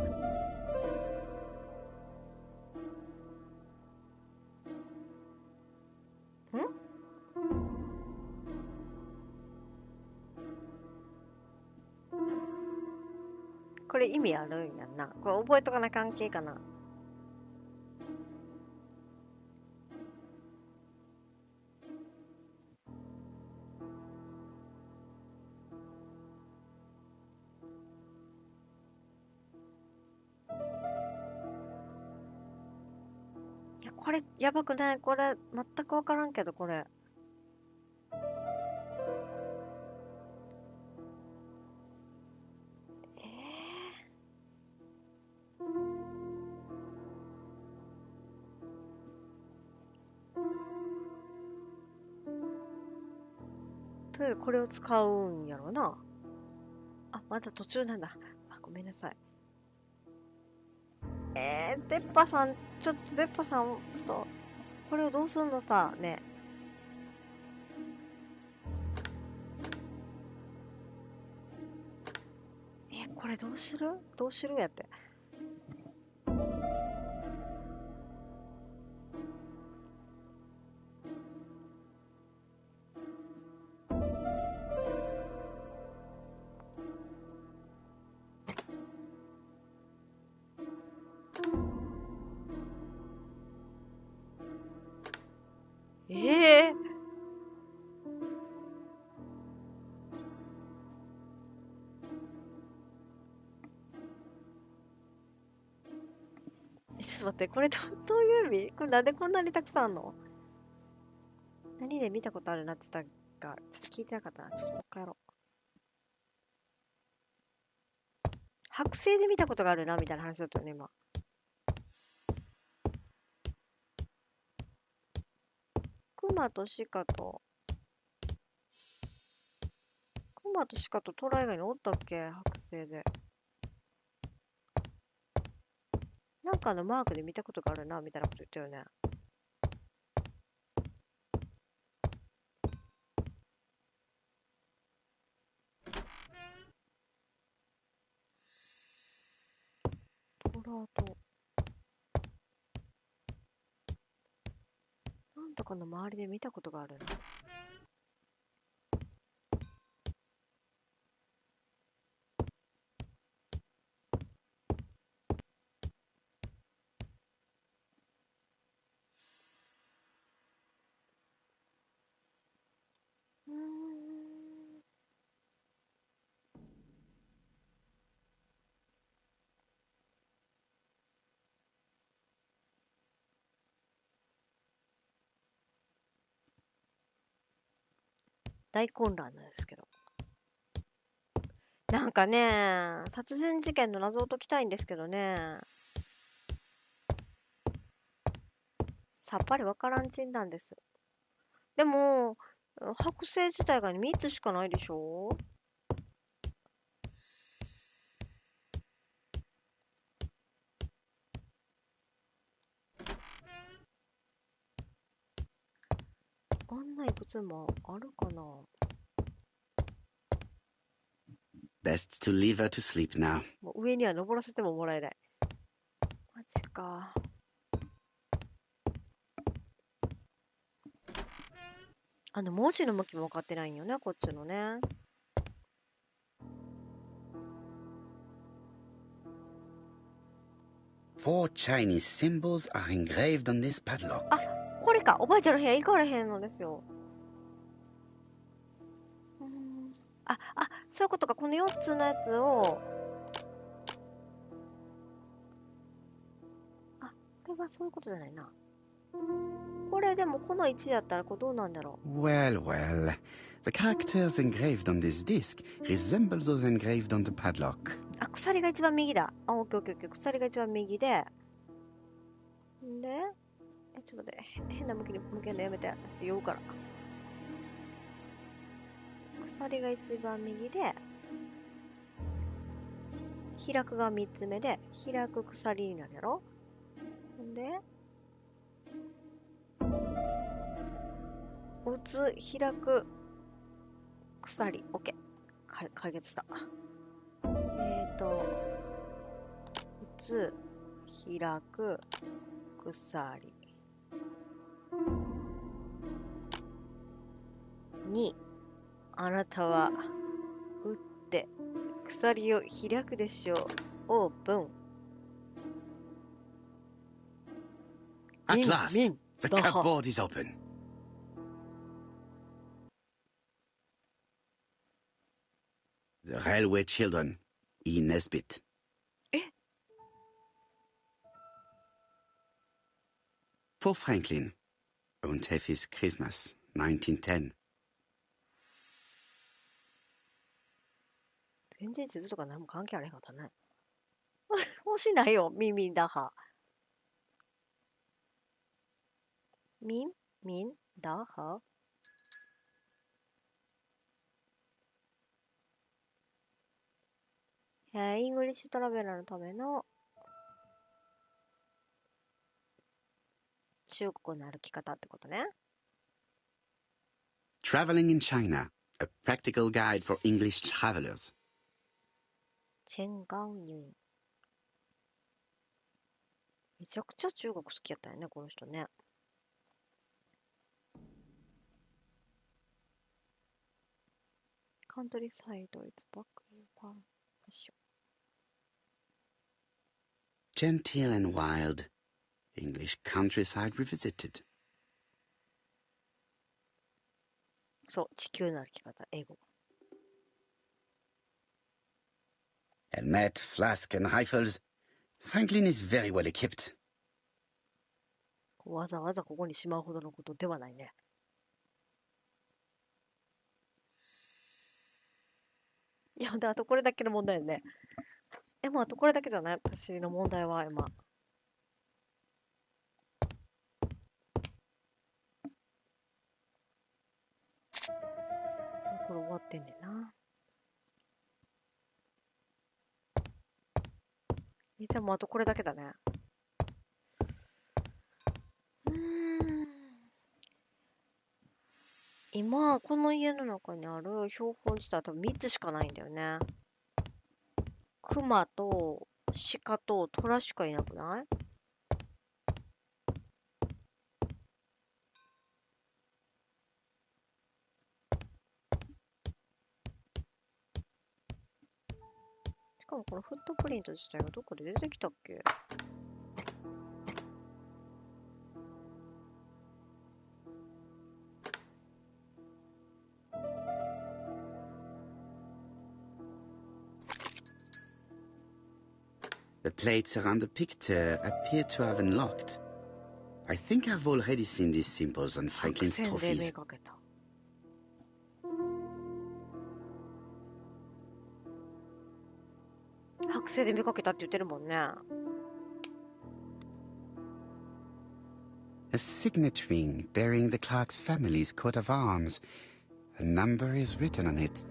これ意味あるんやんな。これ覚えとかな関係かな。いや、これやばくない？これ全くわからんけど、これ。とりあえずこれを使うんやろな。あ、まだ途中なんだ。あ、ごめんなさい。デッパさん、ちょっとデッパさん、そう。これをどうすんのさ、ね。これどうする？どうするやって。ちょっと待って、これどういう意味？これなんでこんなにたくさんあんの？何で見たことあるなって言ったか、ちょっと聞いてなかったな。ちょっともう一回やろう。剥製で見たことがあるな、みたいな話だったよね、今。クマとシカとトラ以外におったっけ？剥製で。なんかのマークで見たことがあるな、みたいなこと言ったよね。トラと。なんとかの周りで見たことがあるな。大混乱なんですけど。なんかね、殺人事件の謎を解きたいんですけどね、さっぱりわからんちんなんです。でも、剥製自体が3つしかないでしょ。あんないくつもあるかな。Best to leave her to sleep now. もう上には登らせてももらえない。マジか。文字の向きも分かってないんよね、こっちのね。Four Chinese symbols are engraved on this padlock. あ、これか。おばあちゃんの部屋行かれへんのですよ。そういうことか。この4つのやつを、これはそういうことじゃないな。これでもこの1だったらこれどうなんだろう。Well, the characters engraved on this disc resemble those engraved on the padlock. 鎖が一番右だ。オッケーオッケーオッケー。鎖が一番右で、ちょっと待って、変な向きに向けるのやめて。私酔うから。鎖が一番右で、開くが3つ目で、開く鎖になるやろ。打つ、開く、鎖。オッケー。解決した。打つ、開く、鎖。2、あなたは打って鎖を開くでしょう。オープン。At last, the cupboard is open. The Railway Children, E. Nesbitt. For Franklin, on Teffy's Christmas, 1910. 全然地図とか何も関係あれへんかったね。欲しないよ、ミンミンダハ。ミンダハ。イングリッシュトラベラーのための中国の歩き方ってことね。Traveling in China, a practical guide for English travelers. チェンガンユン。めちゃくちゃ中国好きやったよね、この人ね。カントリーサイド、it's back in town. Genteel and wild, English countryside revisited. そう、地球の歩き方、英語。Helmet, flask, and rifles. Franklin is very well equipped. わざわざここにしまうほどのことではないね。いや、あとこれだけの問題よね。もうあとこれだけじゃない？私の問題は今。これ終わってんねんな。じゃあもうあとこれだけだね。今、この家の中にある標本自体は多分3つしかないんだよね。クマと鹿とトラしかいなくない？しかもこのフットプリント自体がどこで出てきたっけ？The plates around the picture appear to have unlocked. I think I've already seen these symbols on Franklin's trophies. 生で見かけたって言ってるもんね。A signet ring bearing the Clark's family's coat of arms. A number is written on it.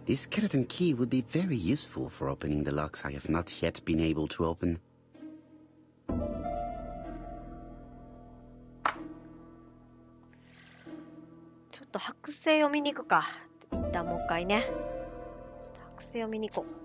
This skeleton key would be very useful for opening the locks I have not yet been able to open. ちょっと剥製を見に行くか。一旦もう一回ね。ちょっと剥製を見に行こう。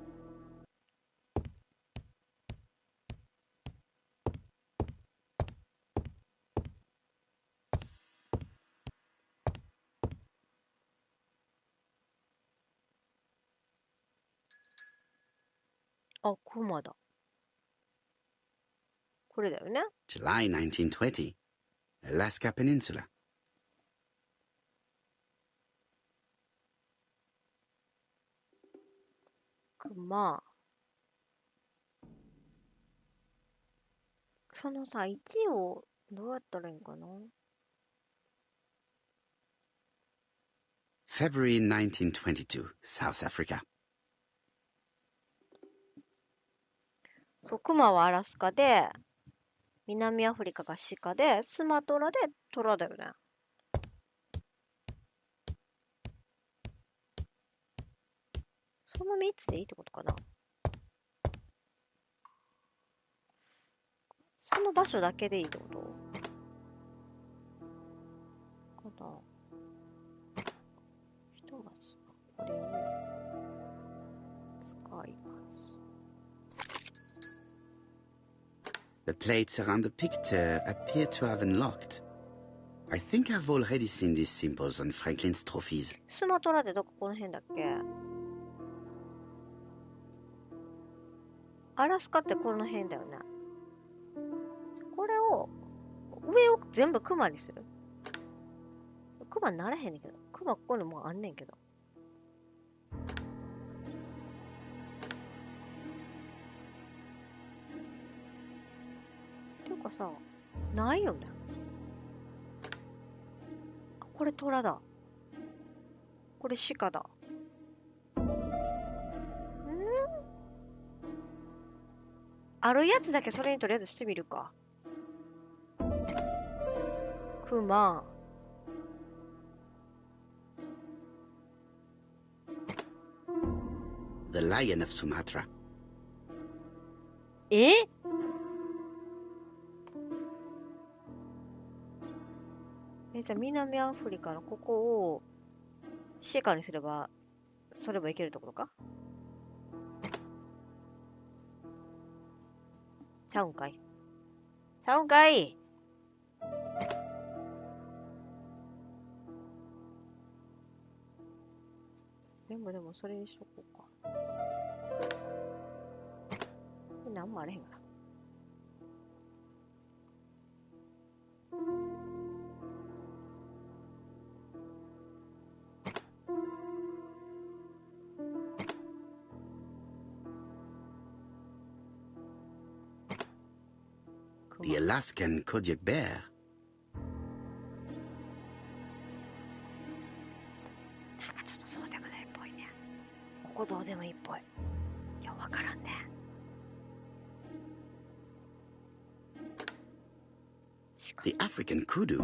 あ、クマだ。これだよね。July 1920, Alaska Peninsula. クマ。そのさ、1をどうやったらいいんかな。February 1922, South Africa. そう、クマはアラスカで、南アフリカが鹿で、スマトラでトラだよね。その3つでいいってことかな。その場所だけでいいってことかな。ひとまずこれを使います。The plates around the picture appear to have unlocked. I think I've already seen these symbols on Franklin's trophies. スマトラってどこの辺だっけ？アラスカってこの辺だよね。これを上を全部クマにする。クマにならへんねんけど。クマここにもうあんねんけど。ていうかさ、ないよね。これトラだ。これ鹿だ。あるやつだけそれにとりあえずしてみるか。クマ。The Lion of Sumatra. え？じゃあ南アフリカのここをシカにすれば、それもいけるってことか？ちゃうんかい？ちゃうんかい？全部でもそれにしとこうか。なんもあれへんかな。The Alaskan Kodiak Bear. なんかちょっとそうでもないっぽいね。ここどうでもいいっぽい。今日わからんね。The African Kudu.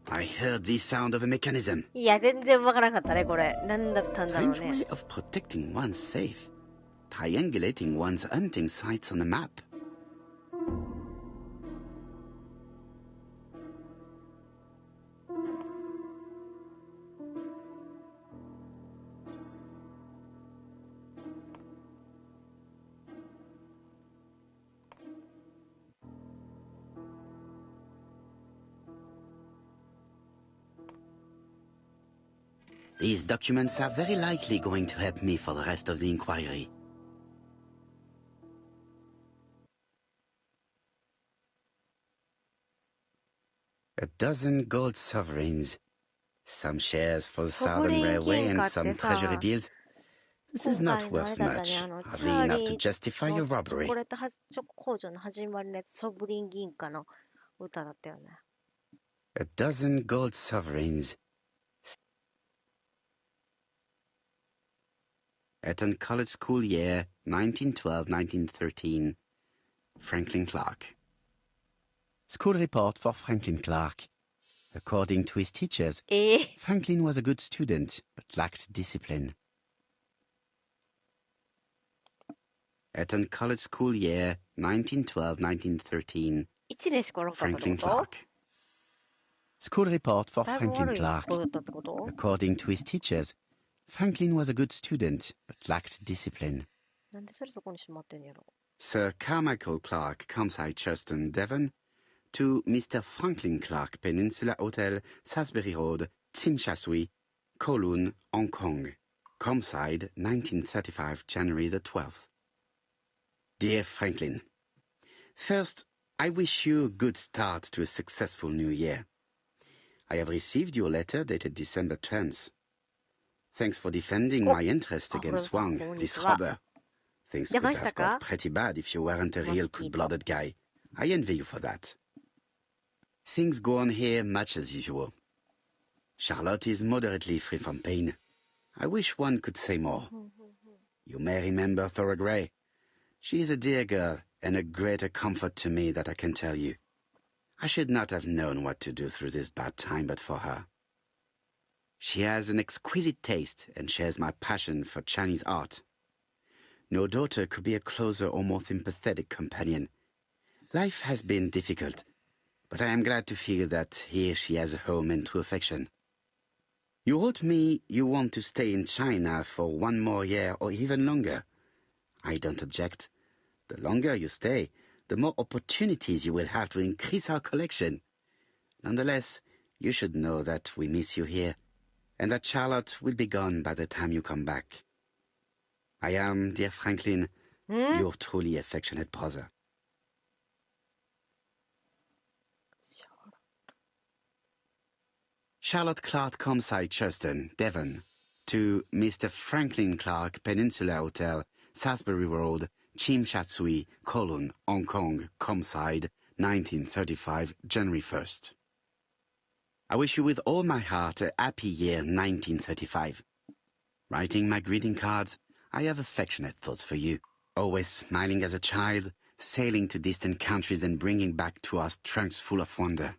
I heard the sound of a mechanism. いや、全然わからなかったね、これ。なんだったんだろう Strange ね。 way of protecting one's safe. Triangulating one's hunting sites on a map. These documents are very likely going to help me for the rest of the inquiry. A dozen gold sovereigns. Some shares for the Southern Railway and some treasury bills. This is 今 not 回のあ worth れだったね、 much, チ hardly ャー enough リ to ー justify の your チョ robbery. コレートチョコ工場の始まりのやつ、ソブリン銀貨の歌だったよね。A dozen gold sovereigns. Eton College School Year 1912-1913. Franklin Clark. School report for Franklin Clark. According to his teachers, Franklin was a good student but lacked discipline. Eton College School Year 1912-1913. 1年しかおらんかったって Franklin こと？ Clark. School report for だいぶ Franklin 悪い子 Clark. だったってこと？ According to his teachers, Franklin was a good student but lacked discipline. なんでそれそこにしまってんやろ。 Sir Carmichael Clark, Campside Churston, Devon, to Mr. Franklin Clark, Peninsula Hotel, Salisbury Road, Tsinchasui, Kowloon, Hong Kong. Campside, 1935, January the 12th. Dear Franklin, first, I wish you a good start to a successful new year. I have received your letter dated December 10th. Thanks for defending my interest against Wang, this robber. Things could have got pretty bad if you weren't a real cold-blooded guy. I envy you for that. Things go on here much as usual. Charlotte is moderately free from pain. I wish one could say more. You may remember Thora Gray. She is a dear girl and a greater comfort to me that I can tell you. I should not have known what to do through this bad time but for her. She has an exquisite taste and shares my passion for Chinese art. No daughter could be a closer or more sympathetic companion. Life has been difficult, but I am glad to feel that here she has a home and true affection. You wrote me you want to stay in China for one more year or even longer. I don't object. The longer you stay, the more opportunities you will have to increase our collection. Nonetheless, you should know that we miss you here, and that Charlotte will be gone by the time you come back. I am, dear Franklin, your truly affectionate brother. Charlotte Clark, Campside, Churston, Devon, to Mr. Franklin Clark, Peninsula Hotel, Salisbury Road, Tsim Kowloon, Hong Kong, Campside, 1935, January 1st. I wish you with all my heart a happy year 1935. Writing my greeting cards, I have affectionate thoughts for you. Always smiling as a child, sailing to distant countries and bringing back to us trunks full of wonder.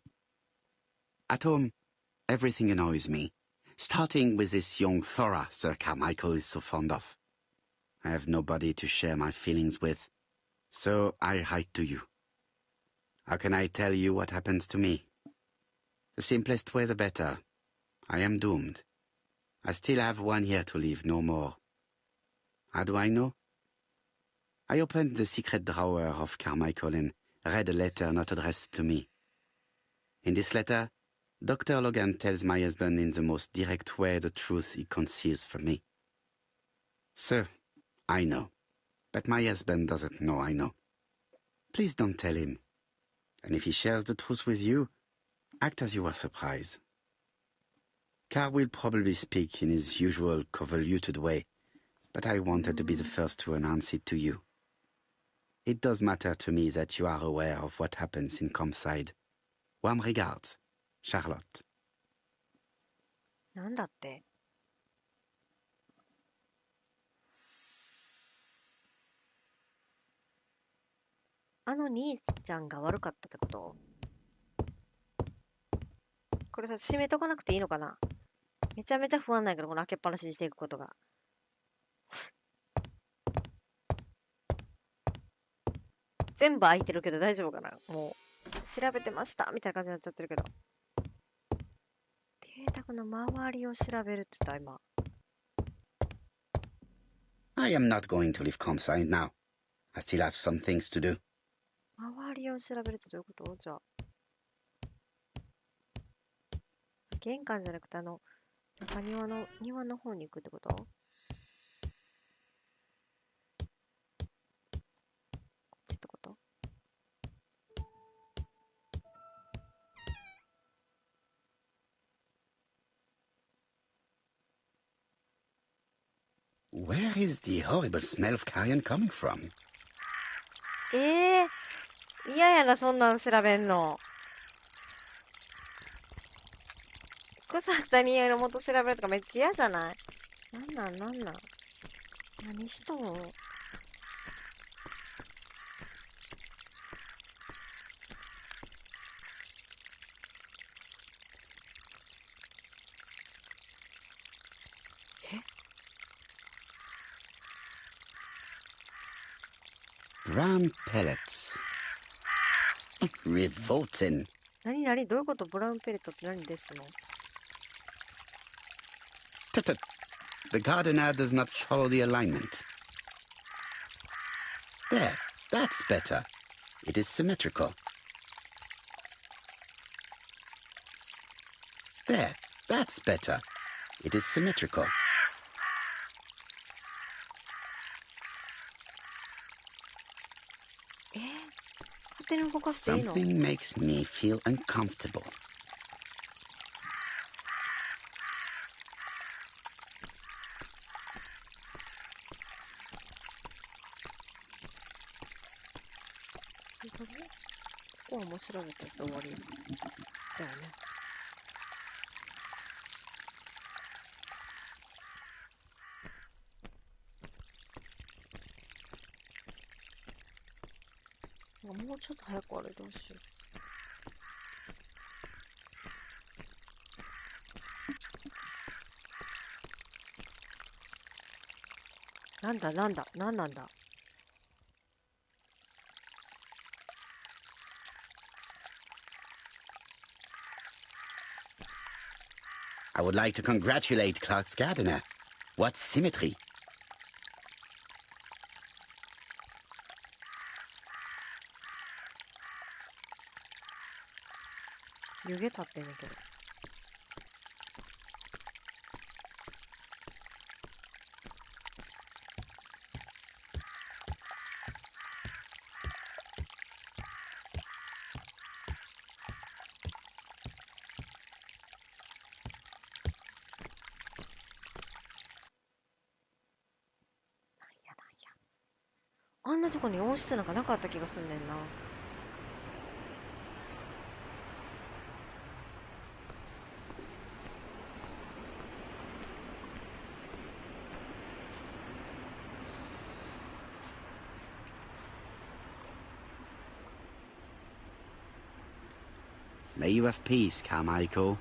At home, everything annoys me, starting with this young Thora Sir Carmichael is so fond of. I have nobody to share my feelings with, so I write to you. How can I tell you what happens to me? The simplest way the better. I am doomed. I still have 1 year to live, no more. How do I know? I opened the secret drawer of Carmichael and read a letter not addressed to me. In this letter, Dr. Logan tells my husband in the most direct way the truth he conceals from me. Sir, I know, but my husband doesn't know I know. Please don't tell him. And if he shares the truth with you, act as you are surprised. Carl will probably speak in his usual convoluted way, but I wanted to be the first to announce it to you. It does matter to me that you are aware of what happens in Campside. Warm regards, Charlotte. なんだって？あの兄ちゃんが悪かったってこと？これさ、閉めとかなくていいのかな？めちゃめちゃ不安なんやけど、この開けっぱなしにしていくことが。全部開いてるけど大丈夫かな？もう、調べてましたみたいな感じになっちゃってるけど。邸宅の周りを調べるって言った今。I am not going to leave Campside now. I still have some things to do. 周りを調べるってどういうこと？じゃあ。玄関じゃなくて中庭の方に行くってこと？こっちってこと？ Where is the horrible smell of carrion coming from? 嫌やな、そんなん調べんの。腐った匂いの元調べるとかめっちゃ嫌じゃない？なんなん何しとん？Brown pellets. Revolting. 何どういうこと？ブラウンペレットって何ですの？ Tut. The gardener does not follow the alignment. There, that's better. It is symmetrical. There, that's better. It is symmetrical. Something makes me feel uncomfortable.もうちょっと早くあれどうしよう。なんだ何なんだ。I would like to congratulate Clark's gardener. What symmetry! 湯気立ってんねんけど。あんなとこに温室なんかなかった気がすんねんな。May you have peace, Carmichael.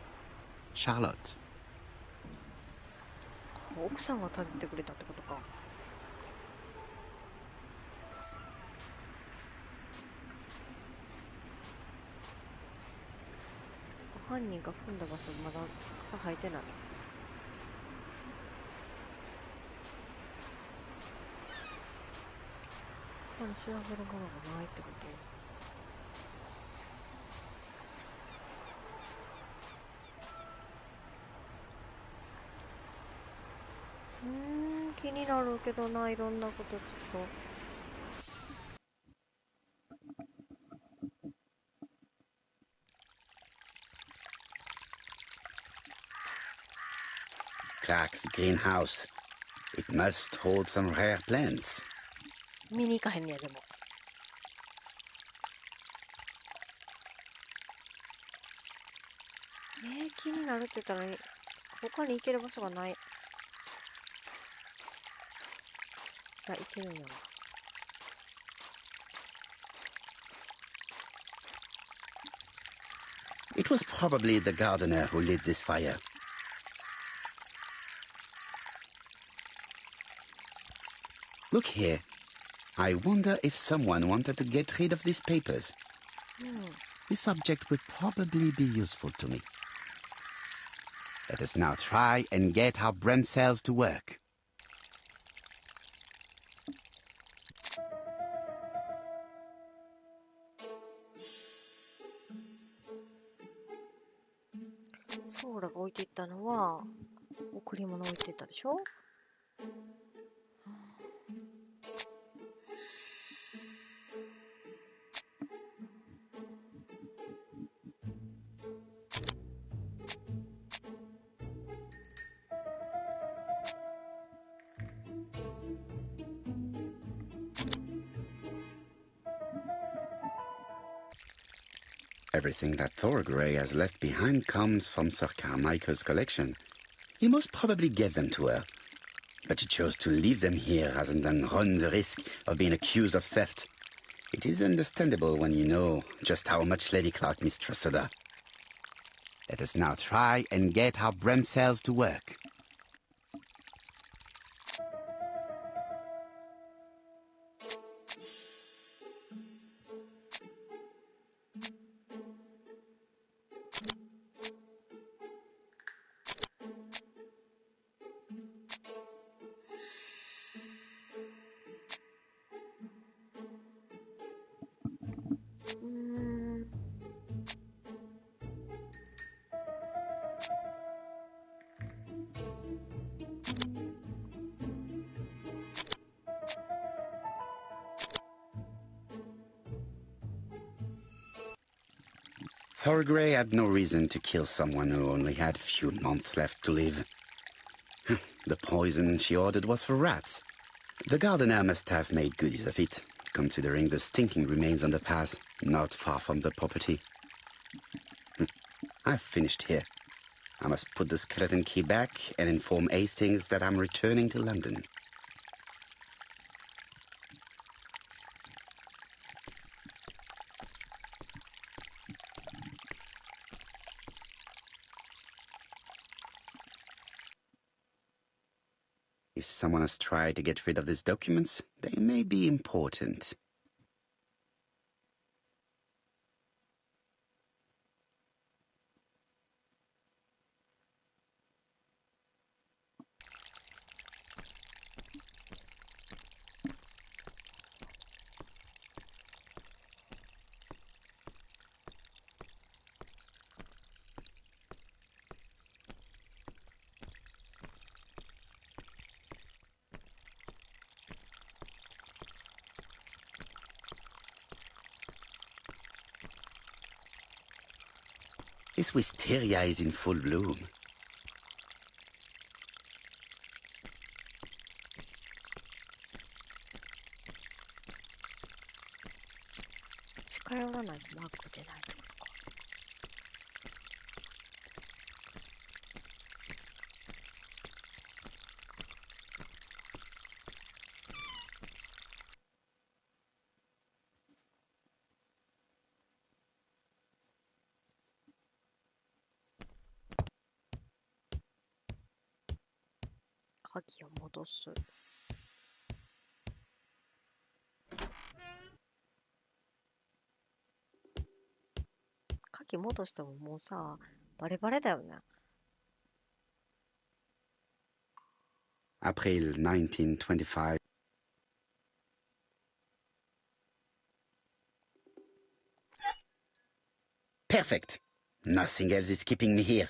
Charlotte. 奥さんが訪ねてくれたってことか。犯人が踏んだ場所まだ草生えてない。ここに調べるものがないってこと？気になるけどな、いろんなことちょっと。Clark's greenhouse. It must hold some rare plants. 見に行かへんねや、でも。気になるって言ったのに、他に行ける場所がない。行けるんやな。It was probably the gardener who lit this fire. Look here. I wonder if someone wanted to get rid of these papers. This subject would probably be useful to me. Let us now try and get our brain cells to work.ソーラが置いていったのは贈り物置いていったでしょ。Everything that Thorgray has left behind comes from Sir Carmichael's collection. He most probably gave them to her. But she chose to leave them here rather than run the risk of being accused of theft. It is understandable when you know just how much Lady Clark mistrusted her. Let us now try and get our brain cells to work. Thorgray had no reason to kill someone who only had few months left to live. The poison she ordered was for rats. The gardener must have made good use of it, considering the stinking remains on the path, not far from the property. I've finished here. I must put the skeleton key back and inform Hastings that I'm returning to London. If someone has tried to get rid of these documents, they may be important. This wisteria is in full bloom.鍵を戻す。鍵戻してももうさ、バレバレだよね。April 1925. Perfect. Nothing else is keeping me here.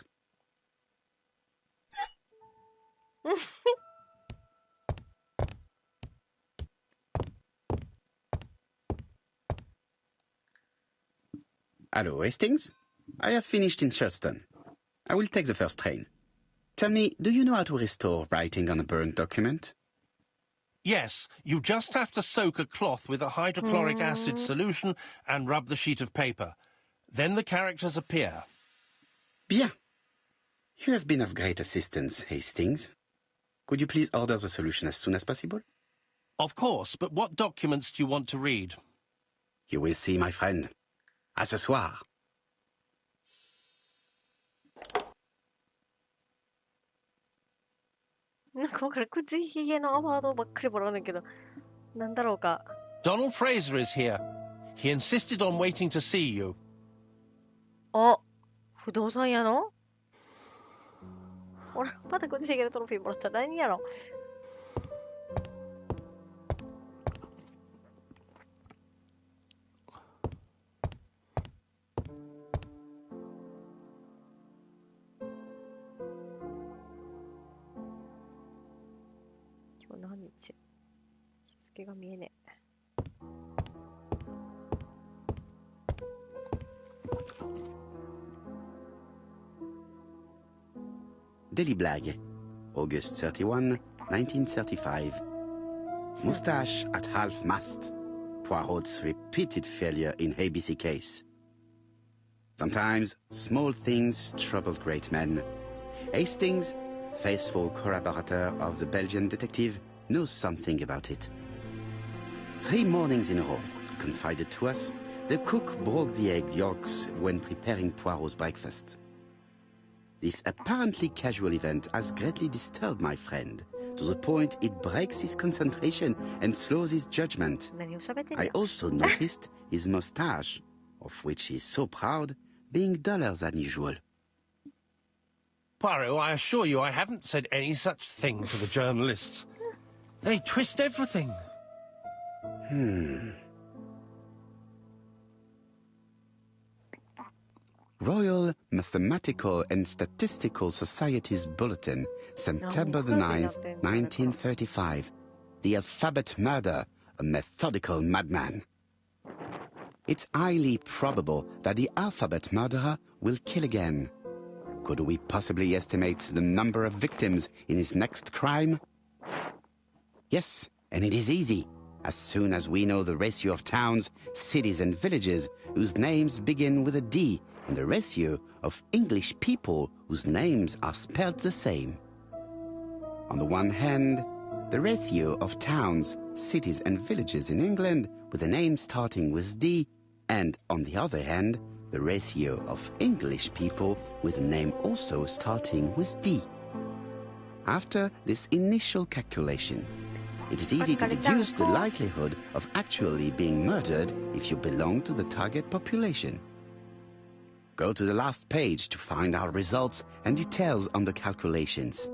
Hello, Hastings. I have finished in Sherstone. I will take the first train. Tell me, do you know how to restore writing on a burnt document? Yes, you just have to soak a cloth with a hydrochloric acid solution and rub the sheet of paper. Then the characters appear. Bien. You have been of great assistance, Hastings. Could you please order the solution as soon as possible? Of course, but what documents do you want to read? You will see, my friend. À ce soir. なんかわからん、口ひげのアワードばっかりもらうねんけど、なんだろうか。Donald Fraser is here. He insisted on waiting to see you. あ、不動産屋の？ほら、また口ひげのトロフィーもらったら何やろ。何日？日付が見えねえ。Daily Blag, August 31, 1935. Moustache at half-mast. Poirot's repeated failure in ABC case. Sometimes small things trouble great men. Hastings, faithful collaborator of the Belgian detective, knows something about it. 3 mornings in a row, he confided to us, the cook broke the egg yolks when preparing Poirot's breakfast. This apparently casual event has greatly disturbed my friend, to the point it breaks his concentration and slows his judgment. I also noticed his mustache, of which he is so proud, being duller than usual. Poirot, I assure you I haven't said any such thing to the journalists. They twist everything. Royal Mathematical and Statistical Society's Bulletin, September the 9th, 1935. The alphabet murder, a methodical madman. It's highly probable that the alphabet murderer will kill again. Could we possibly estimate the number of victims in his next crime? Yes, and it is easy. As soon as we know the ratio of towns, cities and villages whose names begin with a D and the ratio of English people whose names are spelled the same. On the one hand, the ratio of towns, cities and villages in England with a name starting with D, and on the other hand, the ratio of English people with a name also starting with D. After this initial calculation, it is easy to deduce the likelihood of actually being murdered if you belong to the target population. Go to the last page to find our results and details on the calculations.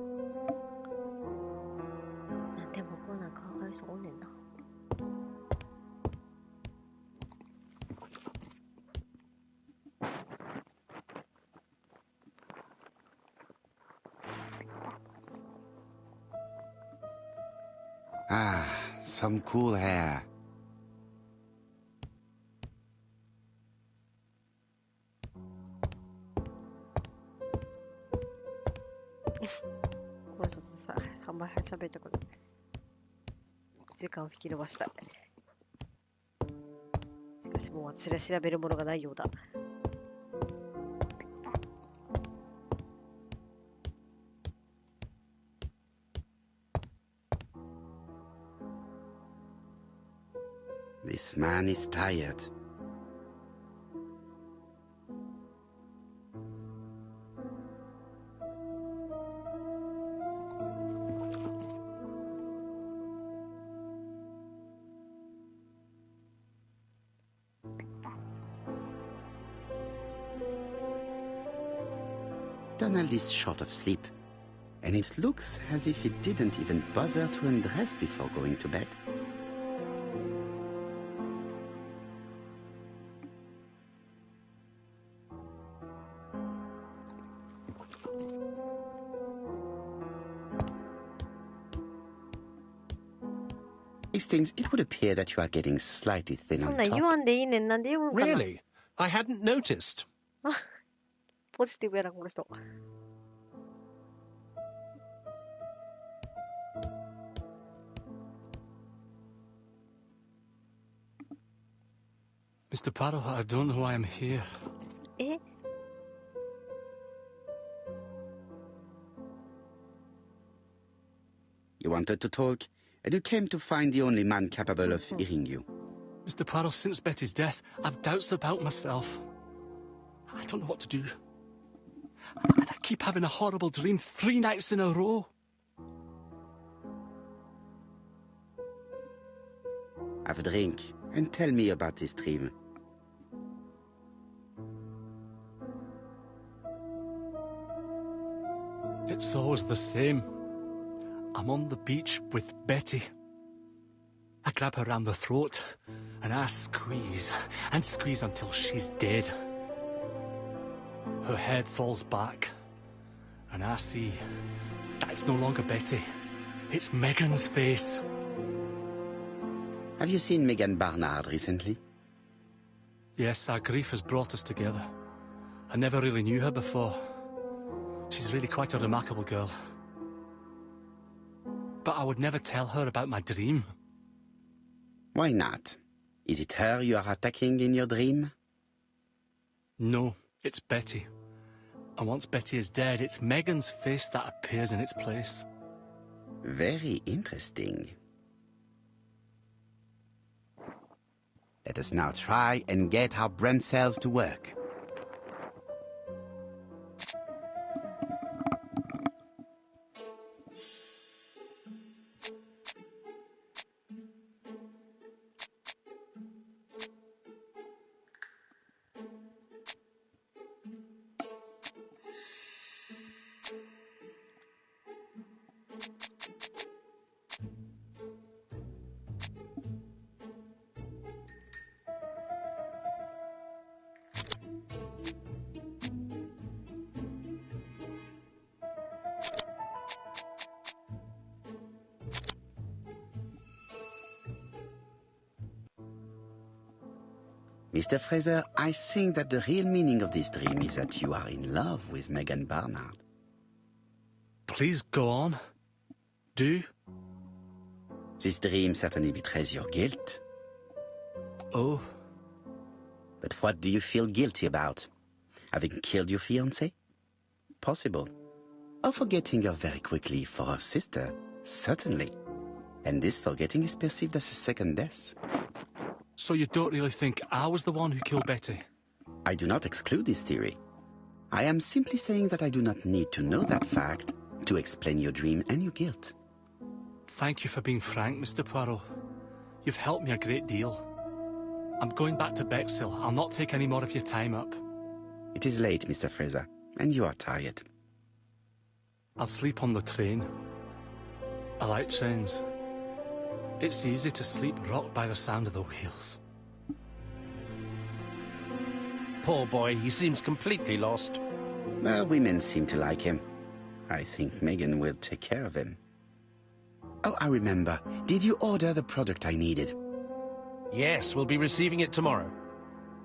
Ah, some cool hair. This man is tired. Donald is short of sleep, and it looks as if he didn't even bother to undress before going to bed. Hastings, it would appear that you are getting slightly thin on top. Really? I hadn't noticed. ポジティブやな、この人。Mr. Poirot, I don't know why I'm here. え You wanted to talk, and you came to find the only man capable of hearing you. Mr. Poirot, since Betty's death, I've doubts about myself. I don't know what to do. And I keep having a horrible dream 3 nights in a row. Have a drink, and tell me about this dream. It's always the same. I'm on the beach with Betty. I grab her round the throat, and I squeeze, and squeeze until she's dead. Her head falls back, and I see that it's no longer Betty. It's Megan's face. Have you seen Megan Barnard recently? Yes, our grief has brought us together. I never really knew her before. She's really quite a remarkable girl. But I would never tell her about my dream. Why not? Is it her you are attacking in your dream? No, It's Betty. And once Betty is dead, it's Megan's face that appears in its place. Very interesting. Let us now try and get our brain cells to work. Mr. Fraser, I think that the real meaning of this dream is that you are in love with Megan Barnard. Please go on. Do. This dream certainly betrays your guilt. Oh. But what do you feel guilty about? Having killed your fiancé? Possible. Or forgetting her very quickly for her sister? Certainly. And this forgetting is perceived as a second death. So you don't really think I was the one who killed Betty? I do not exclude this theory. I am simply saying that I do not need to know that fact to explain your dream and your guilt. Thank you for being frank, Mr. Poirot. You've helped me a great deal. I'm going back to Bexhill. I'll not take any more of your time up. It is late, Mr. Fraser, and you are tired. I'll sleep on the train. I like trains. It's easy to sleep rocked by the sound of the wheels. Poor boy, he seems completely lost. Well, women seem to like him. I think Megan will take care of him. Oh, I remember. Did you order the product I needed? Yes, we'll be receiving it tomorrow.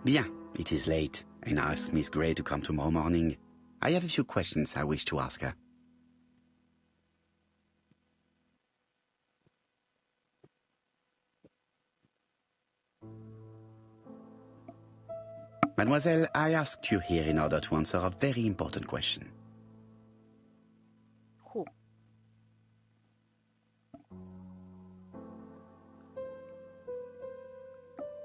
Bien, it is late, and I asked Miss Gray to come tomorrow morning. I have a few questions I wish to ask her. Mademoiselle, I asked you here in order to answer a very important question. Who?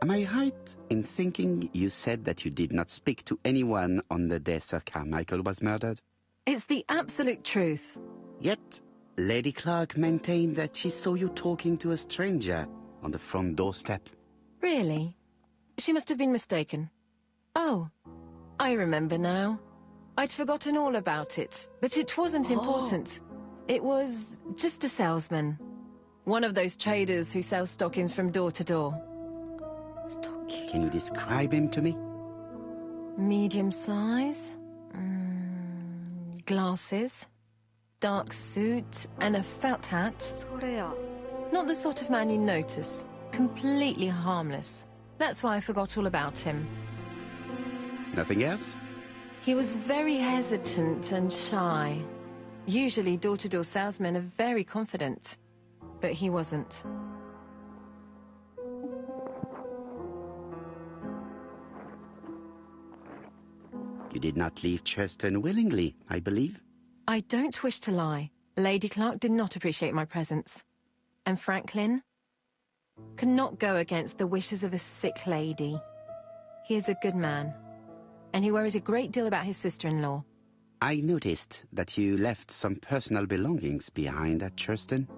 Am I right in thinking you said that you did not speak to anyone on the day Sir Carmichael was murdered? It's the absolute truth. Yet, Lady Clark maintained that she saw you talking to a stranger on the front doorstep. Really? She must have been mistaken. Oh, I remember now. I'd forgotten all about it, but it wasn't important. It was just a salesman. One of those traders who sell stockings from door to door. Stocking. Can you describe him to me? Medium size. Glasses. Dark suit and a felt hat. それや。 Not the sort of man you notice. Completely harmless. That's why I forgot all about him. Nothing else? He was very hesitant and shy. Usually door-to-door salesmen are very confident. But he wasn't. You did not leave Churston willingly, I believe. I don't wish to lie. Lady Clark did not appreciate my presence. And Franklin could not go against the wishes of a sick lady. He is a good man. And he worries a great deal about his sister-in-law. I noticed that you left some personal belongings behind at Churston.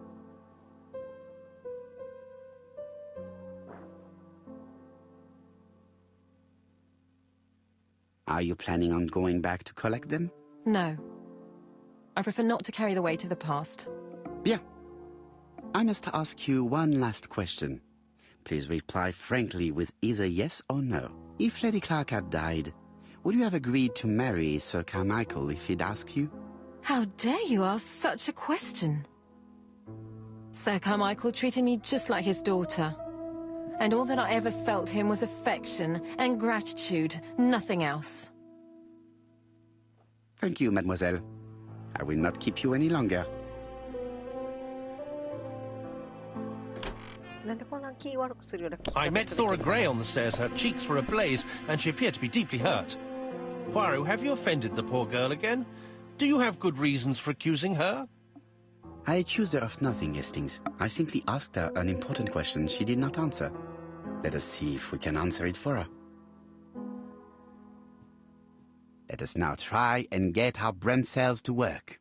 Are you planning on going back to collect them? No. I prefer not to carry the weight of the past. Bien. I must ask you one last question. Please reply frankly with either yes or no. If Lady Clark had died, would you have agreed to marry Sir Carmichael if he'd asked you? How dare you ask such a question? Sir Carmichael treated me just like his daughter. And all that I ever felt him was affection and gratitude, nothing else. Thank you, mademoiselle. I will not keep you any longer. なんでこんな気悪くするような聞き方 I met する Thora Gray on the stairs. Her cheeks were ablaze, and she appeared to be deeply hurt. Poirot, have you offended the poor girl again? Do you have good reasons for accusing her? I accused her of nothing, Hastings. I simply asked her an important question she did not answer. Let us see if we can answer it for her. Let us now try and get our brain cells to work.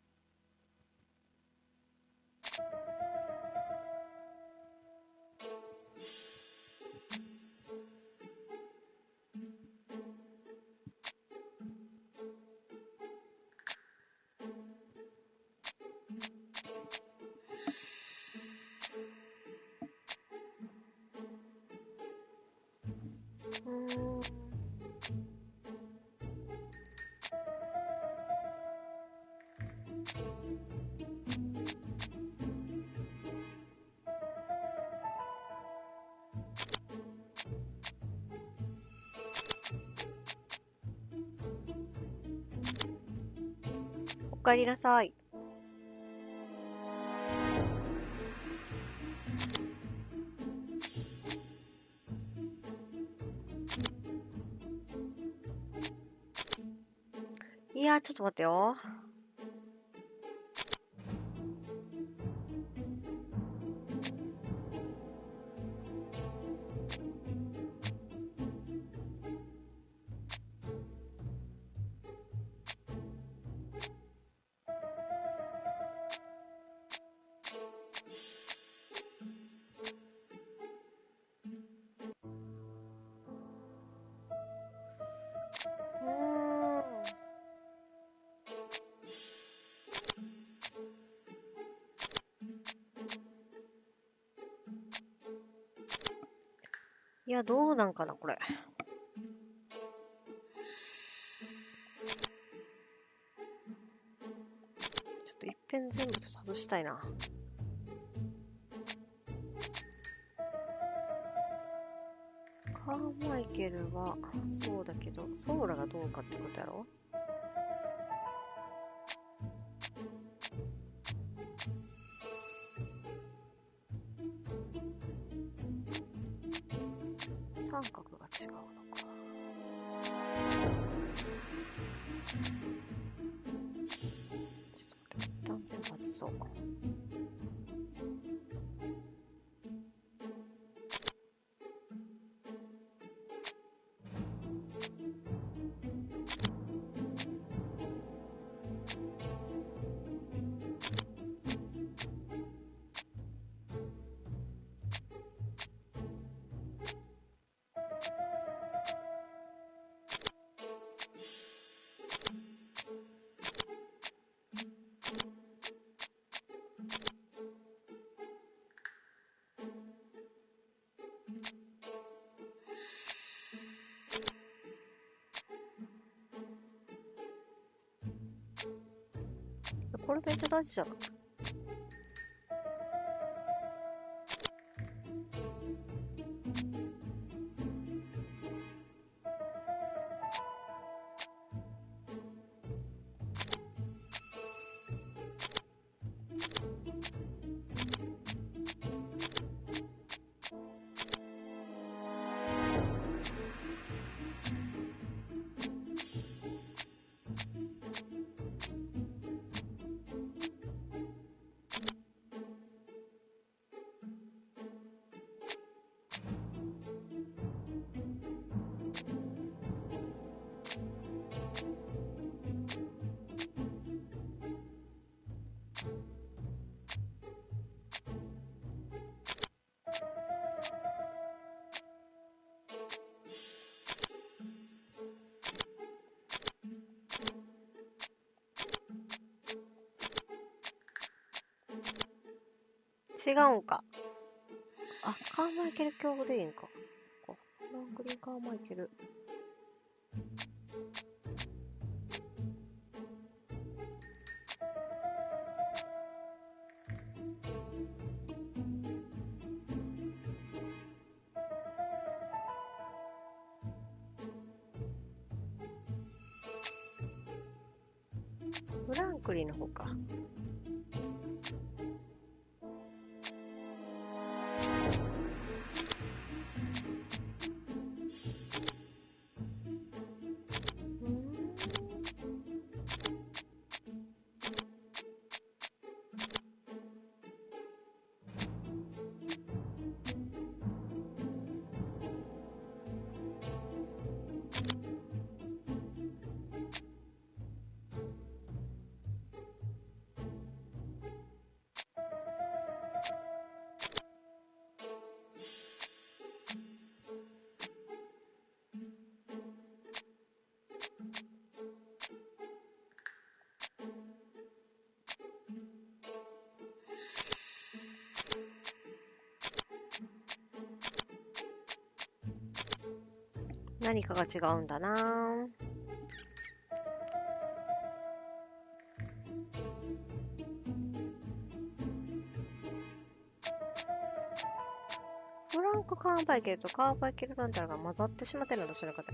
おかえりなさい。いやー、ちょっと待ってよ。いや、どうなんかな、これ。ちょっといっぺん全部ちょっと外したいな。カーマイケルはそうだけど、ソーラがどうかってことやろ。三角が違うのか。ちょっと待って、一旦全部外そう。これめっちゃ大事じゃない？違うんか。あ、カーマイケル教でいいんか。ラングリーカーマイケル。フランクリーの方か。何かが違うんだな。フランクカーバイケルとカーバイケルランタルが混ざってしまってるのだ、それかで。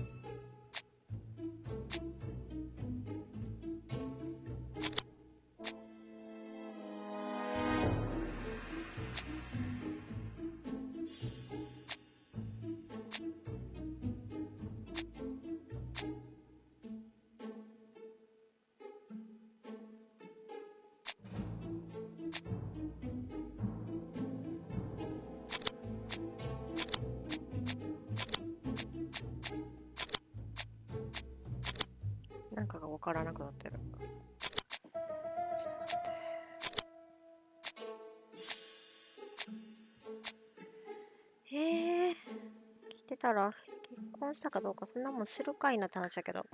なんかが分からなくなってる。ちょっと待って。聞いてたら結婚したかどうかそんなもん知るかいなって話だけど。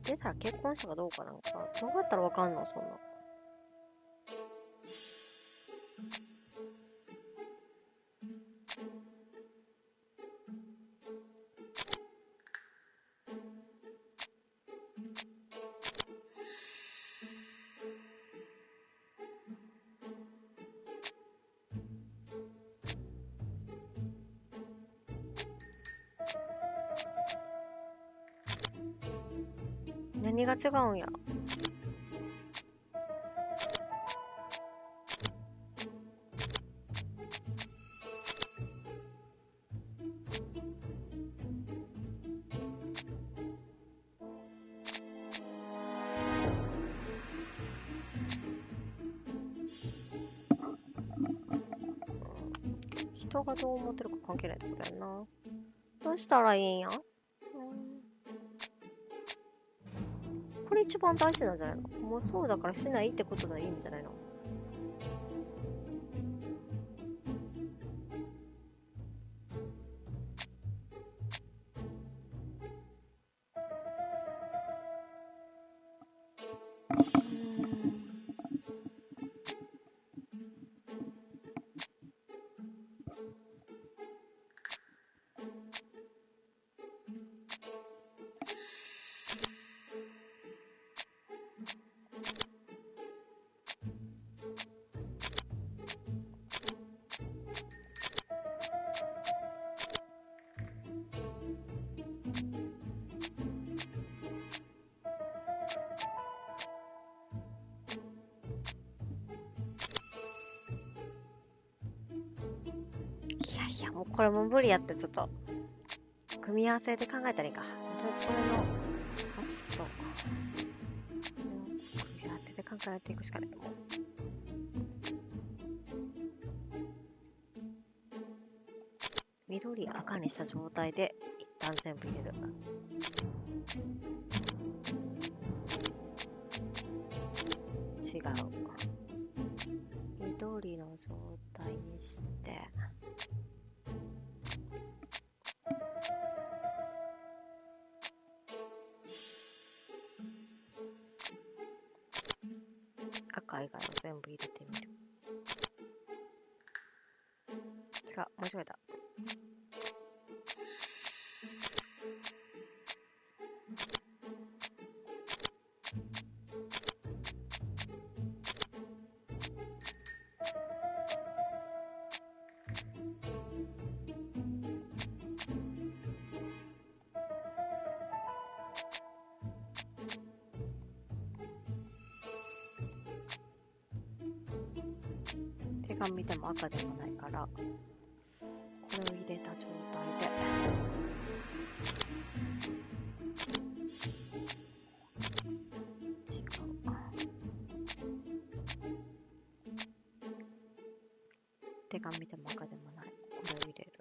出たら結婚したかどうかなんか、どうやったらわかんのそんな。何が違うんやろ。人がどう思ってるか関係ないってことやんな。どうしたらいいんや。これ一番大事なんじゃないの。もうそうだからしないってことがいいんじゃないの。いやもうこれも無理やって、ちょっと組み合わせで考えたらいいか。とりあえずこれのやつと組み合わせで考えていくしかない。もう緑赤にした状態で一旦全部入れる。違う。緑の状態にして赤以外を全部入れてみる。違う、間違えた。ても赤でもないから、これを入れた状態で。違う。手が見ても赤でもない。これを入れる。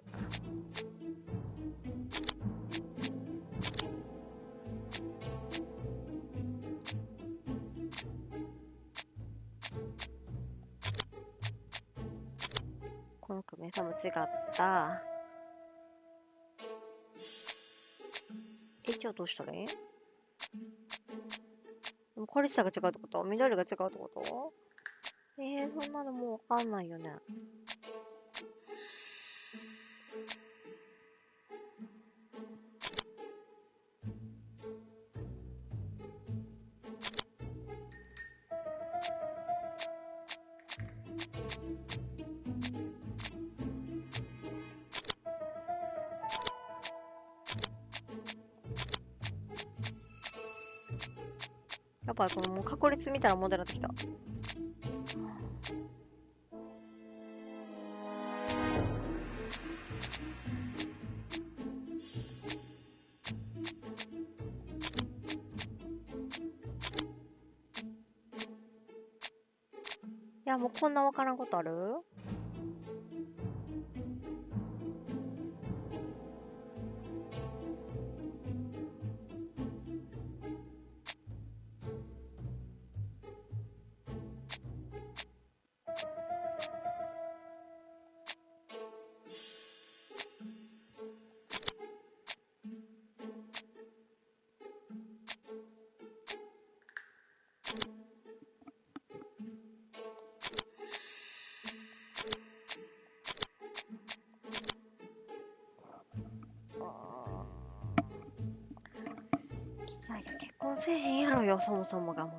この組み合わせも違った。じゃあどうしたらいい？でもコリスタが違うってこと？緑が違うってこと？そんなのもうわかんないよね。やっぱりこのもう確率見たら問題になってきた。いや、もうこんなわからんことある？いやいや、結婚せえへんやろよ、そもそもがもう。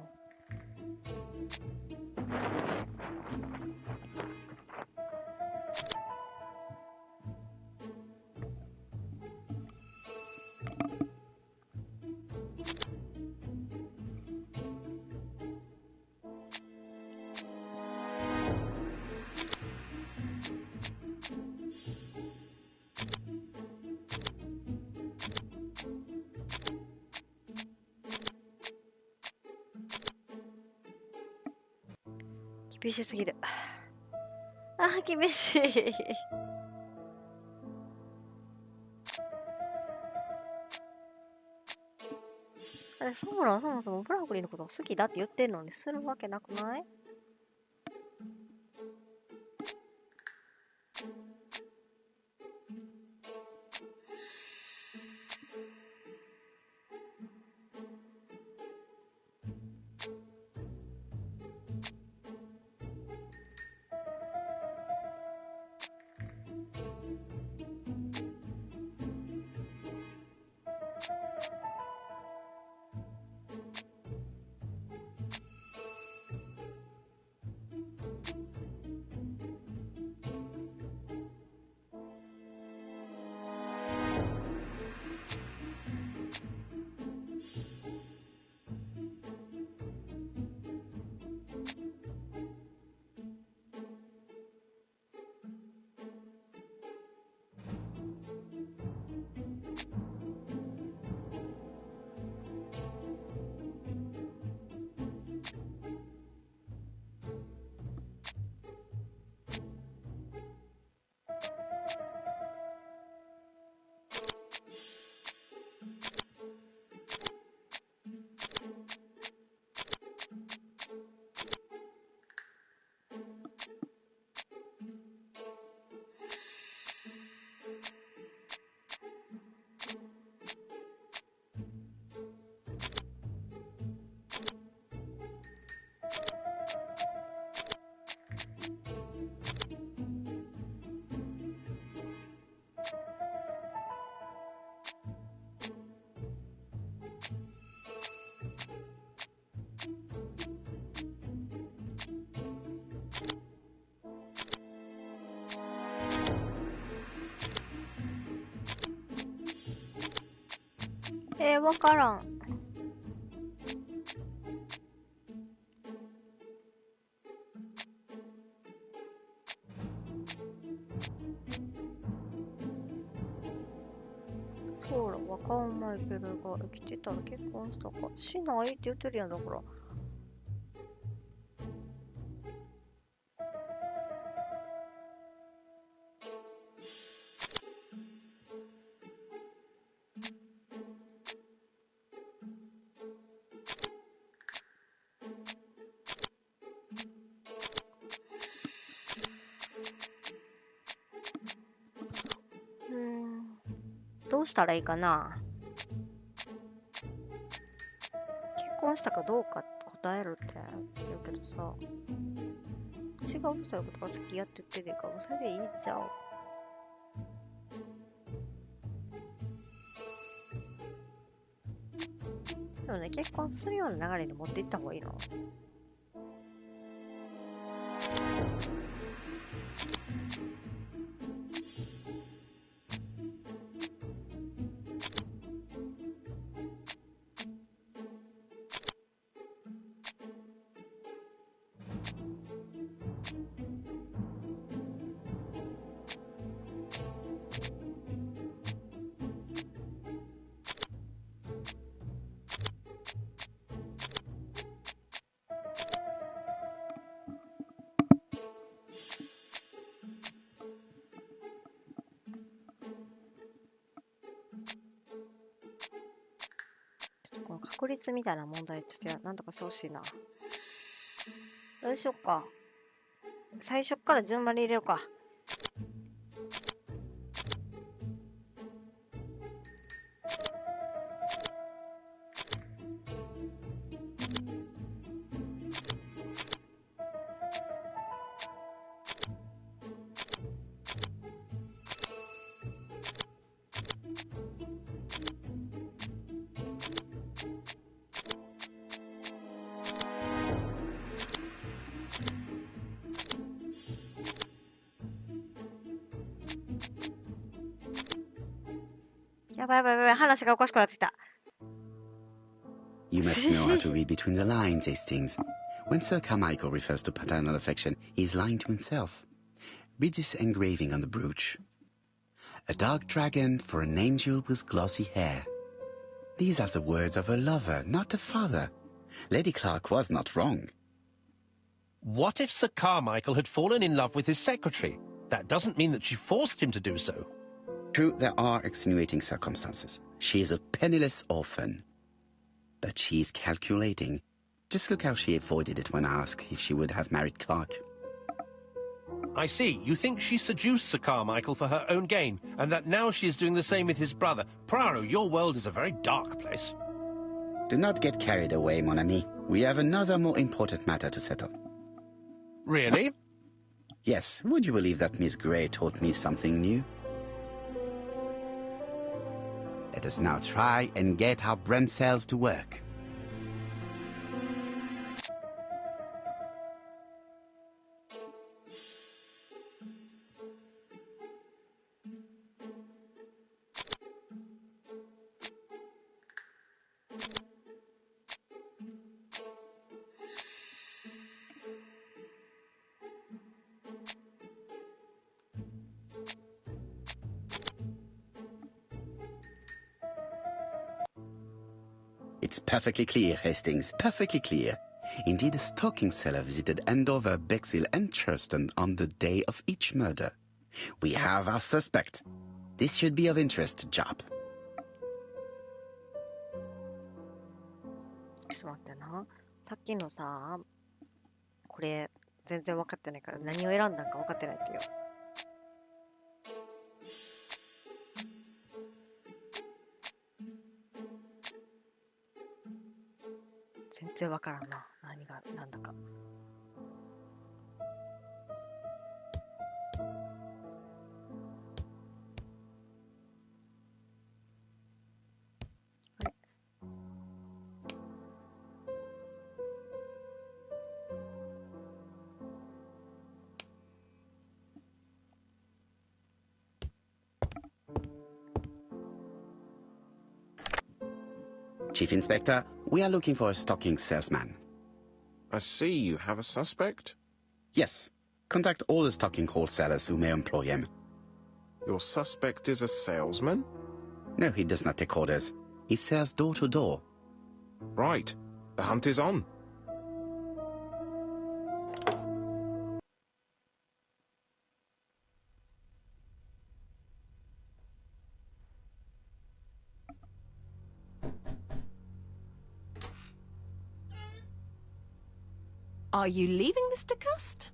厳しすぎる。厳しい。あれ、そもそもブラックリーのこと好きだって言ってるのにするわけなくない？わからん。そうらはカーマイケルが生きてたら結婚したかしないって言ってるやんだから。どうしたらいいかな。結婚したかどうか答えるって言うけどさ、私がお人のことが好きやって言ってるから、もうそれでいいじゃん。でもね、結婚するような流れに持っていった方がいいの。この確率みたいな問題ちょっとなんとかしてほしいな。どうしよっか。最初から順番に入れようか。やばいやばいやばい、話がおかしくなってきた。You must know how to read between the lines, Hastings. When Sir Carmichael refers to paternal affection, he's lying to himself. Read this engraving on the brooch. A dark dragon for an angel with glossy hair. These are the words of a lover, not a father. Lady Clark was not wrong. What if Sir Carmichael had fallen in love with his secretary? That doesn't mean that she forced him to do so. True, there are extenuating circumstances. She is a penniless orphan. But she's calculating. Just look how she avoided it when I asked if she would have married Clark. I see. You think she seduced Sir Carmichael for her own gain, and that now she is doing the same with his brother. Praro, your world is a very dark place. Do not get carried away, mon ami. We have another more important matter to settle. Really? Yes, would you believe that Miss Grey taught me something new? Let us now try and get our brain cells to work. It's perfectly clear, Hastings, perfectly clear. Indeed, a stocking seller visited Andover, Bexhill, and Churston on the day of each murder. We have our suspect. This should be of interest to Jop. ちょっと待ってな。さっきのさ、これ全然分かってないから何を選んだんか分かってないってよ。全然分からんな。何が何だか。あれChief Inspector, we are looking for a stocking salesman. I see you have a suspect. Yes. Contact all the stocking wholesalers who may employ him. Your suspect is a salesman? No, he does not take orders. He sells door to door. Right. The hunt is on. Are you leaving, Mr. Cust?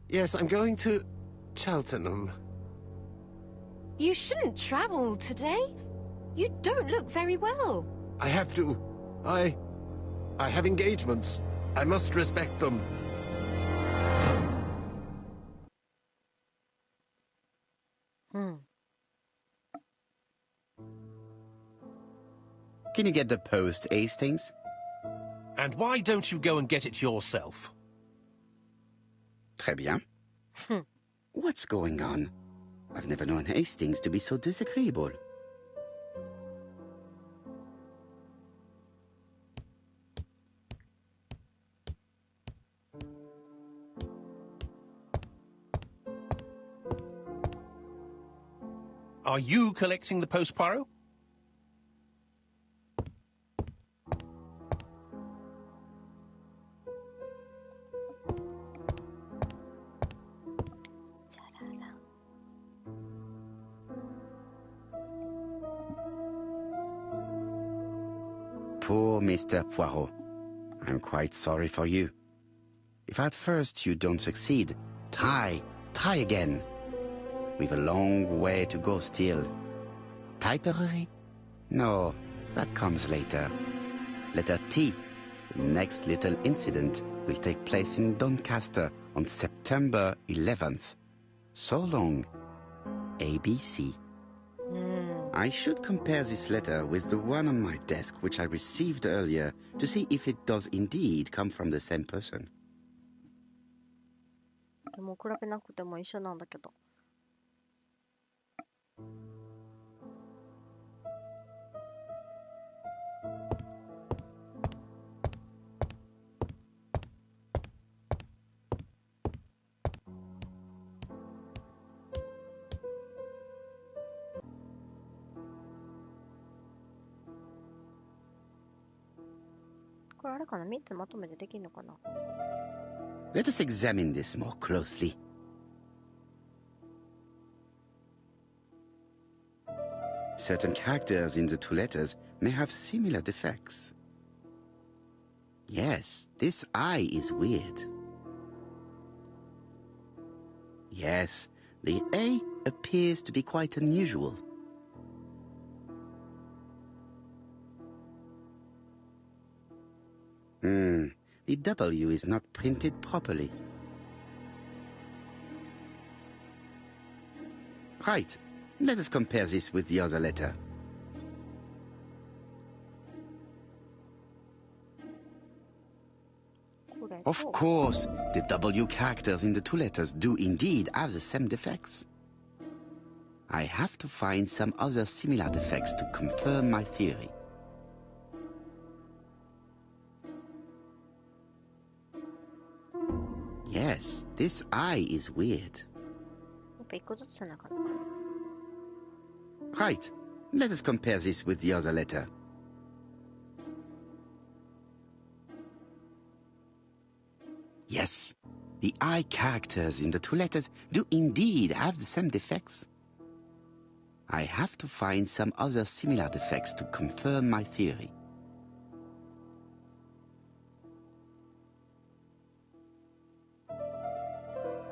Yes, I'm going to Cheltenham. You shouldn't travel today. You don't look very well. I have to. I have engagements. I must respect them. Can you get the post, Hastings? And why don't you go and get it yourself? Très bien. What's going on? I've never known Hastings to be so disagreeable. Are you collecting the post, Poirot? Poor Mr. Poirot. I'm quite sorry for you. If at first you don't succeed, try again. We've a long way to go still. Typery? No, that comes later. Letter T. The next little incident will take place in Doncaster on September 11th. So long. ABC. I should compare this letter with the one on my desk which I received earlier to see if it does indeed come from the same person. でも比べなくても一緒なんだけど。これあれかな、3つまとめてできるのかな。Let us examine this more closely. Certain characters in the two letters may have similar defects. Yes, this I is weird. Yes, the A appears to be quite unusual. The W is not printed properly. Right. Let us compare this with the other letter. Of course, the W characters in the two letters do indeed have the same defects. I have to find some other similar defects to confirm my theory. Yes, this I is weird. Right. Let us compare this with the other letter. Yes, the I characters in the two letters do indeed have the same defects. I have to find some other similar defects to confirm my theory.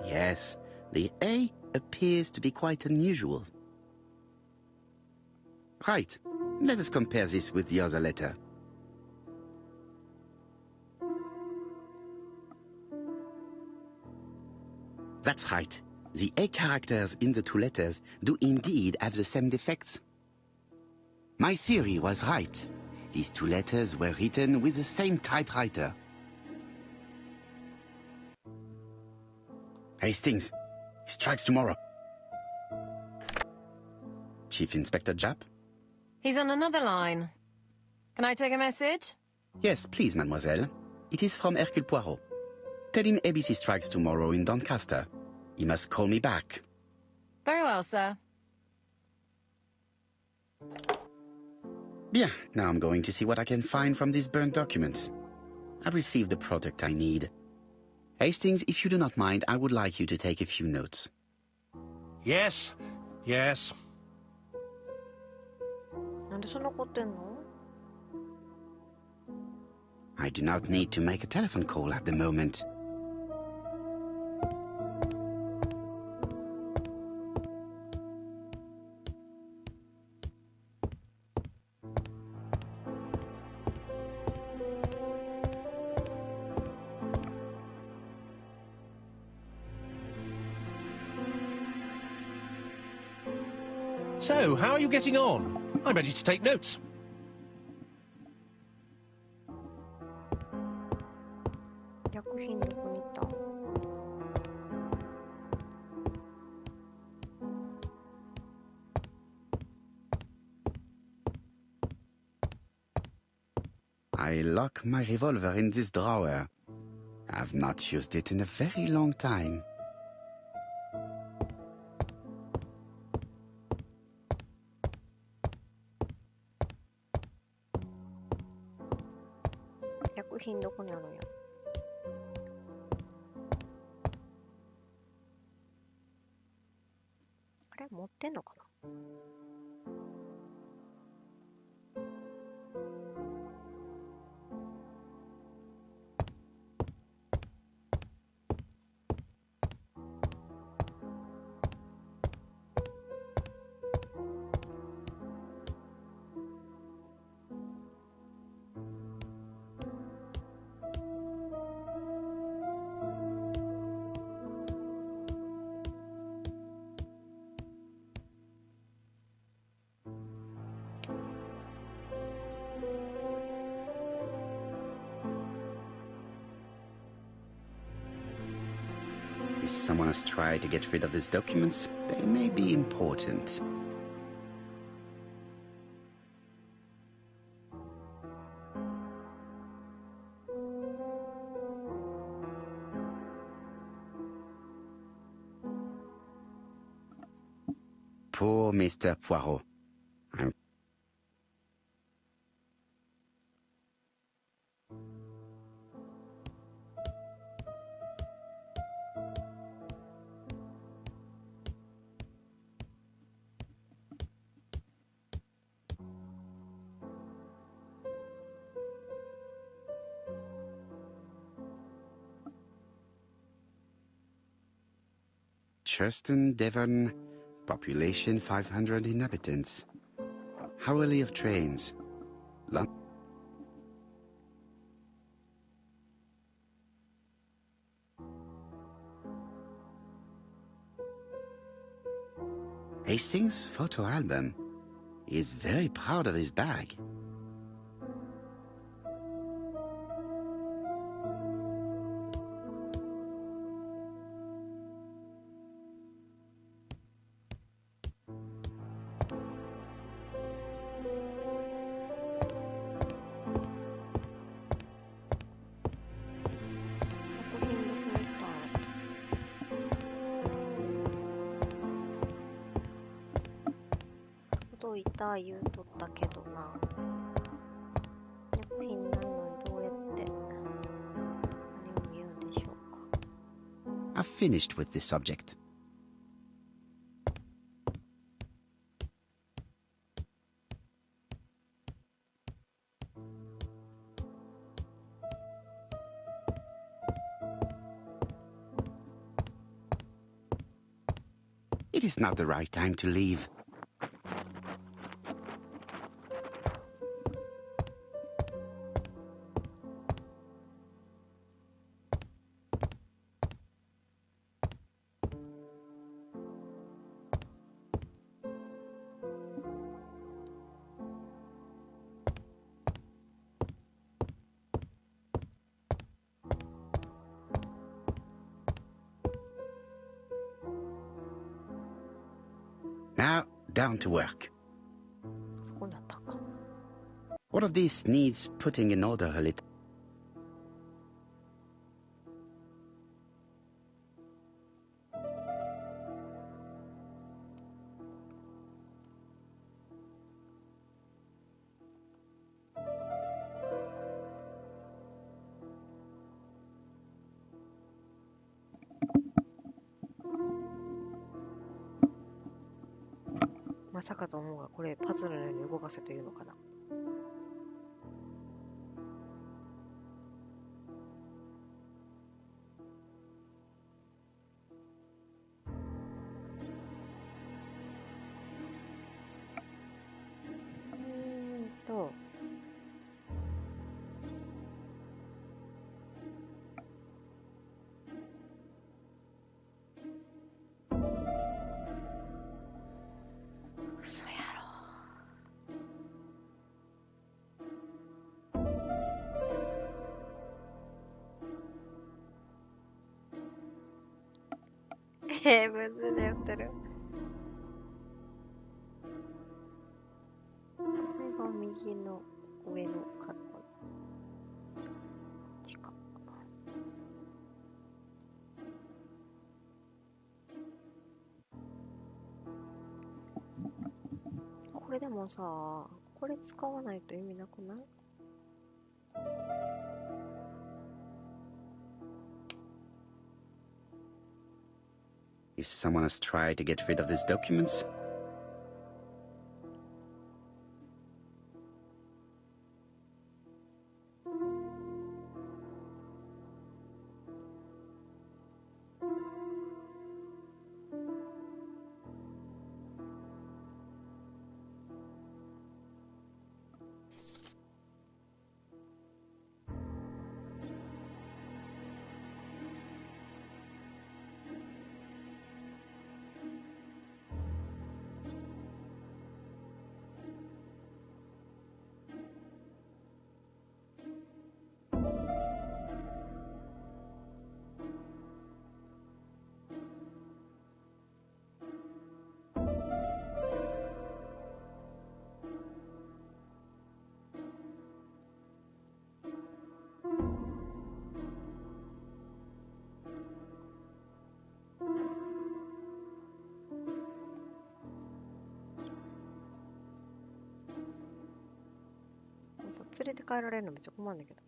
Yes, the A appears to be quite unusual. Right. Let us compare this with the other letter. That's right. The A characters in the two letters do indeed have the same defects. My theory was right. These two letters were written with the same typewriter. Hastings, he strikes tomorrow. Chief Inspector Japp? He's on another line. Can I take a message? Yes, please, mademoiselle. It is from Hercule Poirot. Tell him ABC strikes tomorrow in Doncaster. He must call me back. Very well, sir. Bien, now I'm going to see what I can find from these burnt documents. I've received the product I need. Hastings, if you do not mind, I would like you to take a few notes. Yes, yes. なんでそんな怒ってんの？ I do not need to make a telephone call at the moment. So, how are you getting on? I'm ready to take notes. I lock my revolver in this drawer. I've not used it in a very long time. If someone has tried to get rid of these documents, they may be important. Poor Mr. Poirot. Churston, Devon, population 500 inhabitants. Hourly of trains. Hastings' photo album. He is very proud of his bag.言うとったけどな。薬品ないのにどうやって何を言うんでしょうか。I've finished with this subject. It is not the right time to leave. Now, down to work. All of this needs putting in order a little. まさかと思うが、これパズルのように動かせというのかな。嘘やろ。むずでやってる。これが右の上の角。こっちか。これでもさ、これ使わないと意味なくない？If someone has tried to get rid of these documents,連れて帰られるのめっちゃ困るんだけど。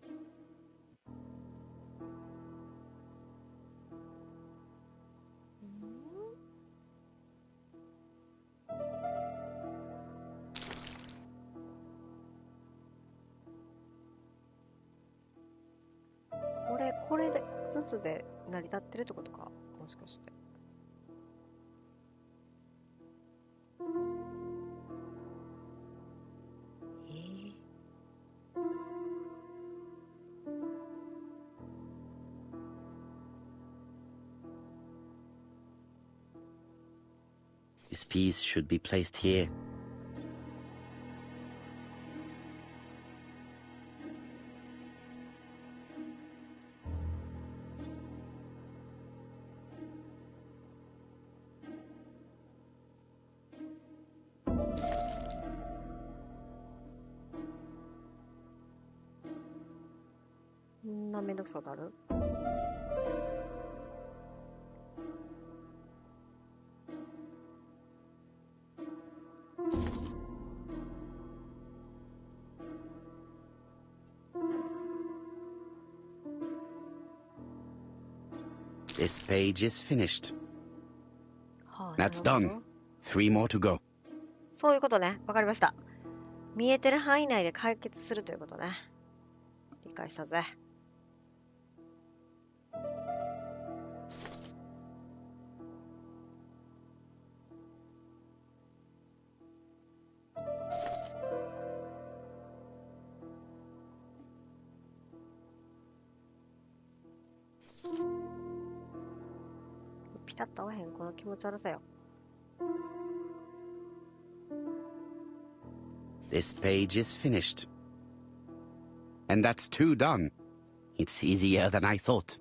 これでずつで成り立ってるってことか、もしかして。This piece should be placed here.めんどくさいことある？This page is finished. はあ、That's done. 3 more to go. そういうことね。わかりました。見えてる範囲内で解決するということね。理解したぜ。ピタッと合わへん、この気持ち悪さよ。This page is finished. And that's 2 done. It's easier than I thought.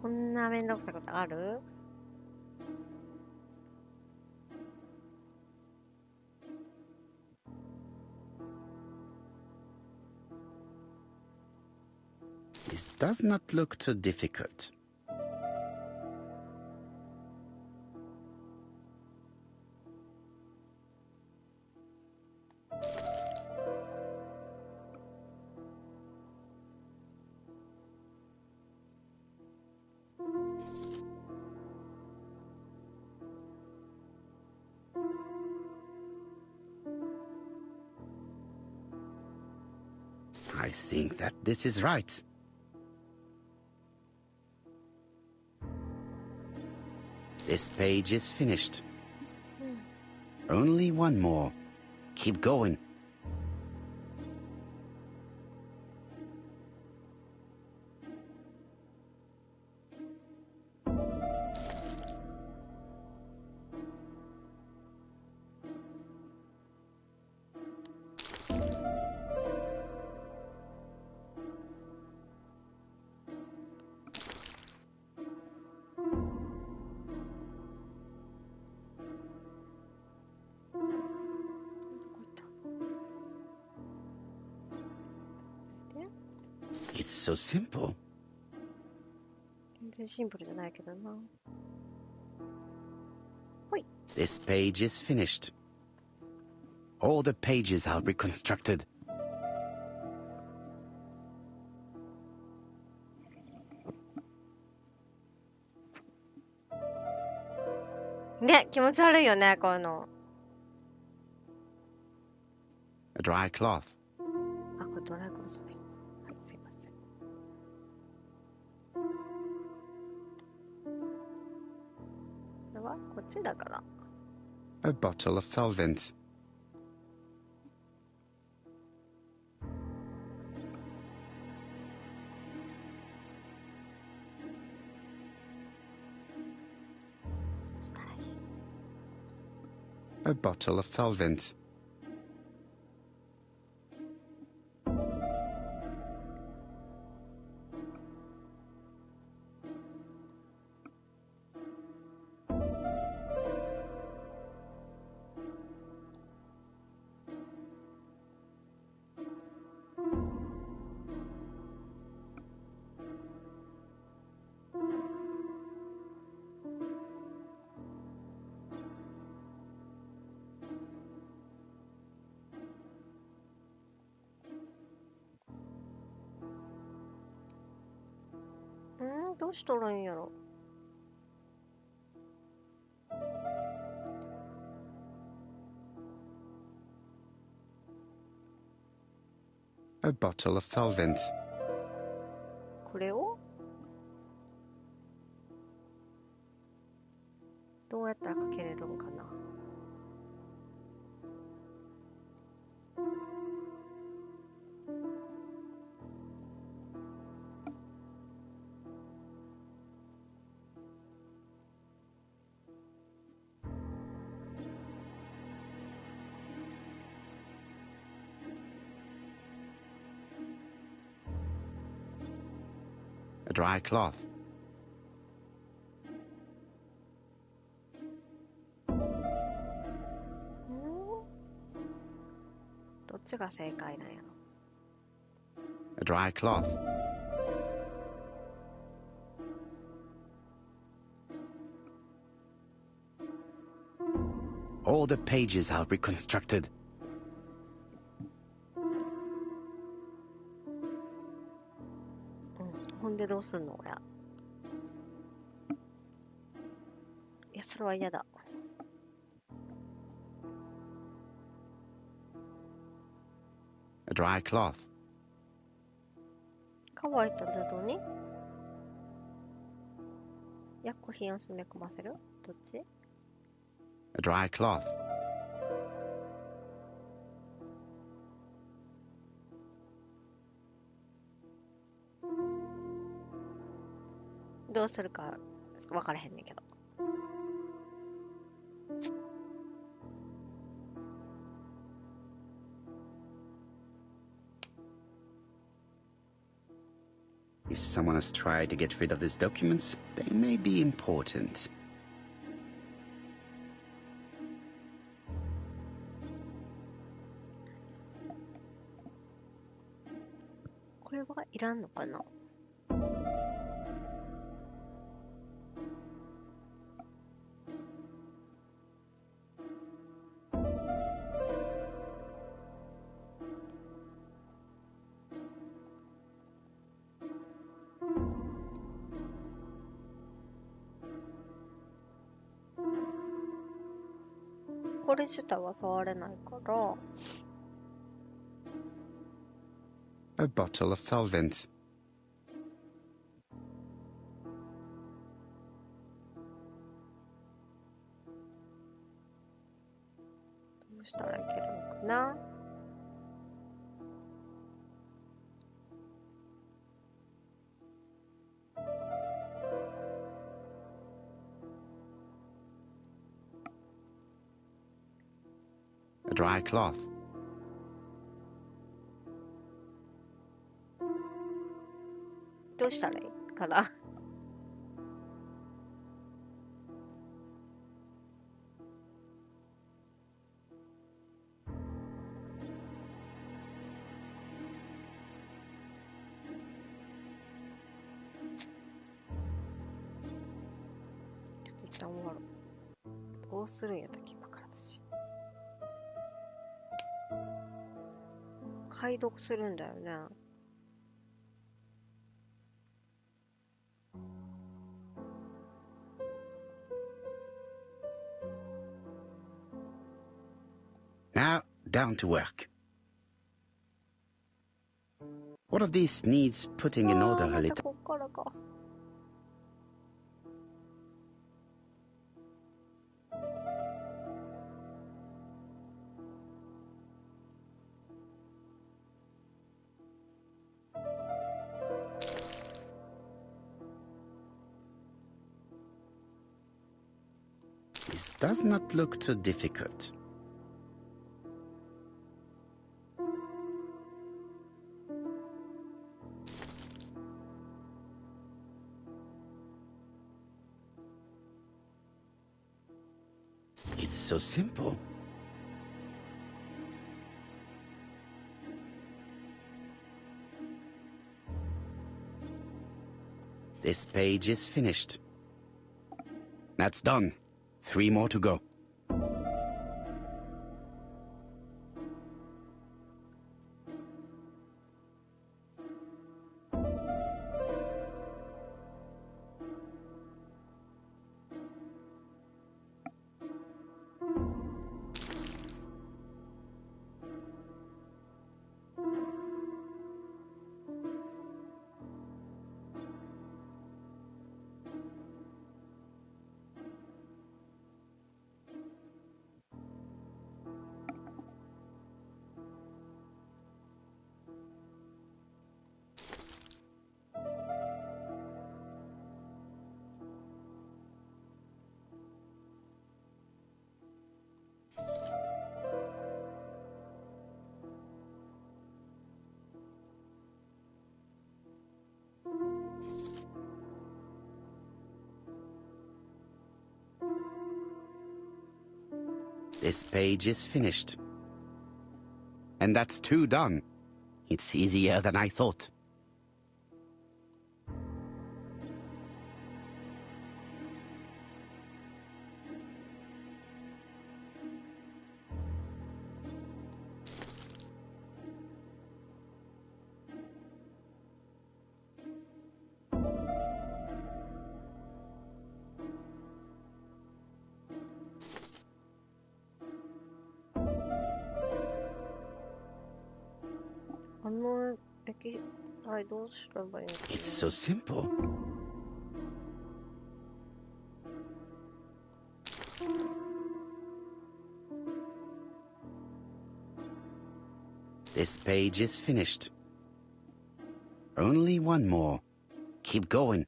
こんなめんどくさいことある？This does not look too difficult. I think that this is right. This page is finished. Only one more. Keep going. It's so simple. 全然シンプルじゃないけどな。This page is finished. All the pages are reconstructed. ね、気持ち悪いよね、こういうの。A dry cloth. あ、これドライクロスね。はい、すいません。これはこっちだから。A bottle of solvent. A bottle of solvent.うん、どうしたらいいんやろ。A bottle of solvent. これをどうやったらかけれるんかな。A dry cloth. どっちが正解なんやろ。A dry cloth. All the pages are reconstructed. ほんでどうすんのや。いや、それは嫌だ。A dry cloth. 乾いた布に薬品を染め込ませる？どっち？ A dry cloth. どうするか分からへんねんけど。You If someone has tried to get rid of these documents, they may be important. これはいらんのかな。これ自体は触れないから。A bottle of solvent. どうしたらいけるのかな。A dry cloth. どうしたらいいかな。ちょっと一旦終わろう。どうするんやったっけ今から私。解読するんだよね。Now, down to work. One of these needs putting in order a little. こっからか。This does not look too difficult. It's so simple. This page is finished. That's done. 3 more to go. This page is finished. And that's 2 done. It's easier than I thought. It's so simple. This page is finished. Only 1 more. Keep going.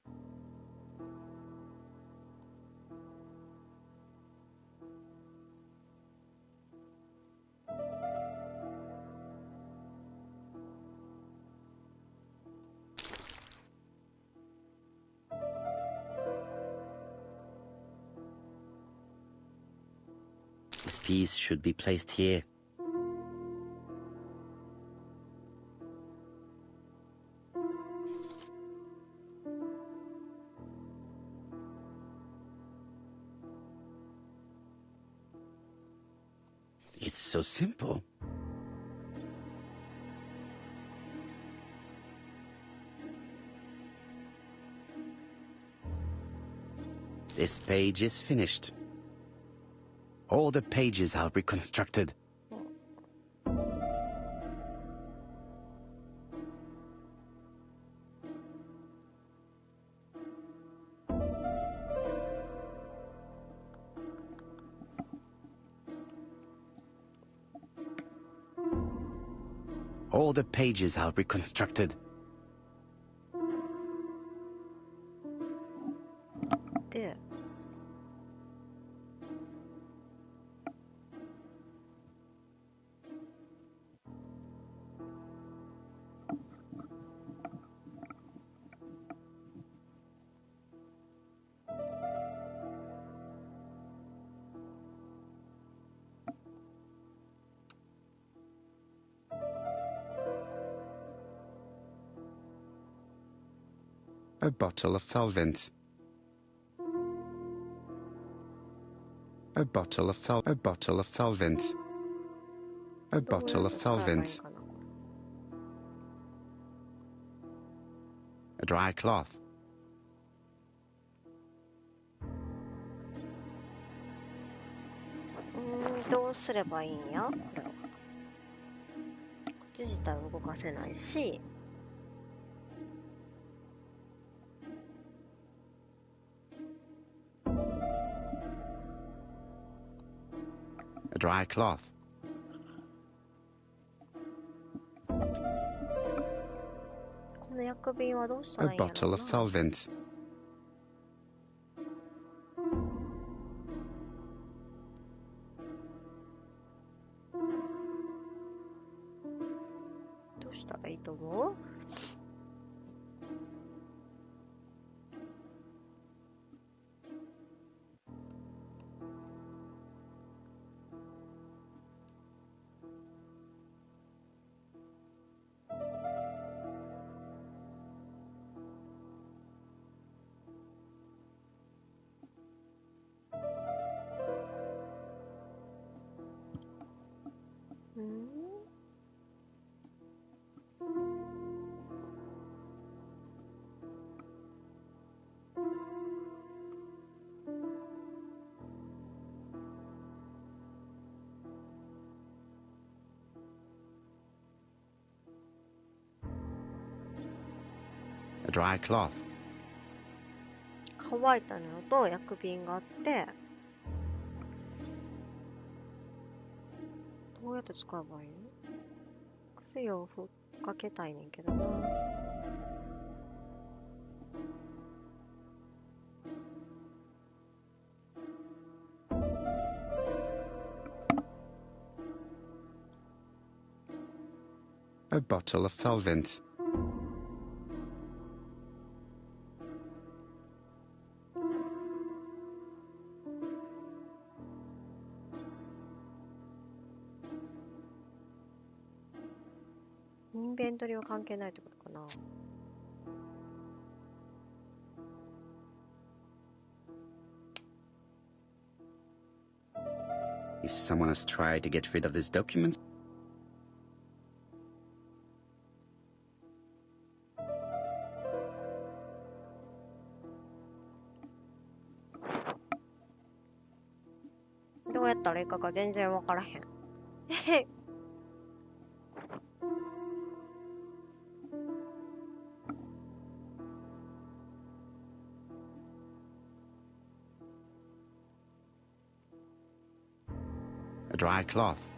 This piece should be placed here. It's so simple. This page is finished. All the pages are reconstructed. All the pages are reconstructed. で、A bottle of solvent. A bottle of solvent. A bottle of solvent. A bottle of solvent. A dry cloth. どうすればいいんやこれは。こっち自体を動かせないし、A dry cloth. この薬瓶はどうした A らいいんやろ bottle う of な。 solvent. どうしたらいいと思う？A dry cloth. 乾いた布と薬瓶があって、どうやって使えばいいの？薬をかけたいねんけどな。A bottle of solvent.インベントリーは関係ないってことかな。If someone has tried to get rid of this document,どうやったらいいかが全然わからへん。a dry cloth.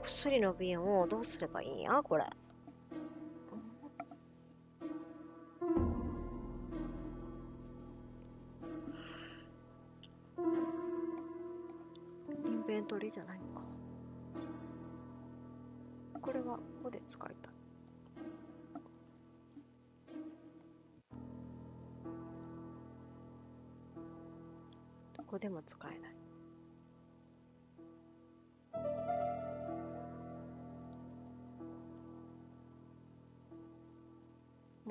薬の瓶をどうすればいいんやこれ。じゃないのか。これはここで使いたい。どこでも使えない。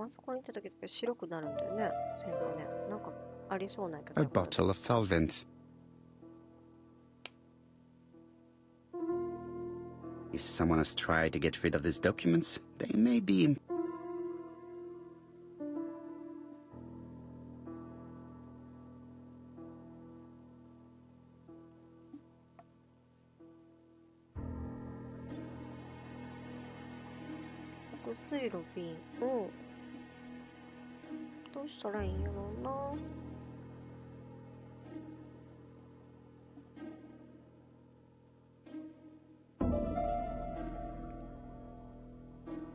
あそこに行った時って白くなるんだよね、線がね。なんかありそうなんやけど。A bottle of solvent. If someone has tried to get rid of these documents, they may be水路瓶をどうしたらいいんやろうな。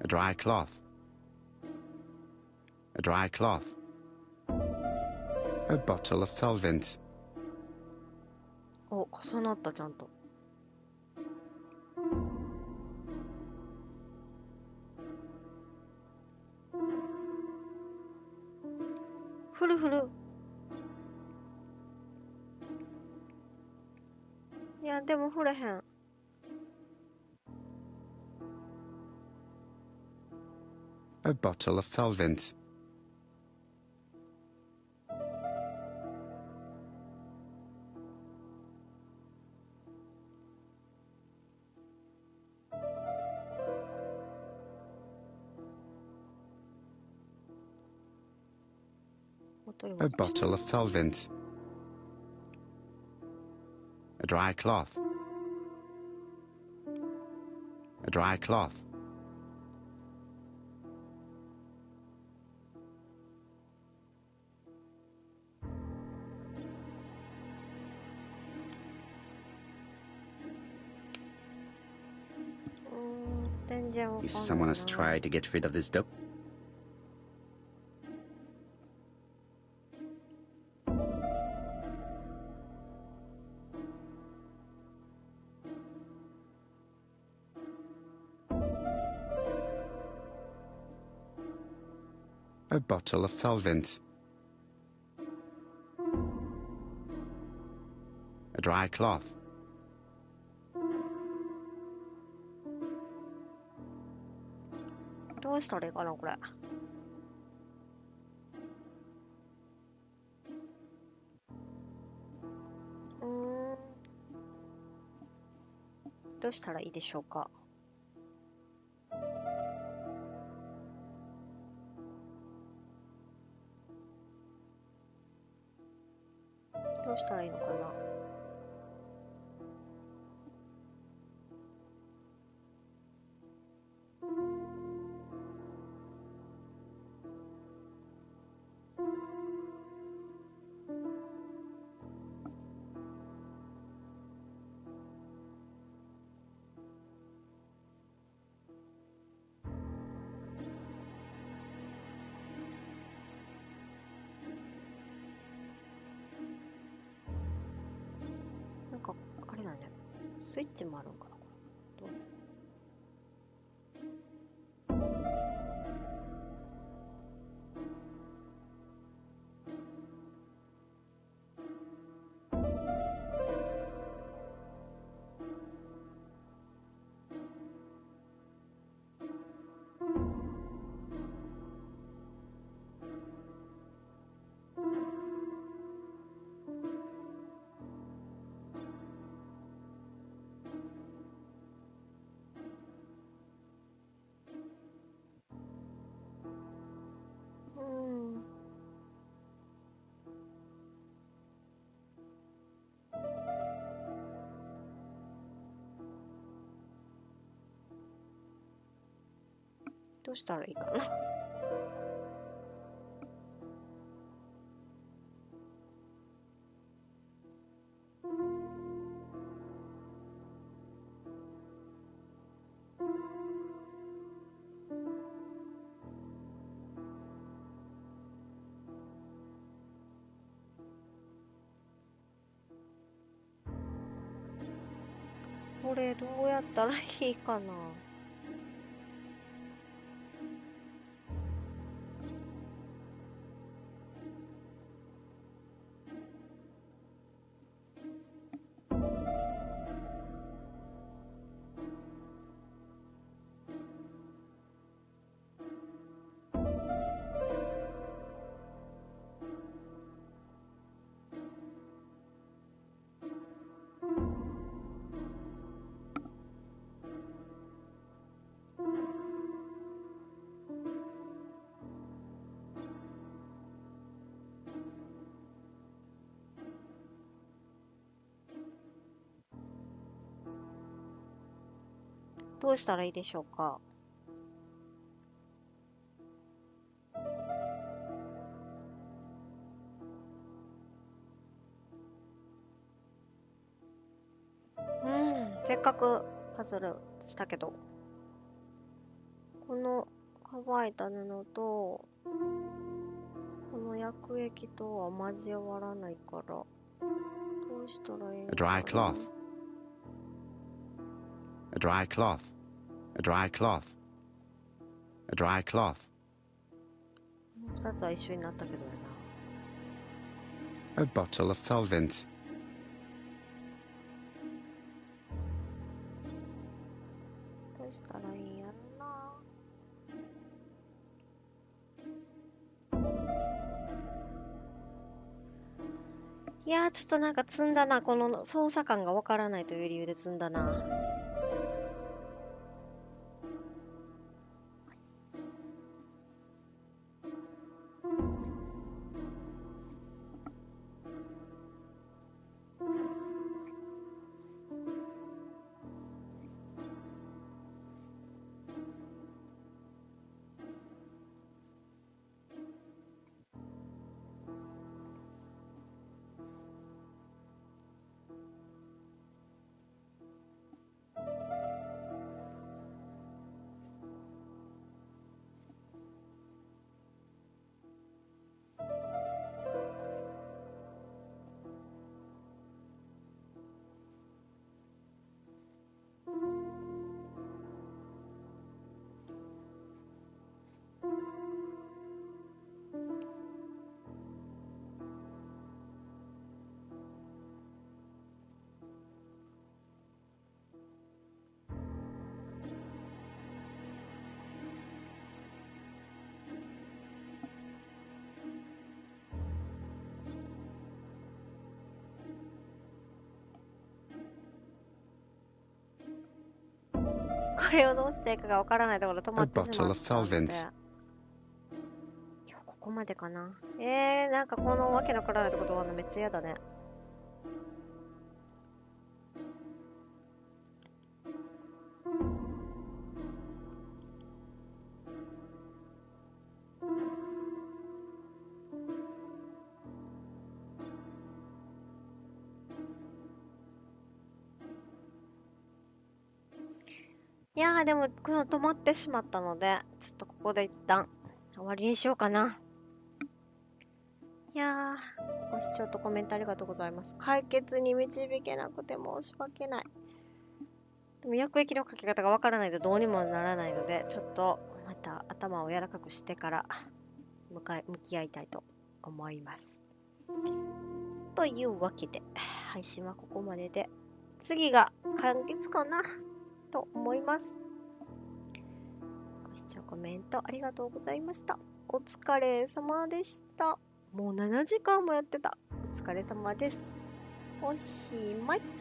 a dry cloth. A dry cloth. A bottle of solvent. お、重なったちゃんと。ふるふる。いや、でもふれへん。A bottle of solvent. A bottle of solvent. A dry cloth. A dry cloth. If someone has tried to get rid of this doc. A bottle of solvent. A dry cloth.どうしたらいいかな、これ。どうしたらいいでしょうか。どうしたらいいのかな。なんかあれだね、スイッチもあるんかな、これ。どうどうしたらいいかな。これどうやったらいいかな。どうしたらいいでしょうか。せっかくパズルしたけど、この乾いた布とこの薬液とは交わらないから、どうしたらいいの A かな。 dry cloth. A dry cloth. A dry cloth. A dry cloth. 2つは一緒になったけどやな。 A bottle of solvent.どうしたらいいんやろな。いやー、ちょっとなんか積んだな。この操作感がわからないという理由で積んだな。これをどうしていいかがわからないところで止まってしまったので、 A bottle of solvent. 今日ここまでかな。なんかこのわけのわからないところ終わるのめっちゃ嫌だね。いやー、でもこの止まってしまったので、ちょっとここで一旦終わりにしようかな。いやー、ご視聴とコメントありがとうございます。解決に導けなくて申し訳ない。でも薬液のかけ方がわからないとどうにもならないので、ちょっとまた頭を柔らかくしてから向き合いたいと思います。というわけで、配信はここまでで、次が完結かなと思います。ご視聴コメントありがとうございました。お疲れ様でした。もう7時間もやってた。お疲れ様です。おしまい。